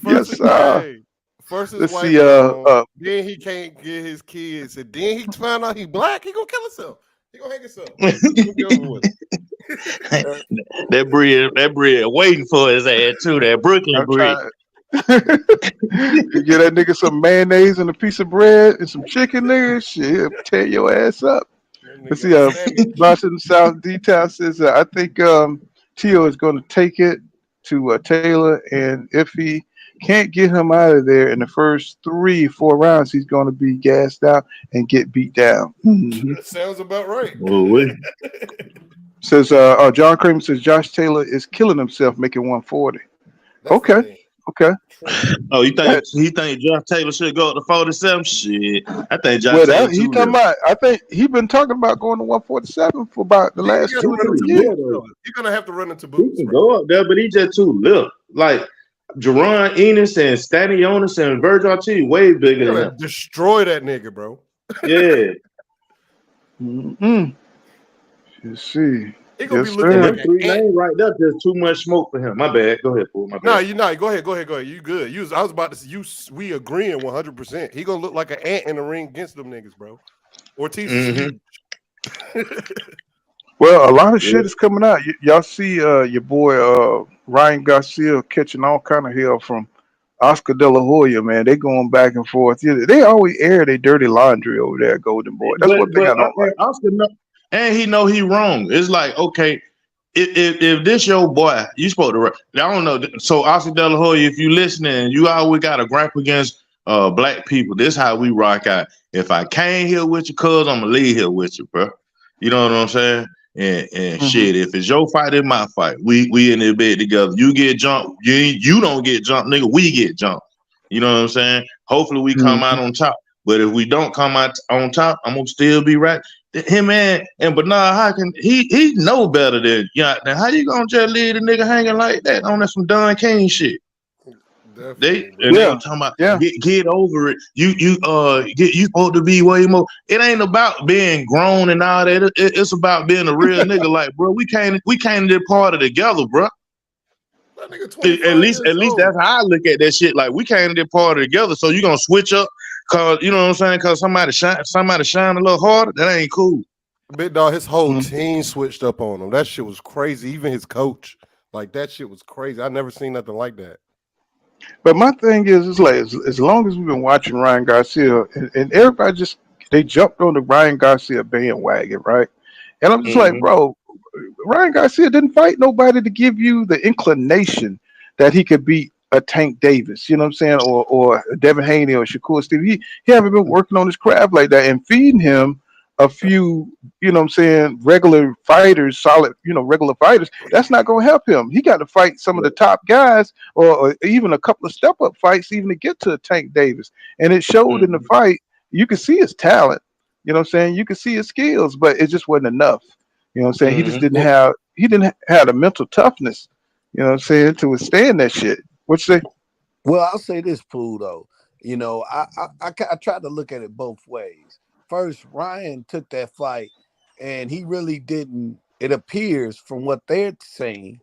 [SPEAKER 1] yes, sir.
[SPEAKER 16] First his
[SPEAKER 1] Let's
[SPEAKER 16] wife
[SPEAKER 1] see.
[SPEAKER 16] gone. Then he can't get his kids, and then he found out he black. He gonna kill himself. He gonna hang himself. It's gonna be over with.
[SPEAKER 18] that bread waiting for his ass too. That Brooklyn
[SPEAKER 1] I'm
[SPEAKER 18] bread.
[SPEAKER 1] trying. You get that nigga some mayonnaise and a piece of bread and some chicken, nigga. Shit, he'll tear your ass up. Let's see. Boston South Detail says I think Tio is going to take it to Taylor, and if he can't get him out of there in the first 3-4 rounds, he's going to be gassed out and get beat down. Mm-hmm.
[SPEAKER 16] That sounds about right.
[SPEAKER 1] Says John Kramer says Josh Taylor is killing himself making 140.
[SPEAKER 16] That's
[SPEAKER 1] Okay.
[SPEAKER 18] Oh, you think Josh Taylor should go up to 47? Shit, I think Josh
[SPEAKER 1] Well,
[SPEAKER 18] Taylor
[SPEAKER 1] he
[SPEAKER 18] too
[SPEAKER 1] talking
[SPEAKER 18] little.
[SPEAKER 1] about. I think he been talking about going to 147 for about the last 2 or 3 years.
[SPEAKER 16] You're gonna have to run into
[SPEAKER 18] He
[SPEAKER 16] boots.
[SPEAKER 18] can go up there, but he just too little. Like Jerron Enos and Stanionis and Virgil Ortiz way bigger than him.
[SPEAKER 16] Destroy that nigga, bro.
[SPEAKER 18] Yeah.
[SPEAKER 1] Mm-hmm. You see.
[SPEAKER 16] He gonna
[SPEAKER 1] Yes,
[SPEAKER 16] be looking
[SPEAKER 1] sir.
[SPEAKER 16] like an
[SPEAKER 18] Three
[SPEAKER 16] ant.
[SPEAKER 18] names right there, just too much smoke for him. My bad. Go ahead, fool. My bad.
[SPEAKER 16] No, you not. Go ahead. You good. I was about to say we agreeing 100%. He gonna look like an ant in the ring against them niggas, bro. Ortiz is huge.
[SPEAKER 1] Well, a lot of shit is coming out. Y'all see your boy Ryan Garcia catching all kind of hell from Oscar De La Hoya, man. They going back and forth. Yeah, they always air their dirty laundry over there, Golden Boy. That's one thing I don't like.
[SPEAKER 18] Oscar know, and he know he wrong. It's like, okay, if this your boy, you supposed to. I don't know. So Oscar De La Hoya, if you listening, you always got to gripe against black people. This how we rock out. If I came here with you, cuz I'm gonna leave here with you, bro. You know what I'm saying? And shit, if it's your fight, it's my fight. We in the bed together. You get jumped, you don't get jumped, nigga. We get jumped. You know what I'm saying? Hopefully we come out on top. But if we don't come out on top, I'm gonna still be right. Him and Bernard Hopkins, he know better than now. How you gonna just leave the nigga hanging like that on that some Don King shit? They talking about get over it. You supposed to be way more. It ain't about being grown and all that. It's about being a real nigga. Like, bro, we came to this party together, bro. At least that's how I look at that shit. Like, we came to this party together, so you gonna switch up cause you know what I'm saying? Cause somebody shine a little harder. That ain't cool.
[SPEAKER 16] Big dog, his whole team switched up on him. That shit was crazy. Even his coach, like that shit was crazy. I never seen nothing like that.
[SPEAKER 1] But my thing is, it's like as long as we've been watching Ryan Garcia, and everybody they jumped on the Ryan Garcia bandwagon, right? And I'm just like, bro, Ryan Garcia didn't fight nobody to give you the inclination that he could beat a Tank Davis, you know what I'm saying, or Devin Haney or Shakur Stevens. He haven't been working on his craft like that and feeding him a few, you know what I'm saying, regular fighters, solid, regular fighters. That's not going to help him. He got to fight some of the top guys or even a couple of step up fights even to get to Tank Davis. And it showed in the fight. You could see his talent, you know what I'm saying? You could see his skills, but it just wasn't enough. You know what I'm saying? He just didn't have the mental toughness, you know what I'm saying, to withstand that shit. What you say?
[SPEAKER 8] Well, I'll say this, Pooh, though. I tried to look at it both ways. First, Ryan took that fight, and he really didn't. It appears from what they're saying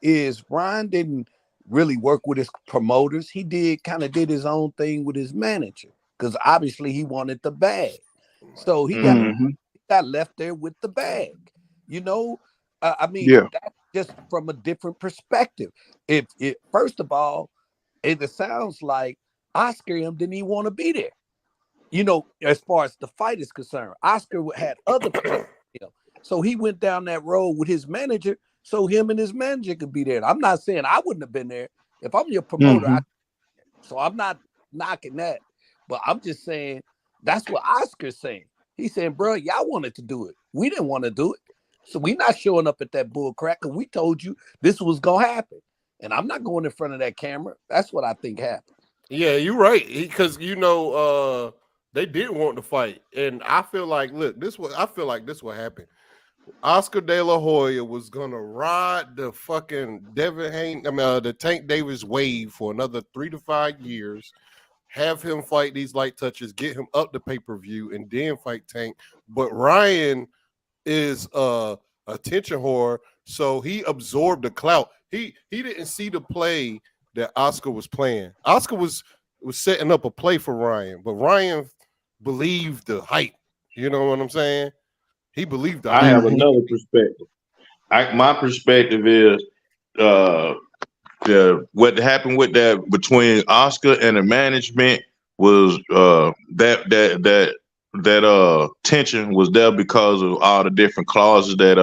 [SPEAKER 8] is Ryan didn't really work with his promoters. He did his own thing with his manager because obviously he wanted the bag. So he got left there with the bag. That's just from a different perspective. If first of all, it sounds like Oscar didn't even want to be there. As far as the fight is concerned, Oscar had other plans. So he went down that road with his manager, so him and his manager could be there. I'm not saying I wouldn't have been there if I'm your promoter. So I'm not knocking that, but I'm just saying that's what Oscar's saying. He's saying, bro, y'all wanted to do it. We didn't want to do it. So we not showing up at that bull crack because we told you this was going to happen. And I'm not going in front of that camera. That's what I think happened.
[SPEAKER 16] Yeah, you're right. Because, they did want to fight. And I feel like, look, this what happened. Oscar De La Hoya was going to ride the fucking the Tank Davis wave for another 3 to 5 years, have him fight these light touches, get him up the pay-per-view, and then fight Tank. But Ryan is a attention whore, so he absorbed the clout. He didn't see the play that Oscar was playing. Oscar was setting up a play for Ryan, but Ryan believed the hype. You know what I'm saying? He believed the hype.
[SPEAKER 18] I have another perspective. My perspective is what happened with that between Oscar and the management was that tension was there because of all the different clauses that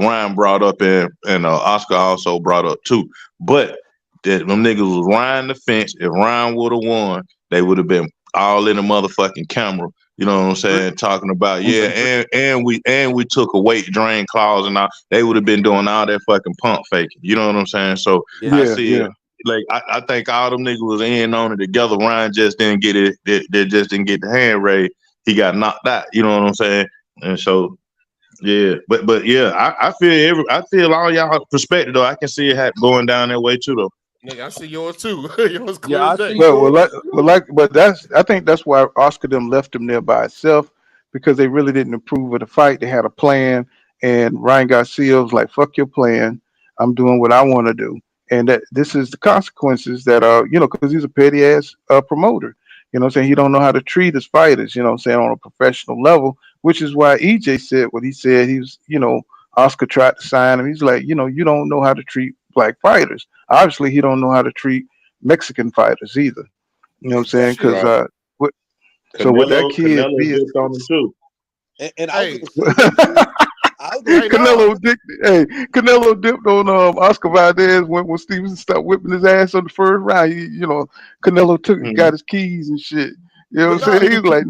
[SPEAKER 18] Ryan brought up and Oscar also brought up too. But that them niggas was riding the fence. If Ryan would have won, they would have been all in the motherfucking camera. You know what I'm saying? Talking about and we took a weight drain clause and all. They would have been doing all that fucking pump faking. You know what I'm saying? So I see it. Like I think all them niggas was in on it together. Ryan just didn't get it. They just didn't get the hand raised. He got knocked out. You know what I'm saying? And so but yeah, I feel all y'all perspective though. I can see it going down that way too though.
[SPEAKER 16] Nigga, I see yours too. Yours clear as day.
[SPEAKER 1] I think that's why Oscar them left him there by itself because they really didn't approve of the fight. They had a plan, and Ryan Garcia was like, "Fuck your plan. I'm doing what I want to do." And that this is the consequences that are, because he's a petty ass promoter. You know what I'm saying? He don't know how to treat his fighters, on a professional level, which is why EJ said what he said. He was, Oscar tried to sign him. He's like, you don't know how to treat black fighters. Obviously, he don't know how to treat Mexican fighters either. You know what I'm saying? Because with that kid,
[SPEAKER 18] Canelo on him too.
[SPEAKER 8] And I
[SPEAKER 1] Canelo dipped on Oscar Valdez when Stevenson stopped whipping his ass on the first round. Canelo got his keys and shit. You know what I'm saying? He's like,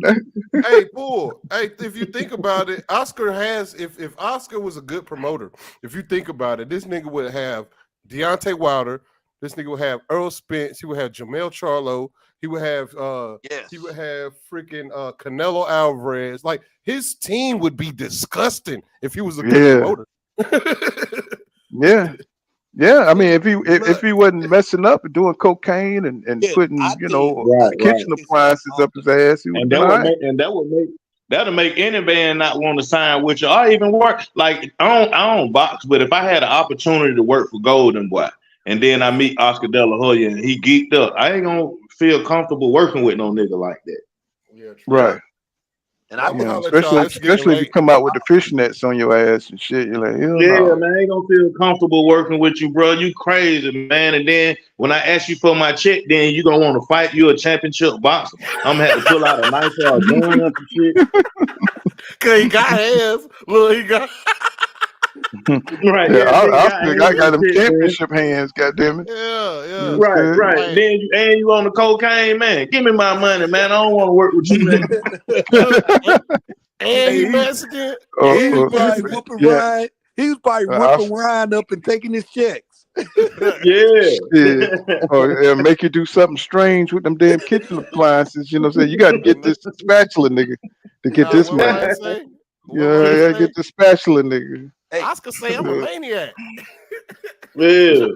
[SPEAKER 16] Hey, Bull. Hey, if you think about it, Oscar has. If Oscar was a good promoter, if you think about it, this nigga would have Deontay Wilder. This nigga would have Earl Spence. He would have Jamel Charlo. He would have he would have freaking Canelo Alvarez. Like his team would be disgusting if he was a good promoter.
[SPEAKER 1] Yeah. I mean, if he wasn't messing up and doing cocaine and putting kitchen appliances up his ass, he would
[SPEAKER 18] And
[SPEAKER 1] been all right.
[SPEAKER 18] that'll make any band not want to sign with you or even work. Like I don't box, but if I had an opportunity to work for Golden Boy and then I meet Oscar De La Hoya and he geeked up, I ain't gonna feel comfortable working with no nigga like that.
[SPEAKER 16] Yeah, true.
[SPEAKER 1] Right.
[SPEAKER 16] And I
[SPEAKER 1] especially if you come out with the fishnets on your ass and shit. You're like, hell no.
[SPEAKER 18] Man, I ain't gonna feel comfortable working with you, bro. You crazy, man. And then when I ask you for my check, then you gonna want to fight. You a championship boxer. I'm gonna have to pull out a knife or a gun or some shit.
[SPEAKER 16] Cause he got hands. Look, he got.
[SPEAKER 18] Right.
[SPEAKER 1] I got them championship hands. Goddamn it.
[SPEAKER 16] Yeah.
[SPEAKER 18] Right. Then you on the cocaine, man. Give me my money, man. I don't want to work with you, man.
[SPEAKER 16] And he Mexican.
[SPEAKER 19] He was probably whooping Ryan. He was probably whooping Ryan up and taking his checks.
[SPEAKER 1] Make you do something strange with them damn kitchen appliances. You know what I'm saying? You got to get this spatula, nigga, to get this money. Get the spatula, nigga.
[SPEAKER 16] Hey, Oscar say I'm a maniac.
[SPEAKER 18] Yeah.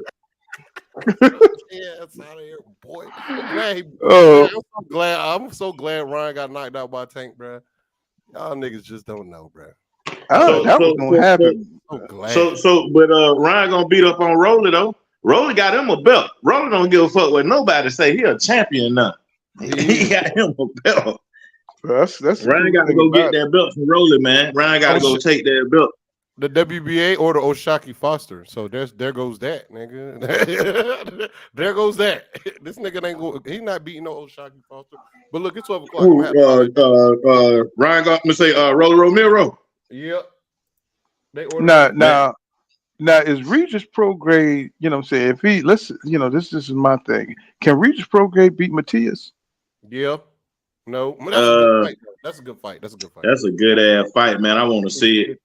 [SPEAKER 16] That's out of here, boy. I'm so glad Ryan got knocked out by Tank, bro. Y'all niggas just don't know, bro.
[SPEAKER 1] That was gonna happen.
[SPEAKER 18] But Ryan gonna beat up on Rolly though. Rolly got him a belt. Rolly don't give a fuck what nobody say. He a champion now. He got him a belt.
[SPEAKER 1] That's
[SPEAKER 18] Ryan got to go get that belt from Rolly, man. Ryan got to go take that belt.
[SPEAKER 16] The WBA or the Oshaki Foster. So there goes that, nigga. There goes that. This nigga ain't go. He not beating no Oshaki Foster. But look, it's 12 o'clock.
[SPEAKER 18] Ryan got me say Rolly Romero.
[SPEAKER 16] Yep.
[SPEAKER 1] Now is Regis Prograde, you know what I'm saying? If he this is my thing. Can Regis Prograde beat Matias?
[SPEAKER 16] Yeah. No. That's a good fight. That's a good fight.
[SPEAKER 18] That's a good ass fight, man. I want to see it.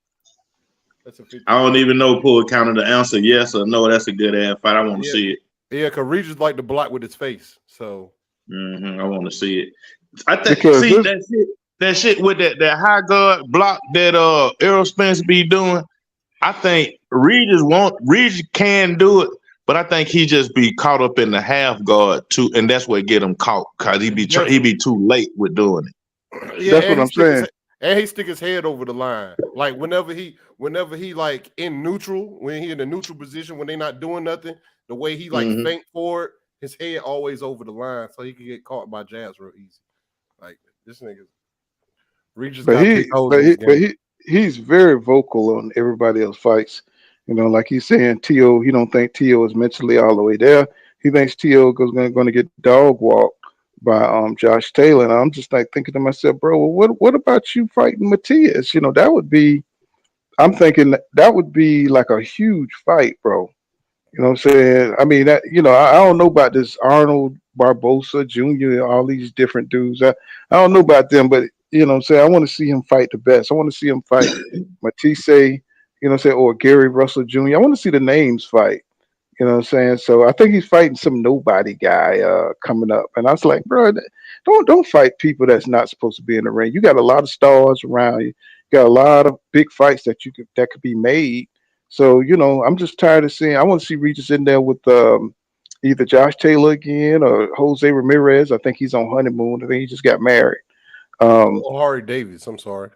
[SPEAKER 18] I don't even know Pull counter the answer yes or no. That's a good ass fight. I want to see it.
[SPEAKER 16] Yeah, because Regis like to block with his face. So
[SPEAKER 18] I want to see it. I think that shit with that high guard block that Errol Spence be doing. I think Regis can do it, but I think he just be caught up in the half guard too, and that's what get him caught because he be too late with doing it.
[SPEAKER 16] Yeah,
[SPEAKER 1] that's what I'm saying.
[SPEAKER 16] And he stick his head over the line. Like whenever he like in neutral, when he in the neutral position, when they not doing nothing, the way he like feint forward, his head always over the line, so he can get caught by jabs real easy. Like this nigga, Regis
[SPEAKER 1] he's very vocal on everybody else fights. You know, like he's saying T.O. He don't think T.O. is mentally all the way there. He thinks T.O. is going to get dog walked by Josh Taylor. And I'm just like thinking to myself, bro, what about you fighting Matias? You know, I'm thinking that would be like a huge fight, bro. You know what I'm saying? I mean, that, I don't know about this Arnold Barbosa Jr., all these different dudes. I don't know about them, but you know what I'm saying? I want to see him fight the best. I want to see him fight Matisse, you know what I'm saying, or Gary Russell Jr. I want to see the names fight. You know what I'm saying? So I think he's fighting some nobody guy coming up. And I was like, bro, don't fight people that's not supposed to be in the ring. You got a lot of stars around you. You got a lot of big fights that could be made. So, I'm just tired of seeing. I want to see Regis in there with either Josh Taylor again or Jose Ramirez. I think he's on honeymoon. I think he just got married.
[SPEAKER 16] Harry Davis, I'm sorry.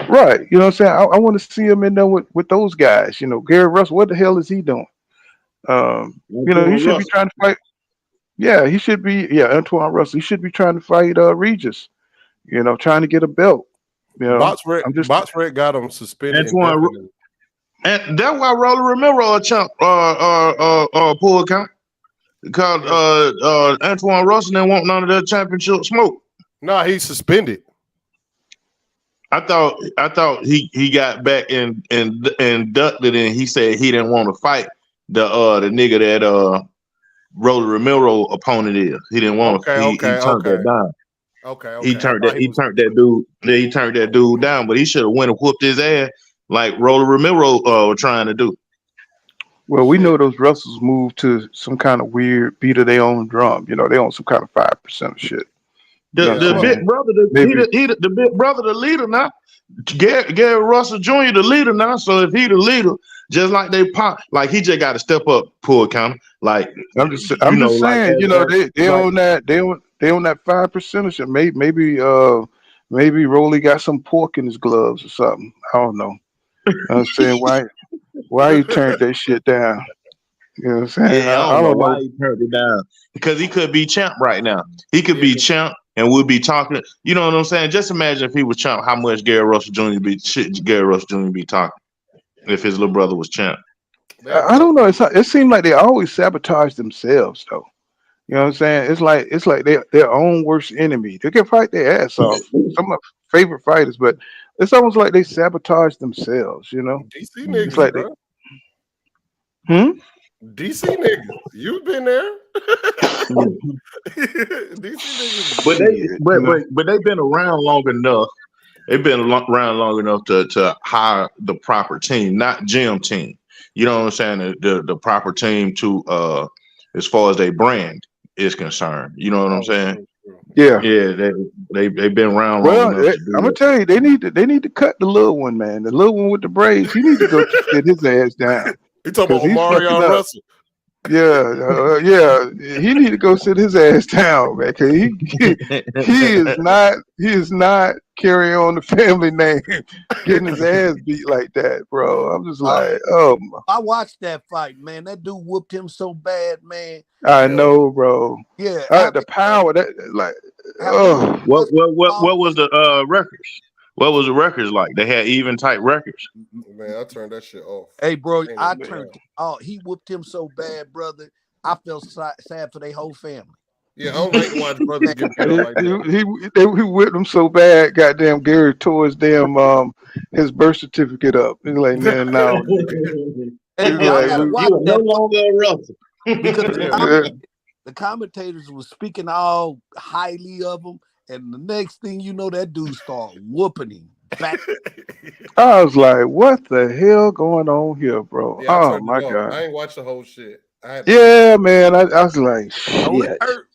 [SPEAKER 1] Right. You know what I'm saying? I want to see him in there with those guys. Gary Russell, what the hell is he doing? He should be trying to fight. Yeah, he should be. Yeah, Antoine Russell. He should be trying to fight Regis. Trying to get a belt.
[SPEAKER 16] Boxrec got him suspended.
[SPEAKER 18] And that's why Rolly Romero a champ pull account because Antoine Russell didn't want none of that championship smoke.
[SPEAKER 16] No, he's suspended.
[SPEAKER 18] I thought he got back and inducted, and he said he didn't want to fight the nigga that Rolly Ramiro opponent is. He didn't want to. He turned that down.
[SPEAKER 16] Okay.
[SPEAKER 18] He
[SPEAKER 16] I
[SPEAKER 18] turned
[SPEAKER 16] thought
[SPEAKER 18] that. He turned that dude. He turned that dude down. But he should have went and whooped his ass like Rolly Ramiro was trying to do.
[SPEAKER 1] Well, we know those wrestlers move to some kind of weird beat of their own drum. You know, they own some kind of 5% of shit. You know what
[SPEAKER 18] The
[SPEAKER 1] I'm
[SPEAKER 18] big
[SPEAKER 1] saying?
[SPEAKER 18] brother,
[SPEAKER 1] Maybe.
[SPEAKER 18] the big brother, the leader now. Gary Russell Jr. the leader now. So if he the leader, just like they pop, like he just got to step up, pull counter. Like
[SPEAKER 1] I'm just
[SPEAKER 18] like
[SPEAKER 1] saying, you know, they
[SPEAKER 18] like
[SPEAKER 1] own that they own that 5% of shit. Maybe Rolly got some pork in his gloves or something. I don't know. I'm saying why he turned that shit down. You know what I'm saying?
[SPEAKER 18] yeah, I
[SPEAKER 1] I
[SPEAKER 18] don't know
[SPEAKER 1] don't
[SPEAKER 18] why
[SPEAKER 1] know.
[SPEAKER 18] he turned it down because he could be champ right now. He could be champ, and we'll be talking. You know what I'm saying? Just imagine if he was champ, how much Gary Russell Jr. be talking if his little brother was champ.
[SPEAKER 1] I don't know. It seemed like they always sabotage themselves though. You know what I'm saying? It's like they their own worst enemy. They can fight their ass off. Some of my favorite fighters, but it's almost like they sabotage themselves. You know?
[SPEAKER 16] DC
[SPEAKER 1] It's
[SPEAKER 16] niggas,
[SPEAKER 1] like they.
[SPEAKER 16] bro. DC niggas. You've been there. DC niggas.
[SPEAKER 18] But
[SPEAKER 1] Shit, you know.
[SPEAKER 18] they've been around long enough. They've been around long enough to hire the proper team, not gym team. You know what I'm saying? The proper team to as far as their brand is concerned. You know what I'm saying?
[SPEAKER 1] Yeah.
[SPEAKER 18] Yeah, they've been around long
[SPEAKER 1] Well,
[SPEAKER 18] enough to do
[SPEAKER 1] I'm gonna
[SPEAKER 18] that.
[SPEAKER 1] tell you, they need to cut the little one, man. The little one with the braids. He need to go sit his ass down
[SPEAKER 16] You talking
[SPEAKER 1] because
[SPEAKER 16] about
[SPEAKER 1] he's fucking
[SPEAKER 16] Omarion
[SPEAKER 1] up.
[SPEAKER 16] Russell?
[SPEAKER 1] Yeah. He need to go sit his ass down, man. Cause he is not carrying on the family name, getting his ass beat like that, bro. I'm just like, oh,
[SPEAKER 8] I watched that fight, man. That dude whooped him so bad, man.
[SPEAKER 1] I know, bro.
[SPEAKER 8] Yeah,
[SPEAKER 1] The power that like, oh,
[SPEAKER 18] What was the records? What was the records like? They had even type records.
[SPEAKER 16] Man, I turned that shit off.
[SPEAKER 8] Hey, bro, I turned. Oh, he whooped him so bad, brother. I felt sad for their whole family.
[SPEAKER 16] Yeah, I don't like to watch brothers get beat up like that.
[SPEAKER 1] he whipped him so bad. Goddamn, Gary tore his damn his birth certificate up. He's like, man, no.
[SPEAKER 8] Hey,
[SPEAKER 1] He's
[SPEAKER 8] y'all
[SPEAKER 1] like,
[SPEAKER 8] gotta watch
[SPEAKER 18] You are no
[SPEAKER 8] that
[SPEAKER 18] longer a Russell.
[SPEAKER 8] because the commentators was speaking all highly of him, and the next thing you know, that dude started whooping him back.
[SPEAKER 1] I was like, what the hell going on here, bro?
[SPEAKER 16] Yeah, I
[SPEAKER 1] Oh
[SPEAKER 16] turned
[SPEAKER 1] my
[SPEAKER 16] it off.
[SPEAKER 1] god.
[SPEAKER 16] I ain't watched the whole shit.
[SPEAKER 1] Yeah, man. I was like,
[SPEAKER 8] Oh, it
[SPEAKER 1] shit.
[SPEAKER 8] hurt.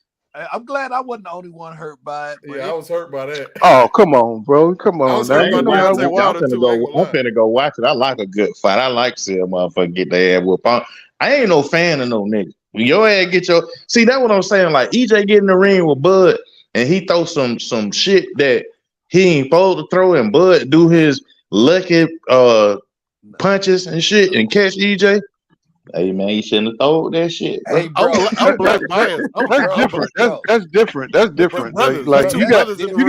[SPEAKER 8] I'm glad I wasn't the only one hurt by it.
[SPEAKER 16] Yeah, I was hurt by that.
[SPEAKER 1] Oh, come on, bro. Come on.
[SPEAKER 16] was
[SPEAKER 1] Now,
[SPEAKER 16] hurt
[SPEAKER 1] you
[SPEAKER 16] by
[SPEAKER 1] know
[SPEAKER 16] Deontay
[SPEAKER 1] how
[SPEAKER 16] Wilder too. I ain't gonna
[SPEAKER 18] I'm
[SPEAKER 16] lie.
[SPEAKER 18] finna go watch it. I like a good fight. I like to see a motherfucker get their ass whooped. I ain't no fan of no nigga. When your ass get your see that what I'm saying. Like EJ get in the ring with Bud and he throw some shit that he ain't supposed to throw, and Bud do his lucky punches and shit and catch EJ. Hey man, you shouldn't have thrown that shit, bro.
[SPEAKER 8] Hey, bro,
[SPEAKER 16] I'm black biased.
[SPEAKER 1] that's different. That's different. That's different.
[SPEAKER 16] Brothers,
[SPEAKER 1] Like
[SPEAKER 16] two
[SPEAKER 1] you
[SPEAKER 16] brothers in the ring.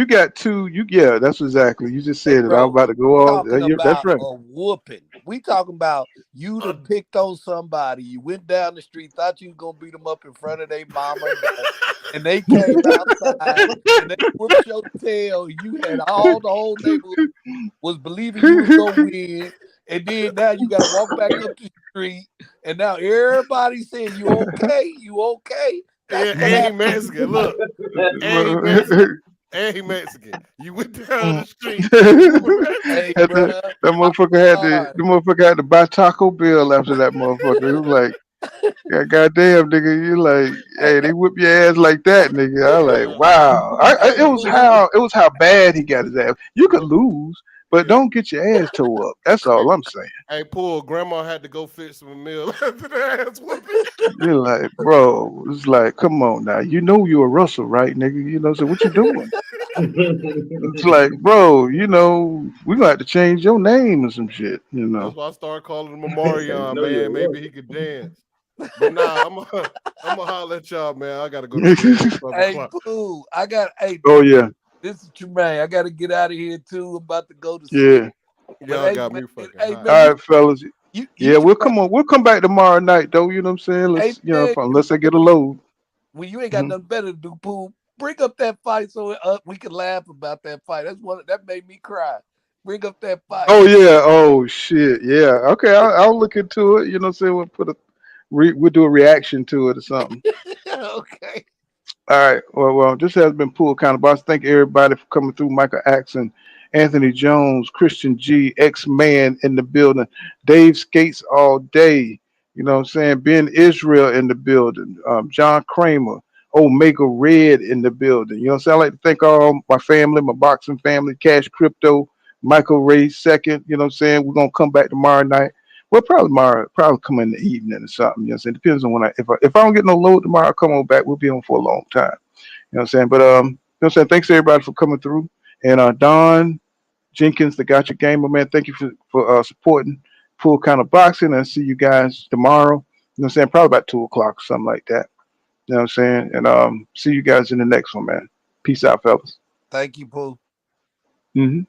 [SPEAKER 1] got two. Yeah, that's exactly. You just said it. I was about to go off.
[SPEAKER 8] Talking
[SPEAKER 1] Yeah, that's
[SPEAKER 8] about
[SPEAKER 1] right.
[SPEAKER 8] a whooping. We talking about you done picked on somebody. You went down the street, thought you was gonna beat them up in front of their mama, and they came outside and they whooped your tail. You had all the whole neighborhood was believing you was gonna win, and then now you got to walk back up the street, and now everybody's saying you okay, you okay.
[SPEAKER 16] And he Mexican. Look, and he Mexican. And he Mexican. You went down the street.
[SPEAKER 8] Hey,
[SPEAKER 1] that motherfucker had to buy Taco Bell after that motherfucker. He was like, yeah, goddamn, nigga, you like, hey, they whip your ass like that, nigga. I like, wow. It was how bad he got his ass. You could lose, but don't get your ass tore up. That's all I'm saying.
[SPEAKER 16] Hey, poor grandma had to go fix some meal after the ass whooping.
[SPEAKER 1] You're like, bro, it's like, come on now. You know you're a Russell, right, nigga? You know, so what you doing? It's like, bro, you know, we gonna have to change your name or some shit, you know.
[SPEAKER 16] That's why I started calling him Omarion, man. Maybe he could dance. But nah, I'm gonna holler at y'all, man. I gotta go to sleep.
[SPEAKER 8] Hey, Pooh,
[SPEAKER 1] Oh yeah.
[SPEAKER 8] This is Tremaine. I gotta get out of here too. I'm about to go to
[SPEAKER 1] Yeah.
[SPEAKER 8] sleep.
[SPEAKER 16] Y'all got me fucking high.
[SPEAKER 1] All right, fellas. We'll come back tomorrow night though, you know what I'm saying? Let's unless I get a load.
[SPEAKER 8] Well, you ain't got nothing better to do, Pooh.
[SPEAKER 19] Bring up that fight so we can laugh about that fight. That's what that made me cry. Bring up that fight.
[SPEAKER 1] Oh yeah. Oh shit. Yeah. Okay. I'll look into it. You know what I'm saying? We'll do a reaction to it or something.
[SPEAKER 19] Okay.
[SPEAKER 1] All right. Well, this has been Pool Kind of Boss. Thank everybody for coming through. Michael Axon, Anthony Jones, Christian G, X Man in the building, Dave Skates all day. You know what I'm saying? Ben Israel in the building, John Kramer, Omega Red in the building. You know what I'm saying? I like to thank all my family, my boxing family, Cash Crypto, Michael Ray second. You know what I'm saying? We're gonna come back tomorrow night. Well, probably tomorrow, probably come in the evening or something. You know what I'm saying? Depends on when if I don't get no load tomorrow, I'll come on back. We'll be on for a long time. You know what I'm saying? But you know what I'm saying? Thanks everybody for coming through. And Don Jenkins, the Gotcha Gamer, man, thank you for supporting Full Kind of Boxing. And see you guys tomorrow. You know what I'm saying? Probably about 2 o'clock, something like that. You know what I'm saying? And see you guys in the next one, man. Peace out, fellas.
[SPEAKER 19] Thank you, Pooh.
[SPEAKER 1] Mm-hmm.